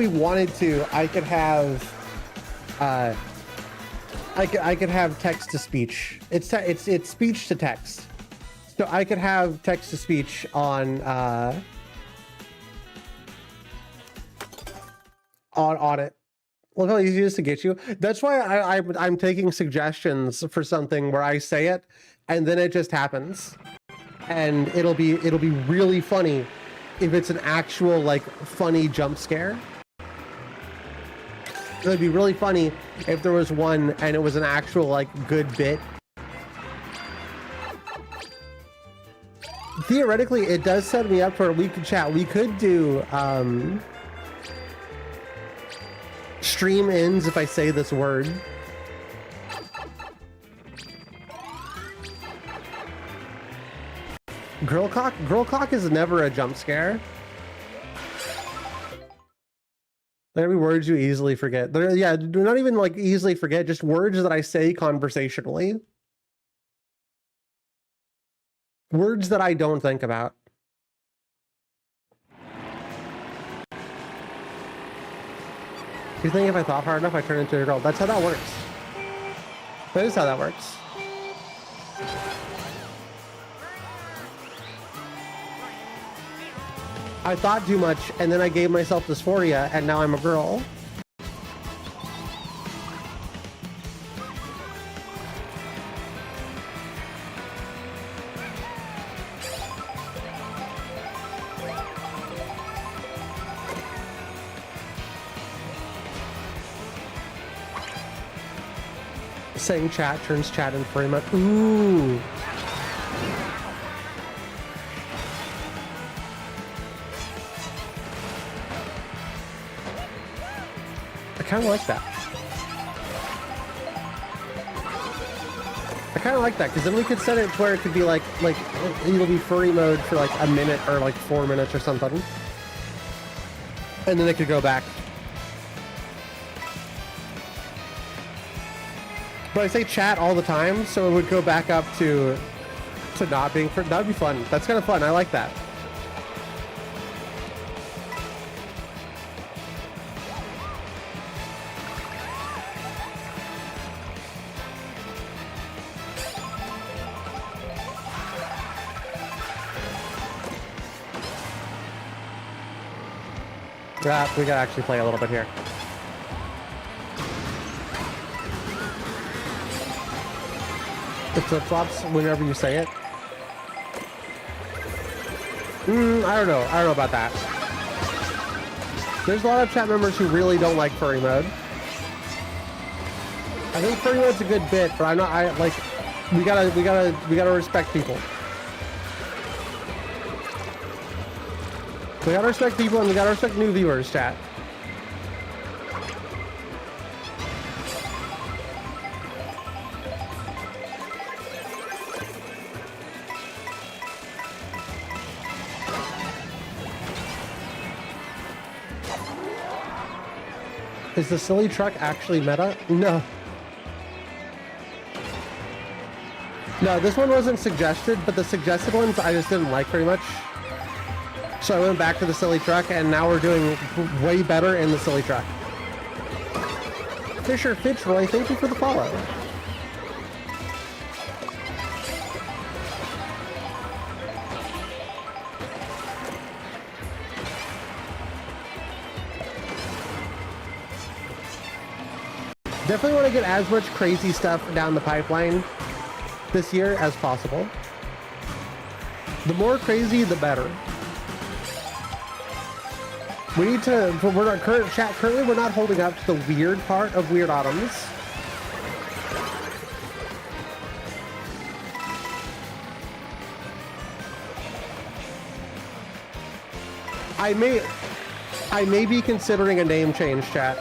wanted to, I could have I could have text to speech. It's speech to text. So I could have text to speech on it. Look how easy it is to get you. That's why I'm taking suggestions for something where I say it and then it just happens. And it'll be really funny if it's an actual like funny jump scare. It would be really funny if there was one and it was an actual like good bit. Theoretically, it does set me up for we could chat. We could do stream ends if I say this word. Girl cock is never a jump scare. There be words you easily forget. Yeah, do not even like easily forget, just words that I say conversationally. Words that I don't think about. You think if I thought hard enough, I turn into a girl? That's how that works. That is how that works. I thought too much, and then I gave myself dysphoria, and now I'm a girl. Saying chat turns chat into furry mode. Ooh. I kind of like that. I kind of like that because then we could set it to where it could be like it'll be furry mode for like a minute or like 4 minutes or something, and then it could go back. But I say chat all the time, so it would go back up to not being furry. That would be fun. That's kind of fun. I like that. Yeah, we gotta actually play a little bit here. It flip-flops whenever you say it. I don't know. I don't know about that. There's a lot of chat members who really don't like furry mode. I think furry mode's a good bit, but we gotta respect people. We gotta respect people and we gotta respect new viewers, chat. Is the silly truck actually meta? No. No, this one wasn't suggested, but the suggested ones I just didn't like very much. So I went back to the silly truck, and now we're doing way better in the silly truck. Fisher Fitzroy, thank you for the follow. Definitely want to get as much crazy stuff down the pipeline this year as possible. The more crazy, the better. We need to, we're not currently we're not holding up to the weird part of Weird Autumns. I may be considering a name change, chat.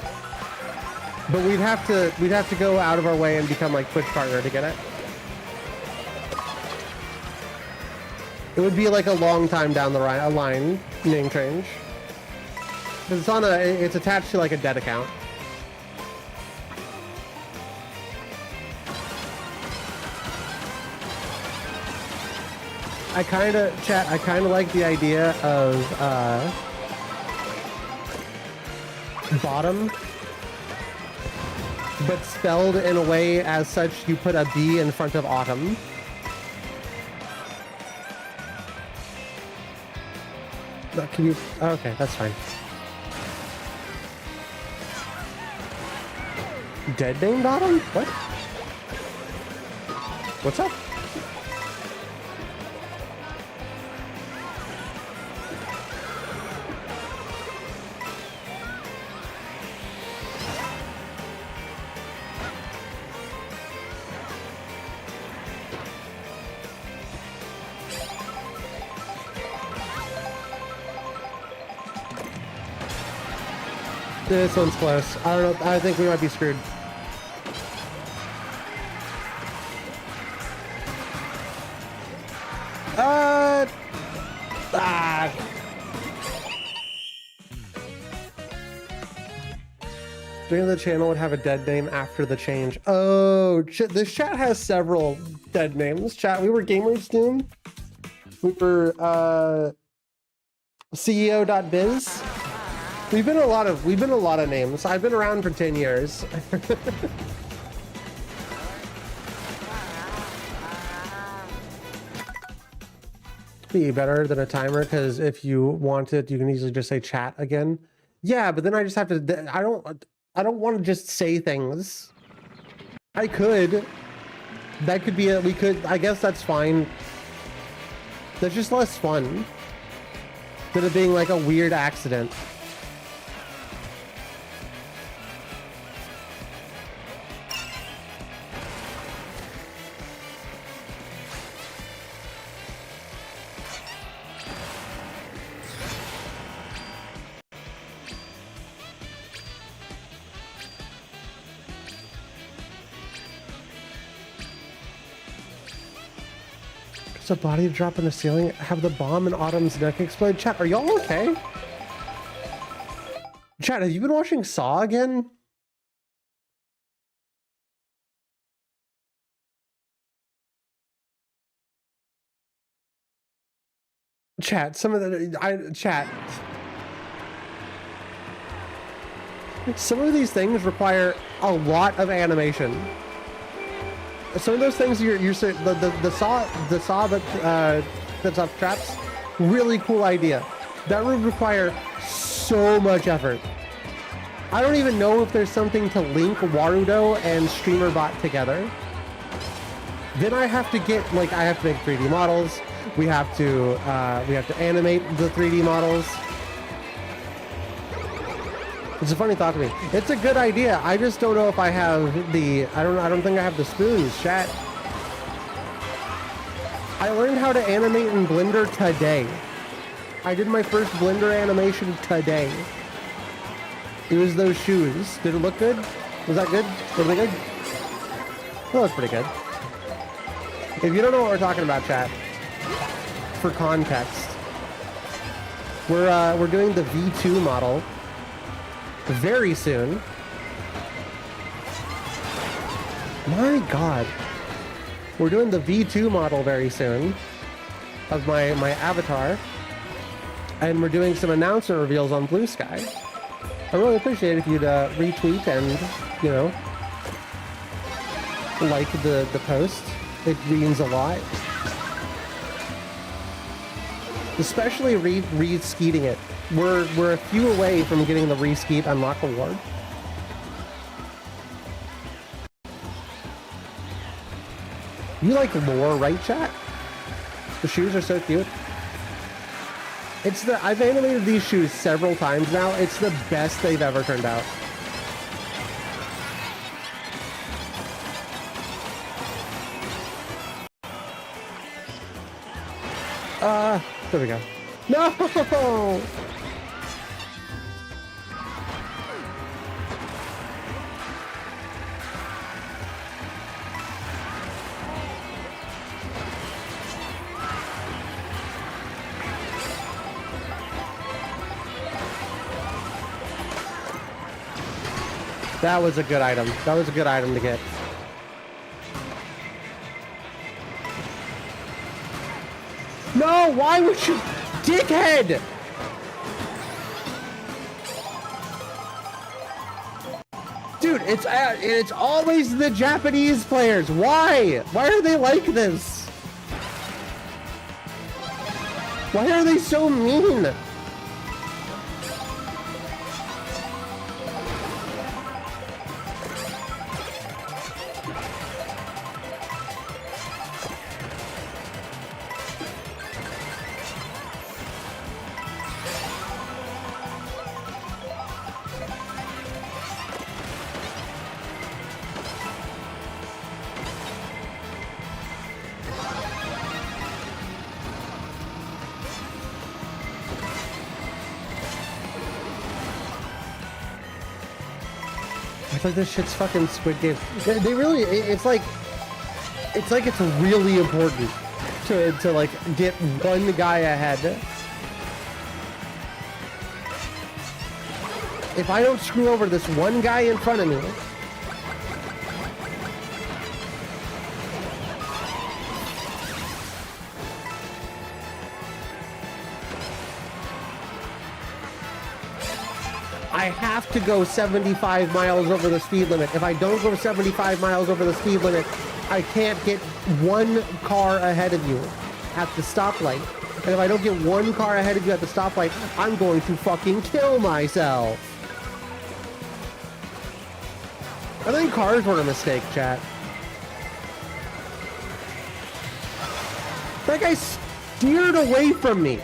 But we'd have to go out of our way and become like Twitch partner to get it. It would be like a long time down the line name change. It's attached to like a dead account. I kind of like the idea of bottom, but spelled in a way as such you put a B in front of autumn. Can you? Okay, that's fine. Dead named Autumn? What? What's up? This one's close. I don't know. I think we might be screwed. Doing the channel would have a dead name after the change. Oh, this chat has several dead names. Chat, we were Gamers Doom. We were CEO.biz. We've been a lot of names. I've been around for 10 years. Be better than a timer, because if you want it, you can easily just say chat again. Yeah, but then I just have to. I don't want to just say things. I could. That could be we could. I guess that's fine. That's just less fun than it being like a weird accident. a body to drop in the ceiling. Have the bomb in Autumn's neck explode. Chat, are y'all okay? Chat, have you been watching Saw again? Chat, some of the chat. Some of these things require a lot of animation. Some of those things you're saying, the saw that's up traps, really cool idea. That would require so much effort. I don't even know if there's something to link Warudo and StreamerBot together. Then I have to get, like, I have to make 3D models. We have to animate the 3D models. It's a funny thought to me. It's a good idea. I just don't know if I have the, I don't think I have the spoons, chat. I learned how to animate in Blender today. I did my first Blender animation today. It was those shoes. Did it look good? Was that good? Was it good? That was pretty good. If you don't know what we're talking about, chat, for context, we're doing the V2 model very soon. My God. We're doing the V2 model very soon of my avatar. And we're doing some announcement reveals on Blue Sky. I really appreciate it if you'd retweet and, you know, like the post. It means a lot. Especially re-skeeting it. We're a few away from getting the Reskeet Unlock Award. You like lore, right, chat? The shoes are so cute. I've animated these shoes several times now. It's the best they've ever turned out. There we go. No! That was a good item. That was a good item to get. No, why would you, dickhead? Dude, it's always the Japanese players. Why? Why are they like this? Why are they so mean? It's like this shit's fucking Squid Game. They really, it's like it's really important to like get one guy ahead. If I don't screw over this one guy in front of me, I have to go 75 miles over the speed limit. If I don't go 75 miles over the speed limit, I can't get one car ahead of you at the stoplight. And if I don't get one car ahead of you at the stoplight, I'm going to fucking kill myself. I think cars were a mistake, chat. That guy steered away from me.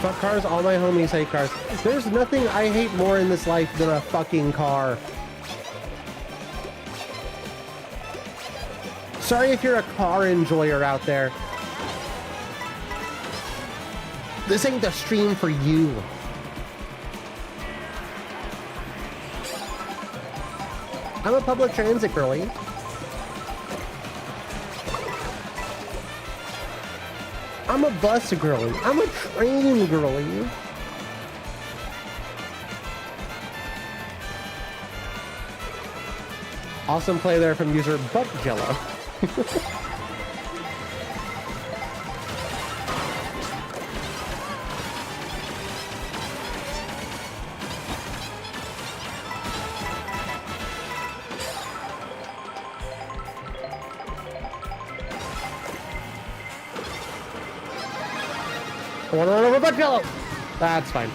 Fuck cars, all my homies hate cars. There's nothing I hate more in this life than a fucking car. Sorry if you're a car enjoyer out there. This ain't the stream for you. I'm a public transit girly. I'm a bus girly. I'm a train girly. Awesome play there from user Buttjella. I want to run over Buttjella. That's fine.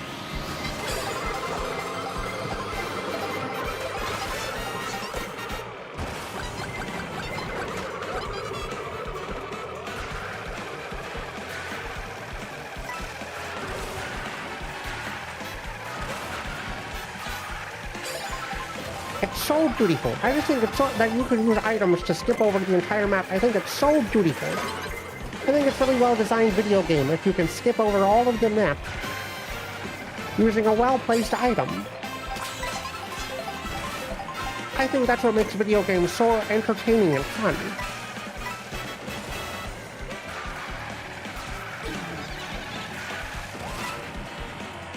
It's so beautiful. I just think it's so that you can use items to skip over the entire map. I think it's so beautiful. I think it's a really well-designed video game if you can skip over all of the map using a well-placed item. I think that's what makes video games so entertaining and fun.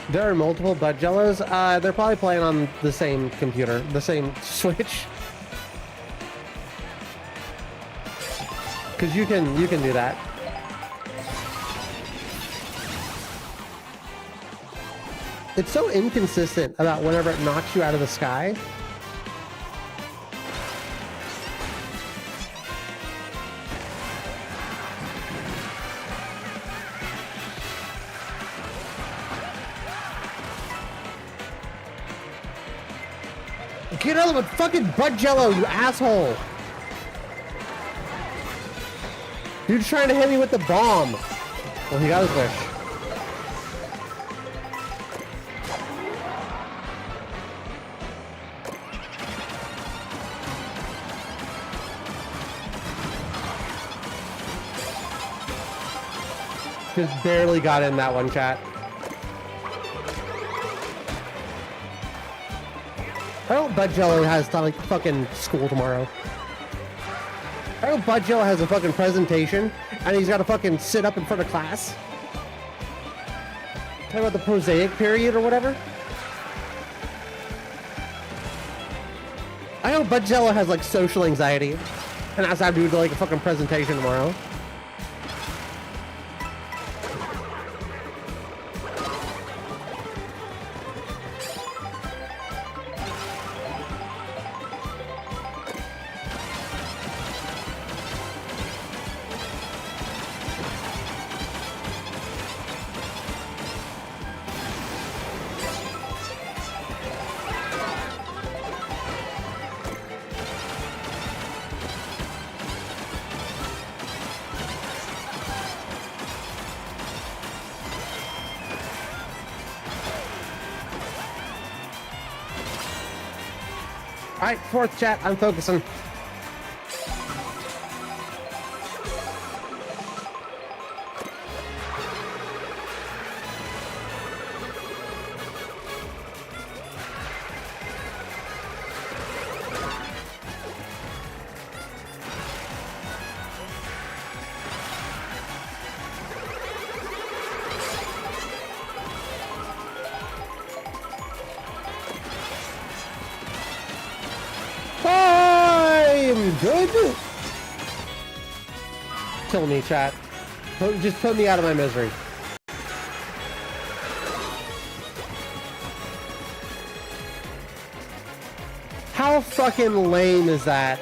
There are multiple Buttjellas. They're probably playing on the same computer, the same Switch. Because you can do that. It's so inconsistent about whenever it knocks you out of the sky. Get out of the fucking Buttjella, you asshole! You're trying to hit me with the bomb. Well, he got his wish. Just barely got in that one, chat. I hope Buttjella has like fucking school tomorrow. I hope Buttjella has a fucking presentation and he's got to fucking sit up in front of class. Talk about the prosaic period or whatever. I hope Buttjella has like social anxiety and has to do like a fucking presentation tomorrow. Alright, fourth chat, I'm focusing. Good? Kill me, chat. Just put me out of my misery. How fucking lame is that?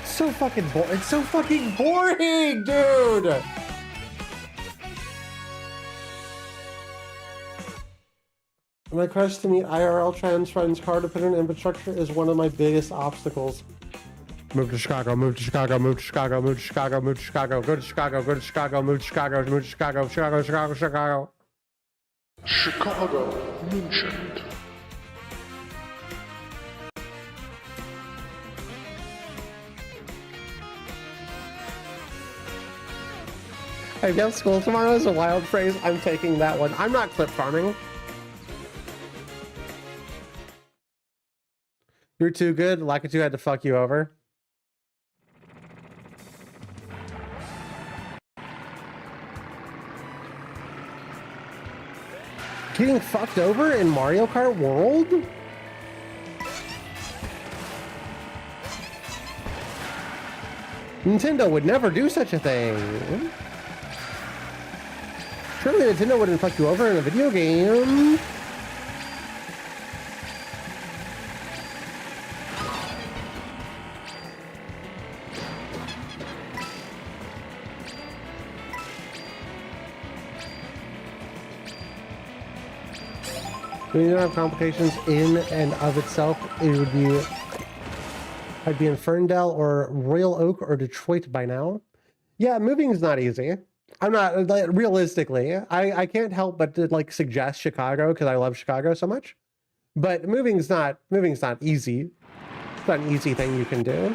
So fucking boring. It's so fucking boring, dude! My quest to meet IRL trans friends car dependent infrastructure is one of my biggest obstacles. Move to Chicago, move to Chicago, move to Chicago, move to Chicago, move to Chicago, go to Chicago, go to Chicago, move to Chicago, move to Chicago, Chicago, Chicago, Chicago. Chicago mentioned. If you have school tomorrow is a wild phrase, I'm taking that one. I'm not clip farming. You're too good. Lakitu had to fuck you over. Getting fucked over in Mario Kart World? Nintendo would never do such a thing. Surely Nintendo wouldn't fuck you over in a video game. When you don't have complications in and of itself, it would be... I'd be in Ferndale or Royal Oak or Detroit by now. Yeah, moving is not easy. I'm not, like, realistically, I can't help but to, like, suggest Chicago because I love Chicago so much. But moving's not easy. It's not an easy thing you can do.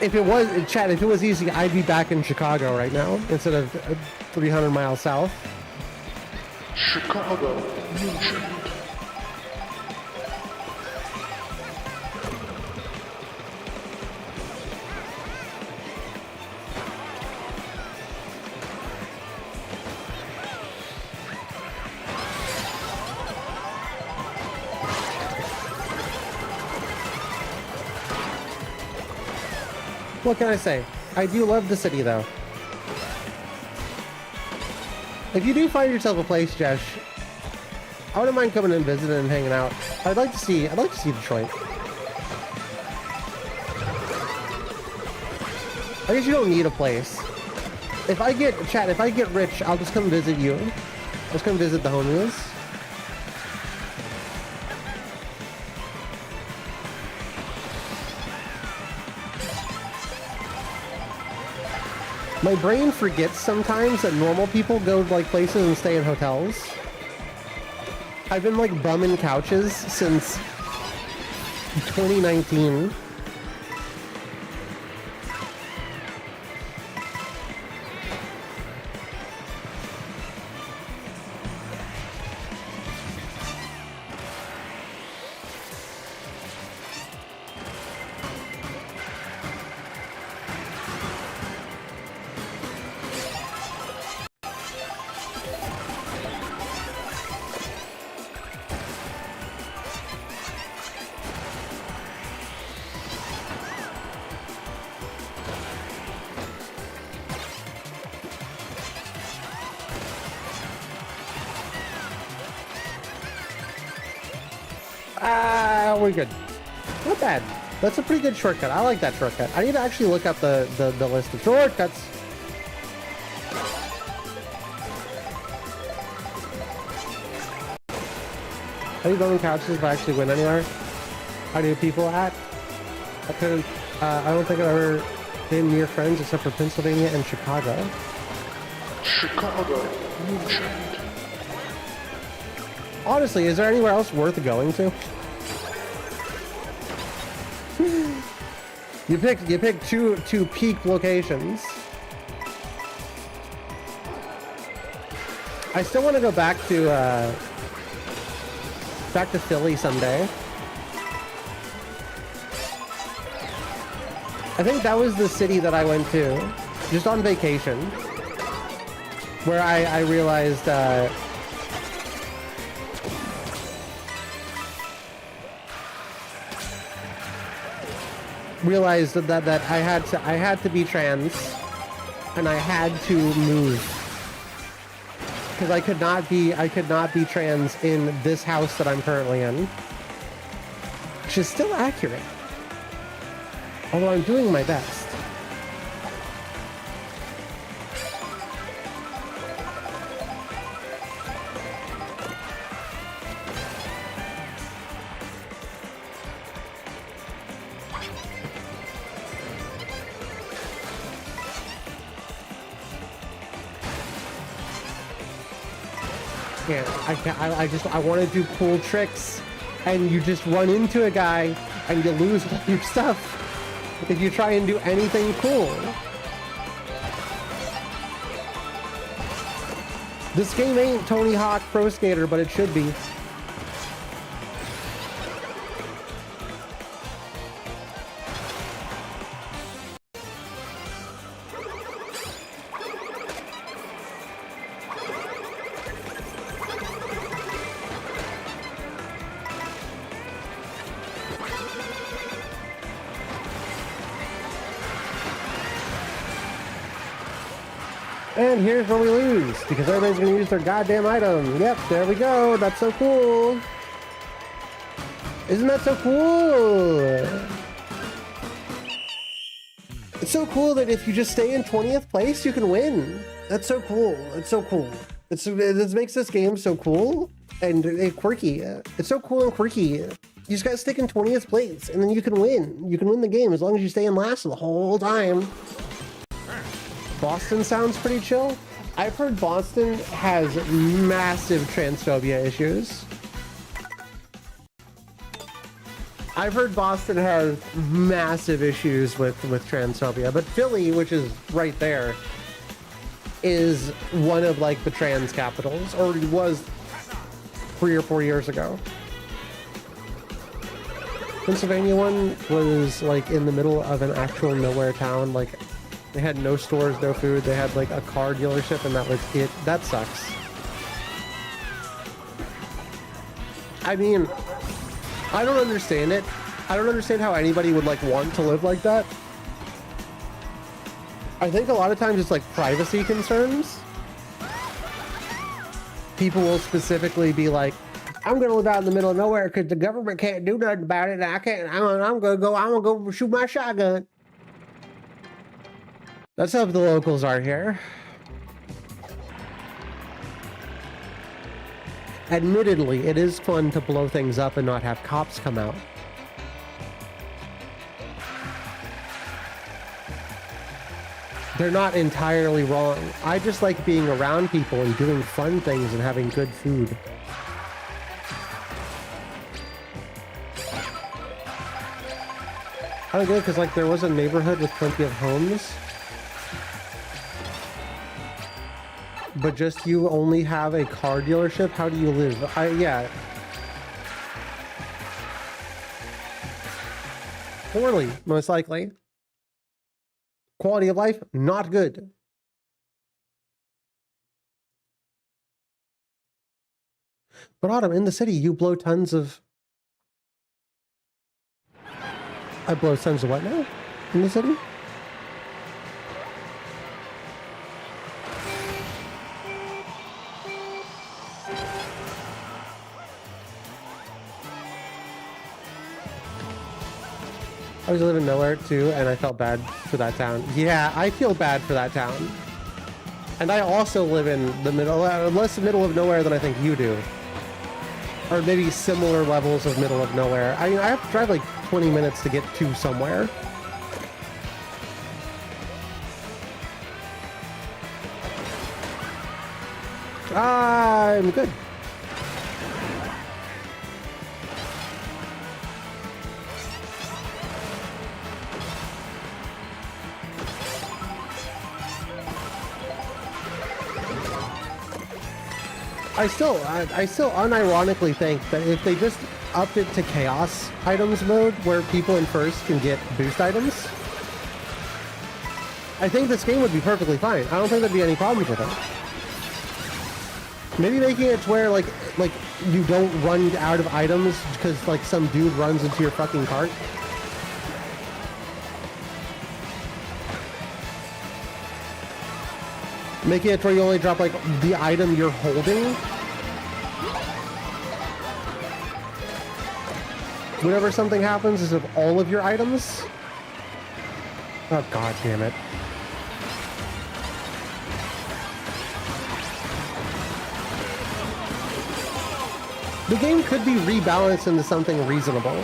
If it was, Chad, if it was easy, I'd be back in Chicago right now instead of 300 miles south. Chicago mentioned. What can I say? I do love the city, though. If you do find yourself a place, Jesh, I wouldn't mind coming and visiting and hanging out. I'd like to see Detroit. I guess you don't need a place. If I get rich, I'll just come visit you. I'll just come visit the homies. My brain forgets sometimes that normal people go to like places and stay in hotels. I've been like bumming couches since 2019. We're good. Not bad. That's a pretty good shortcut. I like that shortcut. I need to actually look up the list of shortcuts. How do you building couches if I actually win anywhere? How do people at? I couldn't. I don't think I've ever been near friends except for Pennsylvania and Chicago. Chicago mentioned. Honestly, is there anywhere else worth going to? You picked two peak locations. I still want to go back to Philly someday. I think that was the city that I went to just on vacation, where I realized that I had to be trans, and I had to move because I could not be trans in this house that I'm currently in, which is still accurate, although I'm doing my best. can't. I want to do cool tricks, and you just run into a guy and you lose all your stuff if you try and do anything cool. This game ain't Tony Hawk Pro Skater, but it should be. And here's where we lose, because everybody's gonna use their goddamn item. Yep, there we go. That's so cool. Isn't that so cool? It's so cool that if you just stay in 20th place, you can win. That's so cool. It's so cool. This makes this game so cool and quirky. It's so cool and quirky. You just gotta stick in 20th place, and then you can win. You can win the game as long as you stay in last the whole time. Boston sounds pretty chill. I've heard Boston has massive transphobia issues. I've heard Boston has massive issues with transphobia, but Philly, which is right there, is one of like the trans capitals, or it was 3 or 4 years ago. Pennsylvania one was like in the middle of an actual nowhere town, like they had no stores, no food. They had like a car dealership, and that was it. That sucks. I mean, I don't understand it. I don't understand how anybody would like want to live like that. I think a lot of times it's like privacy concerns. People will specifically be like, I'm gonna live out in the middle of nowhere because the government can't do nothing about it, and I can't. I'm gonna go shoot my shotgun. That's how the locals are here. Admittedly, it is fun to blow things up and not have cops come out. They're not entirely wrong. I just like being around people and doing fun things and having good food. I don't get it, because like there was a neighborhood with plenty of homes, but just you only have a car dealership. How do you live? Yeah. Poorly, most likely. Quality of life, not good. But Autumn, in the city, you blow tons of... I blow tons of what now? In the city? I was living nowhere too, and I felt bad for that town. Yeah, I feel bad for that town. And I also live in the middle, less middle of nowhere than I think you do. Or maybe similar levels of middle of nowhere. I mean, I have to drive like 20 minutes to get to somewhere. I'm good. I still unironically think that if they just upped it to chaos items mode, where people in first can get boost items, I think this game would be perfectly fine. I don't think there'd be any problems with it. Maybe making it to where like you don't run out of items because like some dude runs into your fucking cart. Making it to where you only drop like the item you're holding. Whenever something happens, is of all of your items. Oh god damn it. The game could be rebalanced into something reasonable.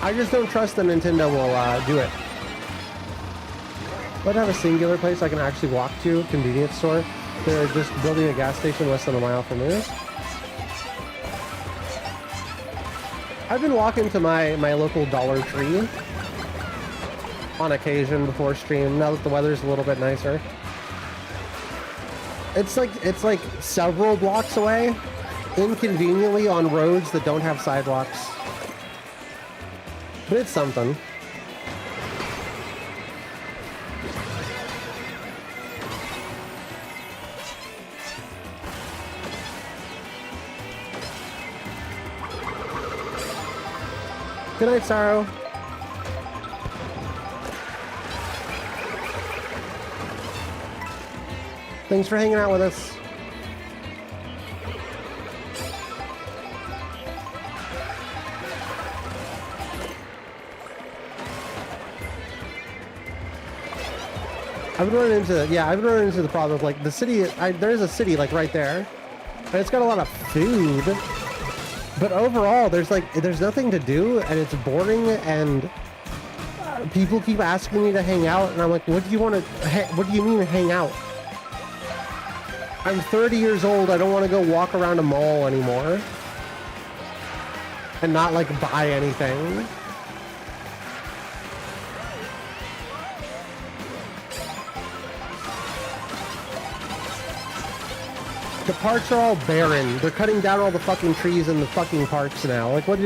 I just don't trust that Nintendo will do it. But have a singular place I can actually walk to, convenience store. They're just building a gas station less than a mile from me. I've been walking to my local Dollar Tree on occasion before stream, now that the weather's a little bit nicer. It's like several blocks away, inconveniently on roads that don't have sidewalks. But it's something. Good night, Sorrow. Thanks for hanging out with us. I've been running into the problem of like the city. There's a city like right there, and it's got a lot of food. But overall, there's nothing to do, and it's boring, and people keep asking me to hang out, and I'm like, what do you mean hang out? I'm 30 years old, I don't want to go walk around a mall anymore. And not, like, buy anything. The parks are all barren. They're cutting down all the fucking trees in the fucking parks now. Like, what?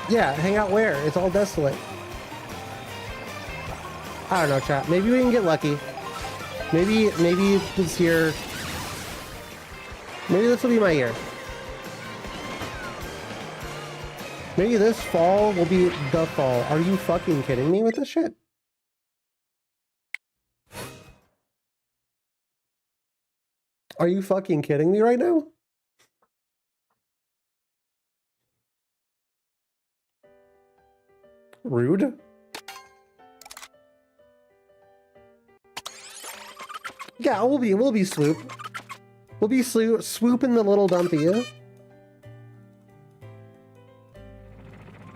Yeah, hang out where? It's all desolate. I don't know, chat. Maybe we can get lucky. Maybe this year... Maybe this will be my year. Maybe this fall will be the fall. Are you fucking kidding me with this shit? Are you fucking kidding me right now? Rude. Yeah, we'll be swoop. We'll be swooping the little dumpy.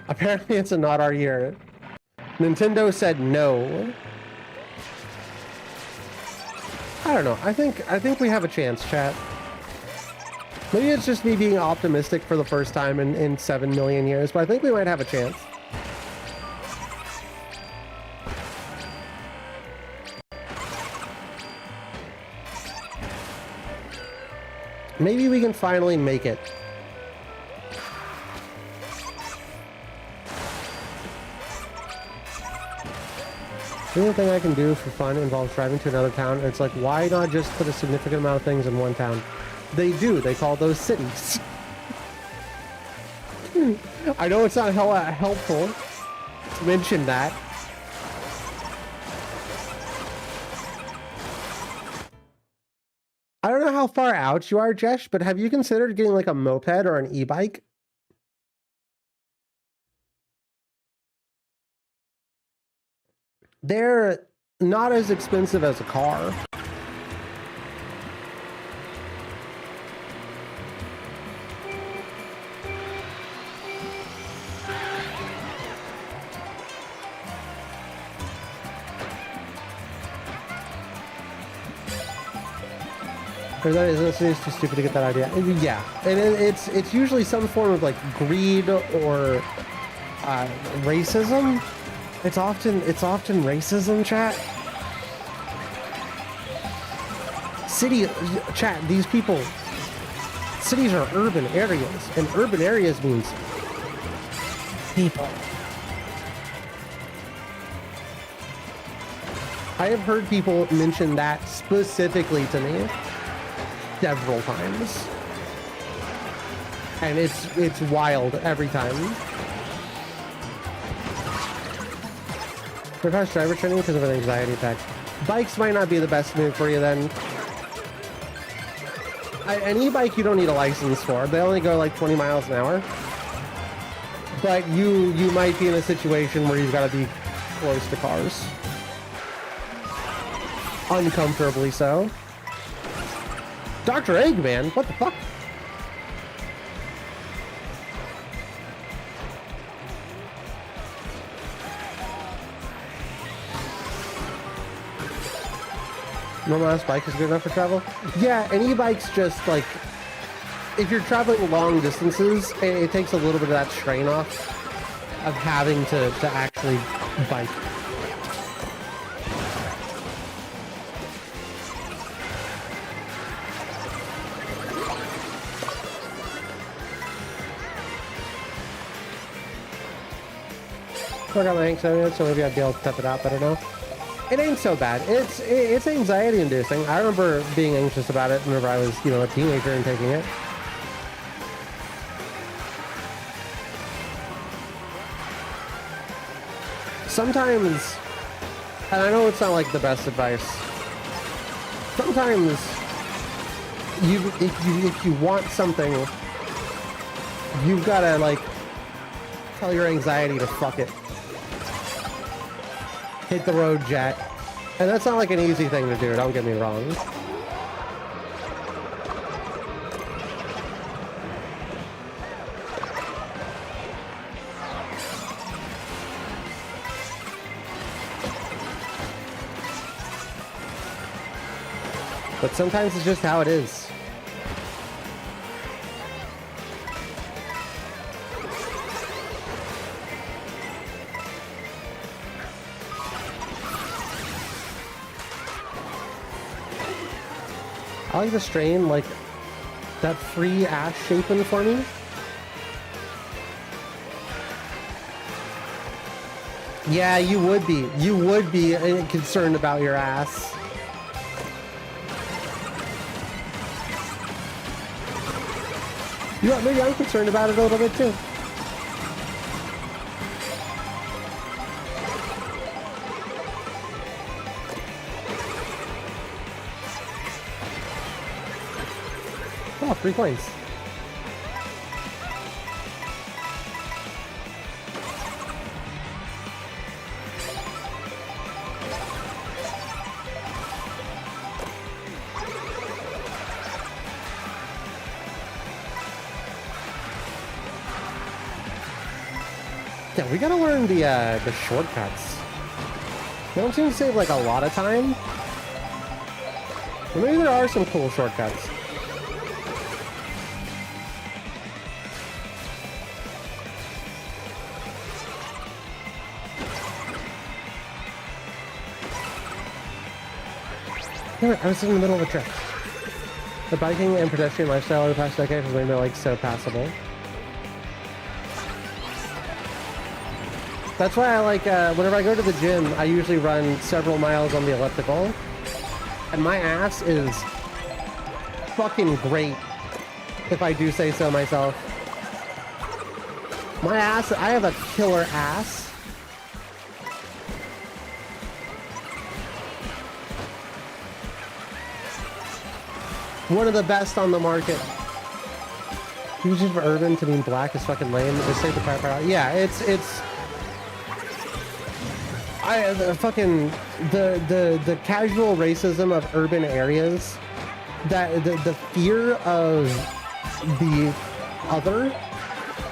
Apparently it's not our year. Nintendo said no. I don't know. I think we have a chance, chat. Maybe it's just me being optimistic for the first time in 7 million years, but I think we might have a chance. Maybe we can finally make it. The only thing I can do for fun involves driving to another town. It's like, why not just put a significant amount of things in one town? They do. They call those cities. I know it's not helpful to mention that. I don't know how far out you are, Jesh, but have you considered getting like a moped or an e-bike? They're not as expensive as a car. Or that is too stupid to get that idea. Yeah, and it's usually some form of like greed or racism. It's often racism, chat. Chat, these people. Cities are urban areas, and urban areas means people. I have heard people mention that specifically to me several times, and it's wild every time. Requires driver training because of an anxiety attack. Bikes might not be the best move for you then. An e-bike you don't need a license for. They only go like 20 miles an hour. But you might be in a situation where you've got to be close to cars. Uncomfortably so. Dr. Eggman? What the fuck? Normal ass bike is good enough for travel? Yeah, and e-bikes just like, if you're traveling long distances, it takes a little bit of that strain off of having to actually bike. I got my anxiety, so maybe I'd be able to tough it out better now. It ain't so bad. It's anxiety inducing. I remember being anxious about it whenever I was, you know, a teenager and taking it. Sometimes, and I know it's not like the best advice, sometimes if you want something, you've gotta like tell your anxiety to fuck it. Hit the road, Jack. And that's not like an easy thing to do, don't get me wrong. But sometimes it's just how it is. I like the strain, like that free ass shaping for me. Yeah, you would be. You would be concerned about your ass. You know, maybe I'm concerned about it a little bit too. Oh, 3 coins. Yeah, we gotta learn the shortcuts. They don't seem to save like a lot of time. But maybe there are some cool shortcuts. I was in the middle of a trip. The biking and pedestrian lifestyle over the past decade has made me like so passable. That's why I like, whenever I go to the gym, I usually run several miles on the elliptical. And my ass is fucking great, if I do say so myself. My ass, I have a killer ass. One of the best on the market. Using for urban to mean black is fucking lame. Just say the crap out. Yeah, it's the casual racism of urban areas, that the fear of the other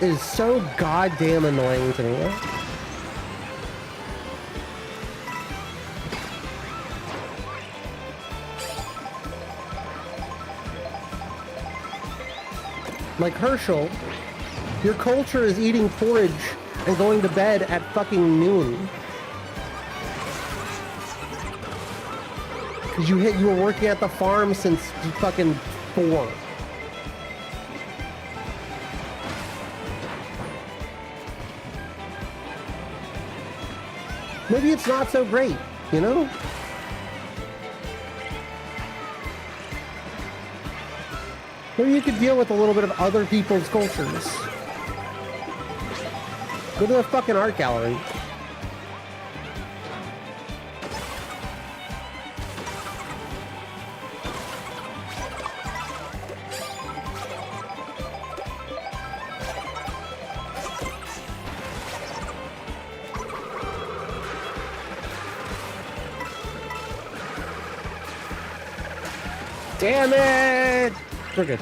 is so goddamn annoying to me. Like Herschel, your culture is eating porridge and going to bed at fucking noon. Cause you were working at the farm since fucking 4. Maybe it's not so great, you know? Maybe you could deal with a little bit of other people's cultures. Go to the fucking art gallery. Damn it! We're good.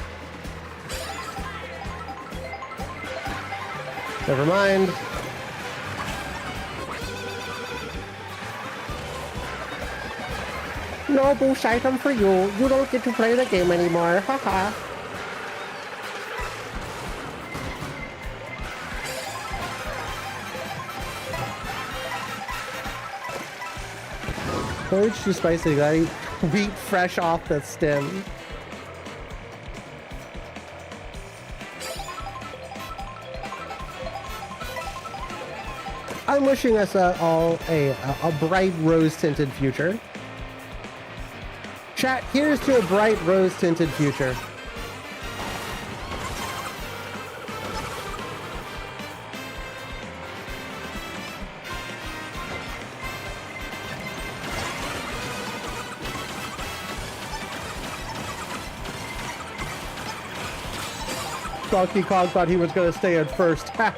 Never mind. No boost item for you. You don't get to play the game anymore. Haha. Porridge too spicy. Gotta eat wheat fresh off the stem. I'm wishing us all a bright rose-tinted future. Chat, here's to a bright rose-tinted future. Donkey Kong thought he was going to stay in first. Ha!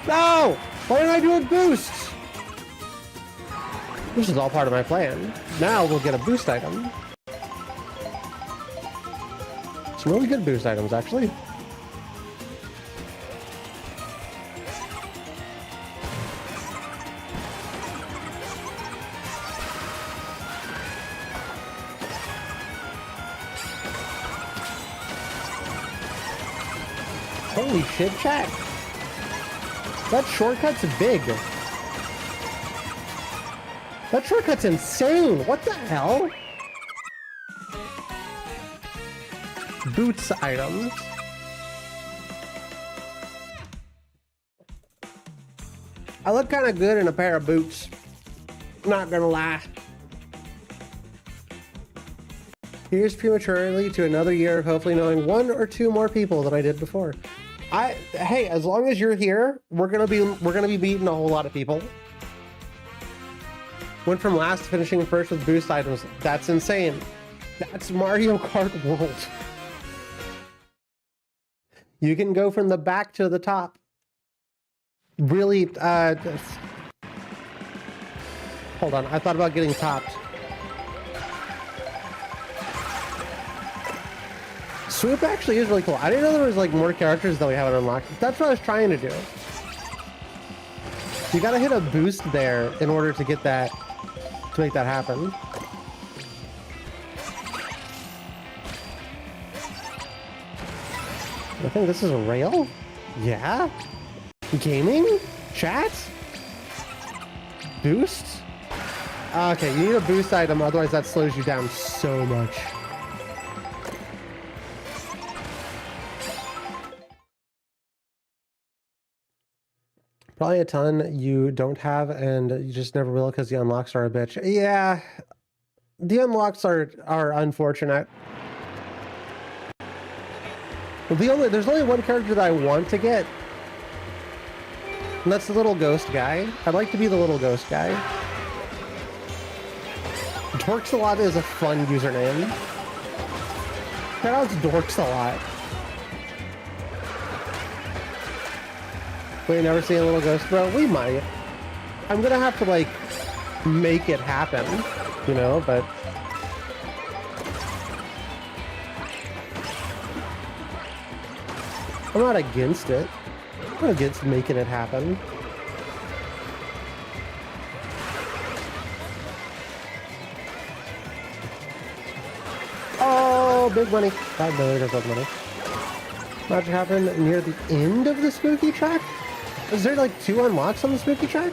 No! Why didn't I do a boost? This is all part of my plan. Now we'll get a boost item. Some really good boost items, actually. Holy shit, chat. That shortcut's big. That shortcut's insane. What the hell? Boots items. I look kind of good in a pair of boots. Not gonna lie. Here's prematurely to another year of hopefully knowing one or two more people than I did before. Hey, as long as you're here, we're gonna be beating a whole lot of people. Went from last to finishing first with boost items. That's insane. That's Mario Kart World. You can go from the back to the top. Really, hold on, I thought about getting topped. Swoop actually is really cool. I didn't know there was like more characters that we haven't unlocked. That's what I was trying to do. You gotta hit a boost there in order to get that, to make that happen. I think this is a rail? Yeah? Gaming? Chat? Boost? Okay, you need a boost item, otherwise that slows you down so much. Probably a ton you don't have and you just never will because the unlocks are a bitch. Yeah, the unlocks are unfortunate. There's only one character that I want to get, and that's the little ghost guy. I'd like to be the little ghost guy. Dorks-a-lot is a fun username. Shout out to Dorks-a-lot. We ain't never seen a little ghost, bro. We might. I'm gonna have to like make it happen, you know, but I'm not against it. I'm not against making it happen. Oh, big money. $5 million is money. Magic happened near the end of the spooky track? Is there like 2 unlocks on the spooky track?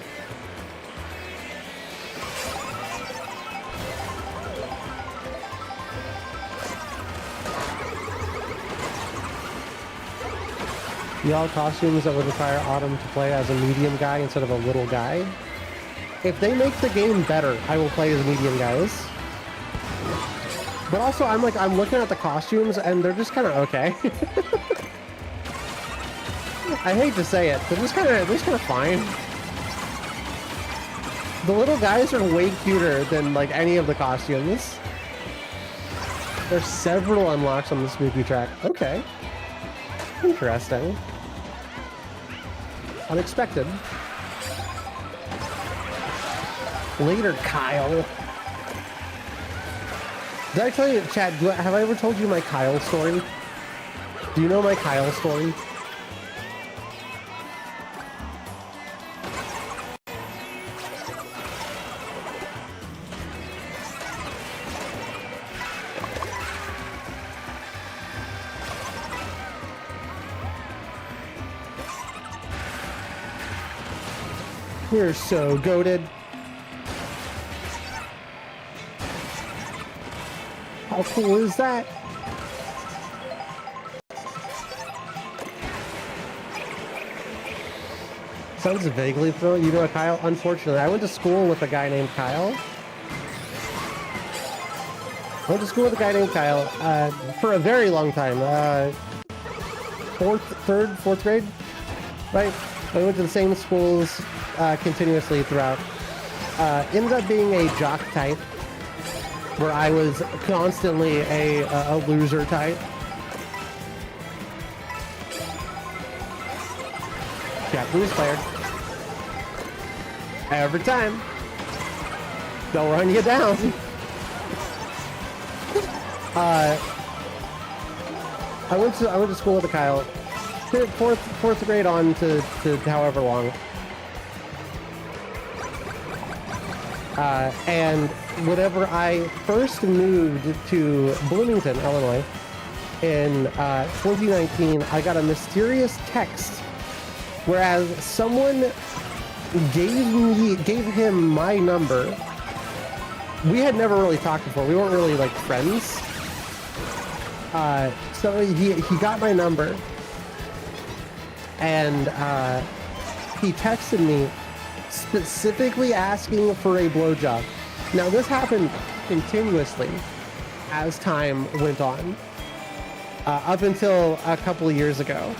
Y'all costumes that would require Autumn to play as a medium guy instead of a little guy. If they make the game better, I will play as medium guys. But also, I'm looking at the costumes and they're just kind of okay. I hate to say it, but they're just kind of fine. The little guys are way cuter than like any of the costumes. There's several unlocks on the spooky track. Okay. Interesting. Unexpected. Later, Kyle. Did I tell you, Chad, have I ever told you my Kyle story? Do you know my Kyle story? We're so goated. How cool is that? Sounds vaguely familiar. You know a Kyle? Unfortunately, I went to school with a guy named Kyle. For a very long time. Fourth grade, right? I went to the same schools continuously throughout. Ended up being a jock type, where I was constantly a loser type. Japanese player. Every time. They'll run you down. I went to school with a Kyle. Fourth grade on to however long. And whenever I first moved to Bloomington, Illinois, in 2019, I got a mysterious text, whereas someone gave him my number. We had never really talked before. We weren't really like friends. So he got my number, and he texted me specifically asking for a blowjob. Now this happened continuously as time went on, up until a couple of years ago.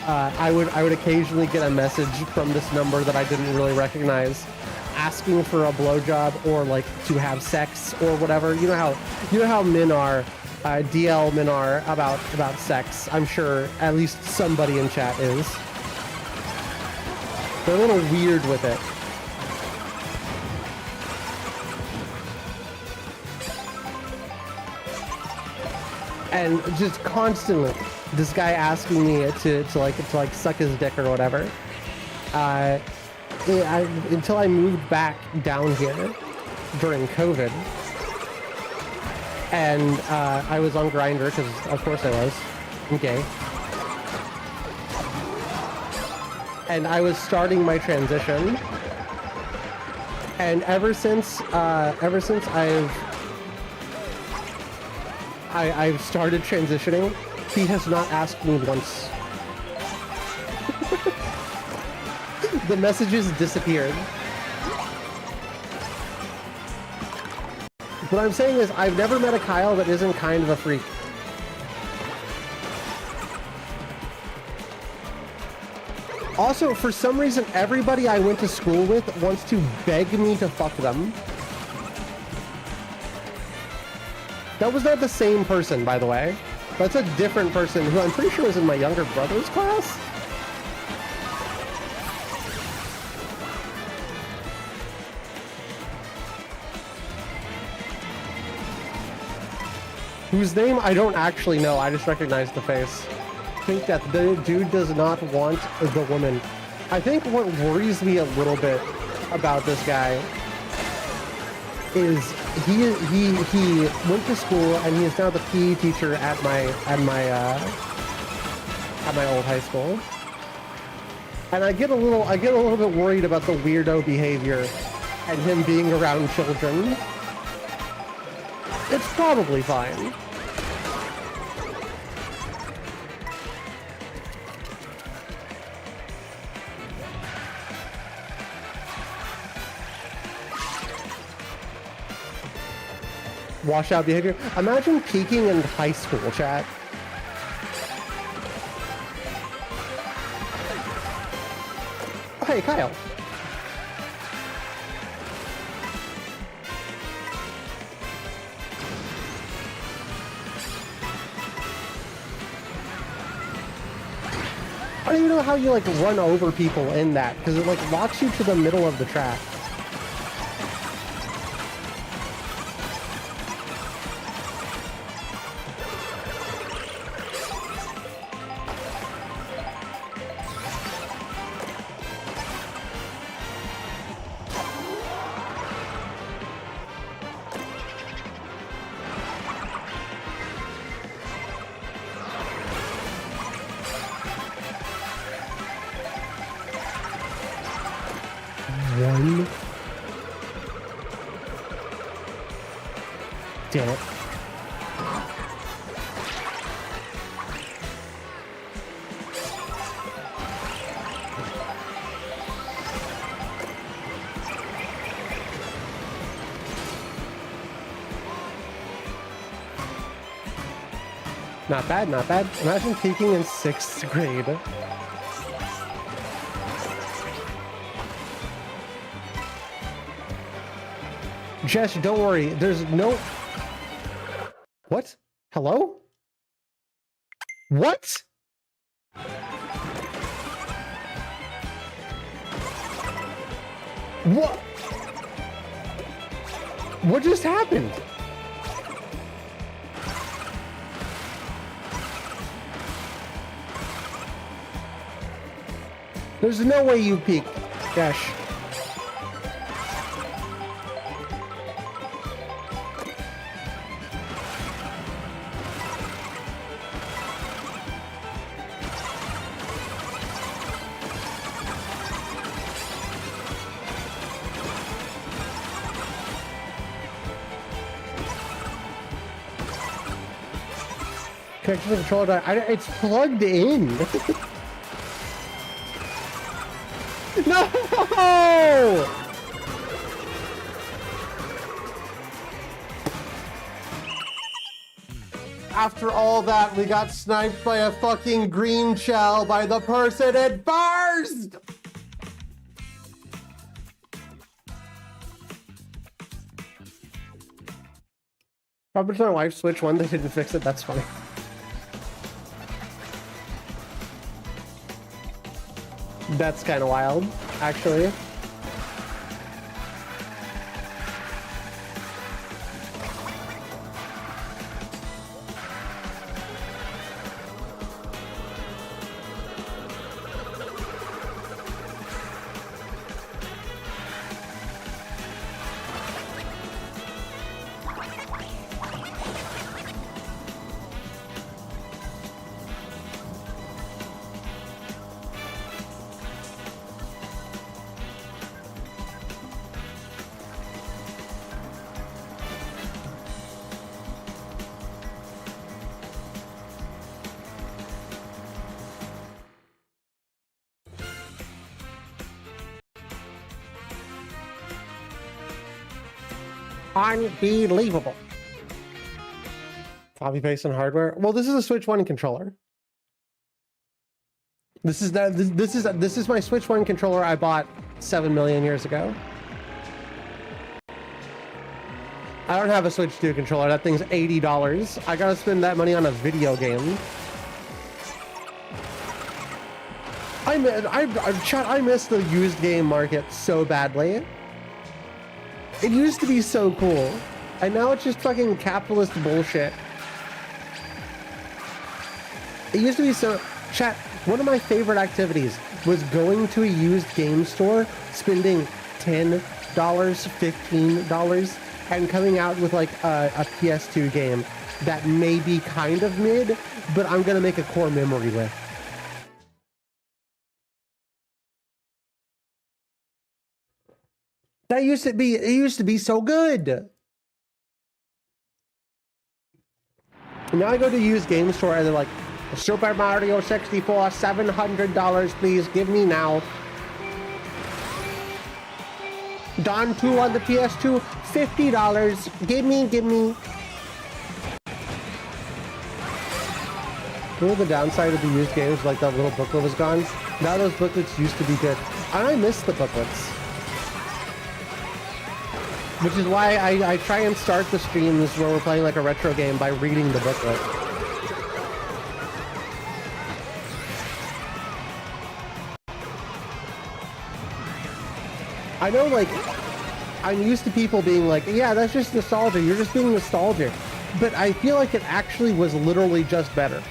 I would occasionally get a message from this number that I didn't really recognize, asking for a blowjob or like to have sex or whatever. You know how men are, DL men are about sex. I'm sure at least somebody in chat is. They're a little weird with it. And just constantly, this guy asking me to suck his dick or whatever. Until I moved back down here during COVID, and I was on Grindr because of course I was. I'm gay. And I was starting my transition, and ever since I've started transitioning, he has not asked me once. The messages disappeared. What I'm saying is, I've never met a Kyle that isn't kind of a freak. Also, for some reason, everybody I went to school with wants to beg me to fuck them. That was not the same person, by the way. That's a different person who I'm pretty sure was in my younger brother's class. Whose name I don't actually know, I just recognize the face. I think that the dude does not want the woman. I think what worries me a little bit about this guy is he went to school and he is now the PE teacher at my old high school. And I get a little bit worried about the weirdo behavior and him being around children. It's probably fine. Washout behavior. Imagine peaking in high school, chat. Hey, Kyle. I don't even know how you like run over people in that, because it like locks you to the middle of the track. One. Damn it. Not bad, not bad. Imagine peaking in 6th grade. Jess, don't worry. There's no... What? Hello? What? What? What just happened? There's no way you peaked, Dash. Connection to the controller, it's plugged in. No! After all that, we got sniped by a fucking green shell by the person it first! Probably my wife Switch one, they didn't fix it, that's funny. That's kind of wild, actually. Unbelievable. Copy paste on hardware. Well, this is a Switch 1 controller. This is my Switch 1 controller I bought 7 million years ago. I don't have a Switch 2 controller. That thing's $80. I gotta spend that money on a video game. I miss the used game market so badly. It used to be so cool, and now it's just fucking capitalist bullshit. It used to be so... Chat, one of my favorite activities was going to a used game store, spending $10, $15, and coming out with like a PS2 game that may be kind of mid, but I'm gonna make a core memory with. That used to be, it used to be so good. Now I go to a used game store and they're like, Super Mario 64, $700, please give me now. Dawn 2 on the PS2, $50, give me. Remember the downside of the used games, like that little booklet was gone? Now those booklets used to be good. And I miss the booklets. Which is why I try and start the streams where we're playing like a retro game by reading the booklet. I know, like, I'm used to people being like, yeah, that's just nostalgia. You're just being nostalgic. But I feel like it actually was literally just better.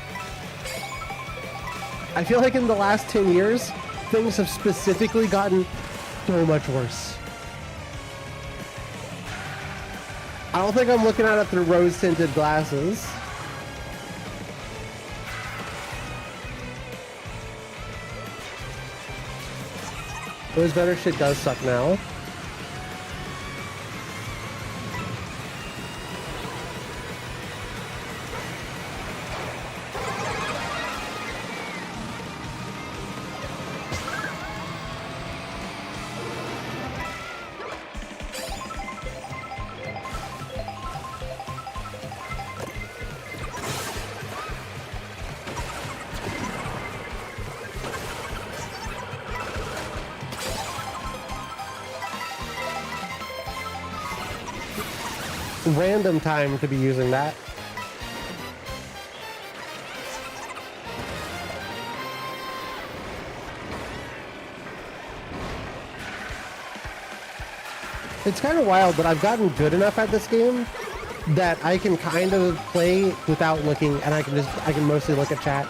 I feel like in the last 10 years, things have specifically gotten so much worse. I don't think I'm looking at it through rose-tinted glasses. Those better shit does suck now. Random time to be using that. It's kind of wild, but I've gotten good enough at this game that I can kind of play without looking, and I can mostly look at chat.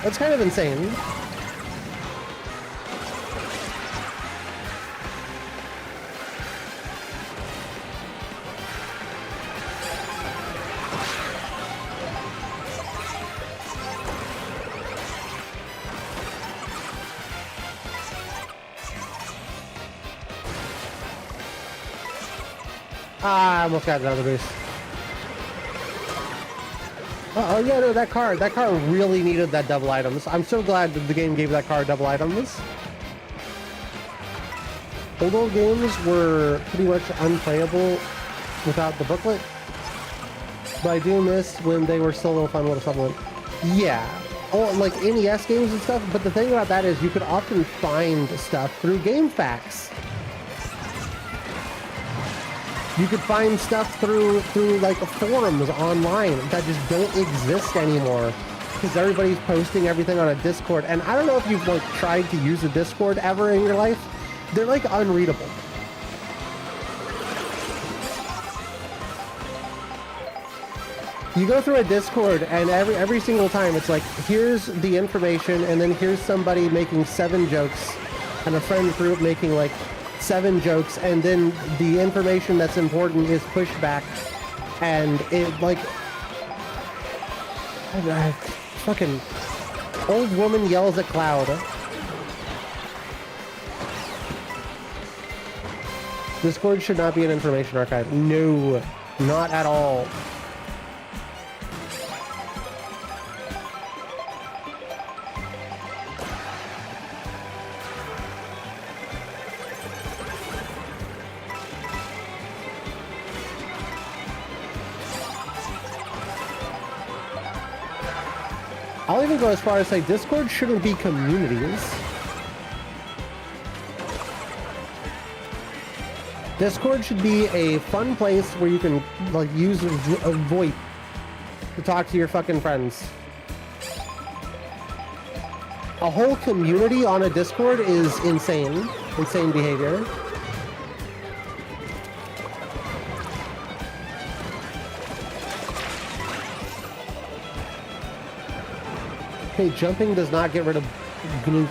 That's kind of insane. I almost got another boost. Oh yeah, no, that car really needed that double items. I'm so glad that the game gave that car double items. Old games were pretty much unplayable without the booklet, but I do miss when they were still a little fun with a supplement. Yeah, like NES games and stuff, but the thing about that is you could often find stuff through game facts. You could find stuff through like forums online that just don't exist anymore because everybody's posting everything on a Discord. And I don't know if you've like tried to use a Discord ever in your life. They're like unreadable. You go through a Discord and every single time it's like, here's the information, and then here's somebody making 7 jokes and a friend group making like 7 jokes, and then the information that's important is pushed back, and it like fucking old woman yells at cloud. Discord should not be an information archive. No, not at all. I'll even go as far as say Discord shouldn't be communities. Discord should be a fun place where you can like use a VoIP to talk to your fucking friends. A whole community on a Discord is insane. Insane behavior. Okay, jumping does not get rid of gloop.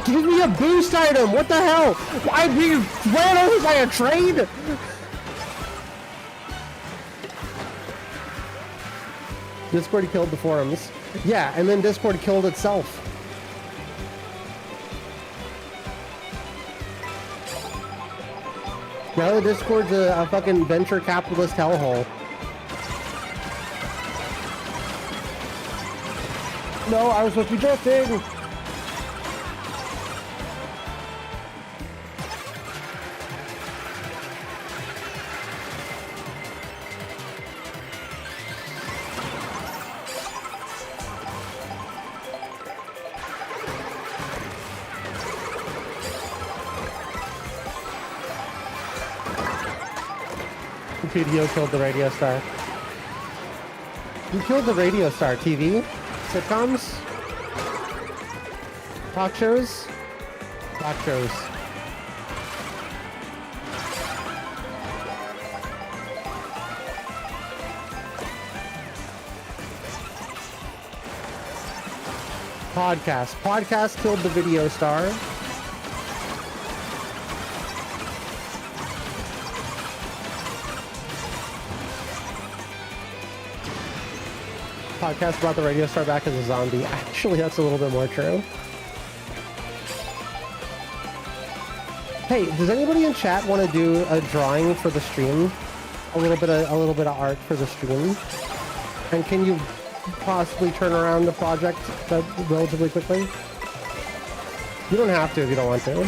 Give me a boost item! What the hell? I'm being ran over by a train? Discord killed the forums. Yeah, and then Discord killed itself. Now the Discord's a fucking venture capitalist hellhole. No, I was supposed to be drifting! Video killed the radio star. You killed the radio star. TV? Sitcoms? Talk shows? Talk shows. Podcast. Podcast killed the video star. Podcast brought the radio star back as a zombie. Actually, that's a little bit more true. Hey, does anybody in chat want to do a drawing for the stream? A little bit of art for the stream. And can you possibly turn around the project relatively quickly? You don't have to if you don't want to.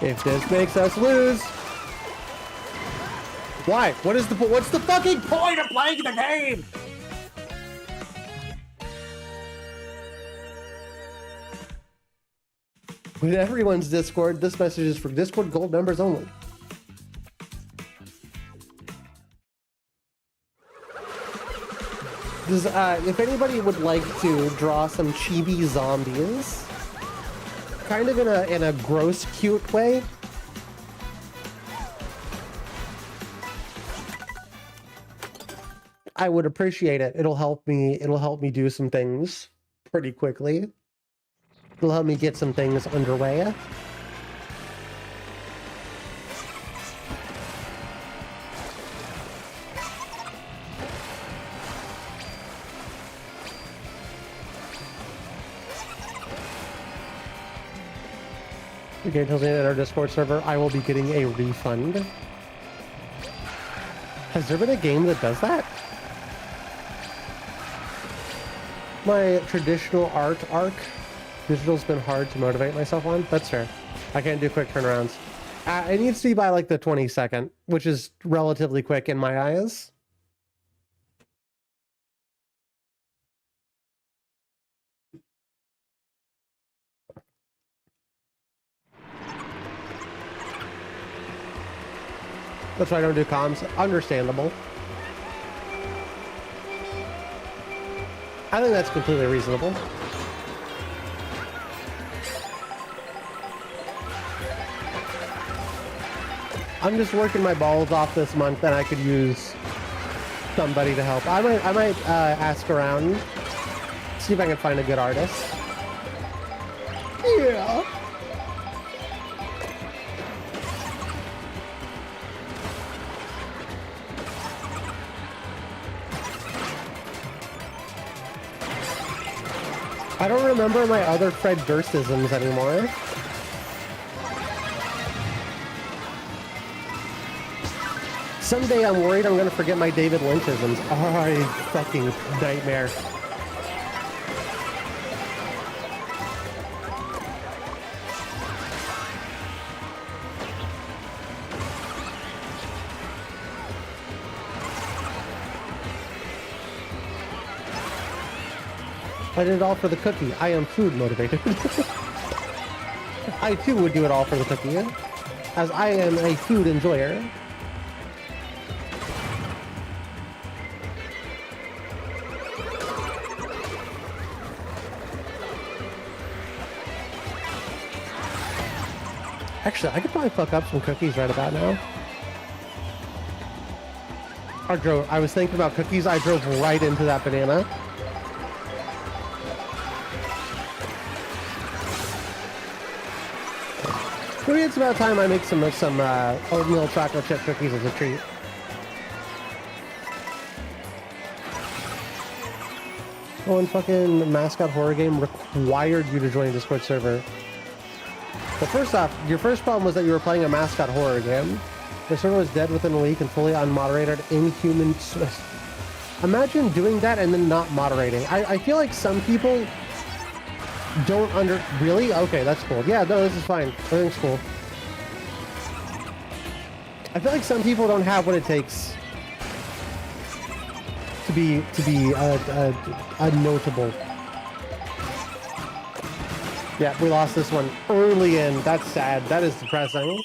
If this makes us lose. Why? What's the fucking point of playing the game? With everyone's Discord, this message is for Discord Gold members only. If anybody would like to draw some chibi zombies, kind of in a gross, cute way, I would appreciate it. It'll help me do some things pretty quickly. It'll help me get some things underway. The game tells me that our Discord server, I will be getting a refund. Has there been a game that does that? My traditional art arc, digital's been hard to motivate myself on. That's fair. I can't do quick turnarounds. It needs to be by like the 22nd, which is relatively quick in my eyes. That's why I don't do comms. Understandable. I think that's completely reasonable. I'm just working my balls off this month, and I could use somebody to help. I might ask around, see if I can find a good artist. Yeah. I don't remember my other Fred Durst-isms anymore. Someday I'm worried I'm gonna forget my David Lynch-isms. Oh, fucking nightmare. I did it all for the cookie. I am food motivated. I too would do it all for the cookie, as I am a food enjoyer. Actually, I could probably fuck up some cookies right about now. I was thinking about cookies, I drove right into that banana. Maybe it's about time I make some oatmeal chocolate chip cookies as a treat. Oh, and fucking mascot horror game required you to join a Discord server. Well, first off, your first problem was that you were playing a mascot horror game. The server was dead within a week and fully unmoderated, inhuman. Imagine doing that and then not moderating. I feel like some people don't really? Okay, that's cool. Yeah, no, this is fine. Everything's cool. I feel like some people don't have what it takes to be a notable. Yeah, we lost this one early in. That's sad. That is depressing.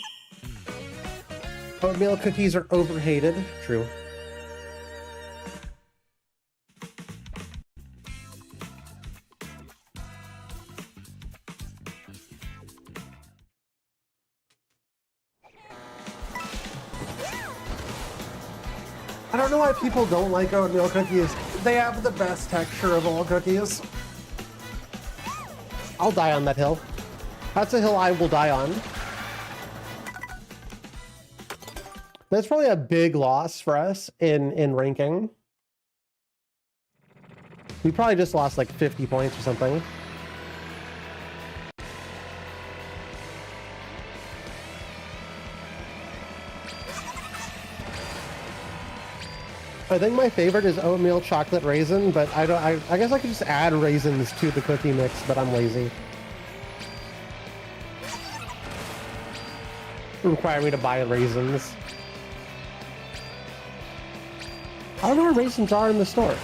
Oatmeal cookies are overhated. True. I don't know why people don't like oatmeal cookies. They have the best texture of all cookies. I'll die on that hill. That's a hill I will die on. That's probably a big loss for us in ranking. We probably just lost like 50 points or something. I think my favorite is oatmeal chocolate raisin, but I guess I could just add raisins to the cookie mix, but I'm lazy. Require me to buy raisins. I don't know where raisins are in the store.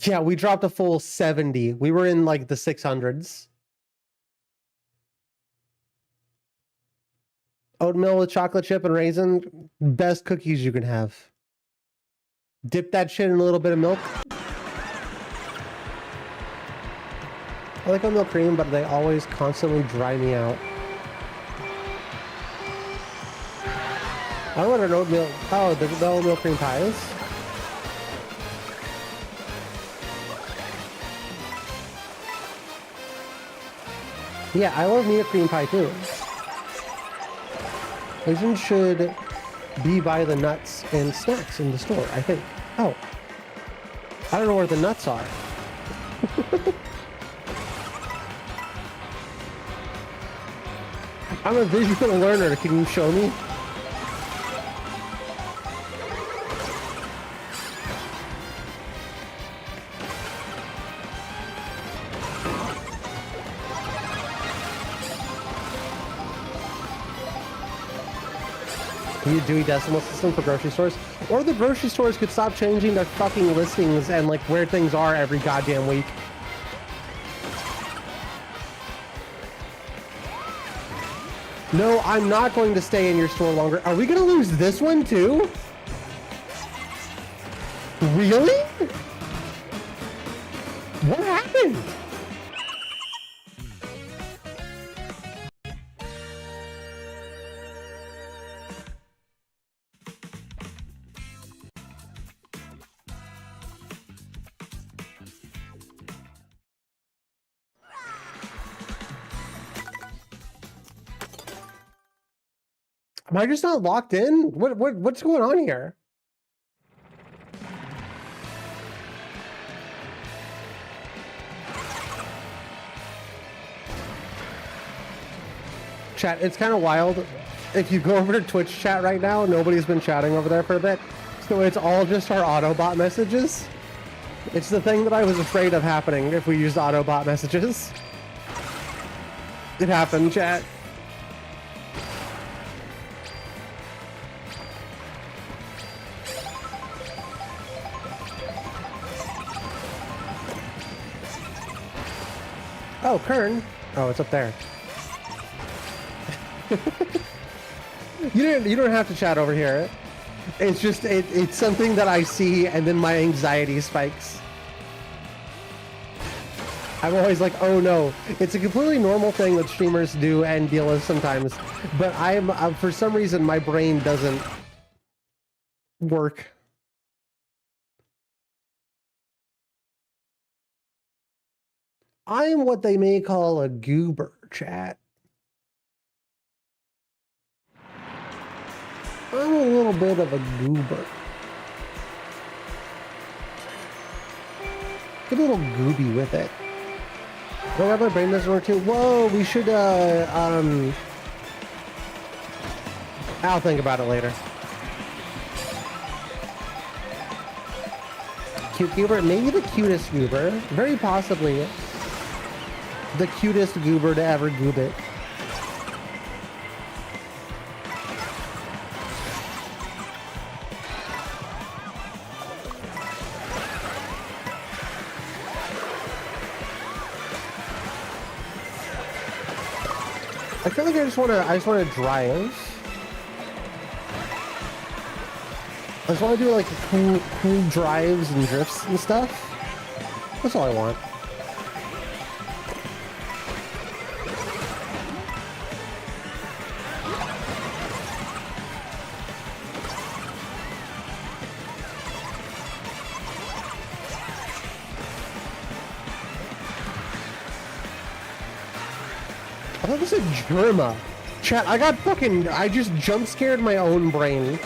Yeah, we dropped a full 70. We were in like the 600s. Oatmeal with chocolate chip and raisin, best cookies you can have. Dip that shit in a little bit of milk. I like oatmeal cream, but they always constantly dry me out. I don't want an oatmeal. Oh, the oatmeal cream pies. Yeah, I love me a cream pie too. Raisins should be by the nuts and snacks in the store, I think. Oh. I don't know where the nuts are. I'm a visual learner. Can you show me? Dewey Decimal System for grocery stores, or the grocery stores could stop changing their fucking listings and like where things are every goddamn week. No, I'm not going to stay in your store longer. Are we gonna lose this one too? Really? What happened? Am I just not locked in? What's going on here? Chat, it's kind of wild. If you go over to Twitch chat right now, nobody's been chatting over there for a bit. So it's all just our Autobot messages. It's the thing that I was afraid of happening if we used Autobot messages. It happened, chat. Oh, Kern. Oh, it's up there. You don't have to chat over here. It's just it's something that I see and then my anxiety spikes. I'm always like, oh no. It's a completely normal thing that streamers do and deal with sometimes, but I'm for some reason my brain doesn't work. I'm what they may call a goober, chat. I'm a little bit of a goober. Get a little gooby with it. Oh, yeah, my brain doesn't work too. Whoa, we should, I'll think about it later. Cute goober? Maybe the cutest goober. Very possibly the cutest goober to ever goob it. I feel like I just wanna drive. I just wanna do like cool drives and drifts and stuff. That's all I want. I thought this said Germa. Chat, I just jump scared my own brain.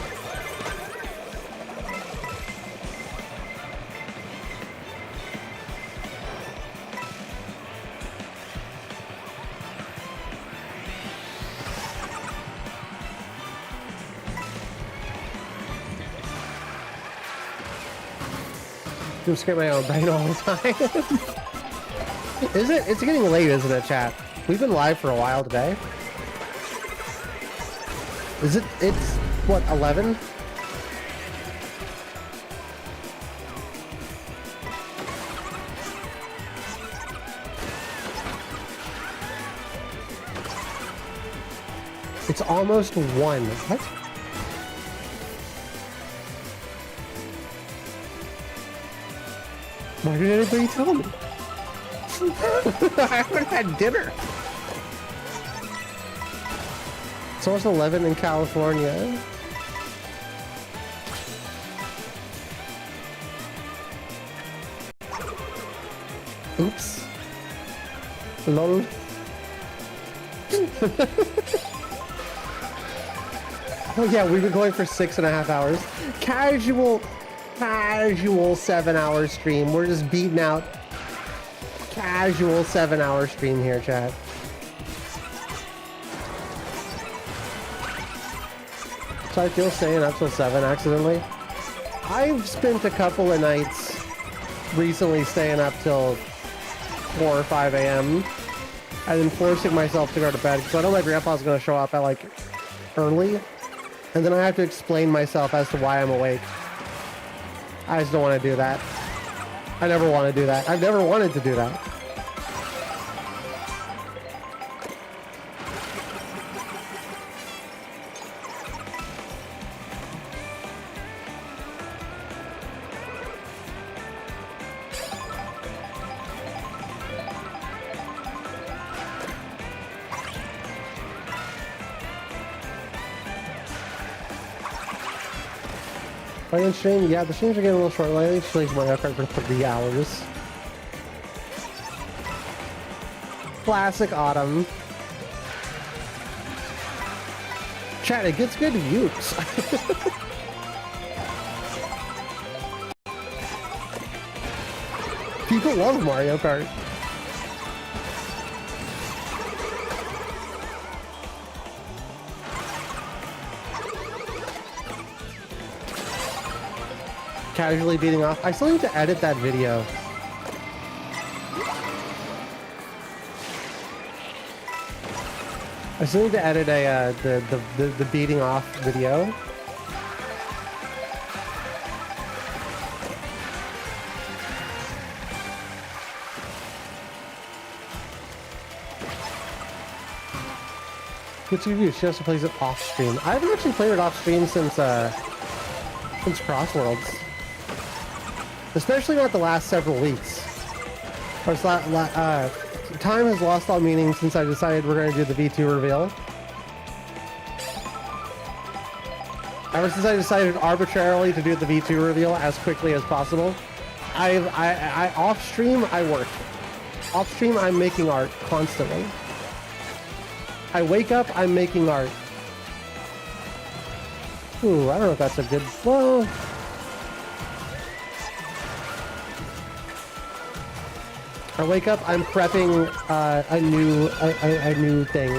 Jump scare my own brain all the time. Is it? It's getting late, isn't it, chat? We've been live for a while today. Is it? It's what, 11? It's almost 1. What? Why did anybody tell me? I haven't had dinner. It's almost 11 in California. Oops. Lol. Oh yeah, we've been going for 6.5 hours. Casual 7-hour stream. We're just beating out. Casual 7-hour stream here, chat. So I feel staying up till 7 accidentally. I've spent a couple of nights recently staying up till 4 or 5 a.m. and then forcing myself to go to bed because I know my grandpa's going to show up at like early, and then I have to explain myself as to why I'm awake. I just don't want to do that. I never want to do that. I've never wanted to do that. Playing stream? Yeah, the streams are getting a little short lately. She plays Mario Kart for 3 hours. Classic Autumn. Chat, it gets good views. People love Mario Kart. Casually beating off. I still need to edit that video. I still need to edit the beating off video. Good to review. She also plays it off stream. I haven't actually played it off stream since Crossworlds. Especially not the last several weeks. Time has lost all meaning since I decided we're going to do the V2 reveal. Ever since I decided arbitrarily to do the V2 reveal as quickly as possible, off stream I work. Off stream I'm making art constantly. I wake up, I'm making art. Ooh, I don't know if that's a good... Well... I wake up, I'm prepping a new thing.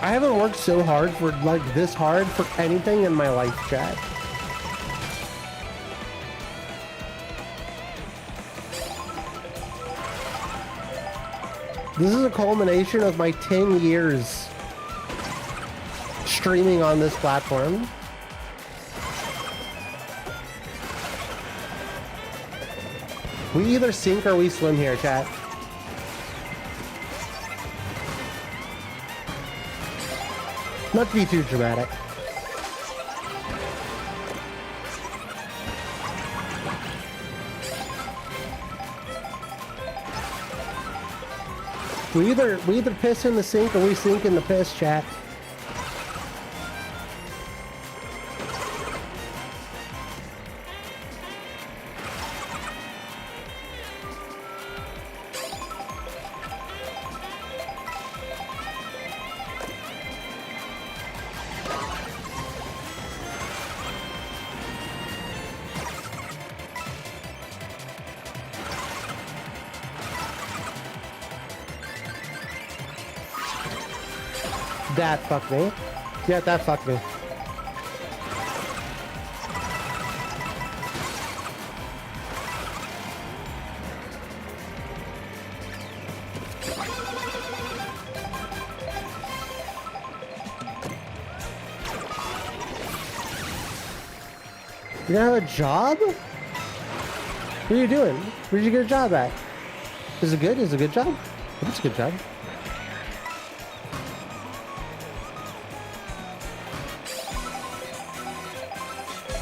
I haven't worked so hard for, like, this hard for anything in my life, chat. This is a culmination of my 10 years streaming on this platform. We either sink or we swim here, chat. Not to be too dramatic. We either piss in the sink or we sink in the piss, chat. That fucked me. Yeah, that fucked me. You gonna have a job? What are you doing? Where did you get a job at? Is it good? Is it a good job? I think it's a good job.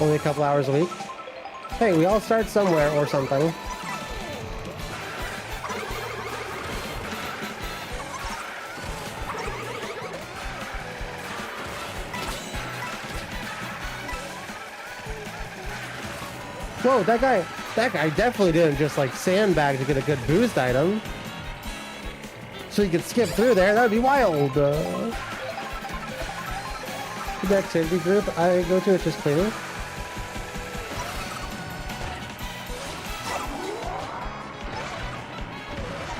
Only a couple hours a week. Hey, we all start somewhere or something. Whoa, that guy definitely didn't just like sandbag to get a good boost item. So he could skip through there, that would be wild. The activity group I go to is just cleaning.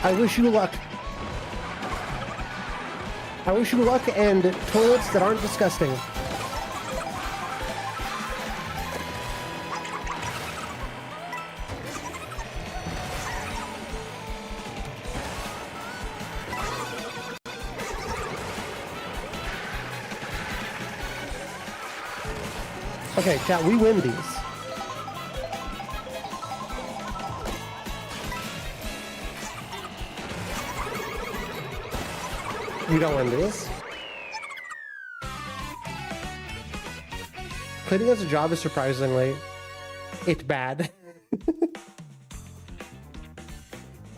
I wish you luck. I wish you luck and toilets that aren't disgusting. Okay, chat, we win these. We don't win these. Cleaning as a job is surprisingly, it's bad.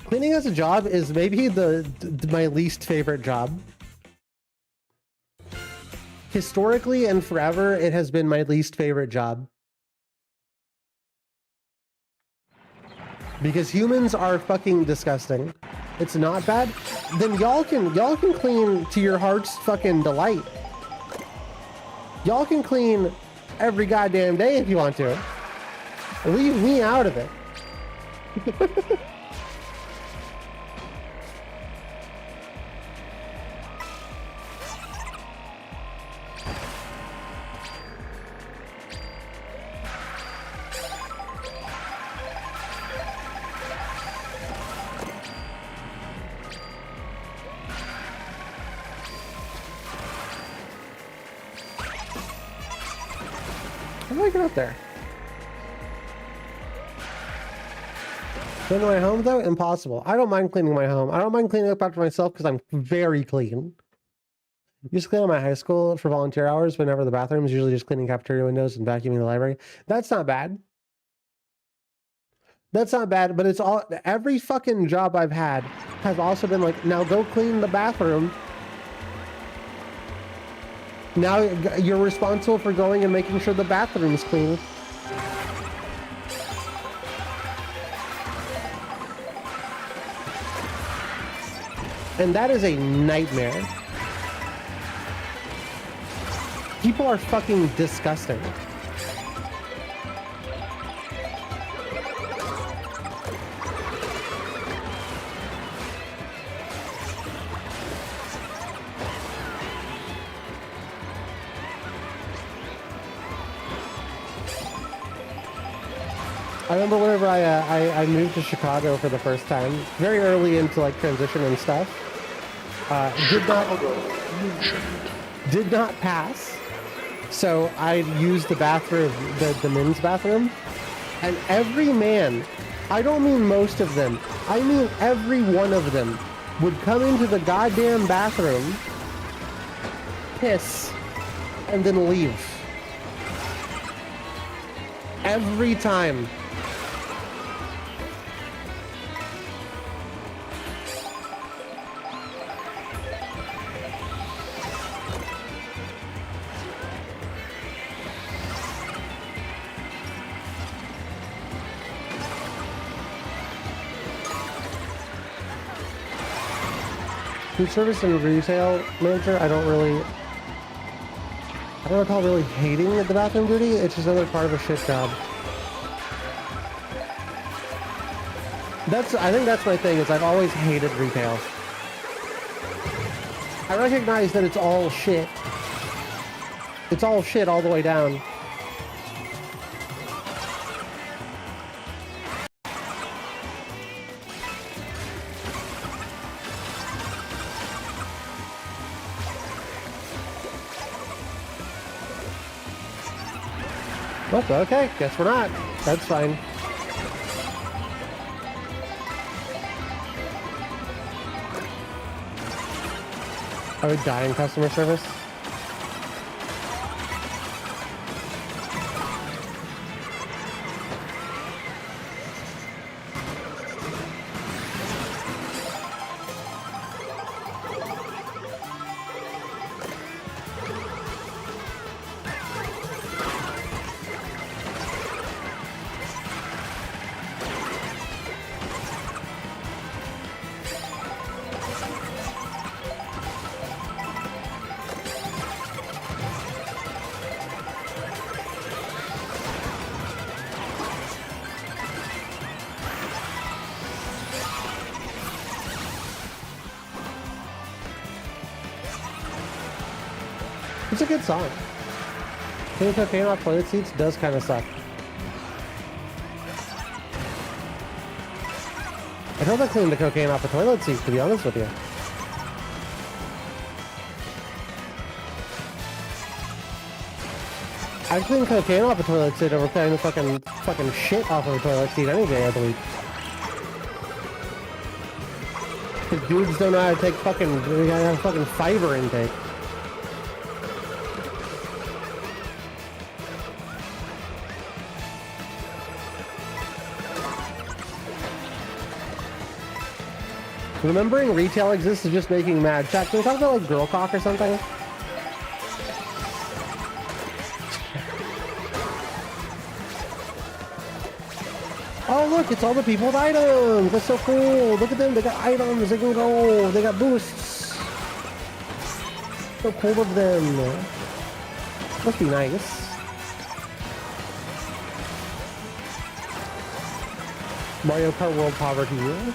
Cleaning as a job is maybe my least favorite job. Historically and forever, it has been my least favorite job. Because humans are fucking disgusting. It's not bad. Then y'all can clean to your heart's fucking delight. Y'all can clean every goddamn day if you want to. Leave me out of it. How do I get up there? Clean my home though? Impossible. I don't mind cleaning my home. I don't mind cleaning up after myself because I'm very clean. Used to clean at my high school for volunteer hours whenever the bathrooms, usually just cleaning cafeteria windows and vacuuming the library. That's not bad. That's not bad, but it's all, every fucking job I've had has also been like, now go clean the bathroom. Now you're responsible for going and making sure the bathroom's clean. And that is a nightmare. People are fucking disgusting. I remember whenever I moved to Chicago for the first time, very early into like transition and stuff, did not pass. So I used the bathroom, the men's bathroom, and every man I don't mean most of them. I mean every one of them would come into the goddamn bathroom, piss, and then leave. Every time. Food service and retail manager, I don't recall really hating the bathroom duty. It's just another part of a shit job. I think that's my thing, is I've always hated retail. I recognize that it's all shit. It's all shit all the way down. What? Okay, guess we're not. That's fine. I would die in customer service. It's a good song. Cleaning cocaine off toilet seats does kind of suck. I'd rather clean the cocaine off the toilet seats, to be honest with you. I'd clean cocaine off a toilet seat over cleaning the fucking shit off of a toilet seat any day of the week. Because dudes don't know how to take they gotta have fucking fiber intake. Remembering retail exists is just making mad. Chat, can we talk about like girl cock or something? Oh look, it's all the people with items! That's so cool! Look at them, they got items, they can go, they got boosts! So cool of them. Must be nice. Mario Kart World Poverty.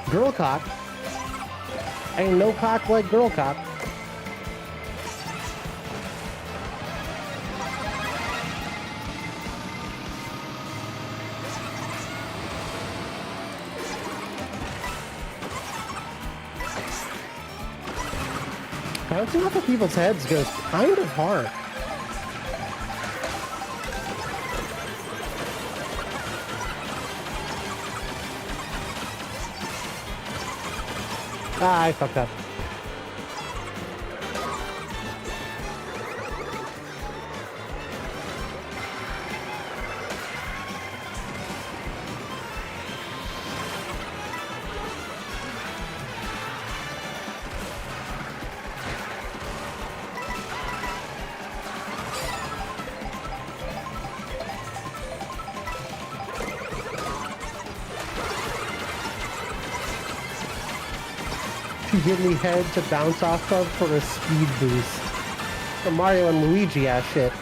Girl cock? Ain't no cock like girl cock. Bouncing off of people's heads goes kind of hard. Ah, I fucked up. Give me head to bounce off of for a speed boost. The Mario and Luigi ass shit.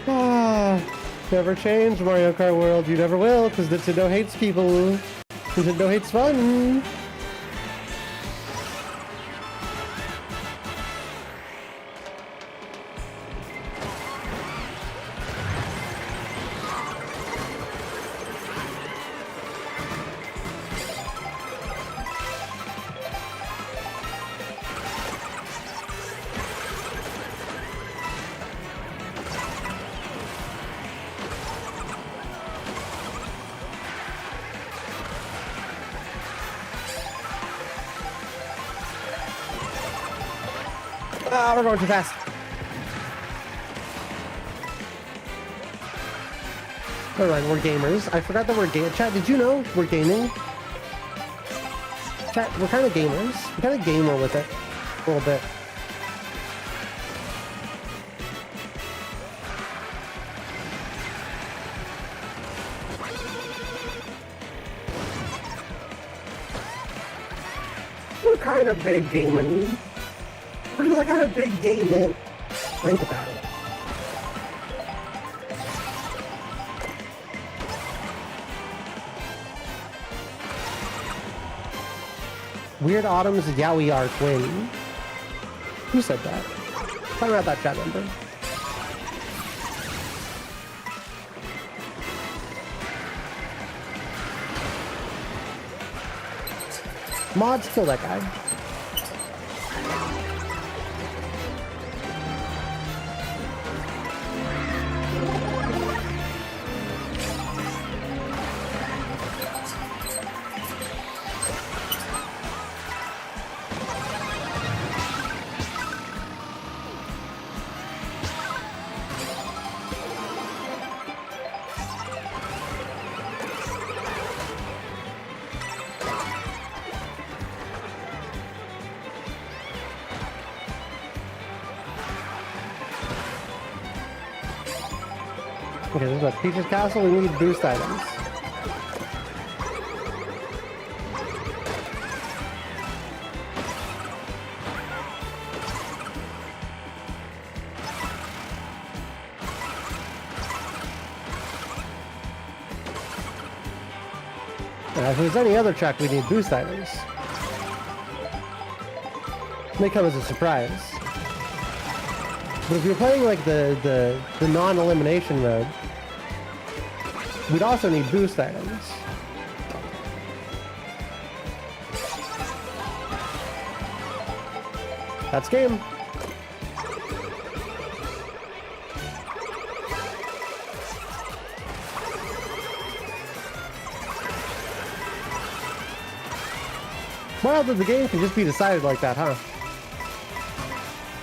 Ah, never change, Mario Kart World. You never will, because Nintendo hates people. Nintendo hates fun. Ah, we're going too fast. Never mind, we're gamers. I forgot that we're gaming. Chat, did you know we're gaming? Chat, we're kind of gamers. We're kind of gamer with it. A little bit. We're kind of big gaming. We're kind of big gaming. Think about it. Weird Autumn's Yowie Arc win. Who said that? Talking about that chat number. Mods, kill that guy. Okay, this is what Peach's Castle. We need boost items. If there's any other check, we need boost items. May come as a surprise. But if you're playing like the non-elimination mode, we'd also need boost items. That's game. Wild that the game can just be decided like that, huh?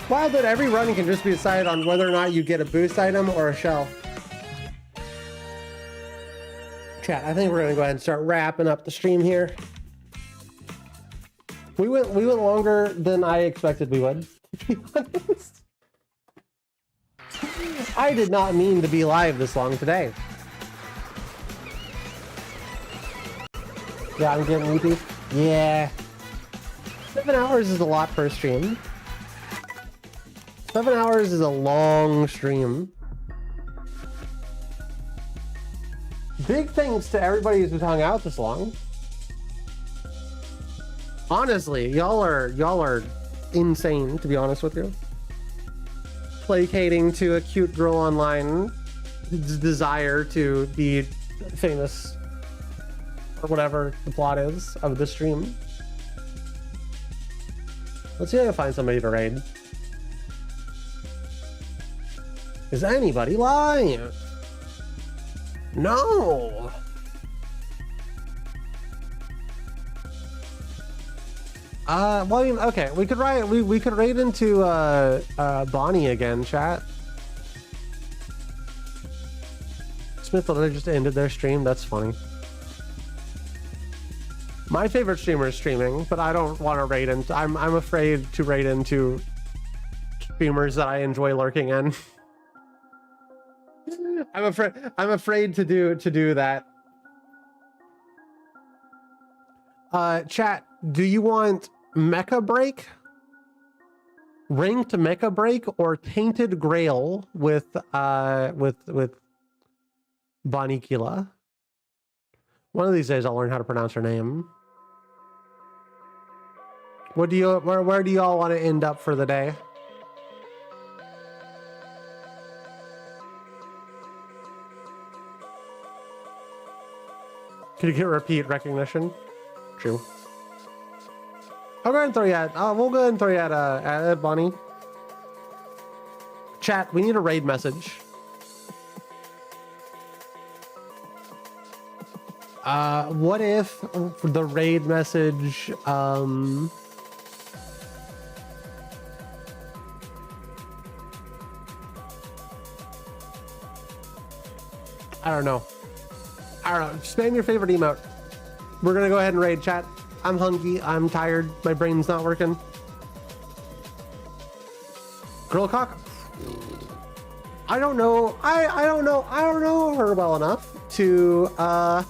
Wild that every run can just be decided on whether or not you get a boost item or a shell. Chat, I think we're gonna go ahead and start wrapping up the stream here. We went longer than I expected we would, to be honest. I did not mean to be live this long today. Yeah, I'm getting weepy. Yeah. 7 hours is a lot per stream. 7 hours is a long stream. Big thanks to everybody who's hung out this long. Honestly, y'all are insane, to be honest with you. Placating to a cute girl online desire to be famous, or whatever the plot is of the stream. Let's see if I can find somebody to raid. Is anybody live? No. Well, I mean, okay, we could raid into Bonnie again, chat. Smith literally just ended their stream. That's funny. My favorite streamer is streaming, but I don't want to raid into. I'm afraid to raid into streamers that I enjoy lurking in. I'm afraid to do that. Chat, do you want Mecha Break, Ranked Mecha Break, or Tainted Grail with Bonikila? One of these days I'll learn how to pronounce her name. What do you where do y'all want to end up for the day? Can you get repeat recognition? True. I'll go ahead and throw you at. We'll go ahead and throw you at Bonnie. Chat, we need a raid message. What if the raid I don't know. Spam your favorite emote. We're gonna go ahead and raid, chat. I'm hungry. I'm tired. My brain's not working. Girl cock. I don't know. I don't know her well enough to I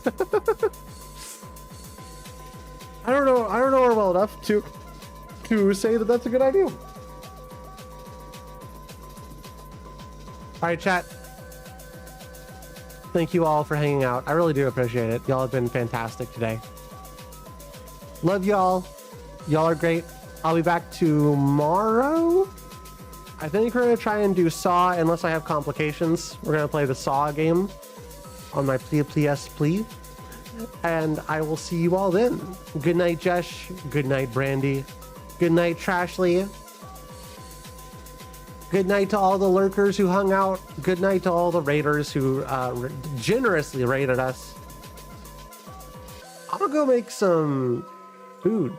don't know her well enough to say that that's a good idea. All right, chat. Thank you all for hanging out. I really do appreciate it. Y'all have been fantastic today. Love y'all. Y'all are great. I'll be back tomorrow. I think we're gonna try and do Saw unless I have complications. We're gonna play the Saw game on my PS Plea. And I will see you all then. Good night, Jesh. Good night, Brandy. Good night, Trashly. Good night to all the lurkers who hung out. Good night to all the raiders who generously raided us. I'm gonna go make some food.